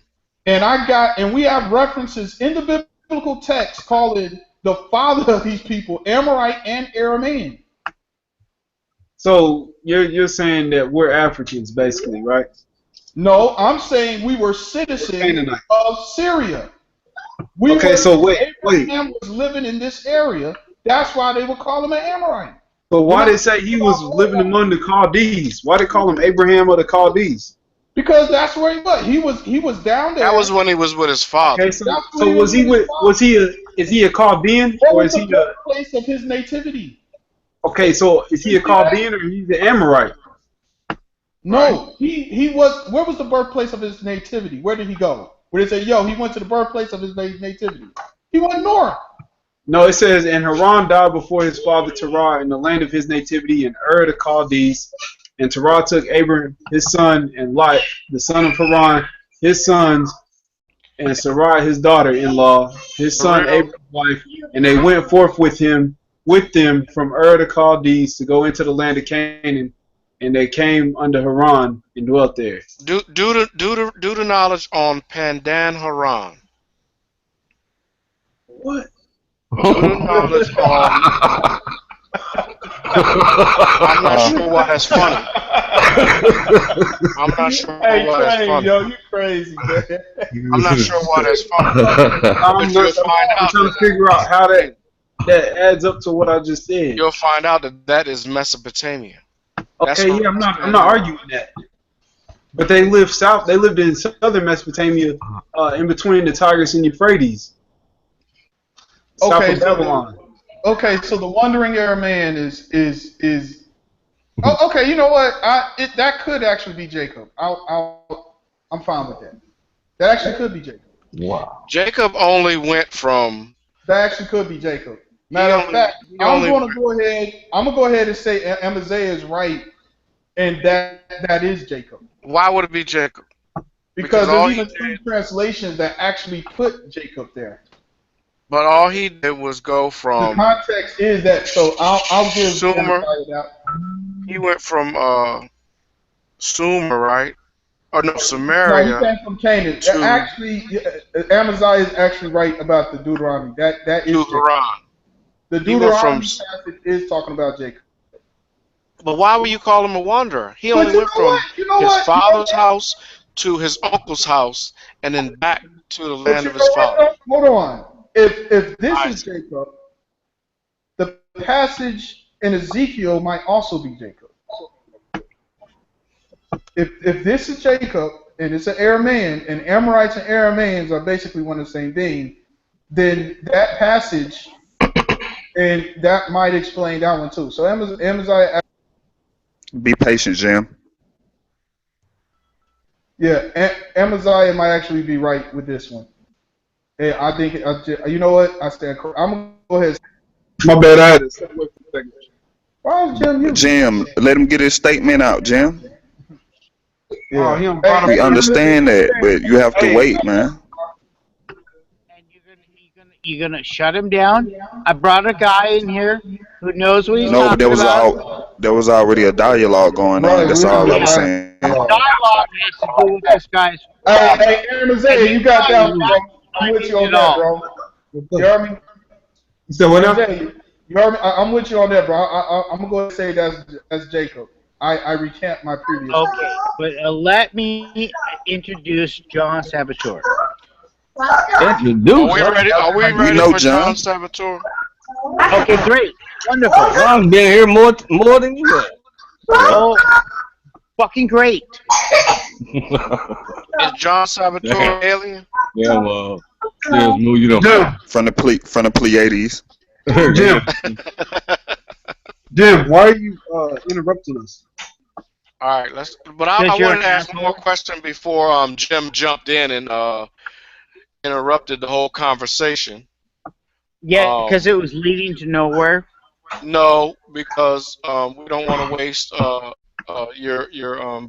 Speaker 9: And we have references in the biblical text calling the father of these people Amorite and Aramean.
Speaker 12: So you're saying that we're Africans, basically, right?
Speaker 9: No, I'm saying we were citizens of Syria. Abraham was living in this area. That's why they would call him an Amorite.
Speaker 12: But why did they say he was living among the Chaldees? Why did they call him Abraham of the Chaldees?
Speaker 9: Because that's where he was. He was down there.
Speaker 7: That was when he was with his father.
Speaker 12: Okay, so is he a Chaldean or is he the
Speaker 9: place of his nativity?
Speaker 12: Okay, so is he a Chaldean or he's an Amorite?
Speaker 9: No, he was. Where was the birthplace of his nativity? Where did he go? Where they say, he went to the birthplace of his nativity. He went north.
Speaker 12: No, it says, and Haran died before his father Terah in the land of his nativity in Ur the Chaldees. And Terah took Abraham his son and Lot, the son of Haran, his sons, and Sarai his daughter-in-law, his son Abraham's wife, and they went forth with him with them from Ur the Chaldees to go into the land of Canaan, and they came under Haran and dwelt there.
Speaker 7: Do the knowledge on Pandan Haran.
Speaker 12: What?
Speaker 7: Do the knowledge on. I'm not sure why that's funny. I'm not sure
Speaker 12: Hey,
Speaker 7: why that's
Speaker 12: Train,
Speaker 7: funny.
Speaker 12: yo, you crazy, man.
Speaker 7: I'm not sure why that's funny.
Speaker 12: I'm
Speaker 7: But you'll find out
Speaker 12: trying to figure out how that adds up to what I just said.
Speaker 7: You'll find out that is Mesopotamia.
Speaker 12: Okay, yeah, I'm not arguing that. But they lived south. They lived in southern Mesopotamia, in between the Tigris and Euphrates. South
Speaker 9: Okay,
Speaker 12: of Babylon.
Speaker 9: Okay, so the wandering Aramean is. Oh, okay, you know what? That could actually be Jacob. I'm fine with that. That actually could be Jacob.
Speaker 1: Wow.
Speaker 7: Jacob only went from.
Speaker 9: That actually could be Jacob. Matter of fact, I'm going to go ahead and say Amaziah is right, and that is Jacob.
Speaker 7: Why would it be Jacob?
Speaker 9: Because there's even two translations that actually put Jacob there.
Speaker 7: But all he did was go from.
Speaker 9: The context is that, so I'll give
Speaker 7: Sumer.
Speaker 9: that.
Speaker 7: He went from Sumer, right? Or no, Samaria.
Speaker 9: No, he came from Canaan. Actually, Amaziah is actually right about the Deuteronomy. That is
Speaker 7: Haran.
Speaker 9: The Deuteronomy passage is talking about Jacob.
Speaker 7: But why would you call him a wanderer? He only went from his father's house to his uncle's house, and then back to the land of his father.
Speaker 9: Hold on. If this is Jacob, the passage in Ezekiel might also be Jacob. If this is Jacob and it's an Aramean, and Amorites and Arameans are basically one and the same thing, then that passage and that might explain that one too. So Amaziah.
Speaker 4: Be patient, Jim.
Speaker 9: Yeah, Amaziah might actually be right with this one. And I think, you know what? I stand correct. I'm going to go ahead.
Speaker 12: My bad, I had to step away for a second.
Speaker 9: Why is Jim you?
Speaker 4: Jim, let him get his statement out, Jim.
Speaker 9: Yeah.
Speaker 4: We understand that, but you have to wait, man.
Speaker 11: You're gonna shut him down? I brought a guy in here who knows what he's
Speaker 4: No, but
Speaker 11: talking about.
Speaker 4: there was already a dialogue going on. That's all I was saying.
Speaker 11: Dialogue has to do with this guy's.
Speaker 9: Hey, Amaziah, you got that one, bro. I'm with you on that, bro. You heard me?
Speaker 12: So what now?
Speaker 9: You heard me? I'm with you on that, bro. I'm gonna go ahead and say that's Jacob. I recant my previous.
Speaker 11: Okay, but let me introduce John Saboteur.
Speaker 7: Are we ready? Are we ready for John Saboteur?
Speaker 11: Okay, great, wonderful.
Speaker 1: I've been here more than you have.
Speaker 11: Oh, fucking great.
Speaker 7: Is John Saboteur alien?
Speaker 1: Yeah, well, you don't.
Speaker 4: From the Pleiades.
Speaker 12: Jim, why are you interrupting us?
Speaker 7: All right, But I wanted to ask more question before Jim jumped in and interrupted the whole conversation.
Speaker 11: Yeah, because it was leading to nowhere.
Speaker 7: No, because we don't want to waste your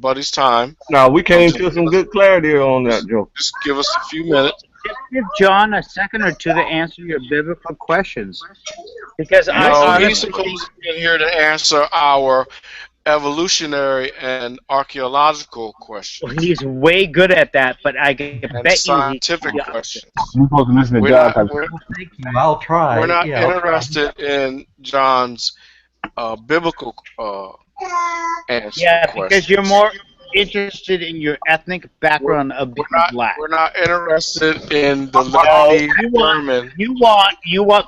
Speaker 7: buddy's time.
Speaker 1: No, we came to some good clarity on that joke.
Speaker 7: Just give us a few minutes.
Speaker 11: Just give John a second or two to answer your biblical questions. Because
Speaker 7: he's supposed to be here to answer our evolutionary and archaeological questions.
Speaker 11: Well, he's way good at that, but I can bet
Speaker 7: scientific questions.
Speaker 1: You're supposed to listen to John.
Speaker 13: I'll try.
Speaker 7: We're not interested in John's biblical answer.
Speaker 11: Yeah,
Speaker 7: questions.
Speaker 11: because you're more interested in your ethnic background of being black.
Speaker 7: We're not interested in the German
Speaker 11: you want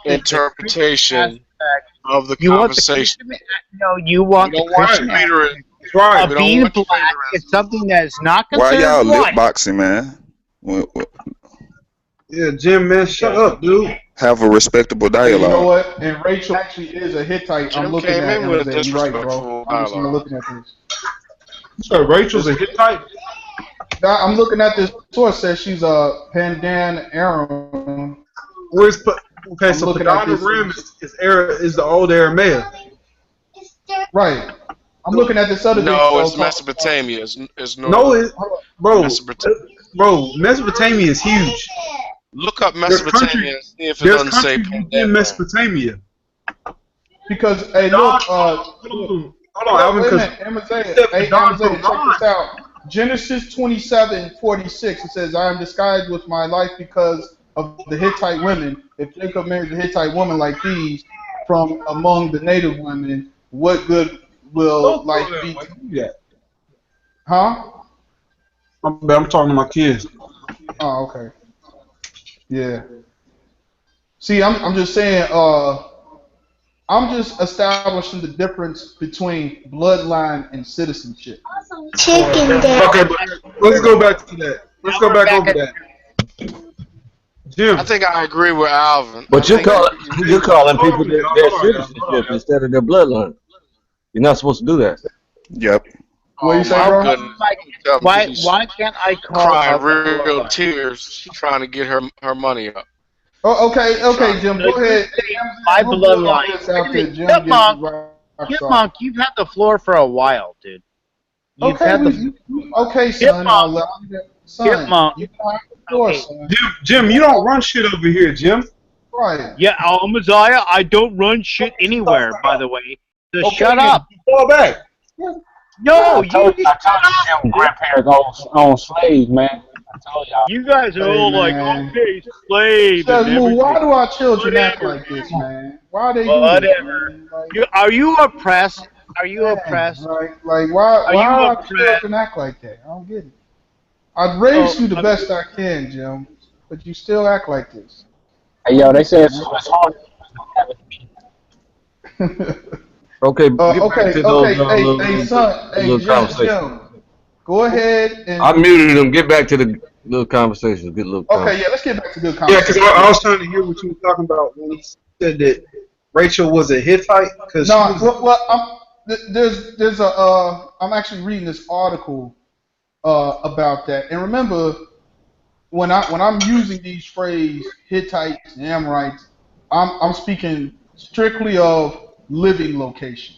Speaker 11: the
Speaker 7: interpretation of the
Speaker 11: you
Speaker 7: conversation.
Speaker 11: You want
Speaker 7: we don't want you
Speaker 11: of being black is something that is not
Speaker 4: Why
Speaker 11: considered
Speaker 4: y'all lip
Speaker 11: white.
Speaker 4: boxing, man?
Speaker 12: Yeah, Jim, man, shut up, dude.
Speaker 4: Have a respectable
Speaker 9: Hey, you know
Speaker 4: dialogue.
Speaker 9: what? And Rachel actually is a Hittite.
Speaker 7: Jim
Speaker 9: I'm looking
Speaker 7: came
Speaker 9: at
Speaker 7: in with a
Speaker 9: him. You're right, bro.
Speaker 7: disrespectful
Speaker 9: I'm just
Speaker 7: dialogue.
Speaker 9: looking at this.
Speaker 12: So Rachel's a Hittite?
Speaker 9: I'm looking at this source says she's a Pandan Aram.
Speaker 12: Where's okay?
Speaker 9: I'm
Speaker 12: So
Speaker 9: looking at
Speaker 12: Padan
Speaker 9: this.
Speaker 12: Aram is the old Aramaic.
Speaker 9: Right. I'm looking at this other thing.
Speaker 7: No, it's Mesopotamia. It's
Speaker 12: No, bro,
Speaker 7: Mesopotamia.
Speaker 12: bro, Mesopotamia is huge.
Speaker 7: Look up
Speaker 12: There's
Speaker 7: Mesopotamia and see if it
Speaker 12: There's
Speaker 7: doesn't say
Speaker 12: countries
Speaker 7: Pandan.
Speaker 12: in Mesopotamia.
Speaker 9: Because hey, look,
Speaker 12: Hold on, Alvin,
Speaker 9: wait a
Speaker 12: because
Speaker 9: minute, Amaziah, hey, Amaziah, check this out. Genesis 27:46. It says, "I am disguised with my life because of the Hittite women. If Jacob marries a Hittite woman like these from among the native women, what good will life be to you?" Huh?
Speaker 12: I'm talking to my kids.
Speaker 9: Oh, okay. Yeah. See, I'm just saying. I'm just establishing the difference between bloodline and citizenship.
Speaker 12: Okay, but let's go back to that. Let's go back over that. Jim.
Speaker 7: I think I agree with Alvin.
Speaker 1: But you're calling people
Speaker 12: Hold on,
Speaker 1: their
Speaker 12: y'all.
Speaker 1: citizenship instead of their bloodline. You're not supposed to do that.
Speaker 4: Yep.
Speaker 9: What you say,
Speaker 7: my
Speaker 9: bro?
Speaker 7: goodness.
Speaker 11: Why can't I call
Speaker 7: Crying
Speaker 11: a
Speaker 7: real tears. She's trying to get her money up.
Speaker 9: Oh, okay, Jim. Go ahead.
Speaker 11: my
Speaker 9: We'll build on
Speaker 11: bloodline?
Speaker 9: this after Jim gets
Speaker 11: Chipmunk,
Speaker 9: his rocks off.
Speaker 11: Chipmunk, you've had the floor for a while, dude. You've
Speaker 9: Okay,
Speaker 11: had
Speaker 9: okay, son. I'll allow you that. Son,
Speaker 11: Chipmunk.
Speaker 9: you don't have the floor, son.
Speaker 12: Jim, you don't run shit over here, Jim.
Speaker 9: Right.
Speaker 10: Yeah, Messiah, I don't run shit anywhere, by the way. So
Speaker 12: Okay,
Speaker 10: shut up.
Speaker 12: Fall back.
Speaker 10: No,
Speaker 2: I told you Jim grandparents own slaves, man. I told y'all.
Speaker 10: you guys are
Speaker 9: Hey,
Speaker 10: all like,
Speaker 9: man.
Speaker 10: okay, slave and
Speaker 9: Shazmu, why
Speaker 10: everything.
Speaker 9: do our children act
Speaker 10: Whatever.
Speaker 9: like this, man? Why are they do this,
Speaker 10: Whatever.
Speaker 9: man? Like,
Speaker 11: Are you oppressed? Are you
Speaker 9: man,
Speaker 11: oppressed?
Speaker 9: like why
Speaker 11: Are you
Speaker 9: our
Speaker 11: oppressed?
Speaker 9: children act like that? I don't get it. I've raised
Speaker 11: Oh,
Speaker 9: you the best I can, Jim, but you still act like this.
Speaker 2: Hey, yo, they say it's hard.
Speaker 1: Okay, get back
Speaker 9: Okay,
Speaker 1: to those
Speaker 9: hey, son, hey,
Speaker 1: little conversations.
Speaker 9: Jim, go ahead and.
Speaker 1: I muted them. Get back to the little conversations. Good little
Speaker 9: Okay, yeah, let's get back to good
Speaker 12: Yeah, because
Speaker 9: conversation.
Speaker 12: I was trying to hear what you were talking about when he said that Rachel was a Hittite. Because
Speaker 9: No, there's I'm actually reading this article about that, and remember when I'm using these phrase Hittites and Amorites, I'm speaking strictly of living location.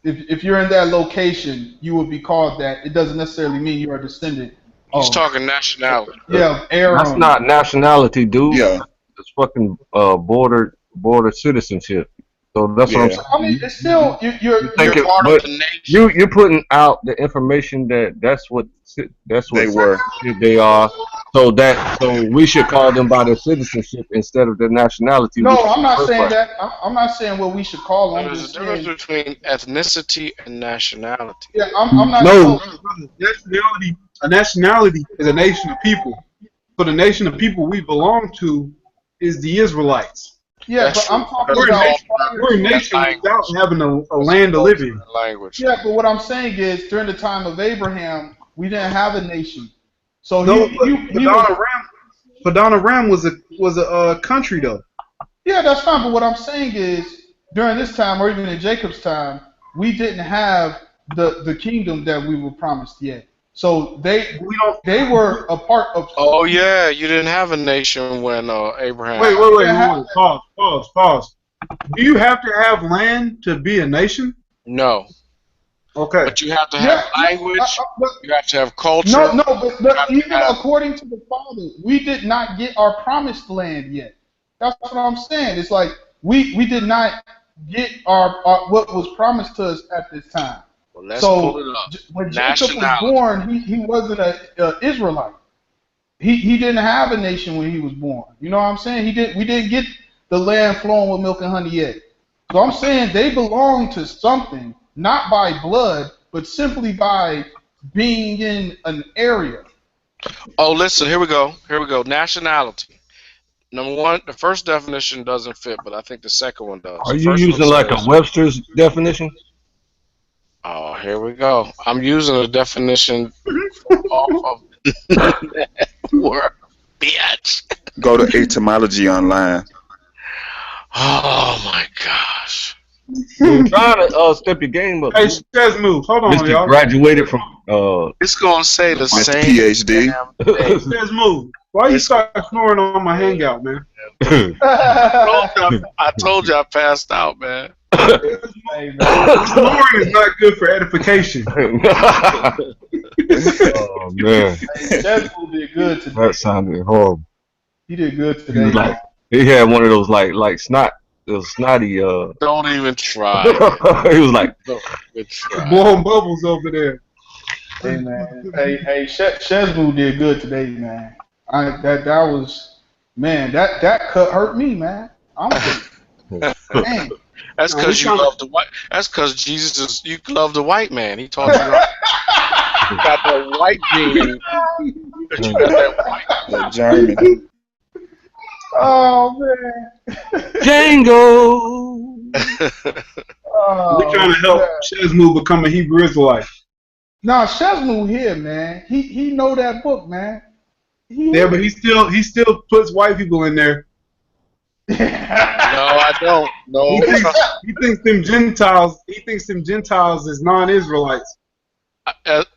Speaker 9: If you're in that location, you will be called that. It doesn't necessarily mean you're a descendant
Speaker 7: He's
Speaker 9: of
Speaker 7: talking nationality.
Speaker 9: Aaron.
Speaker 1: That's not nationality, dude.
Speaker 4: Yeah.
Speaker 1: It's fucking border citizenship. So that's what I'm
Speaker 4: Yeah.
Speaker 1: saying.
Speaker 9: I mean, it's still you're
Speaker 7: part of
Speaker 1: but
Speaker 7: the nation.
Speaker 1: you're putting out the information that's what
Speaker 4: They were.
Speaker 1: they are. So we should call them by their citizenship instead of their nationality.
Speaker 9: No,
Speaker 1: which is
Speaker 9: I'm not
Speaker 1: their
Speaker 9: saying
Speaker 1: birthright.
Speaker 9: that. I'm not saying what we should call them. I'm
Speaker 7: There's a
Speaker 9: just
Speaker 7: difference
Speaker 9: saying.
Speaker 7: between ethnicity and nationality.
Speaker 9: Yeah, I'm not.
Speaker 1: No.
Speaker 12: a nationality is a nation of people. So the nation of people we belong to is the Israelites.
Speaker 9: Yeah,
Speaker 7: That's
Speaker 9: but I'm
Speaker 7: true.
Speaker 9: talking
Speaker 12: We're
Speaker 9: about.
Speaker 12: a nation without having a land to live in.
Speaker 7: Language.
Speaker 9: Yeah, but what I'm saying is during the time of Abraham, we didn't have a nation. So
Speaker 12: No,
Speaker 9: he was.
Speaker 12: Padana Ram was a country though.
Speaker 9: Yeah, that's fine. But what I'm saying is during this time, or even in Jacob's time, we didn't have the kingdom that we were promised yet. So they were a part of.
Speaker 7: Oh yeah, you didn't have a nation when Abraham.
Speaker 12: Wait. Pause. Do you have to have land to be a nation?
Speaker 7: No.
Speaker 12: Okay.
Speaker 7: But you have to have language. You have to have culture.
Speaker 9: No, but even according to the Father, we did not get our promised land yet. That's what I'm saying. It's like we did not get our what was promised to us at this time.
Speaker 7: Well, let's pull it up.
Speaker 9: When Jacob was born, he wasn't an Israelite. He didn't have a nation when he was born. You know what I'm saying? We didn't get the land flowing with milk and honey yet. So I'm saying they belong to something, not by blood, but simply by being in an area.
Speaker 7: Oh, listen, here we go. Nationality. Number one, the first definition doesn't fit, but I think the second one does.
Speaker 1: Are you using like a Webster's definition?
Speaker 7: Oh, here we go. I'm using a definition off of word, bitch.
Speaker 4: Go to etymology online.
Speaker 7: Oh my gosh.
Speaker 1: You're trying to step your game up.
Speaker 12: Hey, Shazmu, hold on,
Speaker 1: Mr.
Speaker 12: y'all.
Speaker 1: Graduated from
Speaker 7: It's gonna say the
Speaker 4: Mr.
Speaker 7: same
Speaker 4: PhD.
Speaker 12: Shazmu, why you start snoring on my hangout, man?
Speaker 7: I told you I passed out, man.
Speaker 9: Hey,
Speaker 12: Snoring is not good for edification.
Speaker 1: Oh man,
Speaker 9: Shazmu did good today.
Speaker 1: that sounded horrible.
Speaker 9: He did good
Speaker 1: He
Speaker 9: today.
Speaker 1: was like, he had one of those like snot snotty.
Speaker 7: Don't even try.
Speaker 1: He was like,
Speaker 7: Don't even try.
Speaker 12: Blowing bubbles over there.
Speaker 9: Hey man, hey, Shezmu did good today, man. That was, man, that cut hurt me, man. I'm man.
Speaker 7: That's
Speaker 12: No,
Speaker 7: because
Speaker 12: he's
Speaker 7: you
Speaker 12: trying
Speaker 7: love the white. That's because you love the white man. He taught you right. You got that white gene in you. You got that white.
Speaker 4: That German.
Speaker 9: Oh man.
Speaker 1: Django.
Speaker 12: We're trying to help
Speaker 9: man.
Speaker 12: Shezmu become a Hebrew Israelite.
Speaker 9: Nah, Shezmu here, man. He know that book, man.
Speaker 12: Yeah, but he still puts white people in there.
Speaker 7: No, I don't. No,
Speaker 12: He thinks them Gentiles is non-Israelites.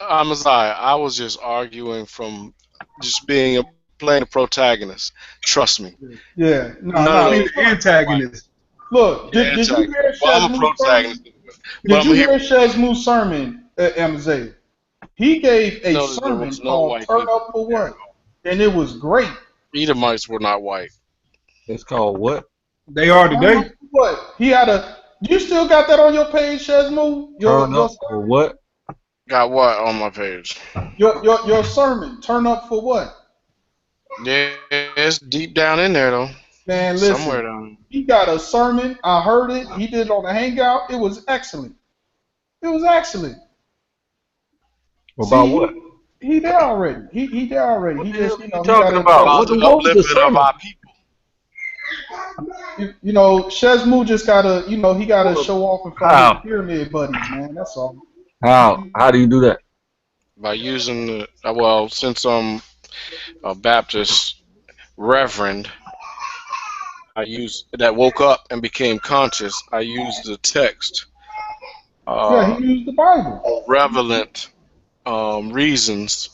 Speaker 7: Amaziah, I was just arguing from just playing a protagonist. Trust me.
Speaker 9: Yeah,
Speaker 7: None
Speaker 9: no.
Speaker 7: of
Speaker 12: He's
Speaker 7: those.
Speaker 12: the antagonist.
Speaker 9: Look,
Speaker 7: Yeah,
Speaker 9: did you hear
Speaker 7: well, I'm a
Speaker 9: Shezmu's sermon?
Speaker 7: protagonist. But
Speaker 9: Did
Speaker 7: I'm
Speaker 9: you
Speaker 7: here.
Speaker 9: hear Shezmu's sermon, Amaziah? He gave a
Speaker 7: Notice there
Speaker 9: sermon
Speaker 7: was no
Speaker 9: called
Speaker 7: white
Speaker 9: "Turn
Speaker 7: people.
Speaker 9: Up for What," and it was great.
Speaker 7: Edomites were not white.
Speaker 1: It's called what?
Speaker 12: They are
Speaker 9: Turn
Speaker 12: today.
Speaker 9: Up for What? He had a. You still got that on your page, Shezmu?
Speaker 1: Turn up for what?
Speaker 7: Got what on my page?
Speaker 9: Your sermon. Turn up for what?
Speaker 7: Yeah, it's deep down in there though.
Speaker 9: Man,
Speaker 7: Somewhere
Speaker 9: listen.
Speaker 7: down.
Speaker 9: He got a sermon. I heard it. He did it on the Hangout. It was excellent. It was excellent.
Speaker 1: About
Speaker 9: See,
Speaker 1: what?
Speaker 9: he there already. He there already.
Speaker 1: What
Speaker 9: He
Speaker 1: the hell
Speaker 9: just,
Speaker 1: are
Speaker 9: you
Speaker 1: you
Speaker 9: know, he
Speaker 1: talking
Speaker 9: got
Speaker 1: about?
Speaker 7: About the
Speaker 1: What was the
Speaker 7: upliftment of
Speaker 1: sermon?
Speaker 7: our people.
Speaker 9: You know, Shezmu just gotta, you know, he gotta show off in front of his
Speaker 1: How?
Speaker 9: pyramid buddies, man. That's all.
Speaker 1: How do you do that?
Speaker 7: By using the well, since I'm a Baptist reverend, that woke up and became conscious. I used the text,
Speaker 9: Yeah, he used the Bible.
Speaker 7: relevant reasons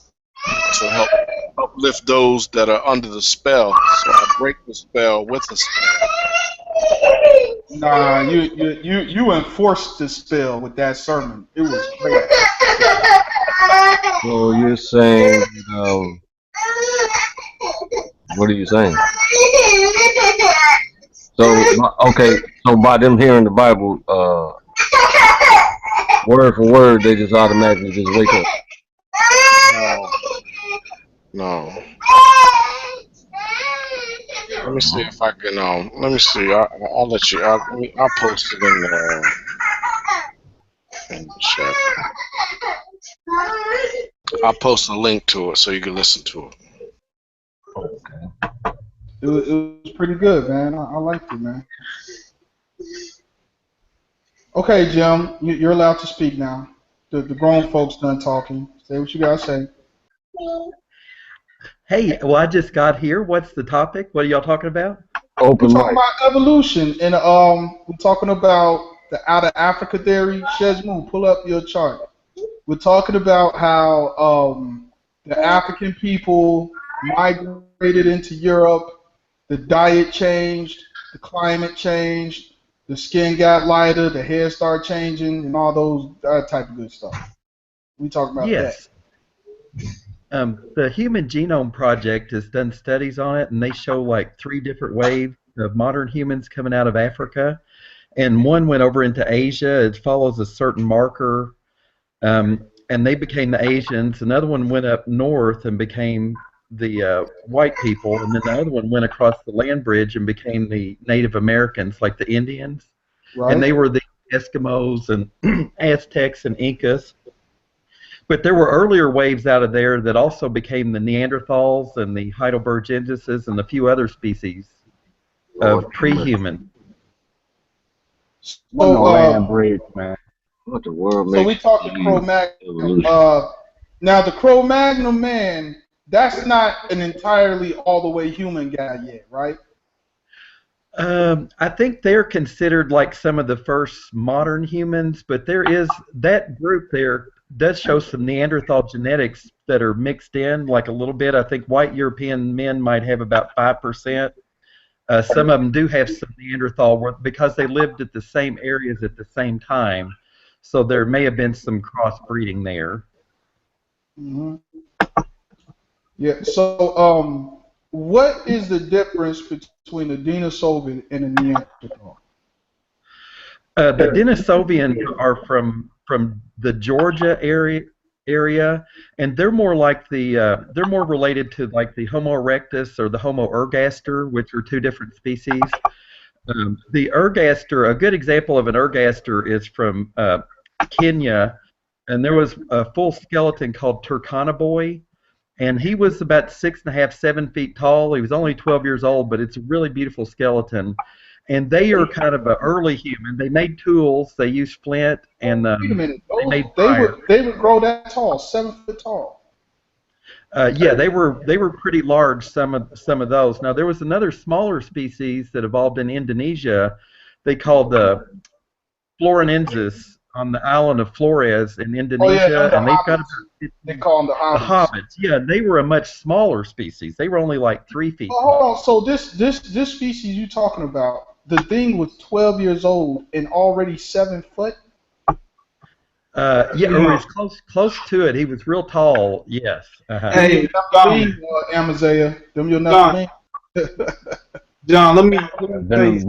Speaker 7: to help uplift those that are under the spell. So I break the spell with the spell.
Speaker 9: Nah, you enforced the spell with that sermon. It was great.
Speaker 1: So you're saying, what are you saying? So okay, so by them hearing the Bible, word for word, they just automatically just wake up.
Speaker 7: No. Let me see if I can. Let me see. I'll let you. I'll post it in the chat. I'll post a link to it so you can listen to it.
Speaker 1: Okay.
Speaker 9: It was pretty good, man. I liked it, man. Okay, Jim, you're allowed to speak now. The grown folks done talking. Say what you gotta say.
Speaker 13: Hey, well, I just got here. What's the topic? What are y'all talking about?
Speaker 9: We're
Speaker 1: Open
Speaker 9: talking
Speaker 1: mic.
Speaker 9: about evolution, and we're talking about the out of Africa theory. Shezmu, pull up your chart. We're talking about how the African people migrated into Europe, the diet changed, the climate changed, the skin got lighter, the hair started changing, and all those that type of good stuff. We talk about that.
Speaker 13: Yes. The Human Genome Project has done studies on it, and they show like 3 different waves of modern humans coming out of Africa. And one went over into Asia. It follows a certain marker, and they became the Asians. Another one went up north and became the white people, and then the other one went across the land bridge and became the Native Americans, like the Indians.
Speaker 9: Right.
Speaker 13: And they were the Eskimos and Aztecs and Incas. But there were earlier waves out of there that also became the Neanderthals and the Heidelbergenses and a few other species of pre-human.
Speaker 9: So,
Speaker 2: land bridge, man.
Speaker 1: What the world
Speaker 9: so we
Speaker 1: makes
Speaker 9: talked to
Speaker 1: you
Speaker 9: Cro-Magnon.
Speaker 1: evolution?
Speaker 9: Now the Cro-Magnon man, that's not an entirely all the way human guy yet, right?
Speaker 13: I think they're considered like some of the first modern humans, but there is that group there does show some Neanderthal genetics that are mixed in like a little bit. I think white European men might have about 5%. Some of them do have some Neanderthal because they lived at the same areas at the same time. So there may have been some crossbreeding there.
Speaker 9: Mm-hmm. Yeah. So, what is the difference between a Denisovans and a Neanderthal?
Speaker 13: The Denisovians are from the Georgia area, and they're more like they're more related to like the Homo erectus or the Homo ergaster, which are two different species. The ergaster, a good example of an ergaster is from Kenya, and there was a full skeleton called Turkana Boy, and he was about 6.5, 7 feet tall. He was only 12 years old, but it's a really beautiful skeleton. And they are kind of an early human. They made tools. They used flint, and
Speaker 9: Wait a minute.
Speaker 13: they made fire.
Speaker 9: They would grow that tall, 7 foot tall.
Speaker 13: Yeah, they were pretty large. Some of those. Now there was another smaller species that evolved in Indonesia. They called the Florinensis on the island of Flores in Indonesia, and they've got
Speaker 9: they call them the hobbits.
Speaker 13: The hobbits. Yeah, they were a much smaller species. They were only like 3 feet.
Speaker 9: Well, hold on. So this species you talking about, the thing was 12 years old and already 7 foot.
Speaker 13: Yeah, or he's close to it. He was real tall. Yes.
Speaker 9: Hey, Amaziah, them your number.
Speaker 12: John, let me tell you.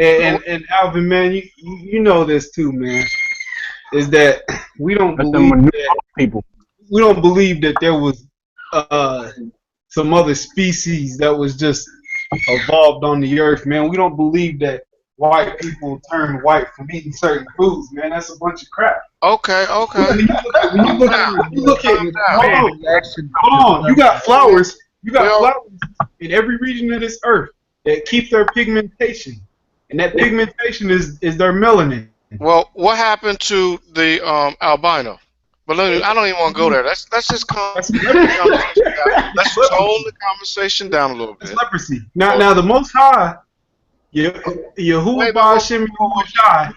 Speaker 12: And Alvin, man, you know this too, man. Is that we don't believe that there was some other species that was just evolved on the earth, man. We don't believe that white people turn white from eating certain foods, man. That's a bunch of crap.
Speaker 7: Okay.
Speaker 12: When you look at hold on. You got flowers. You got flowers in every region of this earth that keep their pigmentation, and that pigmentation is their melanin.
Speaker 7: Well, what happened to the albino? But I don't even want to go there. Let's just let's tone the conversation down a little bit.
Speaker 12: It's leprosy. Now the Most High, Yahuwah Ba'Shem Yahuwah.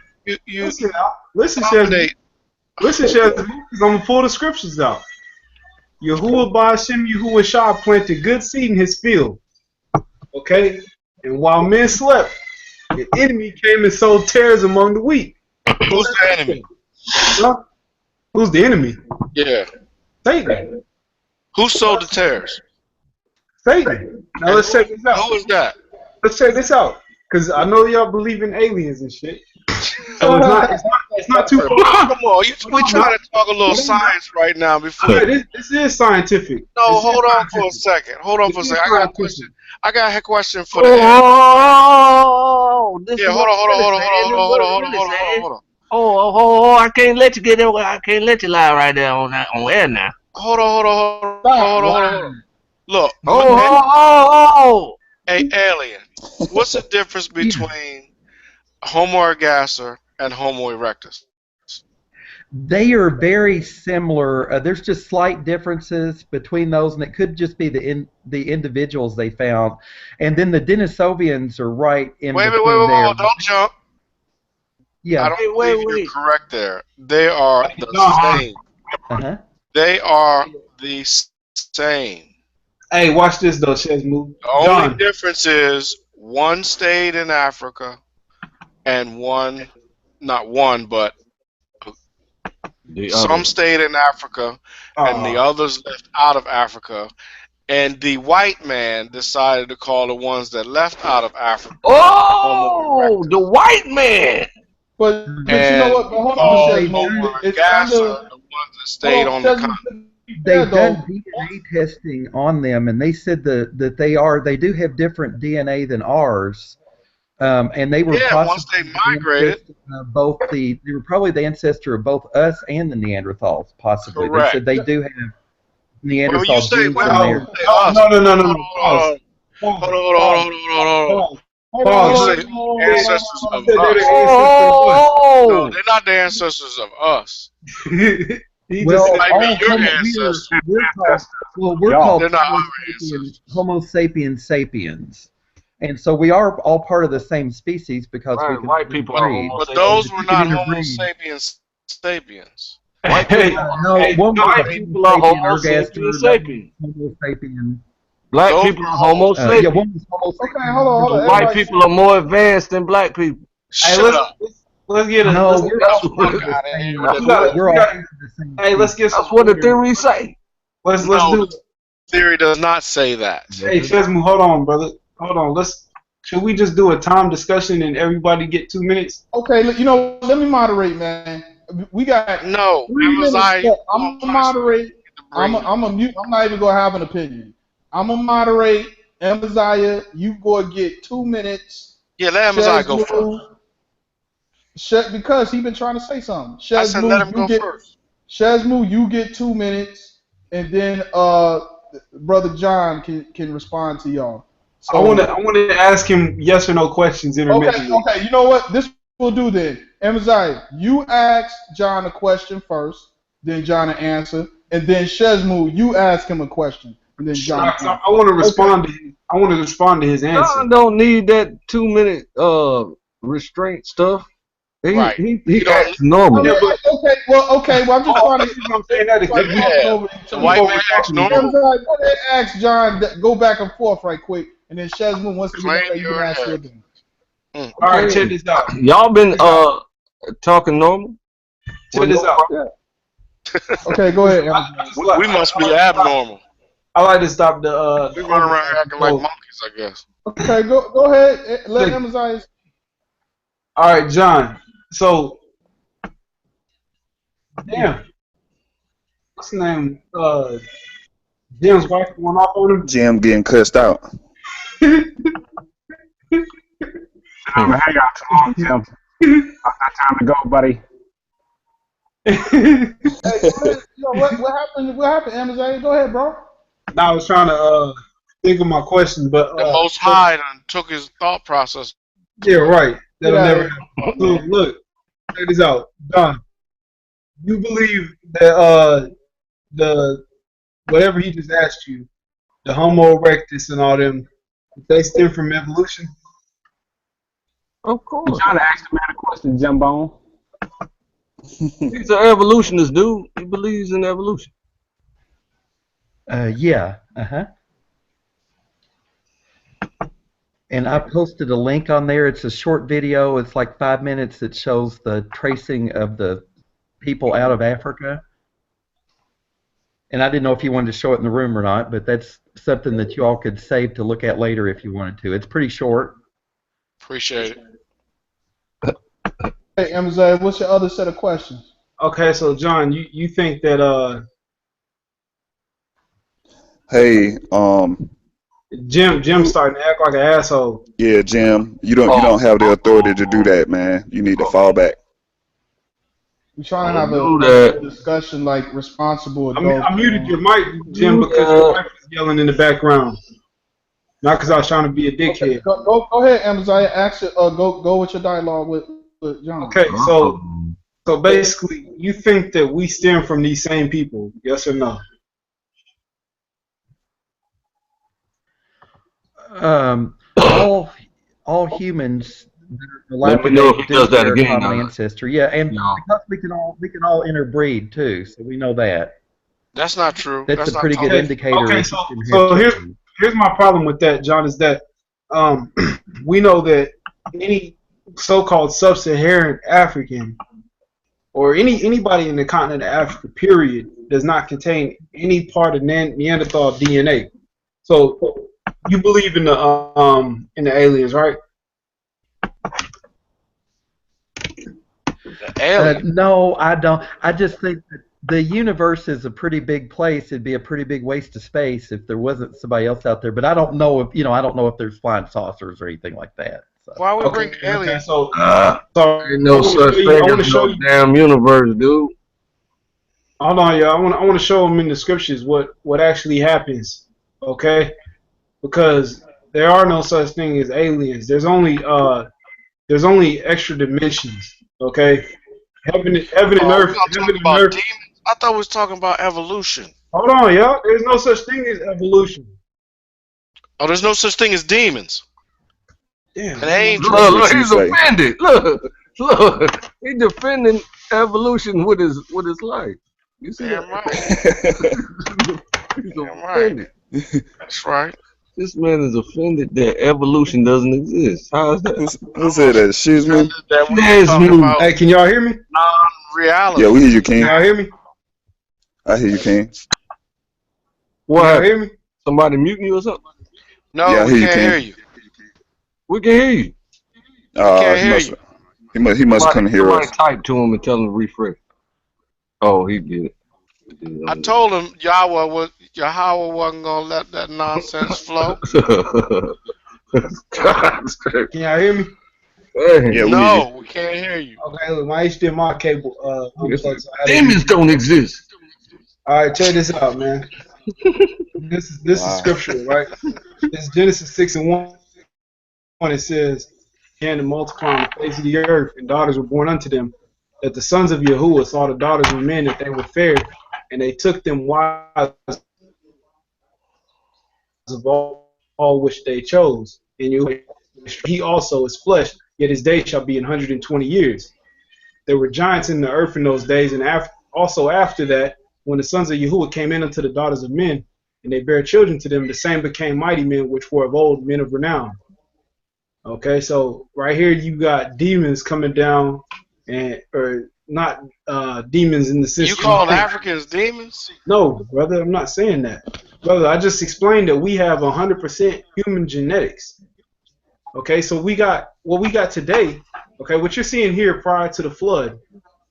Speaker 12: Listen, Shaz, because I'm gonna pull the scriptures out. Yahuwah Ba'Shem Yahuwah Shah planted good seed in his field. Okay, and while men slept, the enemy came and sowed tares among the wheat.
Speaker 7: Who's the enemy?
Speaker 12: Huh? Who's the enemy?
Speaker 7: Yeah.
Speaker 12: Satan.
Speaker 7: Who sowed the tares?
Speaker 12: Satan. Now let's check this out.
Speaker 7: Who is that?
Speaker 12: Let's check this out, because I know y'all believe in aliens and shit. So it's not too far.
Speaker 7: Come on, we trying to talk a little science right now before.
Speaker 12: Yeah, this is scientific.
Speaker 7: No, hold on for a second. I got a question. I got a question for the.
Speaker 14: Oh,
Speaker 7: yeah, hold on.
Speaker 14: Oh, I can't let you get there. I can't let you lie right there on air now.
Speaker 7: Hold on. Look.
Speaker 14: Oh.
Speaker 7: Hey, alien. What's the difference between Homo ergaster and Homo erectus?
Speaker 13: They are very similar. There's just slight differences between those, and it could just be the individuals they found. And then the Denisovians are right in between there.
Speaker 7: Wait, don't jump.
Speaker 13: Yeah.
Speaker 7: I don't believe you're correct there. They are the same. They are the same.
Speaker 12: Hey, watch this though, Shazmu.
Speaker 7: The only difference is one stayed in Africa and some stayed in Africa and the others left out of Africa. And the white man decided to call the ones that left out of Africa.
Speaker 14: Oh, the white man.
Speaker 9: But you know what? But hold on,
Speaker 7: it's the ones that stayed on the continent.
Speaker 13: They've done DNA testing on them, and they said that they do have different DNA than ours. And they were
Speaker 7: once they migrated,
Speaker 13: they were probably the ancestor of both us and the Neanderthals, possibly.
Speaker 7: Correct.
Speaker 13: They said they do have Neanderthal genes in there.
Speaker 12: No.
Speaker 7: Hold on. You say ancestors of us. No, they're not the ancestors of us.
Speaker 13: Well,
Speaker 7: might be your ancestors.
Speaker 13: We're called Homo sapiens sapiens. And so we are all part of the same species because we can
Speaker 14: white people are Homo
Speaker 7: but those were not Homo sapiens sapiens.
Speaker 14: White people, white people are Homo sapiens sapiens.
Speaker 13: Homo sapien.
Speaker 14: Black people are Homo sapiens.
Speaker 13: Yeah, one was Homo sapiens.
Speaker 9: Okay, hold on.
Speaker 14: White people are more advanced than black people.
Speaker 7: Shut up.
Speaker 12: Let's get a.
Speaker 13: No,
Speaker 12: we're all the same. Hey, let's get.
Speaker 14: That's what the theory say.
Speaker 12: Let's do it.
Speaker 7: Theory does not say that.
Speaker 12: Hey, Chesmu, hold on, brother. Hold on. should we just do a time discussion and everybody get 2 minutes?
Speaker 9: Okay, you know, let me moderate, man. We got
Speaker 7: No,
Speaker 9: 3 minutes
Speaker 7: Amaziah,
Speaker 9: left. I'm gonna moderate. I'm a mute. I'm not even gonna have an opinion. I'm gonna moderate. Amaziah, you go get 2 minutes.
Speaker 7: Yeah, let Amaziah go first.
Speaker 9: Because he been trying to say something.
Speaker 7: I said let him go first.
Speaker 9: Shazmu, you get 2 minutes, and then Brother John can respond to y'all. So,
Speaker 12: I want to ask him yes or no questions intermittently.
Speaker 9: Okay. You know what? This we'll do then. Amaziah, you ask John a question first, then John an answer, and then Shazmu, you ask him a question, and then John.
Speaker 12: I want to respond to his, I want to respond to his answer.
Speaker 1: John don't need that 2 minute restraint stuff. He acts normal.
Speaker 9: Okay. Well, I'm just trying to.
Speaker 12: I'm saying that again.
Speaker 7: The white man acts normal.
Speaker 9: Go ahead, ask John. Go back and forth right quick, and then Shazmu, once you get you can ask your thing.
Speaker 12: All right, check this out.
Speaker 1: Y'all been talking normal.
Speaker 12: Check this out.
Speaker 9: Okay, go ahead.
Speaker 7: We must be abnormal.
Speaker 12: I like to stop the.
Speaker 7: We run around acting like monkeys, I guess.
Speaker 9: Okay, go ahead. Let Amaziah.
Speaker 12: All right, John. So, damn, what's the name? Jim's wife going off on him.
Speaker 4: Jim getting cussed out.
Speaker 2: Hang y'all too long, Jim. It's time to go, buddy.
Speaker 9: Hey, what happened? What happened, Amaziah? Go ahead, bro.
Speaker 12: No, I was trying to think of my question, but
Speaker 7: the Most High done took his thought process.
Speaker 12: Yeah, right. That'll never happen. So, look, check this out, John. You believe that the whatever he just asked you, the Homo erectus and all them, they stem from evolution?
Speaker 1: Of course.
Speaker 2: I'm trying to ask the man a question, Jumbo.
Speaker 1: He's an evolutionist, dude. He believes in evolution.
Speaker 13: Yeah. And I posted a link on there. It's a short video. It's like 5 minutes that shows the tracing of the people out of Africa. And I didn't know if you wanted to show it in the room or not, but that's something that you all could save to look at later if you wanted to. It's pretty short.
Speaker 7: Appreciate it.
Speaker 9: Hey, Amaziah, what's your other set of questions?
Speaker 12: Okay, so John, you think that
Speaker 4: Hey,
Speaker 12: Jim's starting to act like an asshole.
Speaker 4: yeah, Jim, you don't have the authority to do that, man. You need to fall back.
Speaker 9: We're trying to have a discussion like responsible adults.
Speaker 12: I muted your mic, Jim, because your wife was yelling in the background. Not because I was trying to be a dickhead.
Speaker 9: Okay, go ahead, Amaziah. Ask it, go with your dialogue with John.
Speaker 12: Okay, so basically, you think that we stem from these same people? Yes or no?
Speaker 13: All humans that are
Speaker 1: Let me know if he does that
Speaker 13: share a
Speaker 1: again.
Speaker 13: common ancestor. Yeah, and because we can all interbreed too, so we know that.
Speaker 7: That's not true.
Speaker 13: That's a
Speaker 7: not
Speaker 13: pretty good indicator.
Speaker 12: Okay, so here's my problem with that, John, is that we know that any so-called sub-Saharan African or anybody in the continent of Africa, period, does not contain any part of Neanderthal DNA. So you believe in the aliens, right?
Speaker 13: No, I don't. I just think that the universe is a pretty big place. It'd be a pretty big waste of space if there wasn't somebody else out there. But I don't know if I don't know if there's flying saucers or anything like that. So.
Speaker 7: Why would we bring aliens?
Speaker 12: So
Speaker 1: ain't no such thing as no damn universe, dude.
Speaker 12: Hold on, y'all. I want to show them in the scriptures what actually happens. Okay, because there are no such thing as aliens. There's only extra dimensions. Okay, heaven and earth. Heaven and earth.
Speaker 7: Demons? I thought we was talking about evolution.
Speaker 12: Hold on, y'all. There's no such thing as evolution.
Speaker 7: Oh, there's no such thing as demons.
Speaker 12: Damn.
Speaker 7: And angels.
Speaker 1: Look, he's offended. Look, he's defending evolution with his life. You see
Speaker 7: Damn
Speaker 1: that?
Speaker 7: right.
Speaker 1: He's
Speaker 7: Damn
Speaker 1: offended.
Speaker 7: Right. That's right.
Speaker 1: This man is offended that evolution doesn't exist. How is that?
Speaker 4: Who said that? Excuse me?
Speaker 12: Hey, can y'all hear me?
Speaker 7: Non-reality.
Speaker 4: Yeah, we hear you, King.
Speaker 12: Can y'all hear me?
Speaker 4: I hear you, King.
Speaker 1: What?
Speaker 12: Can y'all hear me?
Speaker 1: Somebody muting you or something?
Speaker 7: No,
Speaker 4: Yeah, I
Speaker 7: we
Speaker 4: hear you,
Speaker 7: can't
Speaker 4: King.
Speaker 7: hear you.
Speaker 1: We can hear you.
Speaker 7: Can't
Speaker 4: He
Speaker 7: hear
Speaker 4: must
Speaker 7: you.
Speaker 4: he must couldn't hear
Speaker 1: Somebody
Speaker 4: us.
Speaker 1: type to him and tell him to refresh. Oh, he did it. He did it
Speaker 7: I
Speaker 1: on
Speaker 7: told him Yahweh wasn't gonna let that nonsense flow.
Speaker 12: Can y'all hear me?
Speaker 4: Yeah, we hear you.
Speaker 7: No, we can't hear you.
Speaker 12: Okay, look, my HDMI cable unplugged, so I had to
Speaker 1: Demons don't exist.
Speaker 12: All right, check this out, man. This is
Speaker 1: Wow.
Speaker 12: scriptural, right? It's Genesis 6:1. It says, "And to multiply on the face of the earth, and daughters were born unto them. That the sons of Yahuwah saw the daughters of men that they were fair, and they took them wives of all which they chose. And Yahuwah, he also is flesh, yet his days shall be 120 years. There were giants in the earth in those days, and also after that, when the sons of Yahuwah came in unto the daughters of men, and they bare children to them, the same became mighty men, which were of old, men of renown." Okay, so right here you got demons coming down, or not demons in the sense
Speaker 7: You call Africans demons?
Speaker 12: No, brother, I'm not saying that. Brother, I just explained that we have 100% human genetics. Okay, so we got what we got today. Okay, what you're seeing here prior to the flood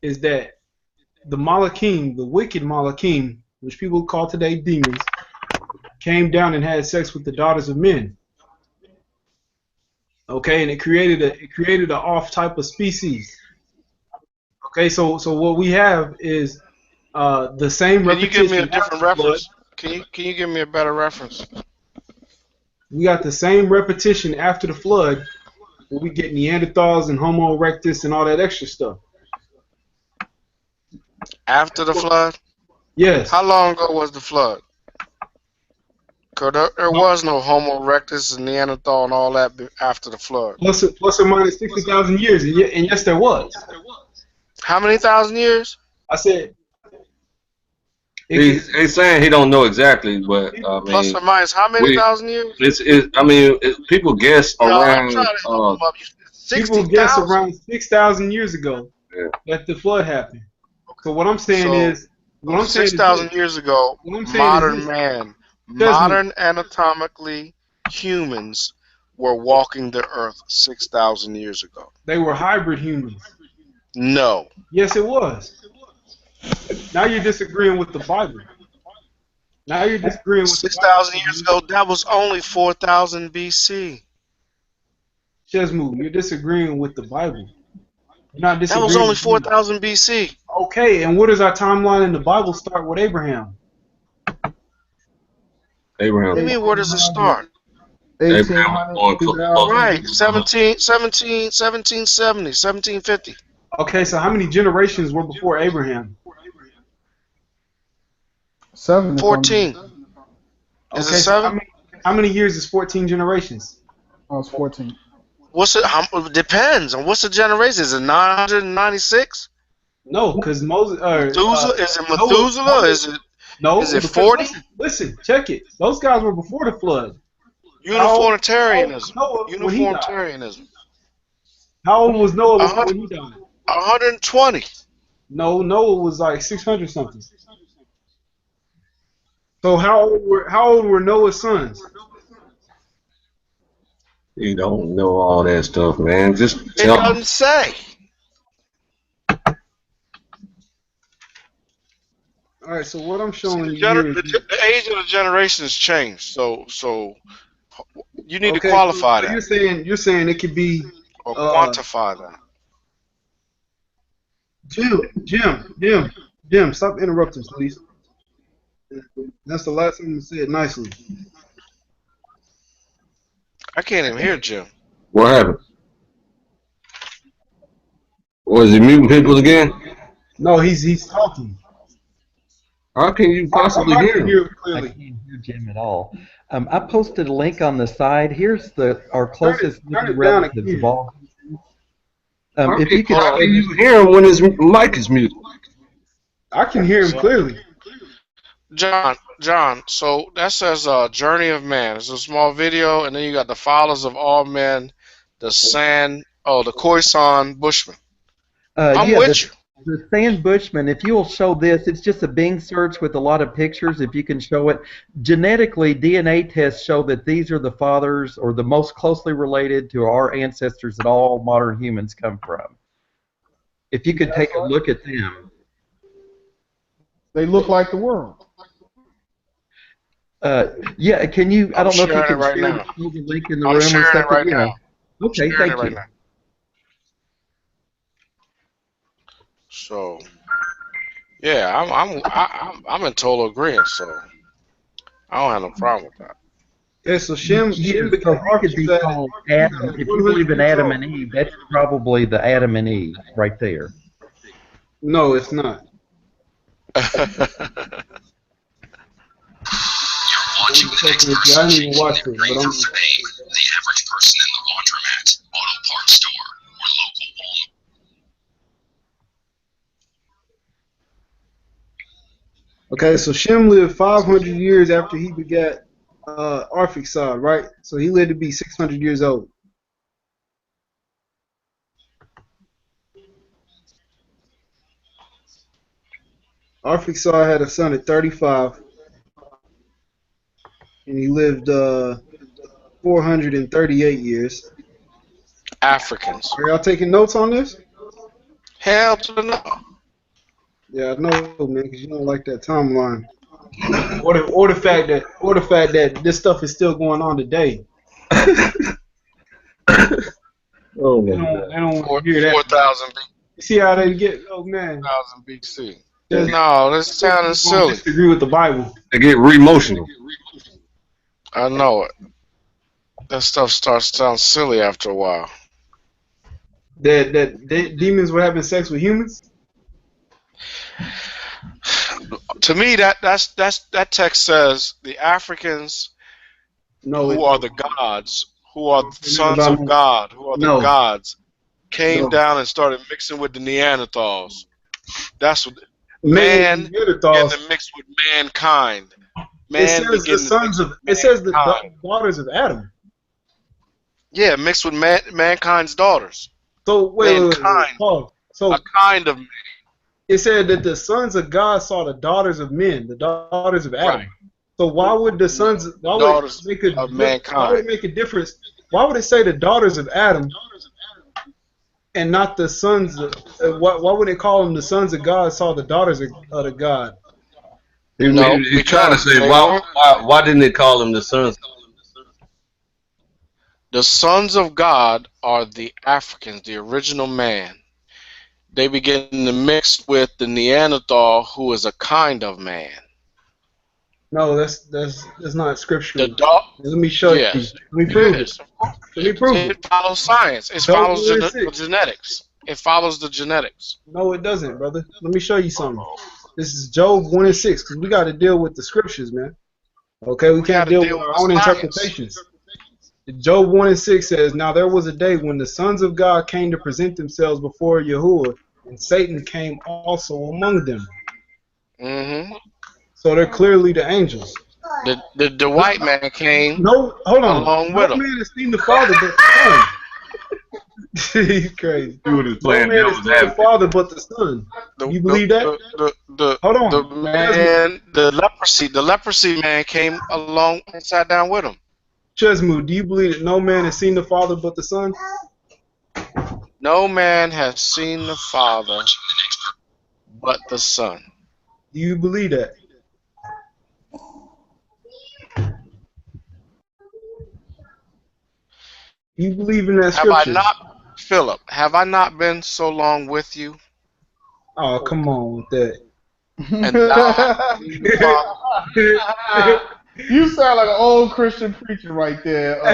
Speaker 12: is that the Malachim, the wicked Malachim, which people call today demons, came down and had sex with the daughters of men. Okay, and it created a off type of species. Okay, so what we have is the same
Speaker 7: Can you
Speaker 12: repetition.
Speaker 7: give me a different
Speaker 12: after the flood.
Speaker 7: reference? Can you give me a better reference?
Speaker 12: We got the same repetition after the flood, where we get Neanderthals and Homo erectus and all that extra stuff.
Speaker 7: After the flood?
Speaker 12: Yes.
Speaker 7: How long ago was the flood? Because there was no Homo erectus and Neanderthal and all that after the flood.
Speaker 12: Plus or minus 60,000 years, and yes, there was.
Speaker 7: How many thousand years?
Speaker 12: I said.
Speaker 1: He's saying he don't know exactly, but I mean,
Speaker 7: Plus or minus how many thousand years?
Speaker 1: People guess around.
Speaker 12: People guess around 6,000 years ago that the flood happened. So what I'm saying is,
Speaker 7: 6,000 years ago, modern man, modern anatomically humans were walking the earth 6,000 years ago.
Speaker 12: They were hybrid humans.
Speaker 7: No.
Speaker 12: Yes, it was. Now you're disagreeing with the Bible. Now you're disagreeing with
Speaker 7: 6,000 years ago. That was only 4,000 BC.
Speaker 12: Shesmu, you're disagreeing with the Bible. You're not disagreeing.
Speaker 7: That was only 4,000 BC.
Speaker 12: Okay, and where does our timeline in the Bible start with Abraham?
Speaker 1: Abraham.
Speaker 7: What do you mean, where does it start?
Speaker 1: Abraham was born
Speaker 7: right, 1770, 1750.
Speaker 12: Okay, so how many generations were before Abraham?
Speaker 9: 7.
Speaker 7: 14. Is it 7?
Speaker 12: How many years is 14 generations?
Speaker 9: Oh, it's 14.
Speaker 7: It depends on what's the generation. Is it 996?
Speaker 12: No, because Moses.
Speaker 7: Is it Methuselah? Is it 40?
Speaker 12: Listen, check it. Those guys were before the flood.
Speaker 7: Uniformitarianism. Uniformitarianism.
Speaker 12: How old was Noah when he died?
Speaker 7: 120.
Speaker 12: No, Noah was like 600 something. So how old were Noah's sons?
Speaker 1: You don't know all that stuff, man. Just
Speaker 7: it
Speaker 1: tell
Speaker 7: doesn't
Speaker 1: me.
Speaker 7: say.
Speaker 12: All right, so what I'm showing you
Speaker 7: the age of the generation has changed. So you need to qualify that.
Speaker 12: You're saying it could be
Speaker 7: or quantify that.
Speaker 12: Jim, stop interrupting, please. That's the last time you said nicely.
Speaker 7: I can't even hear Jim.
Speaker 1: What happened? Was he muting people again?
Speaker 12: No, he's talking.
Speaker 1: How can you possibly hear him?
Speaker 13: I can't hear Jim at all. I posted a link on the side. Here's our closest relatives of all. If you
Speaker 1: How can you hear him when his mic is muted?
Speaker 12: I can hear him clearly.
Speaker 7: John, so that says Journey of Man. It's a small video, and then you got the Fathers of All Men, the Khoisan Bushmen. I'm with you.
Speaker 13: The Sand Bushman, if you'll show this, it's just a Bing search with a lot of pictures. If you can show it, genetically, DNA tests show that these are the fathers or the most closely related to our ancestors that all modern humans come from. If you could take a look at them.
Speaker 9: They look like the world.
Speaker 13: Yeah, can you, I
Speaker 7: I'm
Speaker 13: don't know if you
Speaker 7: sharing it
Speaker 13: can
Speaker 7: right
Speaker 13: share
Speaker 7: now.
Speaker 13: the link in the
Speaker 7: I'm
Speaker 13: room or
Speaker 7: sharing it
Speaker 13: something?
Speaker 7: right
Speaker 13: Yeah.
Speaker 7: now.
Speaker 13: Okay,
Speaker 7: I'm sharing
Speaker 13: thank
Speaker 7: it right
Speaker 13: you.
Speaker 7: now. So yeah, I'm in total agreement. So I don't have no problem with that.
Speaker 9: Yeah, so Shem
Speaker 13: Yeah,
Speaker 9: begat
Speaker 13: so they could be
Speaker 9: Arphaxad
Speaker 13: called Adam. If you
Speaker 9: 100
Speaker 13: believe in
Speaker 9: years
Speaker 13: Adam
Speaker 9: old.
Speaker 13: and Eve, that's probably the Adam and Eve right there.
Speaker 9: No, it's not.
Speaker 15: Watching
Speaker 9: I'm
Speaker 15: the next
Speaker 9: fucking with you. I
Speaker 15: person
Speaker 9: didn't even
Speaker 15: shaking
Speaker 9: watch
Speaker 15: their
Speaker 9: this, but
Speaker 15: brains
Speaker 9: I'm.
Speaker 15: out of pain. The average person in the laundromat, auto parts store, or local Walmart.
Speaker 9: Okay, so Shem lived 500 years after he begat Arphaxad, right? So he lived to be 600 years old. Arphaxad had a son at 35, and he lived 438 years.
Speaker 7: Africans.
Speaker 9: Are y'all taking notes on this?
Speaker 7: Hell to the no.
Speaker 9: Yeah, I know, man, because you don't like that timeline. Or the fact that this stuff is still going on today.
Speaker 1: Oh
Speaker 9: They
Speaker 1: my
Speaker 9: don't
Speaker 1: God.
Speaker 9: want to hear that.
Speaker 7: 4,000
Speaker 9: You see how they get? Oh man,
Speaker 7: 4,000 BC.
Speaker 9: Just-
Speaker 7: No, this sounding silly.
Speaker 9: disagree with the Bible.
Speaker 1: They get re-emotional.
Speaker 7: I know it. That stuff starts to sound silly after a while.
Speaker 9: That demons were having sex with humans.
Speaker 7: To me, that text says the Africans who are the gods, who are the sons of God, who are the gods, came down and started mixing with the Neanderthals. That's what man began to mix with mankind. Man
Speaker 9: It says the sons of. It says the daughters of Adam.
Speaker 7: Yeah, mixed with mankind's daughters.
Speaker 9: So wait.
Speaker 7: Pause.
Speaker 9: So
Speaker 7: a kind of man.
Speaker 9: It said that the sons of God saw the daughters of men, the daughters of Adam.
Speaker 7: Right.
Speaker 9: So why would the sons? Why would it make a,
Speaker 7: of mankind?
Speaker 9: Why would it make a difference? Why would it say the daughters of Adam and not the sons? Why would it call them the sons of God saw the daughters of the God?
Speaker 1: He's trying to say why didn't they call them the sons?
Speaker 7: The sons of God are the Africans, the original man. They begin to mix with the Neanderthal, who is a kind of man.
Speaker 9: No, that's not scriptural. Let me show you. Let me prove it. Let me prove it.
Speaker 7: It follows science. It follows genetics. It follows the genetics.
Speaker 9: No, it doesn't, brother. Let me show you something. This is Job 1 and 6, because we got to deal with the scriptures, man. Okay, we can't deal with our own interpretations. Job 1 and 6 says, "Now there was a day when the sons of God came to present themselves before Yahuwah, and Satan came also among them."
Speaker 7: Mm-hmm.
Speaker 9: So they're clearly the angels.
Speaker 7: The white man came.
Speaker 9: No, hold on.
Speaker 7: Along with
Speaker 9: no
Speaker 7: him.
Speaker 9: man has seen the Father but the Son. He's crazy.
Speaker 1: Dude is
Speaker 9: No
Speaker 1: playing
Speaker 9: man has
Speaker 1: devil's
Speaker 9: seen the
Speaker 1: advocate.
Speaker 9: Father but the Son. You believe that? Hold on.
Speaker 7: The man, the leprosy man came along and sat down with him.
Speaker 9: Chesmu, do you believe that no man has seen the Father but the Son?
Speaker 7: No man has seen the Father but the Son.
Speaker 9: Do you believe that? You believe in that scripture?
Speaker 7: Philip, have I not been so long with you?
Speaker 9: Oh, come on with that.
Speaker 7: And thou
Speaker 9: You sound like an old Christian preacher right there.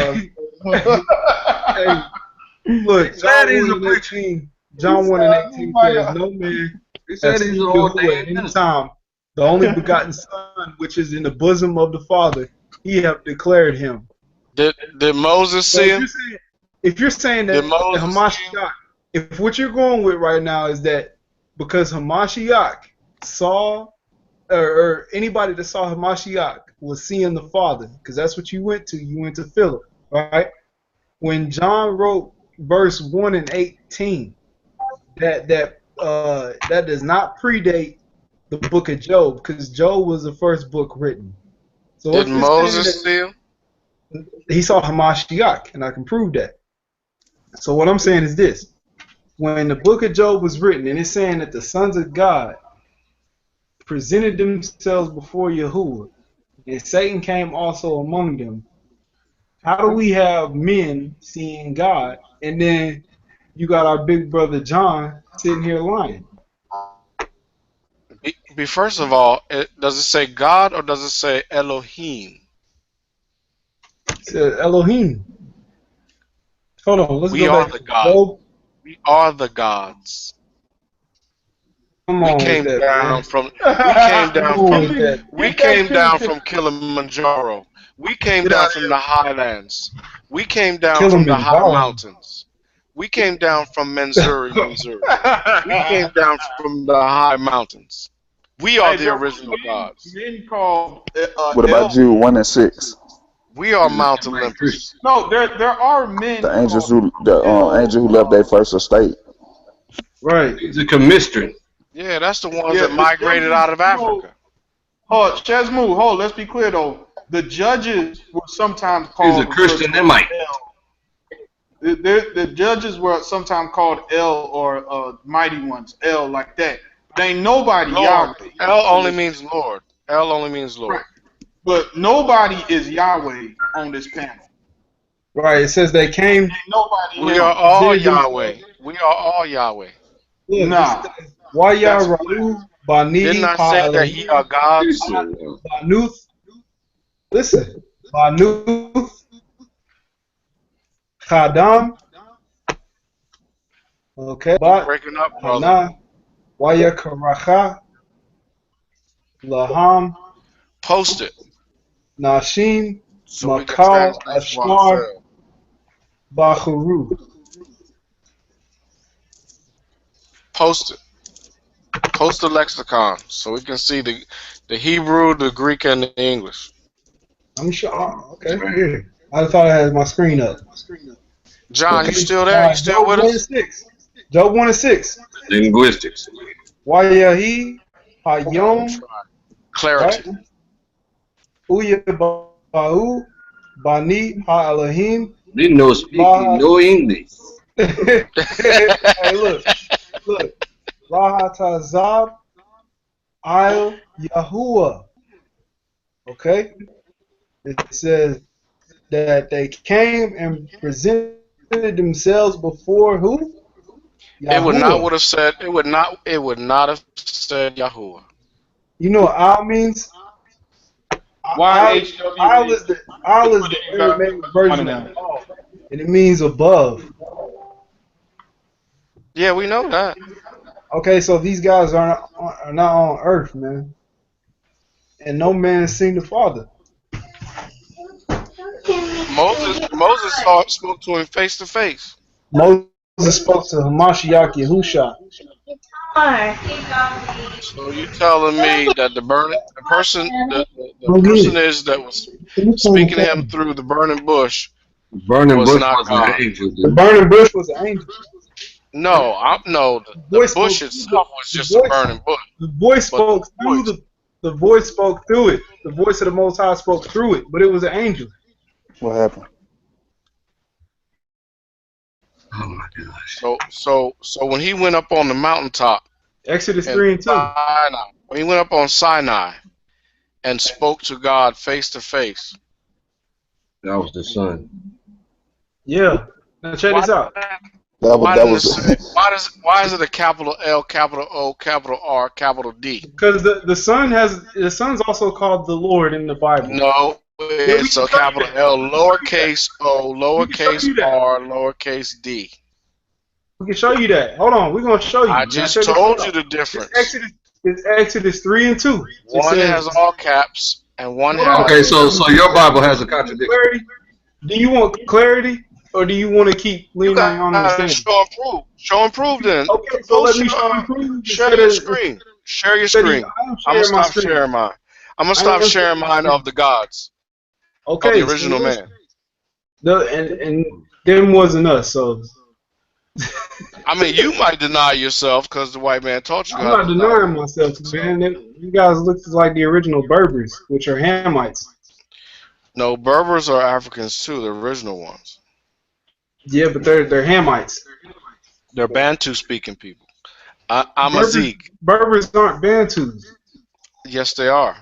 Speaker 9: Hey, look, John 1 and 18. John 1 and 18 says, "No man has seen Yahuwah at any time. The only begotten Son, which is in the bosom of the Father, he have declared him."
Speaker 7: Did Moses see him?
Speaker 9: If you're saying that Hamashiach, if what you're going with right now is that because Hamashiach saw, or anybody that saw Hamashiach was seeing the Father, because that's what you went to Philip, right? When John wrote verse 1 and 18, that
Speaker 12: that does not predate the book of Job, because Job was the first book written. So
Speaker 7: Did
Speaker 12: if it's saying
Speaker 7: Moses see him?
Speaker 12: that he saw Hamashiach, and I can prove that. So what I'm saying is this: when the book of Job was written, and it's saying that the sons of God presented themselves before Yahuwah, and Satan came also among them. How do we have men seeing God, and then you got our big brother John sitting here lying?
Speaker 7: First of all, does it say God or does it say Elohim?
Speaker 12: It says Elohim. Hold on, let's
Speaker 7: We
Speaker 12: go
Speaker 7: are
Speaker 12: back
Speaker 7: the
Speaker 12: to
Speaker 7: God.
Speaker 12: Job.
Speaker 7: We are the gods.
Speaker 12: Come
Speaker 7: We
Speaker 12: on with
Speaker 7: came
Speaker 12: that,
Speaker 7: down
Speaker 12: man.
Speaker 7: from. We came
Speaker 12: Come
Speaker 7: down
Speaker 12: on
Speaker 7: from.
Speaker 12: with that.
Speaker 7: We
Speaker 9: Get that
Speaker 7: came
Speaker 9: pen,
Speaker 7: down
Speaker 9: pen.
Speaker 7: from Kilimanjaro. We came
Speaker 12: Get
Speaker 7: down
Speaker 12: out of
Speaker 7: from
Speaker 12: here.
Speaker 7: the highlands. We came down from the high
Speaker 12: Kilimanjaro.
Speaker 7: mountains. We came down from Missouri, Missouri. We came down from the high mountains. We are
Speaker 9: Hey,
Speaker 7: the
Speaker 9: there
Speaker 7: original
Speaker 9: are
Speaker 7: gods.
Speaker 9: men called
Speaker 4: What about
Speaker 9: El.
Speaker 4: Jude 1 and 6?
Speaker 7: We are
Speaker 1: He's a
Speaker 7: Mount
Speaker 1: Semite
Speaker 7: Olympus.
Speaker 1: Christian.
Speaker 9: No, there are men
Speaker 4: The angels
Speaker 9: called
Speaker 4: who
Speaker 9: El.
Speaker 4: angel who left their first estate.
Speaker 12: Right.
Speaker 1: He's a commister.
Speaker 7: Yeah, that's the ones
Speaker 9: Yeah,
Speaker 7: that
Speaker 9: the
Speaker 7: migrated
Speaker 9: judges.
Speaker 7: out of Africa.
Speaker 9: Shazmu, let's be clear though. The judges were sometimes
Speaker 1: He's a
Speaker 9: called referred
Speaker 1: Christian
Speaker 9: to as
Speaker 1: Semite.
Speaker 9: El. The judges were sometimes called El or mighty ones, El like that. There ain't nobody
Speaker 7: Lord.
Speaker 9: Yahweh
Speaker 7: El
Speaker 9: on
Speaker 7: only
Speaker 9: this.
Speaker 7: means Lord. El only means Lord.
Speaker 9: Right. But nobody is Yahweh on this panel.
Speaker 12: Right. It says they came.
Speaker 9: Nobody
Speaker 7: We
Speaker 9: him.
Speaker 7: are all
Speaker 12: Presented
Speaker 7: Yahweh.
Speaker 12: themselves.
Speaker 7: We are all Yahweh.
Speaker 12: Look, it
Speaker 9: Nah,
Speaker 12: says Waya
Speaker 9: that's
Speaker 12: Ra'u
Speaker 7: Didn't
Speaker 12: Bani
Speaker 7: I say that ye are
Speaker 12: Ha'elohim
Speaker 1: He
Speaker 7: gods?
Speaker 1: said, no.
Speaker 12: Banuth. Listen. Banuth Chadam. Okay.
Speaker 7: You
Speaker 12: Bat
Speaker 7: breaking up, brother.
Speaker 12: Hana Waya Karacha Laham
Speaker 7: Post it
Speaker 12: Nashim
Speaker 7: so we can
Speaker 12: Makal
Speaker 7: translate for
Speaker 12: Ashmar
Speaker 7: ourselves.
Speaker 12: Bachuru.
Speaker 7: Post it. Post the lexicon so we can see the Hebrew, the Greek, and the English.
Speaker 12: I'm sure. Oh, okay. Here. I thought I had my screen up.
Speaker 7: John, you
Speaker 12: Okay.
Speaker 7: still there? You still
Speaker 12: Job
Speaker 7: with
Speaker 12: 1 and
Speaker 7: us?
Speaker 12: 6. Job 1 and 6.
Speaker 1: Linguistics.
Speaker 12: Wayahi
Speaker 7: I'm
Speaker 12: Hayom.
Speaker 7: trying. Clarity.
Speaker 12: Right? Uyabau Bani Ha-Elohim
Speaker 1: Didn't know speaking
Speaker 12: Laha.
Speaker 1: no English.
Speaker 12: Hey, look. Laha Tazab Al Yahuwah. Okay? It says that they came and presented themselves before who?
Speaker 7: It would not
Speaker 12: Yahuwah.
Speaker 7: would have said. It would not. It would not have said Yahuwah.
Speaker 12: You know what Al means? Al
Speaker 9: YHWH.
Speaker 12: is the
Speaker 9: They
Speaker 12: Al is
Speaker 9: put
Speaker 12: the
Speaker 9: the exact
Speaker 12: Aramaic
Speaker 9: one of
Speaker 12: version of
Speaker 9: them.
Speaker 12: Allah, and it means above.
Speaker 7: Yeah, we know that.
Speaker 12: Okay, so these guys are not on earth, man, and no man has seen the Father.
Speaker 7: Moses spoke to him face to face.
Speaker 12: Moses spoke to Hamashiach Yahusha.
Speaker 7: So you telling me that the person
Speaker 12: Okay.
Speaker 7: is that was
Speaker 12: Can you turn the
Speaker 7: speaking to him
Speaker 12: phone?
Speaker 7: through the burning bush
Speaker 1: Burning
Speaker 7: was
Speaker 1: bush
Speaker 7: not
Speaker 1: was an
Speaker 7: God?
Speaker 1: angel,
Speaker 12: The
Speaker 1: dude.
Speaker 12: burning bush was an angel.
Speaker 7: No.
Speaker 12: The
Speaker 7: The
Speaker 12: voice
Speaker 7: bush
Speaker 12: spoke.
Speaker 7: itself was
Speaker 12: The
Speaker 7: just a
Speaker 12: voice.
Speaker 7: burning bush,
Speaker 12: The voice
Speaker 7: but
Speaker 12: spoke through the voice spoke through it. The voice of the Most High spoke through it, but it was an angel.
Speaker 4: What happened?
Speaker 1: Oh my gosh.
Speaker 7: so when he went up on the mountaintop
Speaker 12: Exodus
Speaker 7: and
Speaker 12: 3 and 2.
Speaker 7: Sinai, when he went up on Sinai and spoke to God face to face,
Speaker 1: That was the son.
Speaker 12: Yeah. Now check this out.
Speaker 7: why
Speaker 4: That
Speaker 7: didn't it
Speaker 4: was
Speaker 7: say? Why is it a capital L, capital O, capital R, capital D?
Speaker 12: Because the son's also called the Lord in the Bible.
Speaker 7: No,
Speaker 12: Yeah, we
Speaker 7: it's
Speaker 12: can
Speaker 7: a
Speaker 12: show you
Speaker 7: capital
Speaker 12: that.
Speaker 7: L, lowercase O,
Speaker 12: We can show
Speaker 7: lowercase
Speaker 12: you that.
Speaker 7: R, lowercase D.
Speaker 12: We can show you that. Hold on, we're gonna show you.
Speaker 7: I
Speaker 12: Now
Speaker 7: just
Speaker 12: check this
Speaker 7: told you
Speaker 12: out.
Speaker 7: the
Speaker 12: It's
Speaker 7: difference.
Speaker 12: Exodus. It's Exodus 3 and 2. It
Speaker 7: One
Speaker 12: says,
Speaker 7: has all caps and one
Speaker 12: hold on.
Speaker 7: has
Speaker 1: Okay, so your Bible has a
Speaker 12: Do you want
Speaker 1: contradiction.
Speaker 12: clarity? Do you want clarity, or do you want to keep
Speaker 7: you
Speaker 12: leaning on your
Speaker 7: gotta
Speaker 12: understanding?
Speaker 7: show and prove. Show and prove then.
Speaker 12: Okay, so let
Speaker 7: Post
Speaker 12: me
Speaker 7: your
Speaker 12: show and prove
Speaker 7: share
Speaker 12: instead
Speaker 7: your
Speaker 12: of
Speaker 7: screen. Share your
Speaker 12: instead of
Speaker 7: screen.
Speaker 12: I am
Speaker 7: I'm gonna
Speaker 12: sharing my
Speaker 7: stop
Speaker 12: screen.
Speaker 7: sharing mine. I'm gonna
Speaker 12: I
Speaker 7: stop
Speaker 12: am
Speaker 7: sharing
Speaker 12: sharing my
Speaker 7: mine of
Speaker 12: screen.
Speaker 7: the gods. Of the
Speaker 12: Okay, so
Speaker 7: original
Speaker 12: listen.
Speaker 7: man.
Speaker 12: And them wasn't us. So
Speaker 7: I mean, you might deny yourself because the white man taught you
Speaker 12: I'm
Speaker 7: how to
Speaker 12: not
Speaker 7: deny
Speaker 12: denying
Speaker 7: yourself.
Speaker 12: myself,
Speaker 7: So,
Speaker 12: man. You guys look like the original Berbers, which are Hamites.
Speaker 7: no, Berbers are Africans too, the original ones.
Speaker 12: Yeah, but they're Hamites.
Speaker 7: They're Bantu speaking people. I'm a
Speaker 12: Berbers
Speaker 7: Zeke.
Speaker 12: Berbers aren't Bantus.
Speaker 7: Yes, they are.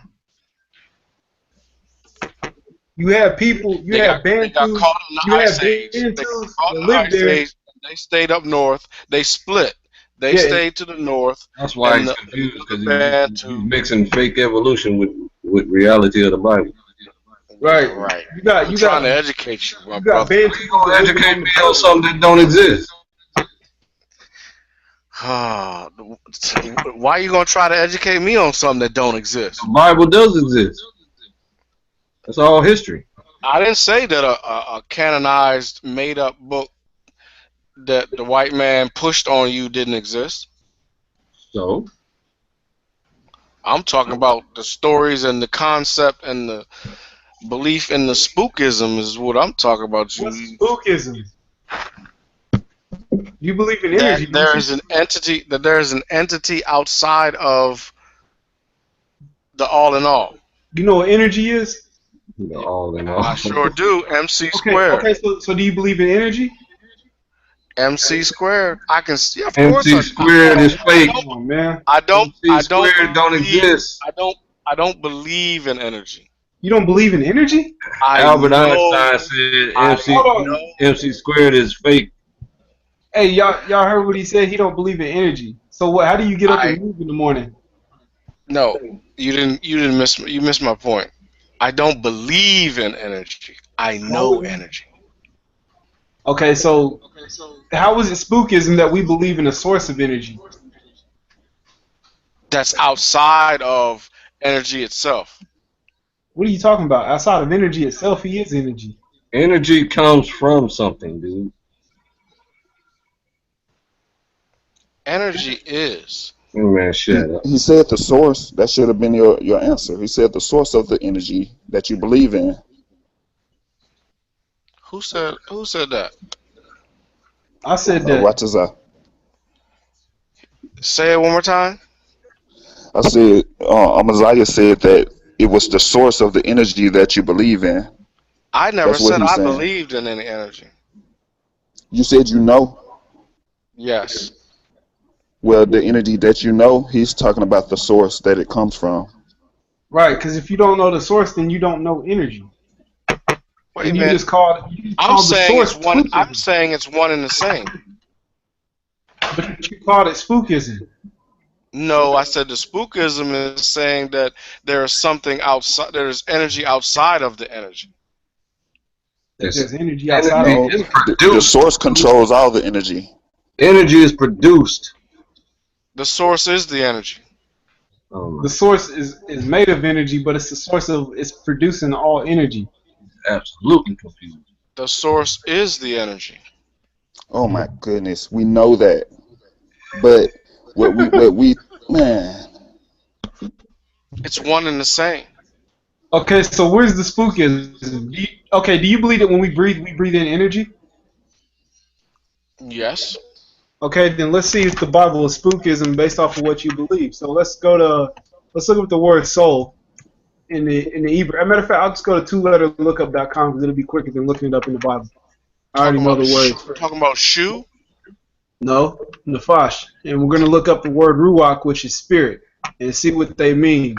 Speaker 12: You have people. You have
Speaker 7: They got
Speaker 12: Bantus.
Speaker 7: caught in the
Speaker 12: You have
Speaker 7: ice age. They got
Speaker 12: Bantus
Speaker 7: caught
Speaker 12: that
Speaker 7: in the
Speaker 12: live
Speaker 7: ice
Speaker 12: there.
Speaker 7: age. They stayed up north. They split. They
Speaker 12: Yeah,
Speaker 7: stayed to the north,
Speaker 1: That's why
Speaker 7: and
Speaker 1: he's
Speaker 7: the
Speaker 1: confused
Speaker 7: other
Speaker 1: because
Speaker 7: Bantu.
Speaker 1: he's mixing fake evolution with reality of the Bible.
Speaker 7: Yeah,
Speaker 12: right.
Speaker 7: right.
Speaker 12: You got
Speaker 7: I'm
Speaker 12: you
Speaker 7: trying
Speaker 12: got
Speaker 7: to educate you, my
Speaker 12: you got
Speaker 7: brother.
Speaker 12: Bantus
Speaker 1: You gonna
Speaker 12: that live
Speaker 1: educate
Speaker 12: among
Speaker 1: me
Speaker 12: the
Speaker 1: on
Speaker 12: Berbers.
Speaker 1: something that don't exist?
Speaker 7: Why are you gonna try to educate me on something that don't exist?
Speaker 1: The Bible does exist. That's all history.
Speaker 7: I didn't say that a canonized, made-up book that the white man pushed on you didn't exist.
Speaker 1: So
Speaker 7: I'm talking about the stories and the concept and the belief in the spookism is what I'm talking about.
Speaker 12: What's
Speaker 7: You
Speaker 12: spookism? You believe in
Speaker 7: that
Speaker 12: energy, don't
Speaker 7: there
Speaker 12: you?
Speaker 7: is an entity outside of the all in all.
Speaker 12: You know what energy is?
Speaker 1: all in all.
Speaker 7: I sure do. MC
Speaker 12: Okay,
Speaker 7: squared.
Speaker 12: okay. So do you believe in energy?
Speaker 7: MC squared. I can see. Of course,
Speaker 1: MC squared is fake.
Speaker 12: Come on, man.
Speaker 1: MC squared don't exist.
Speaker 7: I don't believe in energy.
Speaker 12: You don't believe in energy?
Speaker 1: Albert Einstein said
Speaker 12: Hold on.
Speaker 1: MC squared is fake.
Speaker 12: Hey, y'all heard what he said? He don't believe in energy. So what? How do you get up and move in the morning?
Speaker 7: No, you didn't. You didn't miss. You missed my point. I don't believe in energy. I know energy.
Speaker 12: Okay, so how is it spookism that we believe in a source of energy?
Speaker 7: That's outside of energy itself.
Speaker 12: What are you talking about? Outside of energy itself, he is energy.
Speaker 1: Energy comes from something, dude.
Speaker 7: Energy is.
Speaker 1: Man, shut up.
Speaker 4: He said the source. That should have been your answer. He said the source of the energy that you believe in.
Speaker 7: Who said that?
Speaker 12: I said that.
Speaker 4: Watch us out.
Speaker 7: Say it one more time.
Speaker 4: I said, Amaziah said that it was the source of the energy that you believe in.
Speaker 7: I never
Speaker 4: That's what
Speaker 7: said
Speaker 4: he's
Speaker 7: I
Speaker 4: saying.
Speaker 7: believed in any energy.
Speaker 4: You said you know.
Speaker 7: Yes.
Speaker 4: Well, the energy that you know, he's talking about the source that it comes from.
Speaker 12: Right, because if you don't know the source, then you don't know energy.
Speaker 7: Wait
Speaker 12: and
Speaker 7: a
Speaker 12: you
Speaker 7: minute.
Speaker 12: just called
Speaker 7: I'm
Speaker 12: the
Speaker 7: saying
Speaker 12: source
Speaker 7: it's one.
Speaker 12: spookism.
Speaker 7: I'm saying it's one and the same.
Speaker 12: But you called it spookism.
Speaker 7: No, I said the spookism is saying that there is something outside. There is energy outside of the energy.
Speaker 12: There's energy outside
Speaker 4: No,
Speaker 12: of it.
Speaker 4: the source controls all the energy.
Speaker 1: Energy is produced.
Speaker 7: The source is the energy.
Speaker 12: The source is made of energy, but it's the source of it's producing all energy.
Speaker 1: Absolutely confused.
Speaker 7: The source is the energy.
Speaker 4: Oh my goodness, we know that. But what we man.
Speaker 7: It's one and the same.
Speaker 12: Okay, so where's the spookism? Do you believe that when we breathe in energy?
Speaker 7: Yes.
Speaker 12: Okay, then let's see if the Bible is spookism based off of what you believe. So let's look up the word soul in the Hebrew. As a matter of fact, I'll just go to twoletterlookup.com because it'll be quicker than looking it up in the Bible. I already know the word.
Speaker 7: Talking about shoe?
Speaker 12: No, nafash. And we're going to look up the word ruach, which is spirit, and see what they mean.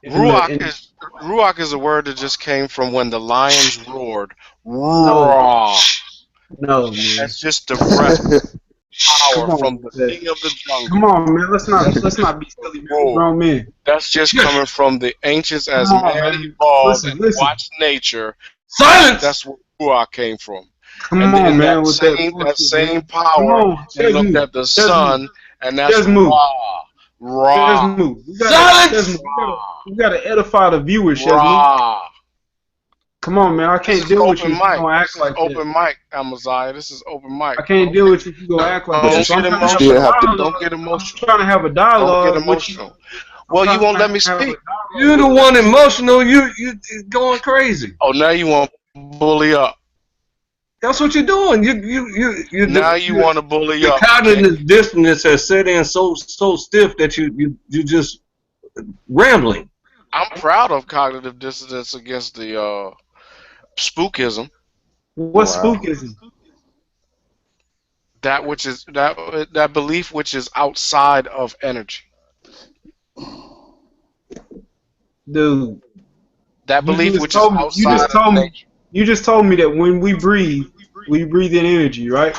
Speaker 7: Ruach is a word that just came from when the lions roared. Roar.
Speaker 12: No, man.
Speaker 7: That's just the breath power from the king of the jungle.
Speaker 12: Come on, man. Let's not be silly, man. We're grown men.
Speaker 7: That's just coming from the ancients as
Speaker 12: Come on,
Speaker 7: man
Speaker 12: man.
Speaker 7: evolved
Speaker 12: Listen.
Speaker 7: and watched nature.
Speaker 1: Silence!
Speaker 7: That's where Ruach came from.
Speaker 12: Come
Speaker 7: and
Speaker 12: on,
Speaker 7: then
Speaker 12: man.
Speaker 7: that same power, they looked at the sun, and that's Ra. Ra.
Speaker 12: Silence! We got to edify the viewers,
Speaker 7: Ra.
Speaker 12: Come on, man. I can't deal with you if you don't act like that.
Speaker 7: Open mic, Amaziah. This is open mic.
Speaker 12: I can't deal with you if you don't act like that.
Speaker 7: Don't get emotional.
Speaker 12: I'm trying to have a dialogue.
Speaker 7: Don't get emotional. Well, you won't let me speak.
Speaker 1: You're the one emotional. You going crazy.
Speaker 7: Oh, now you want to bully up.
Speaker 1: That's what you're doing.
Speaker 7: Now you want to bully
Speaker 1: the
Speaker 7: up.
Speaker 1: cognitive dissonance has set in so stiff that you just rambling.
Speaker 7: I'm proud of cognitive dissonance against the spookism.
Speaker 12: What's spookism?
Speaker 7: That which is that belief which is outside of energy.
Speaker 12: Dude,
Speaker 7: That belief which is
Speaker 12: you
Speaker 7: outside
Speaker 12: just told
Speaker 7: of
Speaker 12: me
Speaker 7: nature.
Speaker 12: you just told me that when we breathe in energy, right?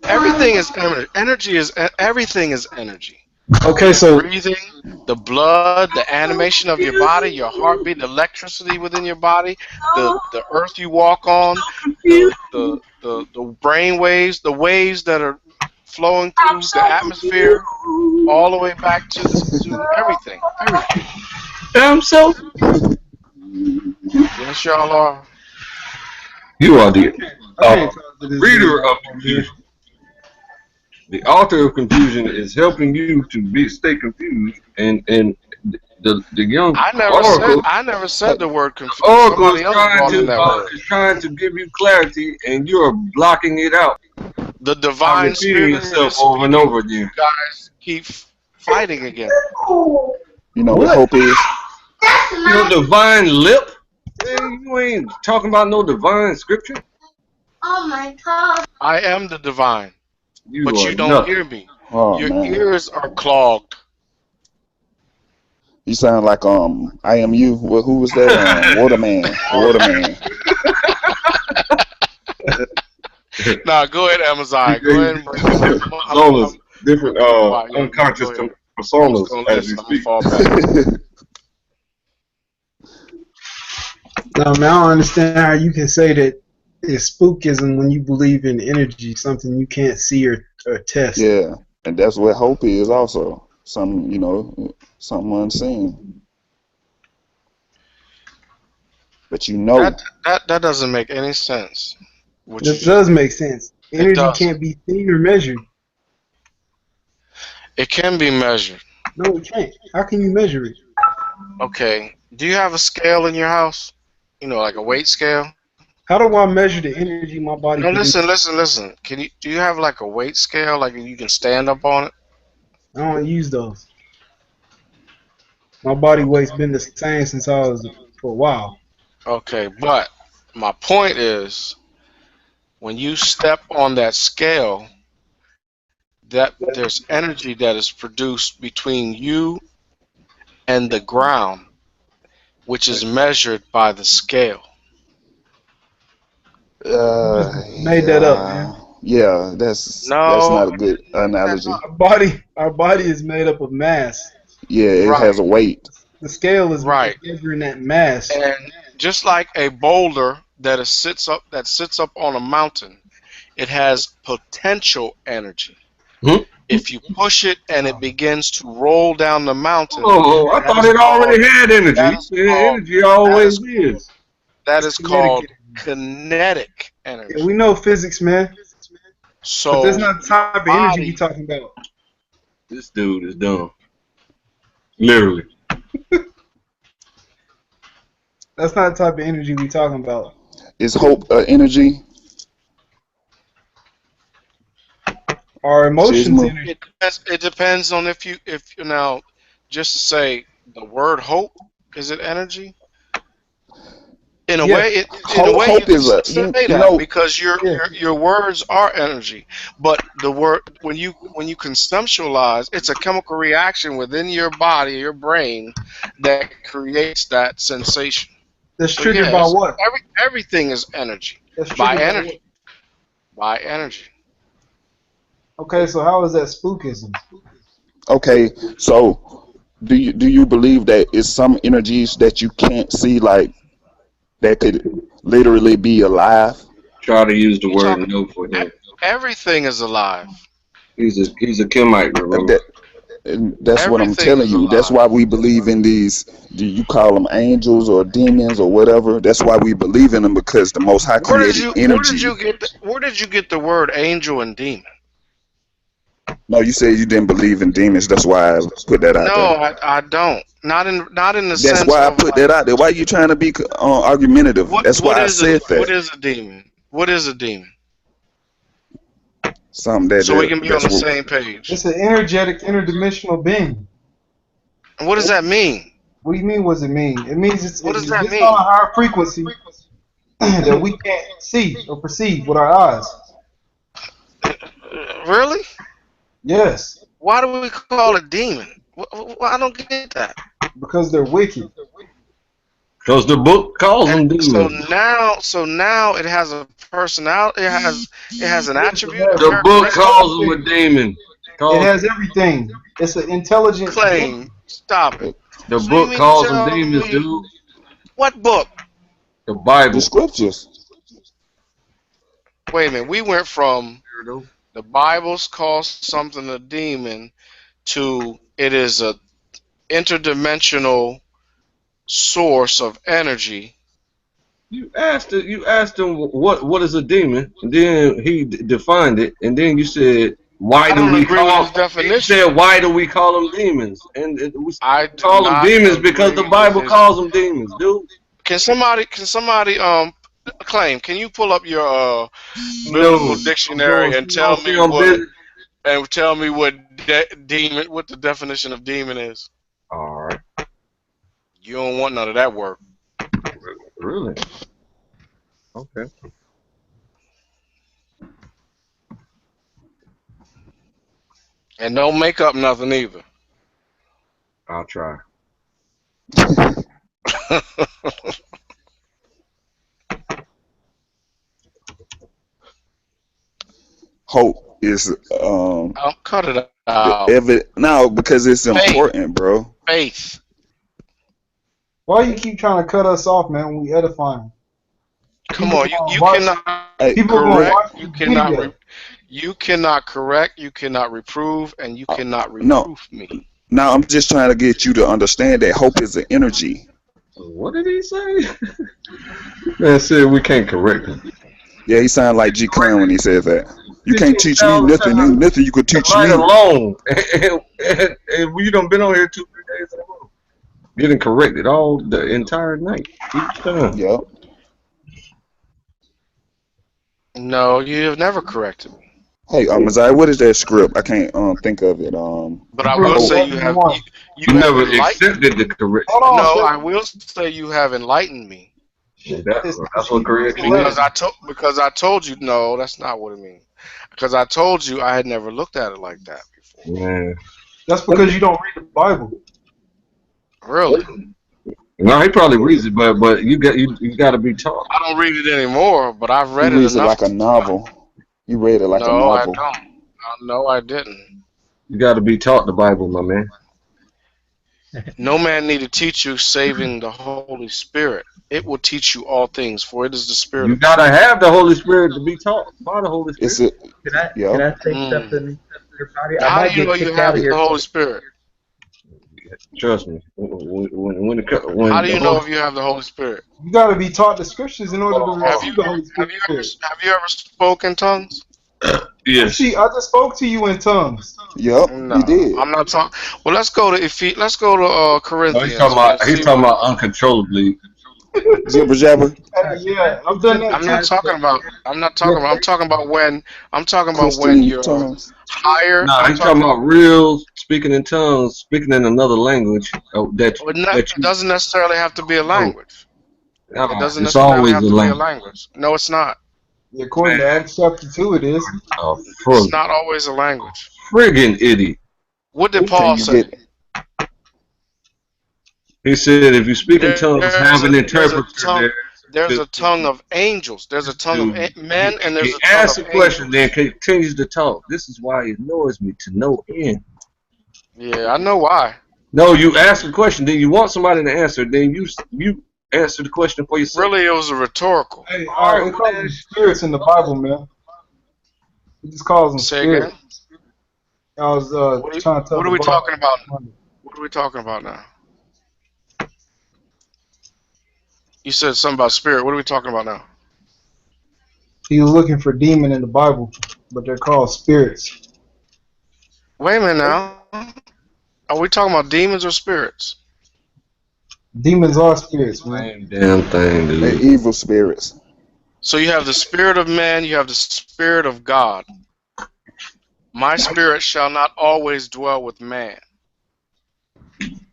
Speaker 7: Everything is energy. Everything is energy.
Speaker 12: Okay, so
Speaker 7: Breathing, the blood, the animation of your body, your heartbeat, the electricity within your body, the earth you walk on, the brain waves, the waves that are flowing through the atmosphere, all the way back to everything. Everything.
Speaker 1: I'm so.
Speaker 7: Yes, y'all are.
Speaker 1: You are the
Speaker 12: I can't talk to this
Speaker 1: reader
Speaker 12: dude.
Speaker 1: of confusion. The author of confusion is helping you to stay confused, and the young
Speaker 7: I never said the word confused.
Speaker 1: Oracle is
Speaker 7: Somebody else brought in that word.
Speaker 1: trying to give you clarity, and you are blocking it out.
Speaker 7: The divine
Speaker 1: repeating
Speaker 7: spirit
Speaker 1: yourself
Speaker 7: is
Speaker 1: over and
Speaker 7: speaking.
Speaker 1: over again.
Speaker 7: You guys keep fighting again.
Speaker 4: You know what hope is?
Speaker 1: Your divine lip? Man, you ain't talking about no divine scripture.
Speaker 5: Oh my god.
Speaker 7: I am the divine, but
Speaker 1: are
Speaker 7: you don't
Speaker 1: nothing.
Speaker 7: hear me.
Speaker 4: Oh
Speaker 7: Your
Speaker 4: man,
Speaker 7: ears are clogged.
Speaker 4: you sound like I am you. Well, who was that? Waterman. Waterman.
Speaker 7: Nah, go ahead, Amaziah. Go ahead and bring it.
Speaker 1: Personas, different unconscious
Speaker 7: I'm
Speaker 1: personas
Speaker 7: just gonna
Speaker 1: as we
Speaker 7: listen. I'm
Speaker 1: speak.
Speaker 7: fall back.
Speaker 12: No, man, I don't understand how you can say that it's spookism when you believe in energy, something you can't see or test.
Speaker 4: Yeah, and that's what hope is also. Something, something unseen. But
Speaker 7: That doesn't make any sense.
Speaker 12: This does make sense. Energy
Speaker 7: does.
Speaker 12: can't be seen or measured.
Speaker 7: It can be measured.
Speaker 12: No, it can't. How can you measure it?
Speaker 7: Okay. Do you have a scale in your house? Like a weight scale?
Speaker 12: How do I measure the energy my body
Speaker 7: No,
Speaker 12: produces?
Speaker 7: listen. Do you have like a weight scale, like you can stand up on it?
Speaker 12: I don't use those. My body weight's been the same since I was for a while.
Speaker 7: Okay, but my point is, when you step on that scale, that there's energy that is produced between you and the ground, which is measured by the scale.
Speaker 12: Made that up, man.
Speaker 4: Yeah, that's
Speaker 7: No,
Speaker 4: not a good analogy.
Speaker 12: Our body is made up of mass.
Speaker 4: Yeah, it has a weight.
Speaker 12: The scale is
Speaker 7: right.
Speaker 12: measuring that mass.
Speaker 7: And just like a boulder that sits up on a mountain, it has potential energy. If you push it and it begins to roll down the mountain.
Speaker 1: Oh, I thought it already had energy. Energy always is.
Speaker 7: That is called kinetic energy.
Speaker 12: Yeah, we know physics, man.
Speaker 7: So
Speaker 12: but that's not the type of energy we talking about.
Speaker 1: This dude is dumb. Literally.
Speaker 12: That's not the type of energy we talking about.
Speaker 4: Is hope energy?
Speaker 12: Our emotions energy.
Speaker 7: It depends on if you now, just to say the word hope, is it energy? In a way, you can say that because your words are energy. But the word when you conceptualize, it's a chemical reaction within your body, your brain, that creates that sensation.
Speaker 12: That's triggered by what?
Speaker 7: Everything is energy.
Speaker 12: That's
Speaker 7: By
Speaker 12: triggered
Speaker 7: energy. By energy.
Speaker 12: Okay, so how is that spookism?
Speaker 4: Okay, so do you believe that it's some energies that you can't see, like that could literally be alive?
Speaker 1: Try to use the word no for him.
Speaker 7: Everything is alive.
Speaker 1: He's a Kemite, bro.
Speaker 4: That's what I'm telling you. That's why we believe in these. Do you call them angels or demons or whatever? That's why we believe in them, because the Most High created energy.
Speaker 7: Where did you get the word angel and demon?
Speaker 4: No, you said you didn't believe in demons. That's why I put that out there.
Speaker 7: No, I don't. Not in the sense.
Speaker 4: That's why I put that out there. Why are you trying to be argumentative? That's why I said that.
Speaker 7: What is a demon? What is a demon?
Speaker 4: Something that
Speaker 7: So we can be on
Speaker 4: that's
Speaker 7: the
Speaker 4: what.
Speaker 7: same page.
Speaker 12: It's an energetic, interdimensional being.
Speaker 7: And what does that mean?
Speaker 12: What do you mean? What does it mean? It means it's
Speaker 7: What does
Speaker 12: on
Speaker 7: that
Speaker 12: a
Speaker 7: mean?
Speaker 12: higher frequency that we can't see or perceive with our eyes.
Speaker 7: Really?
Speaker 12: Yes,
Speaker 7: Why do we call it demon? I don't get that.
Speaker 12: because they're wicked.
Speaker 1: Because the book calls them
Speaker 7: And
Speaker 1: demons.
Speaker 7: so now it has a personality. It has an attribute, a
Speaker 1: The book
Speaker 7: characteristic.
Speaker 1: calls them a demon.
Speaker 12: It has everything. It's an intelligent being.
Speaker 7: McClain, stop it.
Speaker 1: The
Speaker 7: So you
Speaker 1: book
Speaker 7: mean
Speaker 1: calls
Speaker 7: to
Speaker 1: them
Speaker 7: tell
Speaker 1: demons,
Speaker 7: me
Speaker 1: dude.
Speaker 7: what book?
Speaker 1: The
Speaker 4: The
Speaker 1: Bible.
Speaker 4: scriptures.
Speaker 7: Wait a minute. We went from the Bible's calls something a demon to it is a interdimensional source of energy.
Speaker 1: You asked him what is a demon, and then he defined it, and then you said why
Speaker 7: I
Speaker 1: do
Speaker 7: don't
Speaker 1: we
Speaker 7: agree with his
Speaker 1: call?
Speaker 7: definition.
Speaker 1: You said why do we call them demons? And we
Speaker 7: I do
Speaker 1: call them
Speaker 7: not
Speaker 1: demons because the
Speaker 7: agree with
Speaker 1: Bible
Speaker 7: his.
Speaker 1: calls them demons, dude.
Speaker 7: Can somebody claim? Can you pull up your biblical
Speaker 1: No, I'm
Speaker 7: dictionary and
Speaker 1: going to stay on business.
Speaker 7: what the definition of demon is?
Speaker 1: All right,
Speaker 7: You don't want none of that work.
Speaker 1: really? Okay.
Speaker 7: And don't make up nothing either.
Speaker 1: I'll try.
Speaker 4: Hope is
Speaker 7: I'll cut it out.
Speaker 4: no, because it's important, bro.
Speaker 7: Faith.
Speaker 12: Why you keep trying to cut us off, man, when we edifying?
Speaker 7: Come on, you cannot correct. You cannot correct. You cannot reprove, and you cannot reproof me.
Speaker 4: Now I'm just trying to get you to understand that hope is an energy.
Speaker 1: What did he say? Man said we can't correct him.
Speaker 4: Yeah, he sounded like G Clan when he says that. You can't teach me nothing. Nothing you could teach
Speaker 1: Right
Speaker 4: me.
Speaker 1: alone. And we done been on here 2-3 days in a row. Getting corrected all the entire night. Each time.
Speaker 4: Yep.
Speaker 7: No, you have never corrected me.
Speaker 4: Hey, Josiah, what is that script? I can't think of it.
Speaker 7: But I will say you have
Speaker 1: never accepted the correction.
Speaker 7: No, I will say you have enlightened me.
Speaker 1: That's what correction
Speaker 7: Because
Speaker 1: is.
Speaker 7: because I told you no, that's not what it means. Because I told you I had never looked at it like that before.
Speaker 1: Man.
Speaker 12: That's because you don't read the Bible.
Speaker 7: Really?
Speaker 1: No, he probably reads it, but you got to be taught.
Speaker 7: I don't read it anymore, but I've read
Speaker 4: He
Speaker 7: it
Speaker 4: reads it
Speaker 7: enough.
Speaker 4: like a novel. You read it like a
Speaker 7: No, I
Speaker 4: novel.
Speaker 7: don't. No, I didn't.
Speaker 1: You got to be taught the Bible, my man.
Speaker 7: No man need to teach you saving the Holy Spirit. It will teach you all things, for it is the Spirit.
Speaker 1: You got to have the Holy Spirit to be taught by the Holy Spirit.
Speaker 13: Can I say something?
Speaker 7: How do you know you have the Holy Spirit?
Speaker 1: Trust me.
Speaker 7: How do you know if you have the Holy Spirit?
Speaker 12: You got to be taught the scriptures in order to receive the Holy Spirit.
Speaker 7: Have you ever spoken tongues?
Speaker 1: Yes.
Speaker 12: See, I just spoke to you in tongues.
Speaker 4: Yep,
Speaker 7: No,
Speaker 4: you did.
Speaker 7: I'm not talking. Well, let's go to Corinthians.
Speaker 1: He's talking about uncontrollably.
Speaker 4: Jibber jabber.
Speaker 12: Yeah, I've done that.
Speaker 7: I'm not talking about. I'm talking about when you're higher.
Speaker 1: No, he's talking about real speaking in tongues, speaking in another language.
Speaker 7: It doesn't necessarily have to be a language. It doesn't
Speaker 1: it's
Speaker 7: necessarily
Speaker 1: always
Speaker 7: have to be a language. No, it's not.
Speaker 12: According to Acts chapter 2, it is.
Speaker 7: It's not always a language.
Speaker 1: Friggin' idiot.
Speaker 7: What did Paul say?
Speaker 1: He said, if you speak in tongues, have an interpreter.
Speaker 7: There's a tongue of angels. There's a tongue of men, and there's a tongue
Speaker 1: ask
Speaker 7: of
Speaker 1: a question, then continues to talk. This is why it annoys me to no end.
Speaker 7: Yeah, I know why.
Speaker 1: No, you ask a question, then you want somebody to answer, then you answer the question for yourself.
Speaker 7: Really, it was a rhetorical.
Speaker 12: Hey, all right, it calls them spirits in the Bible, man. It just calls them spirits. I was trying to tell.
Speaker 7: What are we talking about? What are we talking about now? You said something about spirit. What are we talking about now?
Speaker 12: He was looking for demon in the Bible, but they're called spirits.
Speaker 7: Wait a minute now. Are we talking about demons or spirits?
Speaker 12: Demons are spirits, man.
Speaker 1: Damn thing, dude.
Speaker 4: They're evil spirits.
Speaker 7: So you have the spirit of man, you have the spirit of God. My spirit shall not always dwell with man,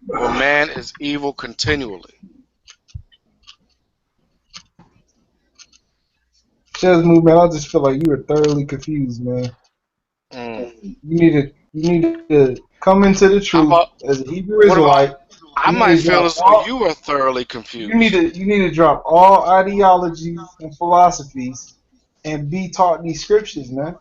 Speaker 7: for man is evil continually.
Speaker 12: Shazmu, man, I just feel like you were thoroughly confused, man. You need to come into the truth as a Hebrew Israelite.
Speaker 7: I might feel as though you are thoroughly confused.
Speaker 12: You need to drop all ideologies and philosophies and be taught these scriptures, man.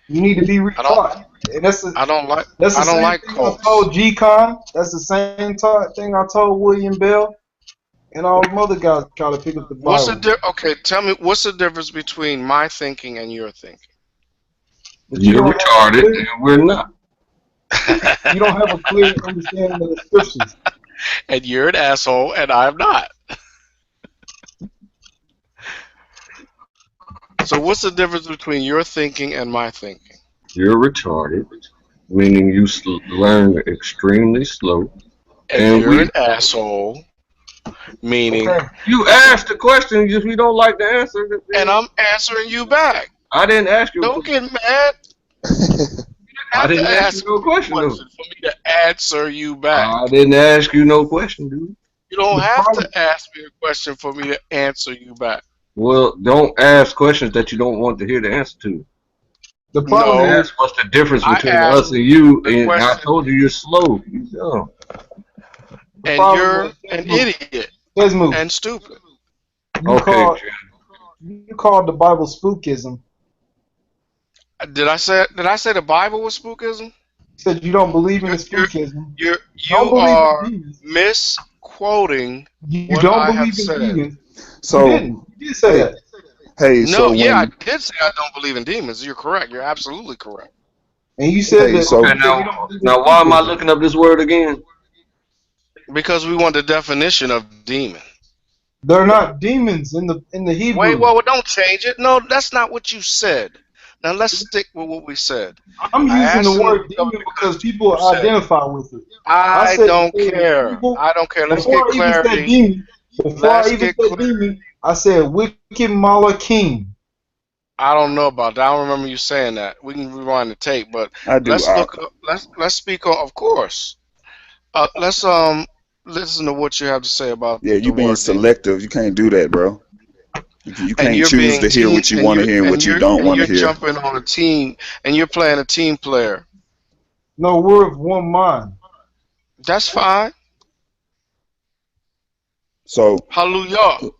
Speaker 12: You need to be retaught. And
Speaker 7: I don't like
Speaker 12: thing I told G-Con. That's the same thing I told William Bell and all them other guys try to pick up the Bible.
Speaker 7: Okay, tell me, what's the difference between my thinking and your thinking?
Speaker 1: You're retarded and we're not.
Speaker 12: You don't have a clear understanding of the scriptures.
Speaker 7: And you're an asshole and I'm not. So what's the difference between your thinking and my thinking?
Speaker 1: You're retarded, meaning you learn extremely slow.
Speaker 7: And you're an asshole, meaning...
Speaker 1: Okay. You asked the question, if you don't like the answer...
Speaker 7: And I'm answering you back.
Speaker 1: I didn't ask you.
Speaker 7: Don't get mad.
Speaker 1: I didn't ask you no question, though.
Speaker 7: For me to answer you back.
Speaker 1: I didn't ask you no question, dude.
Speaker 7: You don't have to ask me a question for me to answer you back.
Speaker 1: Well, don't ask questions that you don't want to hear the answer to.
Speaker 12: The problem
Speaker 1: is, what's the difference between us and you? And I told you you're slow. You're dumb.
Speaker 7: And you're an idiot. And stupid.
Speaker 12: You called the Bible spookism.
Speaker 7: Did I say the Bible was spookism?
Speaker 12: You said you don't believe in spookism.
Speaker 7: You are misquoting what I have said.
Speaker 12: So you did say that.
Speaker 4: Hey,
Speaker 7: no, I did say I don't believe in demons. You're correct. You're absolutely correct.
Speaker 12: And you said that.
Speaker 1: So now why am I looking up this word again?
Speaker 7: Because we want the definition of demon.
Speaker 12: They're not demons in the Hebrew.
Speaker 7: Wait, well, don't change it. No, that's not what you said. Now let's stick with what we said.
Speaker 12: I'm using the word demon because people identify with it.
Speaker 7: I don't care. I don't care. Let's get clarity.
Speaker 12: Before I even said demon, I said wicked Malachim.
Speaker 7: I don't know about that. I don't remember you saying that. We can rewind the tape, but let's look up. Let's speak on. Of course. Let's listen to what you have to say about.
Speaker 4: Yeah, you being selective. You can't do that, bro. You can't choose to hear what you want to hear and what you don't want to hear.
Speaker 7: You're jumping on a team, and you're playing a team player.
Speaker 12: No, we're of one mind.
Speaker 7: That's fine.
Speaker 4: So
Speaker 7: hallelujah.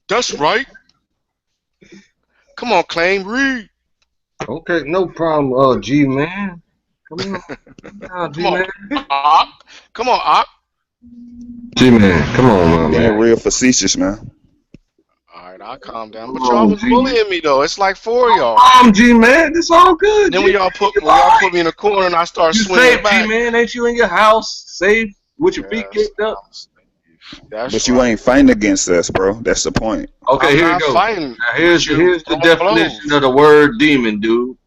Speaker 7: That's right. Come on, claim, read.
Speaker 1: Okay, no problem, G man. Come on, G man.
Speaker 7: Come on, Ock.
Speaker 1: G man, come on, man.
Speaker 4: Being real facetious, man.
Speaker 7: Alright, I'll calm down. But y'all was bullying me though. It's like 4 of y'all.
Speaker 1: I'm G man, it's all good.
Speaker 7: Then when y'all put me in a corner and I start swinging back.
Speaker 1: G man, ain't you in your house safe with your feet kicked up?
Speaker 4: But you ain't fighting against us, bro. That's the point.
Speaker 1: Okay, here you go. Now here's the definition of the word demon, dude.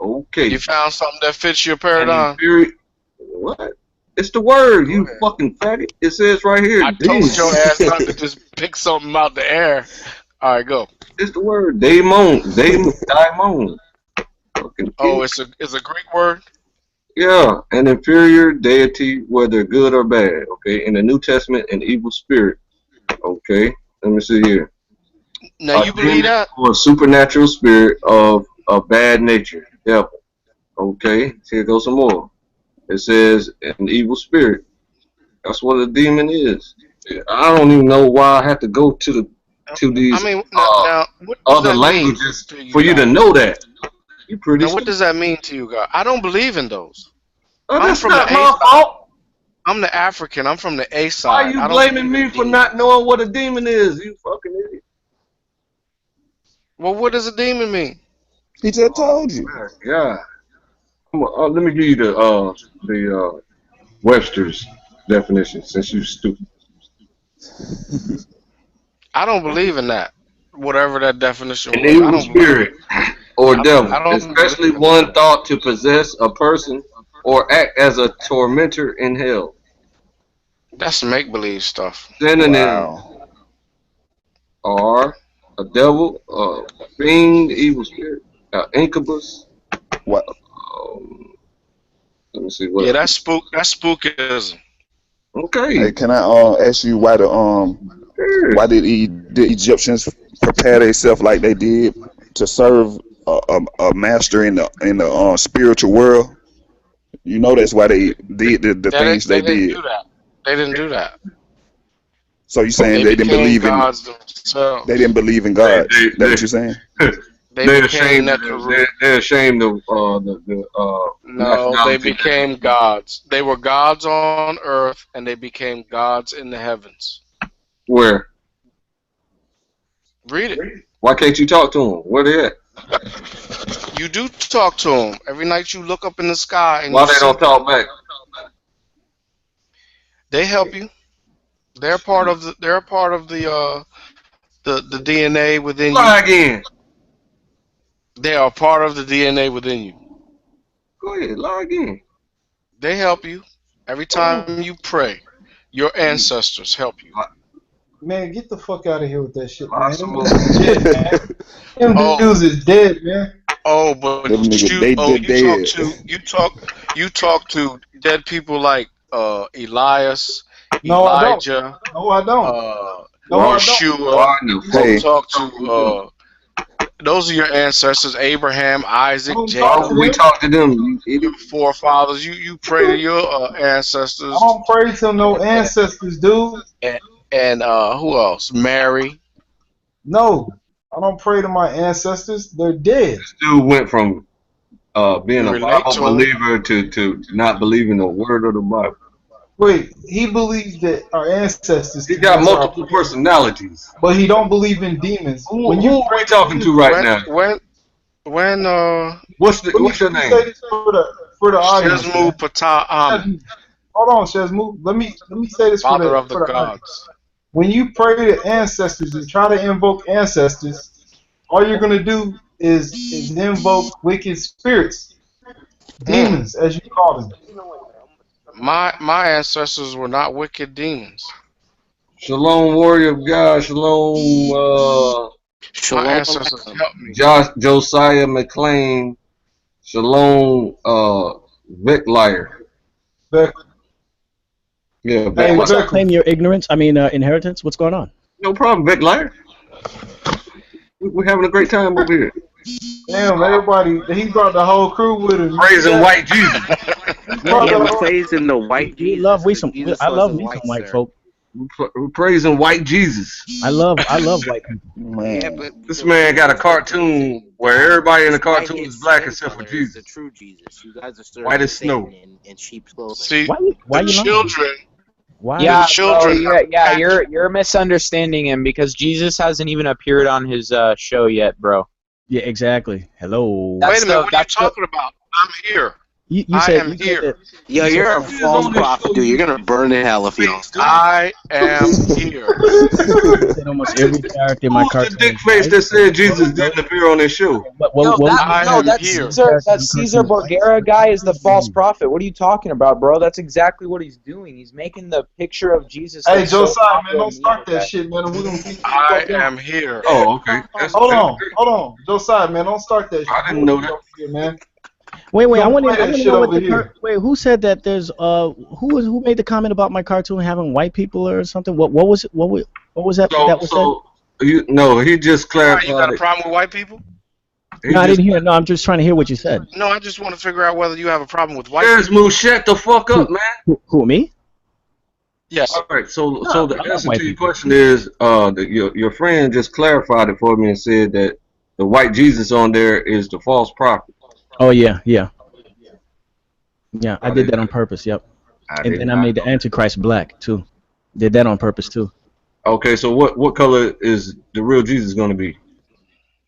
Speaker 1: Okay.
Speaker 7: You found something that fits your paradigm?
Speaker 1: What? It's the word, you fucking fatty. It says right here.
Speaker 7: I told your ass not to just pick something out the air. All right, go.
Speaker 1: It's the word daimon. Daimon.
Speaker 7: Oh, it's a Greek word?
Speaker 1: Yeah, an inferior deity, whether good or bad. Okay, in the New Testament, an evil spirit. Okay, let me see here.
Speaker 7: Now you believe that?
Speaker 1: Or a supernatural spirit of a bad nature, devil. Okay, here goes some more. It says an evil spirit. That's what a demon is. I don't even know why I have to go to these other languages for you to know that. You pretty.
Speaker 7: Now, what does that mean to you, guys? I don't believe in those.
Speaker 1: That's not my fault.
Speaker 7: I'm the African. I'm from the A side.
Speaker 1: Why are you blaming me for not knowing what a demon is? You fucking idiot.
Speaker 7: Well, what does a demon mean?
Speaker 4: He just told you.
Speaker 1: Yeah. Come on, let me give you the Webster's definition, since you're stupid.
Speaker 7: I don't believe in that. Whatever that definition was.
Speaker 1: An evil spirit or devil, especially one thought to possess a person or act as a tormentor in hell.
Speaker 7: That's make believe stuff.
Speaker 1: Synonyms
Speaker 4: Wow.
Speaker 1: are a devil, a fiend, evil spirit, incubus.
Speaker 4: What?
Speaker 1: Um, let me see what
Speaker 7: Yeah,
Speaker 1: else.
Speaker 7: that's spook. That's spookism.
Speaker 4: Hey,
Speaker 1: Okay.
Speaker 4: can I ask you
Speaker 1: Sure.
Speaker 4: why did the Egyptians prepare themselves like they did to serve a master in the spiritual world? You know that's why they did the things they
Speaker 7: They didn't
Speaker 4: did.
Speaker 7: do that. They didn't do that.
Speaker 4: So you saying
Speaker 7: They became gods
Speaker 4: they didn't
Speaker 7: themselves.
Speaker 4: believe in
Speaker 1: They
Speaker 4: gods?
Speaker 1: they
Speaker 4: That
Speaker 1: they
Speaker 4: what you're saying?
Speaker 7: They
Speaker 1: they're
Speaker 7: became
Speaker 1: ashamed of the,
Speaker 7: Netaru.
Speaker 1: they're ashamed of the
Speaker 7: No, they
Speaker 1: nationality that
Speaker 7: became gods. They were gods on earth, and they became gods in the heavens.
Speaker 1: where.
Speaker 7: Read it.
Speaker 1: Why can't you talk to them? Where they at?
Speaker 7: You do talk to them every night. You look up in the sky and
Speaker 1: Why
Speaker 7: you
Speaker 1: they
Speaker 7: see
Speaker 1: don't
Speaker 7: them.
Speaker 1: talk back?
Speaker 7: They help you. They're part of the. They're part of the DNA within you.
Speaker 1: Lie again.
Speaker 7: They are part of the DNA within you.
Speaker 1: Go ahead, lie again.
Speaker 7: They help you every
Speaker 1: Hold on.
Speaker 7: time you pray. Your ancestors help you.
Speaker 1: Lie,
Speaker 12: Man, get the fuck out of here with that shit,
Speaker 1: lie
Speaker 12: man.
Speaker 1: some
Speaker 12: Them
Speaker 1: more.
Speaker 12: dudes is dead, man. Them
Speaker 7: Oh,
Speaker 12: dudes is dead, man.
Speaker 7: oh,
Speaker 4: Them
Speaker 7: but
Speaker 4: niggas they
Speaker 7: oh,
Speaker 4: did dead.
Speaker 7: you talk to dead people like Elias,
Speaker 12: No, I don't.
Speaker 7: Elijah,
Speaker 12: No, I don't. No,
Speaker 1: Why?
Speaker 12: I don't.
Speaker 7: Yeshua.
Speaker 1: Why in the
Speaker 7: You
Speaker 1: fuck?
Speaker 4: Hey,
Speaker 7: talk to those are your ancestors: Abraham,
Speaker 12: I
Speaker 7: Isaac,
Speaker 12: don't
Speaker 1: Why
Speaker 12: talk
Speaker 7: Jacob,
Speaker 12: to
Speaker 1: would we
Speaker 12: them.
Speaker 1: talk to them? You
Speaker 7: your
Speaker 1: idiot.
Speaker 7: forefathers. You pray to your
Speaker 12: I
Speaker 7: ancestors,
Speaker 12: don't pray to no ancestors, dude.
Speaker 7: and, and who else? Mary.
Speaker 12: No, I don't pray to my ancestors. They're dead.
Speaker 1: This dude went from being
Speaker 7: You
Speaker 1: a
Speaker 7: relate
Speaker 1: Bible
Speaker 7: to them.
Speaker 1: believer to not believing a word of the Bible.
Speaker 12: Wait, he believes that our ancestors
Speaker 1: He got
Speaker 12: can answer our
Speaker 1: multiple
Speaker 12: prayers,
Speaker 1: personalities.
Speaker 12: but he don't believe in demons. When
Speaker 1: Who
Speaker 12: you
Speaker 1: are
Speaker 12: pray
Speaker 1: we
Speaker 12: to
Speaker 1: talking to
Speaker 12: demons,
Speaker 1: right
Speaker 7: When
Speaker 1: now?
Speaker 7: when when
Speaker 1: What's your
Speaker 12: let me
Speaker 1: name?
Speaker 12: say this for the audience, man.
Speaker 7: Shesmu Ptah Amen,
Speaker 12: Shazmu, hold on, Shazmu. Let me say this
Speaker 7: father of the
Speaker 12: for the audience.
Speaker 7: gods.
Speaker 12: When you pray to ancestors and try to invoke ancestors, all you're gonna do is invoke wicked spirits,
Speaker 7: Mm.
Speaker 12: demons, as you call them.
Speaker 7: My ancestors were not wicked demons.
Speaker 1: Shalom, warrior of God. Shalom,
Speaker 7: My
Speaker 14: Shalom.
Speaker 7: ancestors helped me.
Speaker 1: Josiah McClain. Shalom, Vic Liar.
Speaker 12: Beck,
Speaker 1: Yeah, Vic
Speaker 12: hey,
Speaker 16: What's
Speaker 1: Liar.
Speaker 16: up?
Speaker 12: Beckham.
Speaker 16: Claim your ignorance. I mean, inheritance. What's going on?
Speaker 1: No problem, Vic Liar. We're having a great time over here.
Speaker 12: Damn, everybody. He brought the whole crew with him. You see
Speaker 1: Praising
Speaker 12: that?
Speaker 1: white Jesus.
Speaker 12: He
Speaker 16: Yeah,
Speaker 12: brought
Speaker 14: Yeah,
Speaker 12: the
Speaker 14: we
Speaker 12: whole.
Speaker 14: praising the white
Speaker 16: we love
Speaker 14: Jesus
Speaker 16: we
Speaker 14: because
Speaker 16: some.
Speaker 14: Jesus
Speaker 16: I love
Speaker 14: wasn't
Speaker 16: me some
Speaker 14: white,
Speaker 16: white
Speaker 14: sir.
Speaker 16: folk.
Speaker 1: We're praising white Jesus.
Speaker 16: I love white people.
Speaker 14: Yeah,
Speaker 4: man.
Speaker 14: but
Speaker 1: This
Speaker 14: the
Speaker 1: man got a
Speaker 14: Jesus that you're
Speaker 1: cartoon
Speaker 14: praising
Speaker 1: where everybody in the
Speaker 14: his
Speaker 1: cartoon is
Speaker 14: white-haired
Speaker 1: black
Speaker 14: skin
Speaker 1: except for
Speaker 14: color is the
Speaker 1: Jesus.
Speaker 14: true Jesus. You guys are
Speaker 1: White
Speaker 14: serving
Speaker 1: as snow.
Speaker 14: Satan in sheep's clothing.
Speaker 7: See,
Speaker 16: Why
Speaker 7: the
Speaker 16: you lying?
Speaker 7: children,
Speaker 16: Why?
Speaker 7: the
Speaker 17: Yeah, bro.
Speaker 7: children have
Speaker 17: Yeah,
Speaker 7: patched.
Speaker 17: you're misunderstanding him because Jesus hasn't even appeared on his show yet, bro.
Speaker 16: Yeah, exactly. Hello.
Speaker 7: Wait a minute, what are you
Speaker 17: That's the
Speaker 7: talking about? I'm here.
Speaker 16: You
Speaker 7: I
Speaker 16: said
Speaker 7: am
Speaker 16: you said
Speaker 7: here.
Speaker 16: that
Speaker 14: Yo,
Speaker 16: you said
Speaker 14: you're a
Speaker 1: He is
Speaker 14: false
Speaker 1: on this
Speaker 14: prophet,
Speaker 1: show.
Speaker 14: dude.
Speaker 1: You
Speaker 14: You're gonna burn in hell if you
Speaker 1: face,
Speaker 14: don't
Speaker 1: dude.
Speaker 14: stop.
Speaker 7: I am here.
Speaker 16: you said almost every character in my
Speaker 1: Who's the
Speaker 16: cartoon
Speaker 1: dick
Speaker 16: is
Speaker 1: face
Speaker 16: white.
Speaker 1: that
Speaker 16: So
Speaker 1: said Jesus didn't appear on this show?
Speaker 17: Yo,
Speaker 7: I am
Speaker 17: that's
Speaker 16: every
Speaker 7: here.
Speaker 17: Caesar.
Speaker 16: character in
Speaker 17: That
Speaker 16: the
Speaker 17: Caesar
Speaker 16: cartoon is white.
Speaker 17: Borgera
Speaker 16: So
Speaker 17: guy is the
Speaker 16: who
Speaker 17: false
Speaker 16: believe?
Speaker 17: prophet. What are you talking about, bro? That's exactly what he's doing. He's making the picture of Jesus
Speaker 12: Hey,
Speaker 17: that's so
Speaker 12: Josiah, man,
Speaker 17: popular
Speaker 12: don't
Speaker 17: in the evil
Speaker 12: start that
Speaker 17: guy.
Speaker 12: shit, man. We're gonna get kicked the
Speaker 7: I
Speaker 12: fuck out.
Speaker 7: am here.
Speaker 1: Oh, okay. That's great.
Speaker 12: Hold on, Josiah, man, don't start that
Speaker 1: I didn't know
Speaker 12: bullshit
Speaker 1: that.
Speaker 12: over here, man.
Speaker 16: Wait.
Speaker 12: We
Speaker 16: I
Speaker 12: don't
Speaker 16: want
Speaker 12: play
Speaker 16: to. I
Speaker 12: that
Speaker 16: want to
Speaker 12: shit
Speaker 16: know what
Speaker 12: over
Speaker 16: the
Speaker 12: here.
Speaker 16: Wait. Who said that? There's who made the comment about my cartoon having white people or something? What was it? What was that
Speaker 1: So,
Speaker 16: that was said?
Speaker 1: no, he just
Speaker 7: Why, you got
Speaker 1: clarified
Speaker 7: a
Speaker 1: it.
Speaker 7: problem with white people?
Speaker 1: He
Speaker 16: No, I
Speaker 1: just
Speaker 16: didn't hear. No, I'm just trying to hear what you said.
Speaker 7: No, I just want to figure out whether you have a problem with white
Speaker 1: Shares
Speaker 7: people.
Speaker 1: move. Shut the fuck up,
Speaker 16: Who
Speaker 1: man.
Speaker 16: who me?
Speaker 7: Yes.
Speaker 1: All right. So,
Speaker 16: No,
Speaker 1: the
Speaker 16: I love
Speaker 1: answer
Speaker 16: white
Speaker 1: to your
Speaker 16: people.
Speaker 1: question is, your friend just clarified it for me and said that the white Jesus on there is the false prophet.
Speaker 16: Oh yeah. I
Speaker 1: I
Speaker 16: did
Speaker 1: did.
Speaker 16: that on purpose. Yep.
Speaker 1: I
Speaker 16: And
Speaker 1: did
Speaker 16: then I
Speaker 1: not
Speaker 16: made the
Speaker 1: know
Speaker 16: Antichrist black too. Did that on purpose too.
Speaker 1: that. Okay. So, what color is the real Jesus going to be?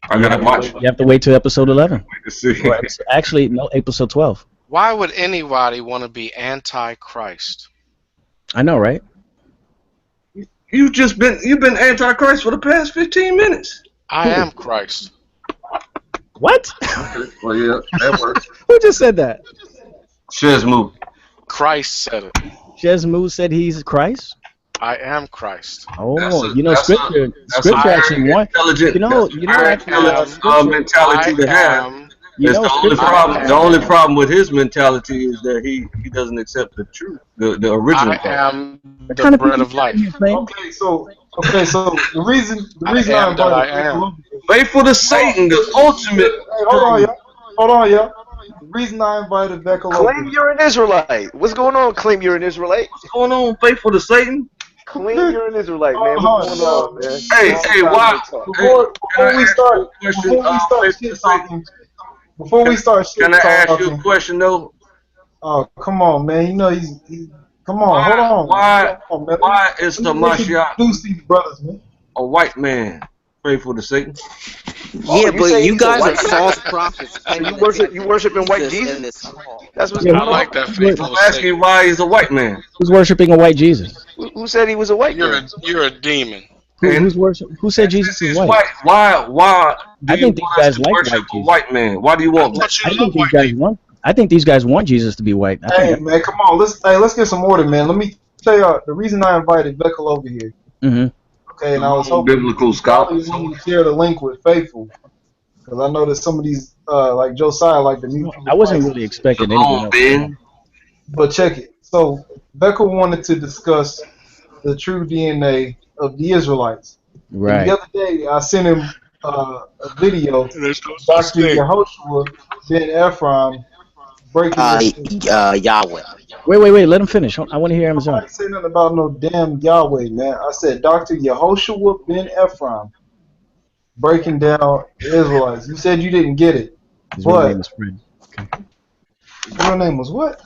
Speaker 1: I
Speaker 16: You
Speaker 1: gotta
Speaker 16: have to
Speaker 1: watch
Speaker 16: wait. You have to wait till episode 11.
Speaker 1: to see.
Speaker 16: Or actually, no, episode 12.
Speaker 7: Why would anybody want to be anti-Christ?
Speaker 16: I know, right?
Speaker 1: You've been antichrist for the past 15 minutes.
Speaker 7: I am Christ.
Speaker 16: What?
Speaker 1: Okay. Well, yeah, that works.
Speaker 16: Who just said that?
Speaker 1: Shares move.
Speaker 7: Christ said it.
Speaker 16: Shesmu said he's Christ.
Speaker 7: I am Christ.
Speaker 16: Oh, you know, scripture actually want.
Speaker 1: Intelligent.
Speaker 16: You know, actually, scripture.
Speaker 1: Mentality to have.
Speaker 16: You know,
Speaker 1: The only problem. The only problem with his mentality is that he doesn't accept the truth, the original.
Speaker 7: I am the
Speaker 16: kind of
Speaker 7: bread
Speaker 16: people
Speaker 7: of life.
Speaker 12: Okay, so the reason I
Speaker 7: am that I
Speaker 12: invited
Speaker 7: am.
Speaker 1: Faithful to Satan, the ultimate.
Speaker 12: Hey, hold on, y'all. The reason I invited Becca
Speaker 18: Claim you're an Israelite. What's going on? Claim you're an Israelite.
Speaker 1: What's going on? Faithful to Satan.
Speaker 18: Claim you're an Israelite, man. What's going on, man?
Speaker 1: Hey, why?
Speaker 12: Before we start shit talking,
Speaker 1: can I ask you a question though?
Speaker 12: Oh, come on, man. You know he's come on, hold on.
Speaker 1: Why is the Mashiach
Speaker 12: introduce these brothers, man?
Speaker 1: a white man? Faithful to Satan.
Speaker 14: Yeah, but you guys are false prophets.
Speaker 18: You worshiping white Jesus? That's what's
Speaker 7: I like that faithful
Speaker 1: I'm asking you why he's a white man.
Speaker 16: Who's worshiping a white Jesus?
Speaker 18: Who said he was a white man?
Speaker 7: You're a demon.
Speaker 16: Who said Jesus is white?
Speaker 1: Why?
Speaker 16: I think these guys like white Jesus.
Speaker 1: White man. Why do you want that?
Speaker 16: I think these guys want Jesus to be white.
Speaker 12: Hey, man, come on. Let's get some order, man. Let me tell y'all the reason I invited Becca over here.
Speaker 16: Mm-hmm.
Speaker 12: Okay, and I was hoping
Speaker 1: biblical scholars
Speaker 12: to share the link with Faithful, because I know that some of these, like Josiah, like the new.
Speaker 16: I wasn't really expecting anything else.
Speaker 12: But check it. So Becca wanted to discuss the true DNA of the Israelites.
Speaker 16: Right.
Speaker 12: And the other day, I sent him a video. Dr. Yehoshua ben Ephraim breaking
Speaker 14: Yahweh.
Speaker 16: Wait. Let him finish. I want to hear him.
Speaker 12: I didn't say nothing about no damn Yahweh, man. I said Dr. Yehoshua ben Ephraim breaking down the Israelites. You said you didn't get it.
Speaker 16: His real name is Fred. Okay.
Speaker 12: His real name was what?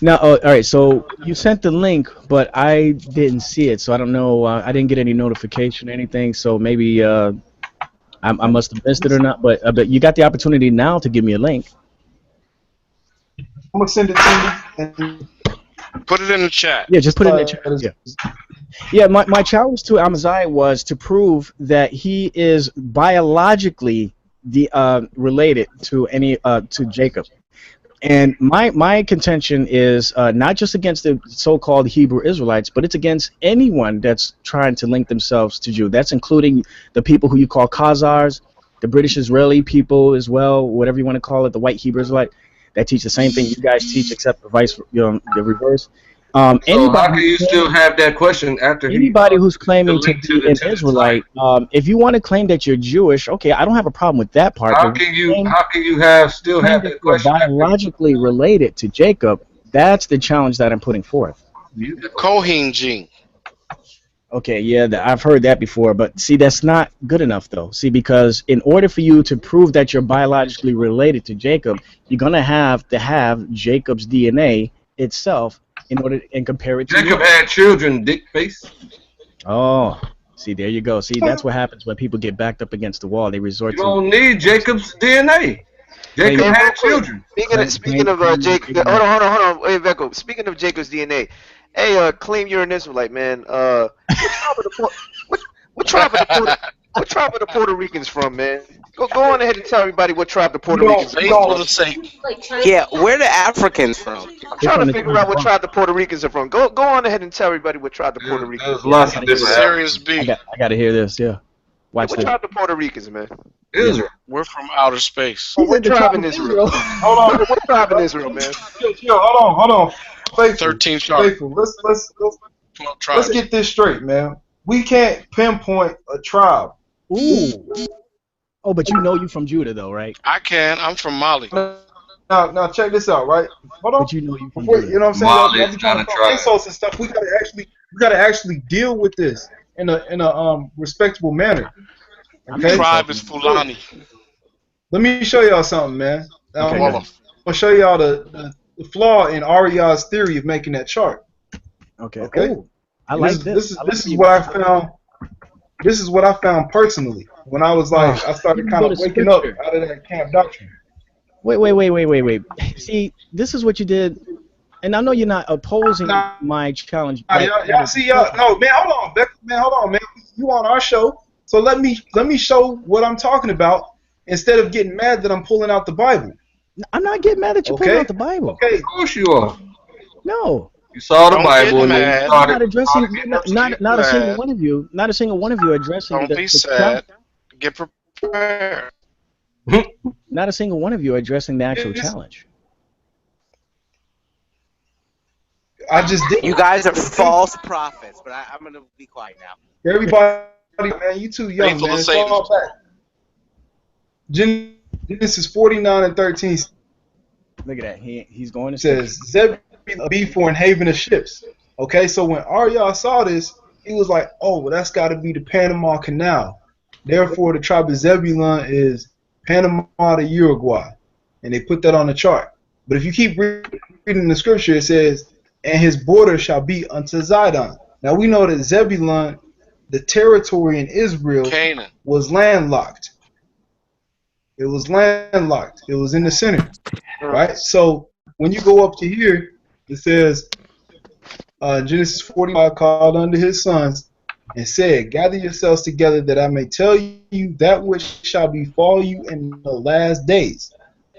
Speaker 16: Now, all right. So you sent the link, but I didn't see it, so I don't know. I didn't get any notification or anything. So maybe I must have missed it or not. But you got the opportunity now to give me a link.
Speaker 12: I'm gonna send it to you. And
Speaker 7: put it in the chat.
Speaker 16: Yeah, just put it in the chat. Yeah. My challenge to Amaziah was to prove that he is biologically related to to Jacob. And my contention is not just against the so-called Hebrew Israelites, but it's against anyone that's trying to link themselves to Jew. That's including the people who you call Khazars, the British Israeli people as well, whatever you want to call it, the white Hebrew Israelite that teach the same thing you guys teach, except the reverse.
Speaker 1: So how can you still have that question after
Speaker 16: anybody who's claiming to be an Israelite? If you want to claim that you're Jewish, okay, I don't have a problem with that part.
Speaker 1: How can you still have that question?
Speaker 16: Biologically related to Jacob, that's the challenge that I'm putting forth.
Speaker 7: The Kohen gene.
Speaker 16: Okay, yeah, I've heard that before, but see, that's not good enough, though. See, because in order for you to prove that you're biologically related to Jacob, you're gonna have to have Jacob's DNA itself and compare it to
Speaker 1: Jacob had children, dick face.
Speaker 16: Oh, see, there you go. See, that's what happens when people get backed up against the wall. They resort
Speaker 1: You don't need Jacob's DNA. Jacob had children.
Speaker 18: Speaking of Jacob, hold on. Wait, Becco. Speaking of Jacob's DNA, hey, claim you're an Israelite, man. What tribe of the Puerto Ricans from, man? Go on ahead and tell everybody what tribe the Puerto Ricans from.
Speaker 14: Yeah, where the Africans from?
Speaker 18: I'm trying to figure out what tribe the Puerto Ricans are from. Go on ahead and tell everybody what tribe the Puerto Ricans are from.
Speaker 7: Serious B.
Speaker 16: I got to hear this. Yeah, watch
Speaker 18: what
Speaker 16: this.
Speaker 18: tribe the Puerto Ricans, man?
Speaker 1: Israel.
Speaker 7: We're from outer space.
Speaker 18: What tribe in Israel? Hold on. What tribe in Israel, man?
Speaker 12: Yo, hold on. Faithful,
Speaker 7: 13 tribes.
Speaker 12: Faithful. Let's get this straight, man. We can't pinpoint a tribe.
Speaker 16: Ooh. Oh, but you know you from Judah, though, right?
Speaker 7: I can. I'm from Mali.
Speaker 12: Now check this out, right? Hold on.
Speaker 16: But you know you from
Speaker 12: Before,
Speaker 16: Judah.
Speaker 12: you know what I'm saying?
Speaker 1: Mali
Speaker 12: Y'all
Speaker 1: is
Speaker 12: be trying
Speaker 1: not
Speaker 12: to
Speaker 1: a
Speaker 12: throw
Speaker 1: tribe.
Speaker 12: insults and stuff. We gotta actually deal with this in a respectable manner. Okay?
Speaker 7: Tribe is Fulani.
Speaker 12: Let me show y'all something, man.
Speaker 16: Okay,
Speaker 12: I'll show y'all the flaw in Ariad's theory of making that chart.
Speaker 16: Okay.
Speaker 12: Okay.
Speaker 16: Ooh, I like this.
Speaker 12: This is what I found. This is what I found personally when I was like, I started kind of waking up out of that camp doctrine.
Speaker 16: Wait. See, this is what you did, and I know you're not opposing my challenge.
Speaker 12: No, man, hold on, man. You on our show, so let me show what I'm talking about instead of getting mad that I'm pulling out the Bible.
Speaker 16: I'm not getting mad that you're pulling out the Bible.
Speaker 12: Okay.
Speaker 1: Of course you are.
Speaker 16: No.
Speaker 1: You saw the
Speaker 7: Don't
Speaker 1: Bible
Speaker 7: get
Speaker 1: and then you
Speaker 7: mad.
Speaker 16: You're
Speaker 1: started.
Speaker 16: not addressing not a single
Speaker 7: Glad.
Speaker 16: one of you. Not a single one of you addressing
Speaker 7: Don't be
Speaker 16: the challenge.
Speaker 7: sad. Get prepared.
Speaker 16: Not a single one of you addressing the actual
Speaker 12: It's-
Speaker 16: challenge.
Speaker 12: I just did.
Speaker 19: You guys are false prophets, but I'm gonna be quiet now.
Speaker 12: Everybody, man, you too young,
Speaker 7: Faithful
Speaker 12: man.
Speaker 7: to
Speaker 12: It's
Speaker 7: Satan.
Speaker 12: all back. Genesis 49:13
Speaker 16: Look at that. He's going to
Speaker 12: says, Zebulun be for an haven of ships. Okay, so when Arya saw this, he was like, oh, well, that's got to be the Panama Canal. Therefore, the tribe of Zebulun is Panama to Uruguay. And they put that on the chart. But if you keep reading the scripture, it says, and his border shall be unto Zidon. Now, we know that Zebulun, the territory in Israel,
Speaker 7: Canaan.
Speaker 12: was landlocked. It was landlocked. It was in the center. Right? So when you go up to here, it says, Genesis 45 called unto his sons and said, gather yourselves together that I may tell you that which shall befall you in the last days.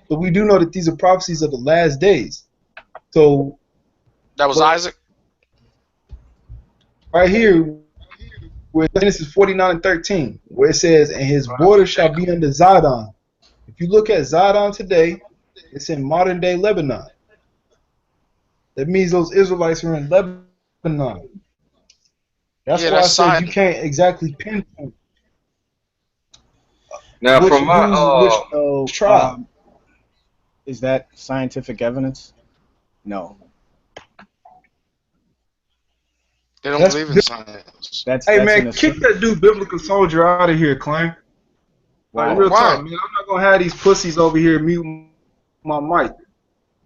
Speaker 12: So we do know that these are prophecies of the last days. So
Speaker 7: That was Isaac.
Speaker 12: right here, where Genesis 49:13, where it says, and his border shall be unto Zidon. If you look at Zidon today, it's in modern day Lebanon. That means those Israelites are in Lebanon. That's why I said you can't exactly pinpoint.
Speaker 1: Now, from my
Speaker 12: which tribe.
Speaker 16: Is that scientific evidence? No.
Speaker 7: They don't believe in science.
Speaker 12: Hey man, kick that dude Biblical Soldier out of here, Klein. Like, real talk, man. I'm not gonna have these pussies over here mute my mic.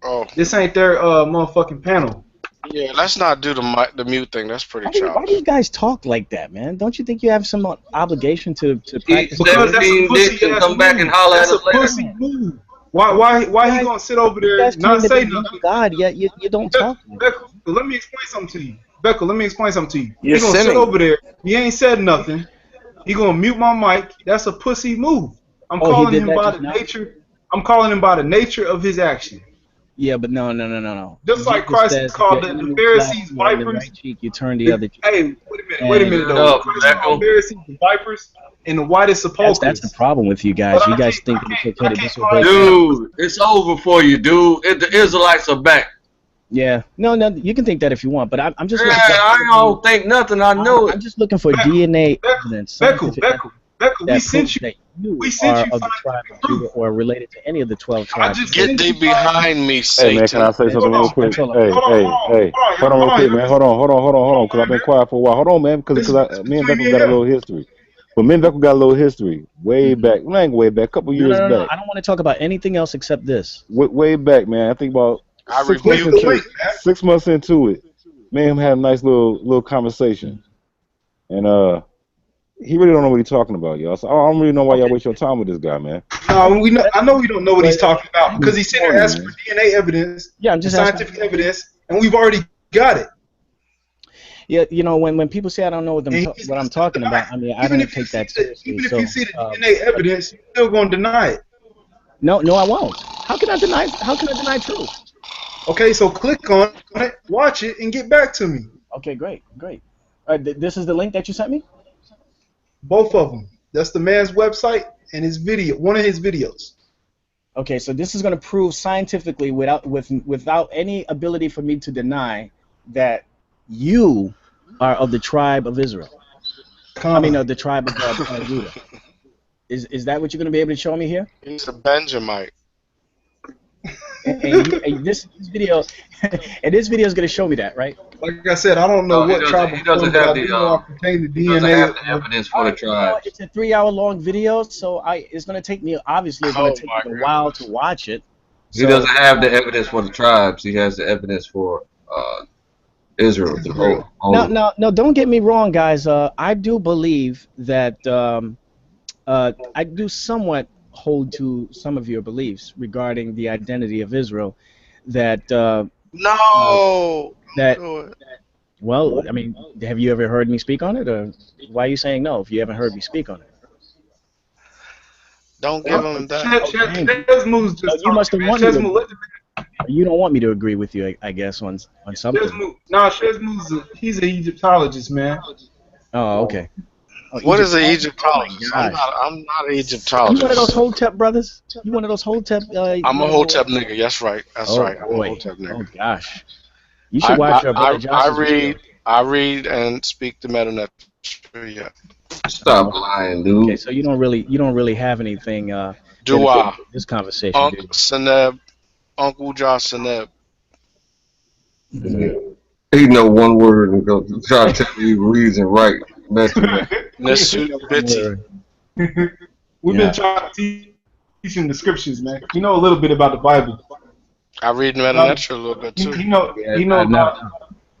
Speaker 7: Oh.
Speaker 12: This ain't their motherfucking panel.
Speaker 7: Yeah, let's not do the mute thing. That's pretty childish.
Speaker 16: Why do you guys talk like that, man? Don't you think you have some obligation to practice?
Speaker 12: Because that's a pussy ass move. That's a pussy move. Why he gonna sit over there and not say nothing?
Speaker 16: God, yet you don't talk.
Speaker 12: Beckel, let me explain something to you. Beckel, let me explain something to you.
Speaker 16: You're
Speaker 12: He gonna
Speaker 16: sinning.
Speaker 12: sit over there. He ain't said nothing. He gonna mute my mic. That's a pussy move. I'm
Speaker 16: Oh, he
Speaker 12: calling
Speaker 16: did
Speaker 12: him
Speaker 16: that
Speaker 12: by
Speaker 16: just
Speaker 12: the
Speaker 16: now?
Speaker 12: nature. I'm calling him by the nature of his action.
Speaker 16: Yeah, but no.
Speaker 12: Just like
Speaker 16: Jesus
Speaker 12: Christ
Speaker 16: says,
Speaker 12: called
Speaker 16: if your
Speaker 12: the
Speaker 16: enemy
Speaker 12: Pharisees
Speaker 16: slaps you on the
Speaker 12: vipers.
Speaker 16: right cheek, you turn the other cheek.
Speaker 12: Hey, wait a minute though. Christ called the Pharisees the vipers and the whitest sepulchres.
Speaker 16: That's the problem with you guys. You guys think it's okay to disobey.
Speaker 1: Dude, it's over for you, dude. The Israelites are back.
Speaker 16: Yeah, no, you can think that if you want, but I'm just.
Speaker 1: Yeah, I don't think nothing. I know it.
Speaker 16: I'm just looking for DNA evidence.
Speaker 12: Beckel, we sent you.
Speaker 16: That you
Speaker 12: We sent
Speaker 16: are
Speaker 12: you
Speaker 16: of the tribe of Judah or related to any of the 12 tribes.
Speaker 7: Get thee behind me,
Speaker 8: Hey
Speaker 7: Satan.
Speaker 8: man, can I say something real quick? Hey,
Speaker 12: hold
Speaker 8: hold on real quick, man. Hold on, because I've been quiet for a while. Hold on, man, because me and Beckel got a little history. But me and Beckel got a little history way back. Well, I ain't way back, a couple years
Speaker 16: No.
Speaker 8: back.
Speaker 16: I don't want to talk about anything else except this.
Speaker 8: Way back, man. I think about 6 months into it. Me and him had a nice little conversation, and he really don't know what he's talking about, y'all. So I don't really know why y'all waste your time with this guy, man.
Speaker 12: No, I know we don't know what he's talking about because he's sitting there asking for DNA evidence,
Speaker 16: Yeah, I'm just
Speaker 12: scientific evidence, and we've already got it.
Speaker 16: Yeah, when people say I don't know what I'm talking about, I mean I don't take that seriously.
Speaker 12: Even if you see the DNA evidence, you're still going to deny it.
Speaker 16: No, I won't. How can I deny truth?
Speaker 12: Okay, so click on it, watch it, and get back to me.
Speaker 16: Okay, great. This is the link that you sent me?
Speaker 12: Both of them. That's the man's website and his video, one of his videos.
Speaker 16: Okay, so this is going to prove scientifically without any ability for me to deny that you are of the tribe of Israel. I mean, of the tribe of Judah. Is that what you're going to be able to show me here?
Speaker 7: He's a Benjamite.
Speaker 16: And this video, and this video is going to show me that, right?
Speaker 12: Like I said, I don't know what tribe.
Speaker 1: He doesn't have the evidence for the tribe.
Speaker 16: It's a 3-hour-long video, so it's going to take me. Obviously, it's going to take me a while to watch it.
Speaker 1: He doesn't have the evidence for the tribes. He has the evidence for Israel. The whole.
Speaker 16: No, don't get me wrong, guys. I do believe that I do somewhat hold to some of your beliefs regarding the identity of Israel. Well, I mean, have you ever heard me speak on it, or why are you saying no if you haven't heard me speak on it?
Speaker 7: Don't give him that.
Speaker 12: Chesmu's just
Speaker 16: you must have wanted You don't want me to agree with you, I guess, on something.
Speaker 12: He's an Egyptologist, man.
Speaker 16: Oh, okay. Oh,
Speaker 7: What is an
Speaker 16: Egyptologist?
Speaker 7: Egyptologist?
Speaker 16: Oh my gosh.
Speaker 7: I'm not an
Speaker 16: You
Speaker 7: Egyptologist.
Speaker 16: one of those Hotep brothers? You one of those Hotep?
Speaker 7: I'm a Hotep nigga. That's right. That's
Speaker 16: Oh
Speaker 7: right. I'm a
Speaker 16: boy.
Speaker 7: Hotep nigga.
Speaker 16: Oh gosh. You should watch Brother Josh's video.
Speaker 7: I read and speak the Meta Nature. Yeah.
Speaker 1: Stop lying, dude.
Speaker 16: Okay, so you don't really have anything.
Speaker 7: Do I?
Speaker 16: This conversation,
Speaker 7: Uncle Seneb, Uncle Josh Seneb.
Speaker 1: He know one word and go try to tell me he reads and write.
Speaker 12: We've been trying to teach him the scriptures, man. You know a little bit about the Bible.
Speaker 7: I read Meta Nature a little bit too.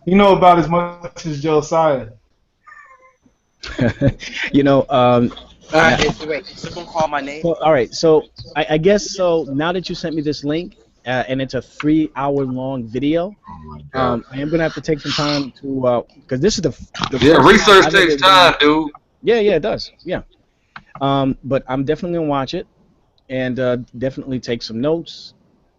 Speaker 12: You know about as much as Josiah.
Speaker 16: You know,
Speaker 19: Wait, someone call my name?
Speaker 16: well, all right, so I guess so. Now that you sent me this link, and it's a 3-hour-long video, I am gonna have to take some time to because this is the
Speaker 1: Yeah,
Speaker 16: first
Speaker 1: research
Speaker 16: I've
Speaker 1: takes
Speaker 16: ever
Speaker 1: time,
Speaker 16: done-
Speaker 1: dude.
Speaker 16: Yeah, it does. Yeah, but I'm definitely gonna watch it and definitely take some notes,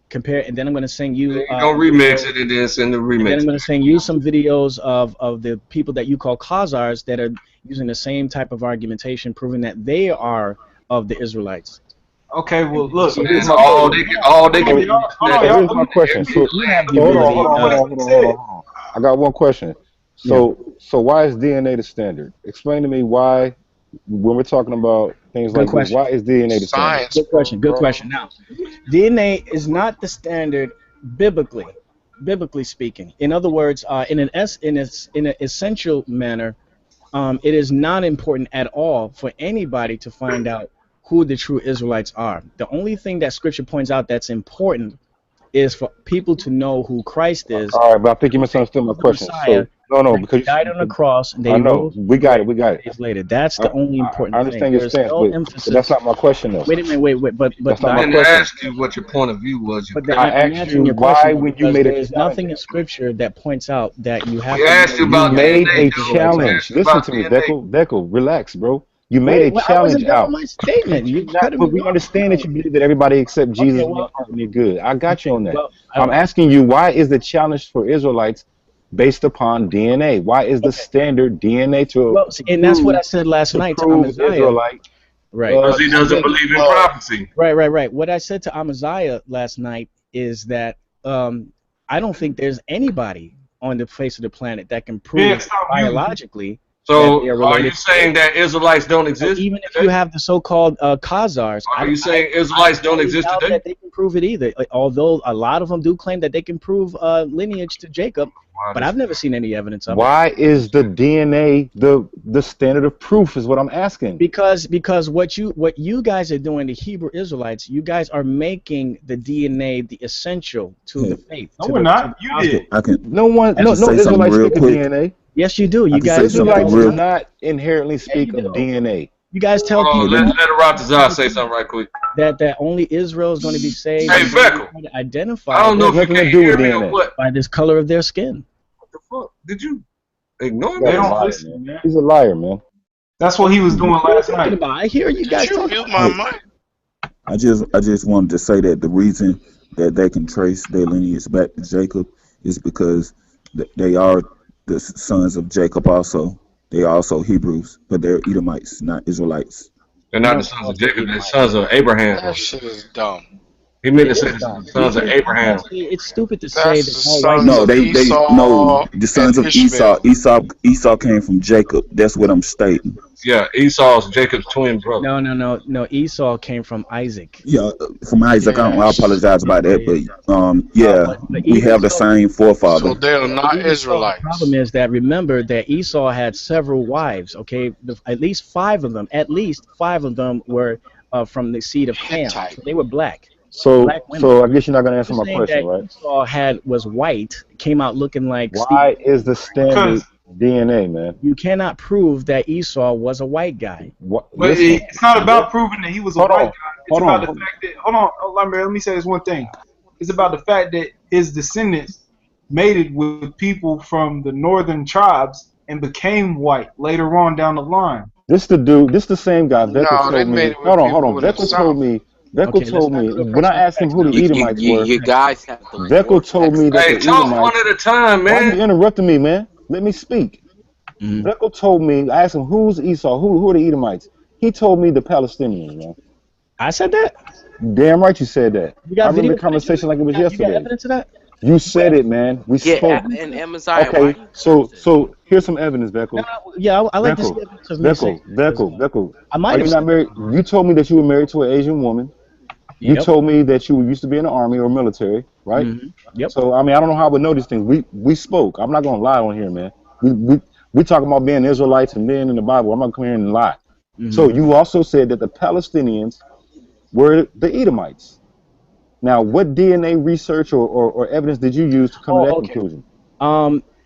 Speaker 16: compare, and then I'm gonna send you.
Speaker 1: You don't remix it and then send the
Speaker 16: And then I'm
Speaker 1: remix.
Speaker 16: going to send you some videos of the people that you call Khazars that are using the same type of argumentation, proving that they are of the Israelites.
Speaker 12: Okay, well, look.
Speaker 1: So that's all they can.
Speaker 20: Here's my question. So, hold on. I got one question. So why is DNA the standard? Explain to me why, when we're talking about things
Speaker 16: Good
Speaker 20: like
Speaker 16: question.
Speaker 20: this, why is DNA the standard?
Speaker 16: Good question. Good question. Now, DNA is not the standard biblically speaking. In other words, in an essential manner, it is not important at all for anybody to find out who the true Israelites are. The only thing that Scripture points out that's important is for people to know who Christ is.
Speaker 20: All right, but I think you misunderstood my question.
Speaker 16: Messiah,
Speaker 20: So, no,
Speaker 16: that
Speaker 20: because
Speaker 16: died on the cross and
Speaker 20: I
Speaker 16: they
Speaker 20: know
Speaker 16: rose
Speaker 20: we got it.
Speaker 16: days later. That's the only important
Speaker 20: I understand
Speaker 16: thing.
Speaker 20: your
Speaker 16: There's
Speaker 20: stance,
Speaker 16: no
Speaker 20: but
Speaker 16: emphasis.
Speaker 20: that's not my question, though.
Speaker 16: Wait a minute, but
Speaker 20: That's not
Speaker 1: I
Speaker 20: my
Speaker 1: didn't
Speaker 20: question.
Speaker 1: ask you what your point of view was.
Speaker 16: But
Speaker 20: I
Speaker 16: I'm
Speaker 20: asked
Speaker 16: answering
Speaker 20: you
Speaker 16: your
Speaker 20: why,
Speaker 16: question
Speaker 20: when you
Speaker 16: because
Speaker 20: made a
Speaker 16: there is
Speaker 20: challenge,
Speaker 16: nothing in Scripture that points out that you have
Speaker 1: We
Speaker 16: to
Speaker 1: asked you
Speaker 16: know
Speaker 1: about
Speaker 20: you made
Speaker 1: DNA,
Speaker 20: a
Speaker 1: dude.
Speaker 20: challenge.
Speaker 1: We
Speaker 20: Listen
Speaker 1: asked
Speaker 20: to
Speaker 1: you
Speaker 20: me,
Speaker 1: about DNA.
Speaker 20: Deco, relax, bro. You made
Speaker 16: Wait,
Speaker 20: a
Speaker 16: well, I
Speaker 20: challenge
Speaker 16: wasn't done with
Speaker 20: out.
Speaker 16: my statement. You cut
Speaker 20: But
Speaker 16: me
Speaker 20: we
Speaker 16: off.
Speaker 20: understand that you believe that everybody except Jesus
Speaker 16: Okay,
Speaker 20: in your
Speaker 16: well,
Speaker 20: heart and you're good. I got you on that.
Speaker 16: well,
Speaker 20: I'm asking you, why is the challenge for Israelites based upon DNA? Why is the standard DNA
Speaker 16: well, see, and that's what I said last night to
Speaker 20: prove
Speaker 16: Amaziah.
Speaker 20: Israelite?
Speaker 16: Right.
Speaker 1: Because he doesn't believe in prophecy.
Speaker 16: Right. What I said to Amaziah last night is that I don't think there's anybody on the face of the planet that can prove biologically
Speaker 1: So
Speaker 16: that they are
Speaker 1: are
Speaker 16: related.
Speaker 1: you saying that Israelites don't exist?
Speaker 16: Even if you have the so-called Khazars,
Speaker 1: Are you saying Israelites don't exist
Speaker 16: doubt
Speaker 1: today?
Speaker 16: that they can prove it either. Although a lot of them do claim that they can prove lineage to Jacob, but I've never seen any evidence of it.
Speaker 20: Why is the DNA the standard of proof? Is what I'm asking.
Speaker 16: Because what you guys are doing, the Hebrew Israelites, you guys are making the DNA the essential to the faith.
Speaker 12: No, we're not. You did.
Speaker 20: No Israelites speak of DNA.
Speaker 16: Yes, you do. You guys
Speaker 20: Israelites do not inherently speak of DNA.
Speaker 16: You guys tell
Speaker 1: Hold on,
Speaker 16: people
Speaker 1: let Aratazar say something right quick.
Speaker 16: that only Israel is going to be saved.
Speaker 1: Hey,
Speaker 16: and they're
Speaker 1: Feckle.
Speaker 16: going to identify
Speaker 1: I don't know if you
Speaker 20: nothing
Speaker 1: can
Speaker 20: to do
Speaker 1: hear
Speaker 20: with
Speaker 1: me or
Speaker 20: DNA.
Speaker 1: what.
Speaker 16: by this color of their skin.
Speaker 1: What the fuck? Did you ignore
Speaker 12: They
Speaker 1: me?
Speaker 12: don't listen, man.
Speaker 20: He's a liar, man.
Speaker 12: That's what he was doing last night.
Speaker 16: I hear you guys talking.
Speaker 7: Mute my mic.
Speaker 6: I just wanted to say that the reason that they can trace their lineage back to Jacob is because they are the sons of Jacob also. They are also Hebrews, but they're Edomites, not Israelites.
Speaker 1: They're not the sons of Jacob, they're sons of Abraham.
Speaker 7: That shit is dumb.
Speaker 1: He meant to say the sons of Abraham.
Speaker 16: It's stupid to say
Speaker 7: That's
Speaker 16: that
Speaker 7: the
Speaker 16: all white
Speaker 7: sons
Speaker 6: No,
Speaker 7: of
Speaker 6: they
Speaker 7: Esau
Speaker 6: no, the sons
Speaker 7: and
Speaker 6: of Esau.
Speaker 7: Ishmael.
Speaker 6: Esau came from Jacob. That's what I'm stating.
Speaker 1: Yeah, Esau's Jacob's twin brother.
Speaker 16: No. Esau came from Isaac.
Speaker 6: Yeah, from Isaac. I apologize about that, but yeah, we have the same forefather.
Speaker 7: So they are not Israelites.
Speaker 16: The problem is that remember that Esau had several wives. Okay, at least five of them were from the seed of Ham. So they were black.
Speaker 20: So
Speaker 16: Black women.
Speaker 20: so I guess you're not gonna answer
Speaker 16: You're
Speaker 20: my
Speaker 16: saying
Speaker 20: question,
Speaker 16: that
Speaker 20: right?
Speaker 16: Esau was white, came out looking like
Speaker 20: Why
Speaker 16: Steve.
Speaker 20: is the standard DNA, man?
Speaker 16: You cannot prove that Esau was a white guy.
Speaker 20: What?
Speaker 12: But
Speaker 20: Listen,
Speaker 12: it's not about proving that he was a
Speaker 20: Hold
Speaker 12: white
Speaker 20: on.
Speaker 12: guy. It's
Speaker 20: Hold
Speaker 12: about
Speaker 20: on.
Speaker 12: the fact that let me say this one thing. It's about the fact that his descendants mated with people from the northern tribes and became white later on down the line.
Speaker 20: This the dude. This the same guy. Vecca
Speaker 7: No, they
Speaker 20: told me.
Speaker 7: made it with
Speaker 20: Hold on.
Speaker 7: people in the
Speaker 20: Vecca told
Speaker 7: South.
Speaker 20: me Veckel told me when I asked him who the Edomites were.
Speaker 14: You guys have to
Speaker 20: Veckel told me that
Speaker 1: Hey,
Speaker 20: the
Speaker 1: talk one
Speaker 20: Edomites.
Speaker 1: at a time,
Speaker 20: Why
Speaker 1: man.
Speaker 20: you interrupting me, man? Let me speak. Veckel told me. I asked him who's Esau, who are the Edomites. He told me the Palestinians, man.
Speaker 16: I said that.
Speaker 20: Damn right you said that.
Speaker 16: You got
Speaker 20: I remember
Speaker 16: video
Speaker 20: the conversation like it was
Speaker 16: you got
Speaker 20: yesterday.
Speaker 16: evidence of that?
Speaker 20: You said it, man. We spoke.
Speaker 14: And Amaziah, why
Speaker 20: Okay, so here's some evidence, Veckel.
Speaker 16: Yeah, I like to see
Speaker 20: Veckel,
Speaker 16: evidence of me saying
Speaker 20: Veckel.
Speaker 16: I might
Speaker 20: Are
Speaker 16: have
Speaker 20: you not
Speaker 16: said
Speaker 20: married? You told me that you were married to an Asian woman. You
Speaker 16: Yep.
Speaker 20: told me that you used to be in the army or military, right?
Speaker 16: Yep.
Speaker 20: So I mean, I don't know how I would know these things. We spoke. I'm not gonna lie on here, man. We talking about being Israelites and being in the Bible. I'm not coming here and lie. So you also said that the Palestinians were the Edomites. Now, what DNA research or evidence did you use to come to that conclusion?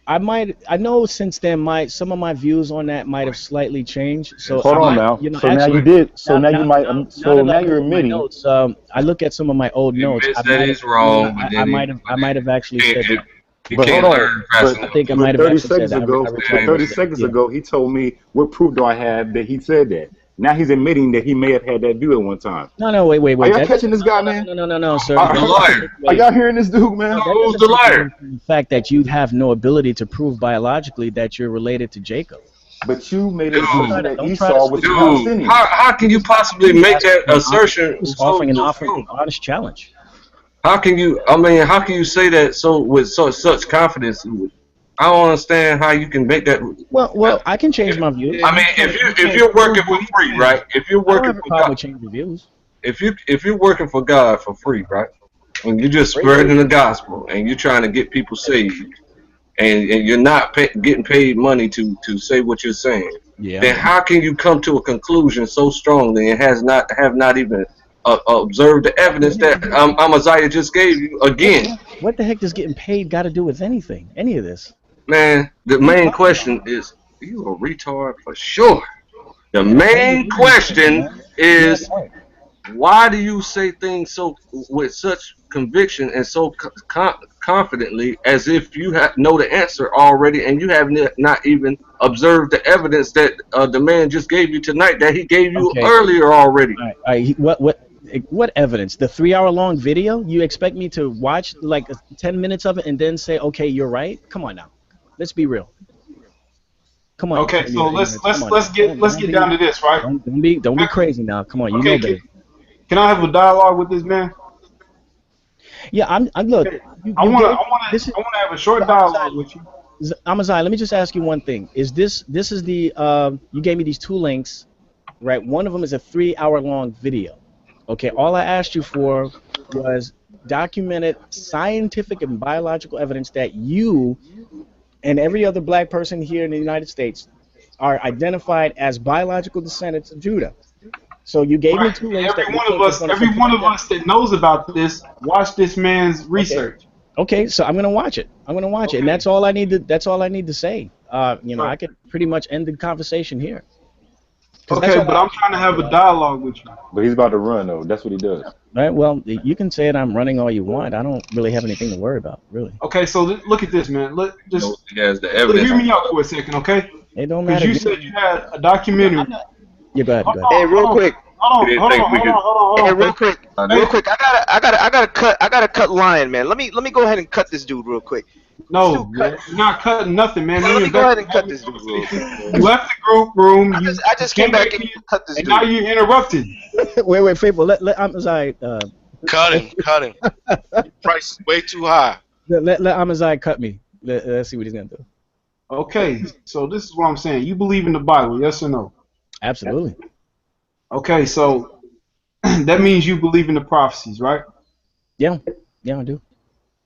Speaker 16: I know since then some of my views on that might have slightly changed. So
Speaker 20: Hold
Speaker 16: I
Speaker 20: on
Speaker 16: might,
Speaker 20: now.
Speaker 16: you know,
Speaker 20: So
Speaker 16: actually,
Speaker 20: now you did. So now you might.
Speaker 16: now
Speaker 20: So
Speaker 16: that
Speaker 20: now
Speaker 16: I
Speaker 20: you're
Speaker 16: look at my
Speaker 20: admitting.
Speaker 16: notes, I look at some of my old notes. I
Speaker 1: Admits that
Speaker 16: might have,
Speaker 1: he's wrong, but
Speaker 16: I
Speaker 1: then
Speaker 16: might have actually said that.
Speaker 1: he
Speaker 20: But hold
Speaker 1: can't
Speaker 20: on.
Speaker 1: learn fast
Speaker 16: I
Speaker 1: enough.
Speaker 16: think I might
Speaker 20: But
Speaker 16: have
Speaker 20: 30
Speaker 16: actually said
Speaker 20: seconds
Speaker 16: that.
Speaker 20: ago,
Speaker 16: I recall
Speaker 20: but 30
Speaker 16: most of that.
Speaker 20: seconds
Speaker 16: Yeah.
Speaker 20: ago, he told me what proof do I have that he said that. Now he's admitting that he may have had that view at one time.
Speaker 16: No, wait.
Speaker 20: Are y'all
Speaker 16: That
Speaker 20: catching
Speaker 16: doesn't-
Speaker 20: this guy, man?
Speaker 16: No, sir.
Speaker 20: Are,
Speaker 16: That
Speaker 1: Who's the
Speaker 16: doesn't
Speaker 1: liar?
Speaker 16: take
Speaker 20: are
Speaker 16: away-
Speaker 20: y'all hearing this dude, man?
Speaker 16: No, that
Speaker 1: Who's
Speaker 16: doesn't
Speaker 1: the
Speaker 16: take away
Speaker 1: liar?
Speaker 16: from the fact that you have no ability to prove biologically that you're related to Jacob.
Speaker 20: But you made
Speaker 1: Dude,
Speaker 20: an assumption that
Speaker 16: don't try to
Speaker 20: Esau was
Speaker 16: switch
Speaker 20: the
Speaker 16: it up.
Speaker 1: Dude,
Speaker 20: Palestinians.
Speaker 1: how can you possibly make that assertion
Speaker 16: Just
Speaker 1: so
Speaker 16: offering an
Speaker 1: strong?
Speaker 16: honest challenge.
Speaker 1: How can you? I mean, how can you say that so with such confidence? I don't understand how you can make that.
Speaker 16: Well, I can change my views.
Speaker 1: I mean, if you're working for free, right? If you're
Speaker 16: I don't
Speaker 1: working
Speaker 16: have a
Speaker 1: for
Speaker 16: problem
Speaker 1: God,
Speaker 16: with changing views.
Speaker 1: if you're working for God for free, right? When you're just spreading the gospel and you're trying to get people saved, and you're not getting paid money to say what you're saying, then how can you come to a conclusion so strongly and have not even observed the evidence that Amaziah just gave you again?
Speaker 16: What the heck does getting paid got to do with anything? Any of this?
Speaker 1: Man, the main question is, you a retard for sure. The main question is, why do you say things so with such conviction and so confidently as if you know the answer already and you have not even observed the evidence that the man just gave you tonight that he gave you earlier already?
Speaker 16: All right. What evidence? The 3-hour-long video? You expect me to watch like 10 minutes of it and then say, okay, you're right? Come on now. Let's be real. Come on.
Speaker 12: Okay, so let's get down to this, right?
Speaker 16: Don't be crazy now. Come on, you know better.
Speaker 12: Can I have a dialogue with this man?
Speaker 16: Yeah, I'm look.
Speaker 12: Okay. I want to have a short dialogue with you.
Speaker 16: Amaziah, let me just ask you one thing. Is this is the you gave me these 2 links, right? One of them is a 3-hour-long video. Okay, all I asked you for was documented scientific and biological evidence that you and every other black person here in the United States are identified as biological descendants of Judah. So you gave me 2 links.
Speaker 12: Every one of us that knows about this, watch this man's research.
Speaker 16: Okay, so I'm gonna watch it. And that's all I need to. That's all I need to say. You know, I could pretty much end the conversation here.
Speaker 12: Okay, but I'm trying to have a dialogue with you.
Speaker 20: But he's about to run though. That's what he does.
Speaker 16: Right. Well, you can say it. I'm running all you want. I don't really have anything to worry about, really.
Speaker 12: Okay, so look at this, man.
Speaker 1: Hear
Speaker 12: me out for a second, okay?
Speaker 16: It don't matter.
Speaker 12: Because you said you had a documentary.
Speaker 16: Yeah, go ahead.
Speaker 18: Hey, real quick.
Speaker 12: Hold on.
Speaker 18: Hey, real quick. I gotta cut Lion, man. Let me go ahead and cut this dude real quick.
Speaker 12: No, you're not cutting nothing, man.
Speaker 18: Let me go ahead and cut this dude real quick.
Speaker 12: You left the group room.
Speaker 18: I just came back and cut this dude.
Speaker 12: And now you're interrupted.
Speaker 16: Wait, Faithful. I'm sorry.
Speaker 7: Cut him. Price is way too high.
Speaker 16: Let Amaziah cut me. Let's see what he's gonna do.
Speaker 12: Okay, so this is what I'm saying. You believe in the Bible, yes or no?
Speaker 16: Absolutely.
Speaker 12: Okay, so that means you believe in the prophecies, right?
Speaker 16: Yeah, I do.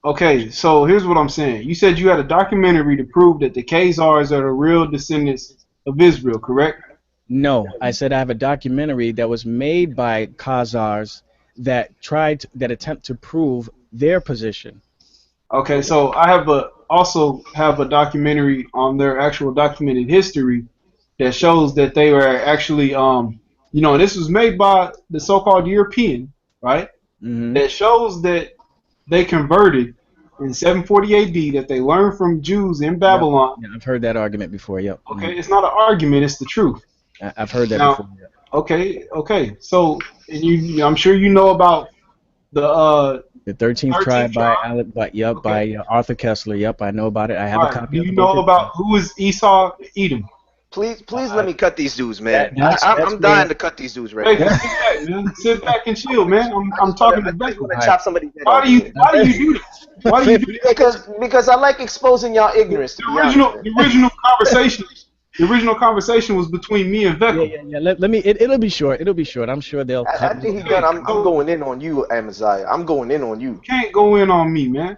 Speaker 12: Okay, so here's what I'm saying. You said you had a documentary to prove that the Khazars are the real descendants of Israel, correct?
Speaker 16: No, I said I have a documentary that was made by Khazars that attempt to prove their position.
Speaker 12: Okay, so I also have a documentary on their actual documented history that shows that they were actually, you know, and this was made by the so-called European, right?
Speaker 16: Mm-hmm.
Speaker 12: That shows that they converted in 740 AD, that they learned from Jews in Babylon.
Speaker 16: Yeah, I've heard that argument before. Yep.
Speaker 12: Okay, it's not an argument; it's the truth.
Speaker 16: I've heard that
Speaker 12: now,
Speaker 16: before. Yeah.
Speaker 12: Okay. So, and I'm sure you know about
Speaker 16: The 13th
Speaker 12: 13th
Speaker 16: tribe by
Speaker 12: tribe. Okay.
Speaker 16: by Arthur Kessler. Yep, I know about it. I have a
Speaker 12: All right.
Speaker 16: copy
Speaker 12: Do
Speaker 16: of the
Speaker 12: you
Speaker 16: book
Speaker 12: know
Speaker 16: as
Speaker 12: about
Speaker 16: well.
Speaker 12: who is Esau, Edom?
Speaker 18: Please let me cut these dudes, man.
Speaker 16: That's
Speaker 18: I'm dying
Speaker 16: where.
Speaker 18: to cut these dudes right
Speaker 12: Baker,
Speaker 18: now.
Speaker 12: sit back, man. Sit back and chill, man. I'm talking to
Speaker 18: I just
Speaker 12: Becker.
Speaker 18: want
Speaker 16: All
Speaker 18: to
Speaker 16: right.
Speaker 18: chop somebody's head off in here.
Speaker 12: Why do you do this? Why do you do this?
Speaker 18: Because I like exposing y'all ignorance, to be honest, man.
Speaker 12: The original conversation was between me and Becker.
Speaker 16: Yeah. Let me. It'll be short. It'll be short. I'm sure they'll cut
Speaker 18: After
Speaker 16: me.
Speaker 18: he done, I'm going in on you, Amaziah. I'm going in on you.
Speaker 12: Can't go in on me, man.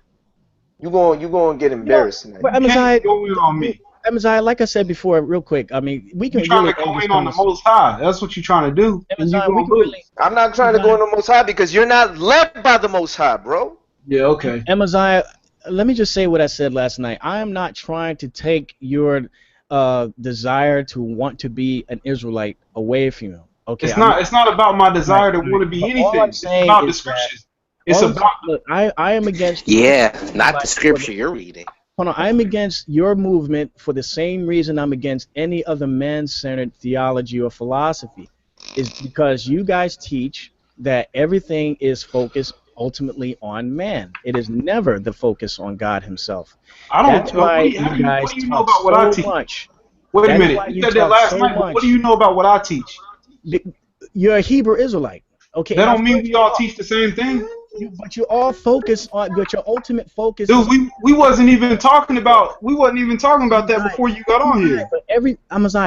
Speaker 18: You going to get embarrassed tonight.
Speaker 16: But
Speaker 12: Can't go in on me.
Speaker 16: Amaziah, like I said before, real quick. I mean, we can
Speaker 12: You're trying
Speaker 16: really
Speaker 12: to go
Speaker 16: end this
Speaker 12: in on the
Speaker 16: conversation.
Speaker 12: Most High. That's what you're trying to do. And you're
Speaker 16: Amaziah, we
Speaker 12: going
Speaker 16: can
Speaker 12: to lose.
Speaker 16: really.
Speaker 18: I'm not trying to go in the Most High because you're not led by the Most High, bro.
Speaker 12: Yeah, okay.
Speaker 16: Amaziah, let me just say what I said last night. I am not trying to take your desire to want to be an Israelite away from you. Okay.
Speaker 12: It's not about my desire to want to be
Speaker 16: But
Speaker 12: anything.
Speaker 16: all I'm
Speaker 12: It's
Speaker 16: saying
Speaker 12: about the
Speaker 16: is that
Speaker 12: scriptures. It's about
Speaker 16: look, I am against the
Speaker 19: Yeah,
Speaker 16: movement
Speaker 19: not the
Speaker 16: like for
Speaker 19: scripture you're reading.
Speaker 16: Hold on, I'm against your movement for the same reason I'm against any other man-centered theology or philosophy, is because you guys teach that everything is focused ultimately on man. It is never the focus on God Himself.
Speaker 12: I don't.
Speaker 16: That's why you guys
Speaker 12: What do you know
Speaker 16: talk
Speaker 12: about what I
Speaker 16: so
Speaker 12: teach?
Speaker 16: much.
Speaker 12: Wait a
Speaker 16: That's
Speaker 12: minute.
Speaker 16: why
Speaker 12: You
Speaker 16: you
Speaker 12: said that
Speaker 16: talk
Speaker 12: last
Speaker 16: so
Speaker 12: night, but what do
Speaker 16: much.
Speaker 12: you know about what I teach?
Speaker 16: You're a Hebrew Israelite, okay?
Speaker 12: That
Speaker 16: And
Speaker 12: don't
Speaker 16: I've
Speaker 12: mean
Speaker 16: heard
Speaker 12: we
Speaker 16: you
Speaker 12: all
Speaker 16: talk.
Speaker 12: teach the same thing.
Speaker 16: But you all focus on, but your ultimate focus
Speaker 12: Dude,
Speaker 16: is.
Speaker 12: we wasn't even talking about that before you got on here.
Speaker 16: But every time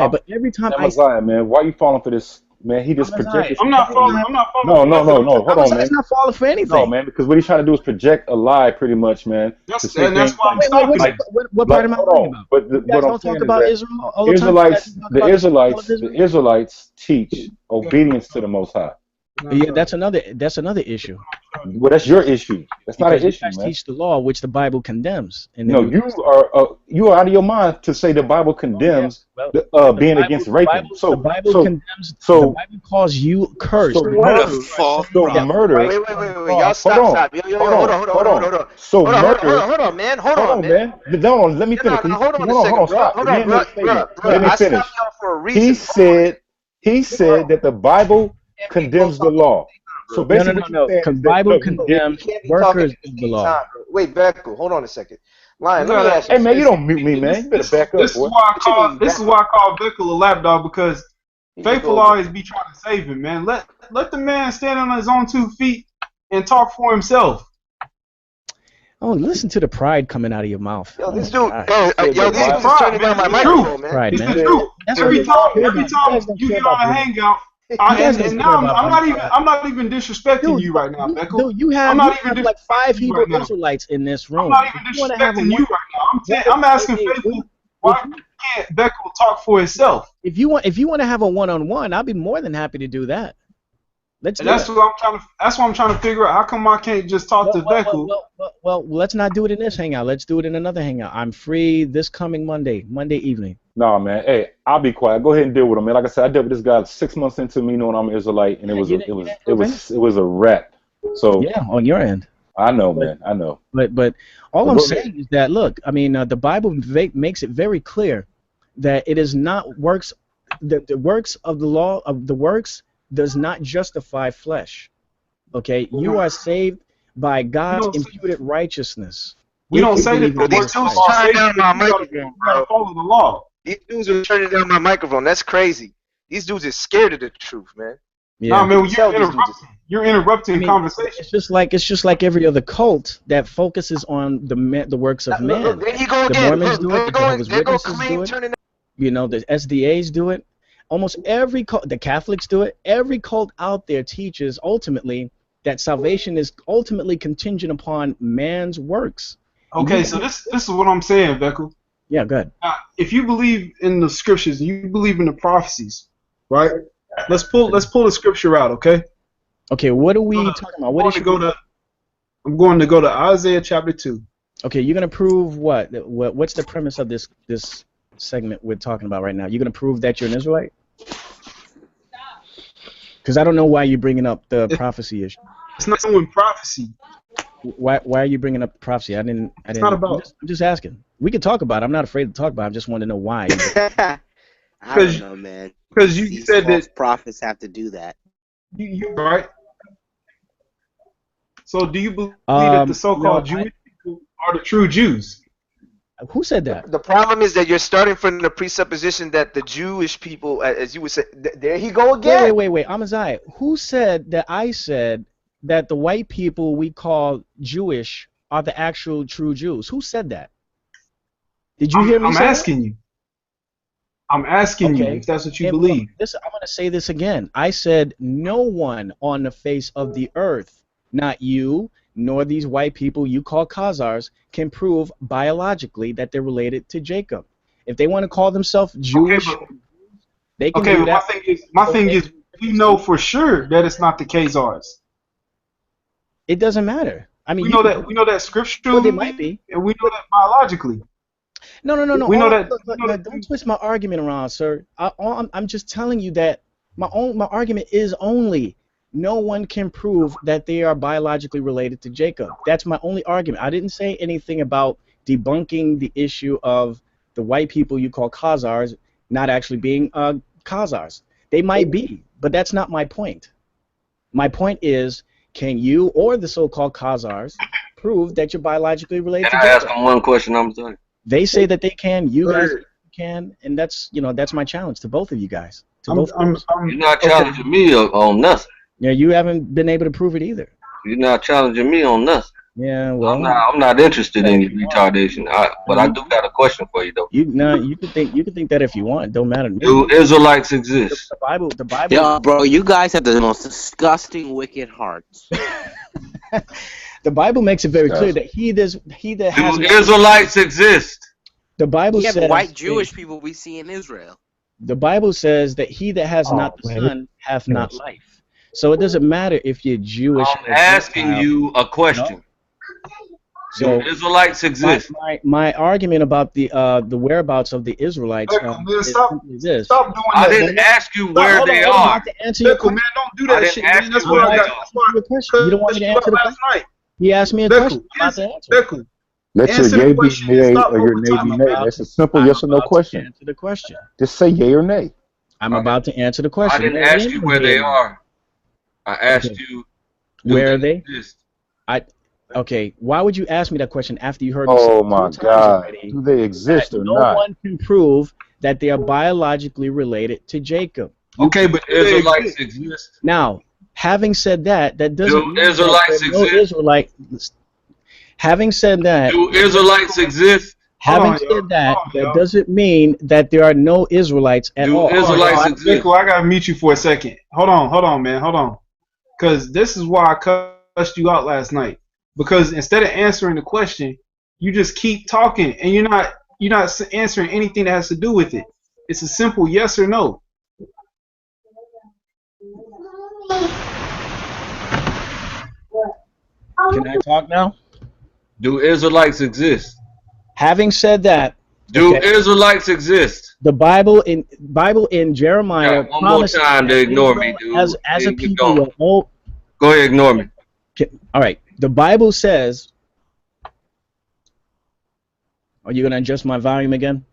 Speaker 16: I
Speaker 20: Amaziah, man, why you falling for this? Man, he just projected.
Speaker 12: I'm not falling for
Speaker 20: No,
Speaker 12: nothing.
Speaker 20: Hold on, man.
Speaker 16: not falling for anything.
Speaker 20: No, man, because what he's trying to do is project a lie, pretty much, man. To say
Speaker 12: And that's
Speaker 20: things
Speaker 12: why I'm
Speaker 20: like,
Speaker 12: stopping it.
Speaker 16: What part am I
Speaker 20: hold
Speaker 16: lying
Speaker 20: on.
Speaker 16: about?
Speaker 20: But
Speaker 16: You
Speaker 20: what
Speaker 16: guys
Speaker 20: I'm
Speaker 16: don't talk
Speaker 20: saying is
Speaker 16: about
Speaker 20: that
Speaker 16: Israel all the time.
Speaker 20: The Israelites teach obedience to the Most High.
Speaker 16: Yeah, that's another issue.
Speaker 20: Well, that's your issue. That's not
Speaker 16: Because
Speaker 20: an
Speaker 16: you
Speaker 20: issue,
Speaker 16: guys
Speaker 20: man.
Speaker 16: teach the law, which the Bible condemns. And
Speaker 20: No, you are out of your mind to say the Bible condemns being against raping.
Speaker 16: The Bible condemns. The Bible calls you cursed.
Speaker 18: What a false prophet.
Speaker 20: Murder.
Speaker 18: Wait. Y'all stop. Yo, hold on.
Speaker 20: So murder.
Speaker 18: Hold on, man.
Speaker 20: Hold on, man. Hold on, let me finish.
Speaker 18: Hold on a second, bro.
Speaker 20: Stop.
Speaker 18: Hold
Speaker 20: Let
Speaker 18: on,
Speaker 20: me make a statement. Let me
Speaker 18: I
Speaker 20: finish.
Speaker 18: stopped y'all for a reason.
Speaker 20: He said that the Bible condemns the law. So basically, what you're saying
Speaker 16: Because
Speaker 20: is that
Speaker 16: Bible condemns workers of the law.
Speaker 18: Time, bro. Wait, Beckel, hold on a second. Lion, let me ask you.
Speaker 20: Hey, man, you don't mute me, man. You better back up,
Speaker 12: This
Speaker 20: boy.
Speaker 12: is why I call Bickle a lapdog, because Faithful always be trying to save him, man. Let the man stand on his own 2 feet and talk for himself.
Speaker 16: Oh, listen to the pride coming out of your mouth.
Speaker 18: Yo, this
Speaker 16: Oh,
Speaker 18: dude, these dudes is turning down my microphone, man.
Speaker 16: Pride, man.
Speaker 12: Every time you get on a hangout, and now I'm not even disrespecting you right now, Beckle.
Speaker 16: Dude, you have like 5 Hebrew Israelites in this room.
Speaker 12: I'm not even disrespecting you right now. I'm asking Faithful why can't Beckle talk for himself?
Speaker 16: If you want to have a one-on-one, I'll be more than happy to do that.
Speaker 12: That's what I'm trying to figure out. How come I can't just talk to Beckle?
Speaker 16: Well, let's not do it in this hangout. Let's do it in another hangout. I'm free this coming Monday evening.
Speaker 20: No, man. Hey, I'll be quiet. Go ahead and deal with him, man. Like I said, I dealt with this guy 6 months into me knowing I'm an Israelite, and it was a wrap. So
Speaker 16: yeah, on your end.
Speaker 20: I know, man. I know.
Speaker 16: But all I'm saying is that, look, I mean, the Bible makes it very clear that it is not works. The works of the law of the works does not justify flesh. Okay, you are saved by God's imputed righteousness.
Speaker 12: We don't say that.
Speaker 18: These dudes turning down my microphone, bro.
Speaker 12: Follow the law.
Speaker 18: These dudes are turning down my microphone. That's crazy. These dudes are scared of the truth, man.
Speaker 16: Yeah.
Speaker 12: No, man, you're interrupting conversation.
Speaker 16: It's just like every other cult that focuses on the works of man.
Speaker 18: There you go
Speaker 16: The
Speaker 18: again.
Speaker 16: Mormons do it. The Jehovah's Witnesses do it.
Speaker 18: Turning
Speaker 16: You know, the SDAs do it. Almost every cult, the Catholics do it. Every cult out there teaches ultimately that salvation is ultimately contingent upon man's works.
Speaker 12: Okay, so this is what I'm saying, Beckle.
Speaker 16: Yeah, go ahead.
Speaker 12: If you believe in the scriptures, you believe in the prophecies, right? Let's pull the scripture out, okay?
Speaker 16: Okay, what are we talking about?
Speaker 12: I'm going to go to Isaiah chapter 2.
Speaker 16: Okay, you're gonna prove what? What's the premise of this segment we're talking about right now? You're gonna prove that you're an Israelite? Because I don't know why you're bringing up the prophecy issue.
Speaker 12: It's not doing prophecy.
Speaker 16: Why are you bringing up the prophecy? I didn't.
Speaker 12: It's not about.
Speaker 16: I'm just asking. We can talk about it. I'm not afraid to talk about it. I just want to know why.
Speaker 19: I don't know, man.
Speaker 12: Because you
Speaker 19: These
Speaker 12: said
Speaker 19: false
Speaker 12: that
Speaker 19: prophets have to do that.
Speaker 12: you right. So do you believe that the so-called Jewish people are the true Jews?
Speaker 16: Who said that?
Speaker 18: The problem is that you're starting from the presupposition that the Jewish people, as you would say, there he go again.
Speaker 16: Wait. Amaziah, who said that I said that the white people we call Jewish are the actual true Jews? Who said that? Did you hear me
Speaker 12: I'm
Speaker 16: say
Speaker 12: asking you. I'm asking you
Speaker 16: Okay.
Speaker 12: if that's what you
Speaker 16: And look,
Speaker 12: believe.
Speaker 16: I'm going to say this again. I said no one on the face of the earth, not you, nor these white people you call Khazars, can prove biologically that they're related to Jacob. If they want to call themselves Jewish, they can
Speaker 12: Okay,
Speaker 16: do
Speaker 12: but
Speaker 16: that.
Speaker 12: my thing is, we know for sure that it's not the Khazars.
Speaker 16: It doesn't matter. I mean,
Speaker 12: We know that scripturally,
Speaker 16: Well, they might be.
Speaker 12: and we know that biologically.
Speaker 16: No.
Speaker 12: We know that.
Speaker 16: Look, don't twist my argument around, sir. I'm just telling you that my argument is only no one can prove that they are biologically related to Jacob. That's my only argument. I didn't say anything about debunking the issue of the white people you call Khazars not actually being Khazars. They might be, but that's not my point. My point is, can you or the so-called Khazars prove that you're biologically related
Speaker 1: Can
Speaker 16: to
Speaker 1: I ask
Speaker 16: Jacob?
Speaker 1: him one question? I'm sorry.
Speaker 16: They say that they can. You guys can, and that's that's my challenge to both of you guys.
Speaker 1: You're not challenging me on nothing.
Speaker 16: Yeah, you haven't been able to prove it either.
Speaker 1: You're not challenging me on nothing.
Speaker 16: Yeah, well,
Speaker 1: I'm not interested in your retardation. But I do got a question for you though.
Speaker 16: you can think that if you want. Don't matter to me.
Speaker 1: Do Israelites exist?
Speaker 16: The Bible.
Speaker 14: Yo, bro, you guys have the most disgusting, wicked hearts.
Speaker 16: The Bible makes it very clear that he that has.
Speaker 1: Do Israelites exist?
Speaker 16: The Bible
Speaker 14: We have
Speaker 16: says
Speaker 14: white Jewish people we see in Israel.
Speaker 16: The Bible says that he that has not the Son hath not life. So it doesn't matter if you're Jewish.
Speaker 1: I'm asking you a question.
Speaker 16: So
Speaker 1: do Israelites exist?
Speaker 16: My argument about the whereabouts of the Israelites
Speaker 12: Stop doing
Speaker 1: I
Speaker 12: that.
Speaker 1: didn't ask you where
Speaker 16: Hold on,
Speaker 1: they
Speaker 16: hold on, I'm
Speaker 1: are.
Speaker 16: about to answer your question.
Speaker 12: Man, don't do that shit. Man. That's what I got.
Speaker 16: You don't want me to answer the question? He asked me a question. I'm about to answer.
Speaker 20: Let
Speaker 16: Answer
Speaker 20: your
Speaker 16: the
Speaker 20: yay be
Speaker 16: question.
Speaker 20: yay
Speaker 16: Stop
Speaker 20: or your nay be
Speaker 16: overtalking.
Speaker 20: nay. That's a simple yes or no question.
Speaker 16: Answer the question.
Speaker 20: Just say yay or nay.
Speaker 16: I'm about to answer the question.
Speaker 1: I didn't ask you where they are. I asked you.
Speaker 16: Where are they?
Speaker 1: Exist?
Speaker 16: Okay. Why would you ask me that question after you heard me
Speaker 20: Oh
Speaker 16: say
Speaker 20: my
Speaker 16: two times
Speaker 20: God.
Speaker 16: already
Speaker 20: Do they exist
Speaker 16: that
Speaker 20: or
Speaker 16: no
Speaker 20: not?
Speaker 16: one can prove that they are biologically related to Jacob?
Speaker 12: Okay, but
Speaker 1: Israelites exist.
Speaker 16: Now, having said that, that doesn't
Speaker 1: Do
Speaker 16: mean that
Speaker 1: Israelites
Speaker 16: there's no
Speaker 1: exist?
Speaker 16: Israelite. Having said that,
Speaker 1: Do Israelites exist?
Speaker 16: having said that, that doesn't mean that there are no Israelites at all.
Speaker 1: Israelites exist?
Speaker 12: Cool. I gotta mute you for a second. Hold on, man. Hold on. Because this is why I cussed you out last night. Because instead of answering the question, you just keep talking, and you're not answering anything that has to do with it. It's a simple yes or no.
Speaker 16: Can I talk now?
Speaker 1: Do Israelites exist?
Speaker 16: Having said that,
Speaker 1: Do Israelites exist?
Speaker 16: the Bible in Jeremiah
Speaker 1: One more time to ignore me, dude.
Speaker 16: as a
Speaker 1: Keep
Speaker 16: people
Speaker 1: going.
Speaker 16: will
Speaker 1: Go ahead, ignore me.
Speaker 16: all right. The Bible says. Are you gonna adjust my volume again?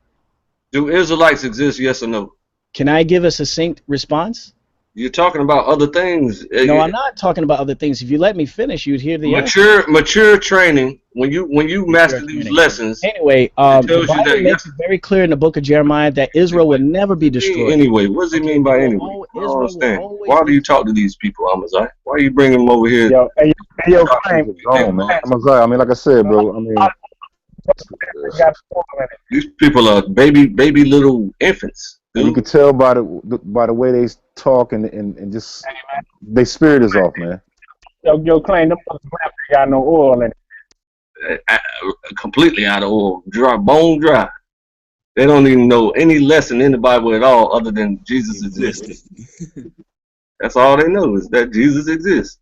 Speaker 1: Do Israelites exist? Yes or no?
Speaker 16: Can I give a succinct response?
Speaker 1: You're talking about other things.
Speaker 16: No, I'm not talking about other things. If you let me finish, you'd hear the
Speaker 1: Mature training. When you master these lessons.
Speaker 16: Anyway, the Bible makes it very clear in the book of Jeremiah that Israel will never be destroyed.
Speaker 1: Anyway, what does he mean by anyway? I don't understand. Why do you talk to these people, Amaziah? Why are you bringing them over here?
Speaker 20: Yo, Claim, man. I'm sorry. I mean, like I said, bro. I mean,
Speaker 1: these people are baby little infants.
Speaker 20: And you can tell by the way they talk and just their spirit is off, man.
Speaker 2: Yo, Claim, them got no oil in it.
Speaker 1: Completely out of oil, dry, bone dry. They don't even know any lesson in the Bible at all other than Jesus existed. That's all they know is that Jesus exists.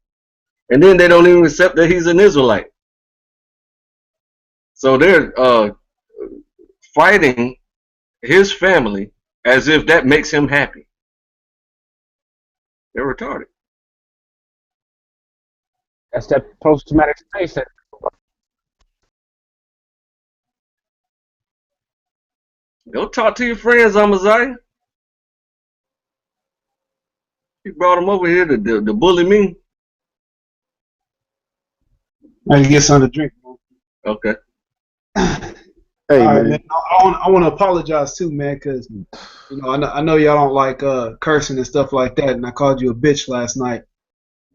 Speaker 1: And then they don't even accept that he's an Israelite. So they're fighting his family as if that makes him happy. They're retarded.
Speaker 2: That's that post-traumatic stress syndrome.
Speaker 1: Go talk to your friends, Amaziah. You brought him over here to bully me?
Speaker 12: I can get something to drink.
Speaker 1: Okay.
Speaker 20: Hey,
Speaker 12: All right,
Speaker 20: man.
Speaker 12: man. I want to apologize too, man, because you know I know y'all don't like cursing and stuff like that, and I called you a bitch last night.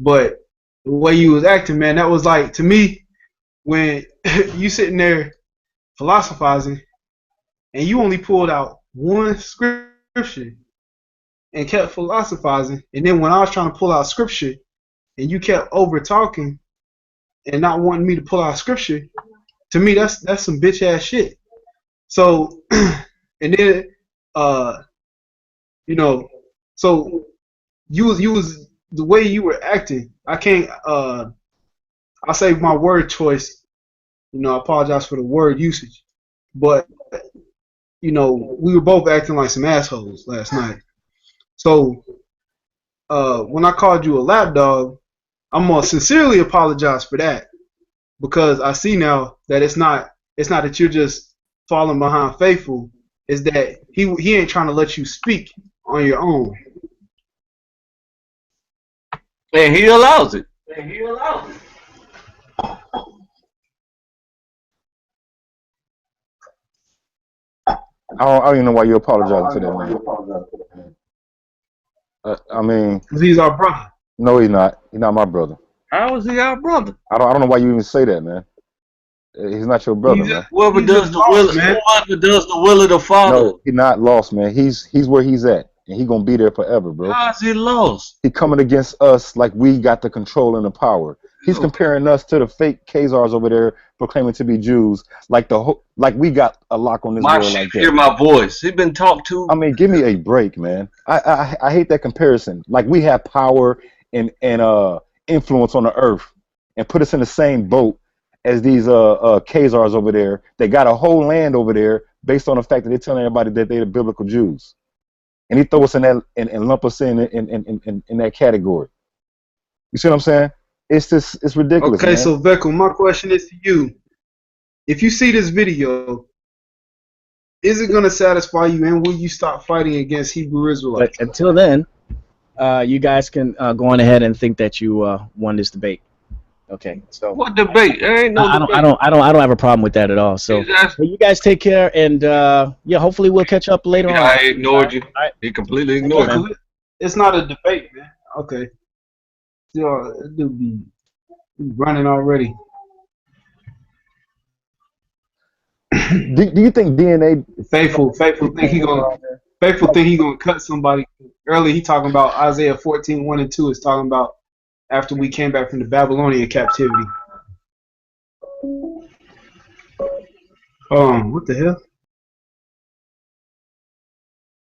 Speaker 12: But the way you was acting, man, that was like to me when you sitting there philosophizing and you only pulled out one scripture and kept philosophizing, and then when I was trying to pull out scripture and you kept over talking and not wanting me to pull out scripture, to me that's some bitch ass shit. So and then you know, so you was the way you were acting. I can't I say my word choice. You know, I apologize for the word usage, but you know, we were both acting like some assholes last night. So when I called you a lapdog, I'm gonna sincerely apologize for that because I see now that it's not that you're just falling behind Faithful. Is that he ain't trying to let you speak on your own.
Speaker 1: And he allows it.
Speaker 20: I don't even know why you apologizing to that man. I mean,
Speaker 12: Cause he's our brother.
Speaker 20: no, he's not. He's not my brother.
Speaker 1: How is he our brother?
Speaker 20: I don't know why you even say that, man. He's not your brother, man.
Speaker 1: Whoever does the will of the Father.
Speaker 20: No, he's not lost, man. He's where he's at, and he's gonna be there forever, bro.
Speaker 1: How is he lost?
Speaker 20: He coming against us like we got the control and the power. He's comparing us to the fake Khazars over there proclaiming to be Jews, like we got a lock on this
Speaker 1: My
Speaker 20: world
Speaker 1: sheep
Speaker 20: like that.
Speaker 1: hear my voice. He been talked to.
Speaker 20: I mean, give me a break, man. I hate that comparison. Like we have power and influence on the earth, and put us in the same boat as these Khazars over there. They got a whole land over there based on the fact that they're telling everybody that they're the biblical Jews, and he throw us in that and lump us in that category. You see what I'm saying? It's ridiculous.
Speaker 12: Okay,
Speaker 20: man.
Speaker 12: so Veckel, my question is to you: if you see this video, is it gonna satisfy you, and will you stop fighting against Hebrew Israelites?
Speaker 16: But until then, you guys can go on ahead and think that you won this debate. Okay, so
Speaker 1: What debate? There ain't no
Speaker 16: I
Speaker 1: debate.
Speaker 16: don't have a problem with that at all. So well, you guys take care, and yeah, hopefully we'll catch up later on.
Speaker 1: I ignored you.
Speaker 16: All right.
Speaker 1: He completely ignored you.
Speaker 12: It's not a debate, man. Okay. Yo, this dude be running already.
Speaker 20: Do you think DNA?
Speaker 12: Faithful think he gonna cut somebody. Earlier he talking about Isaiah 14:1-2 is talking about after we came back from the Babylonian captivity. What the hell?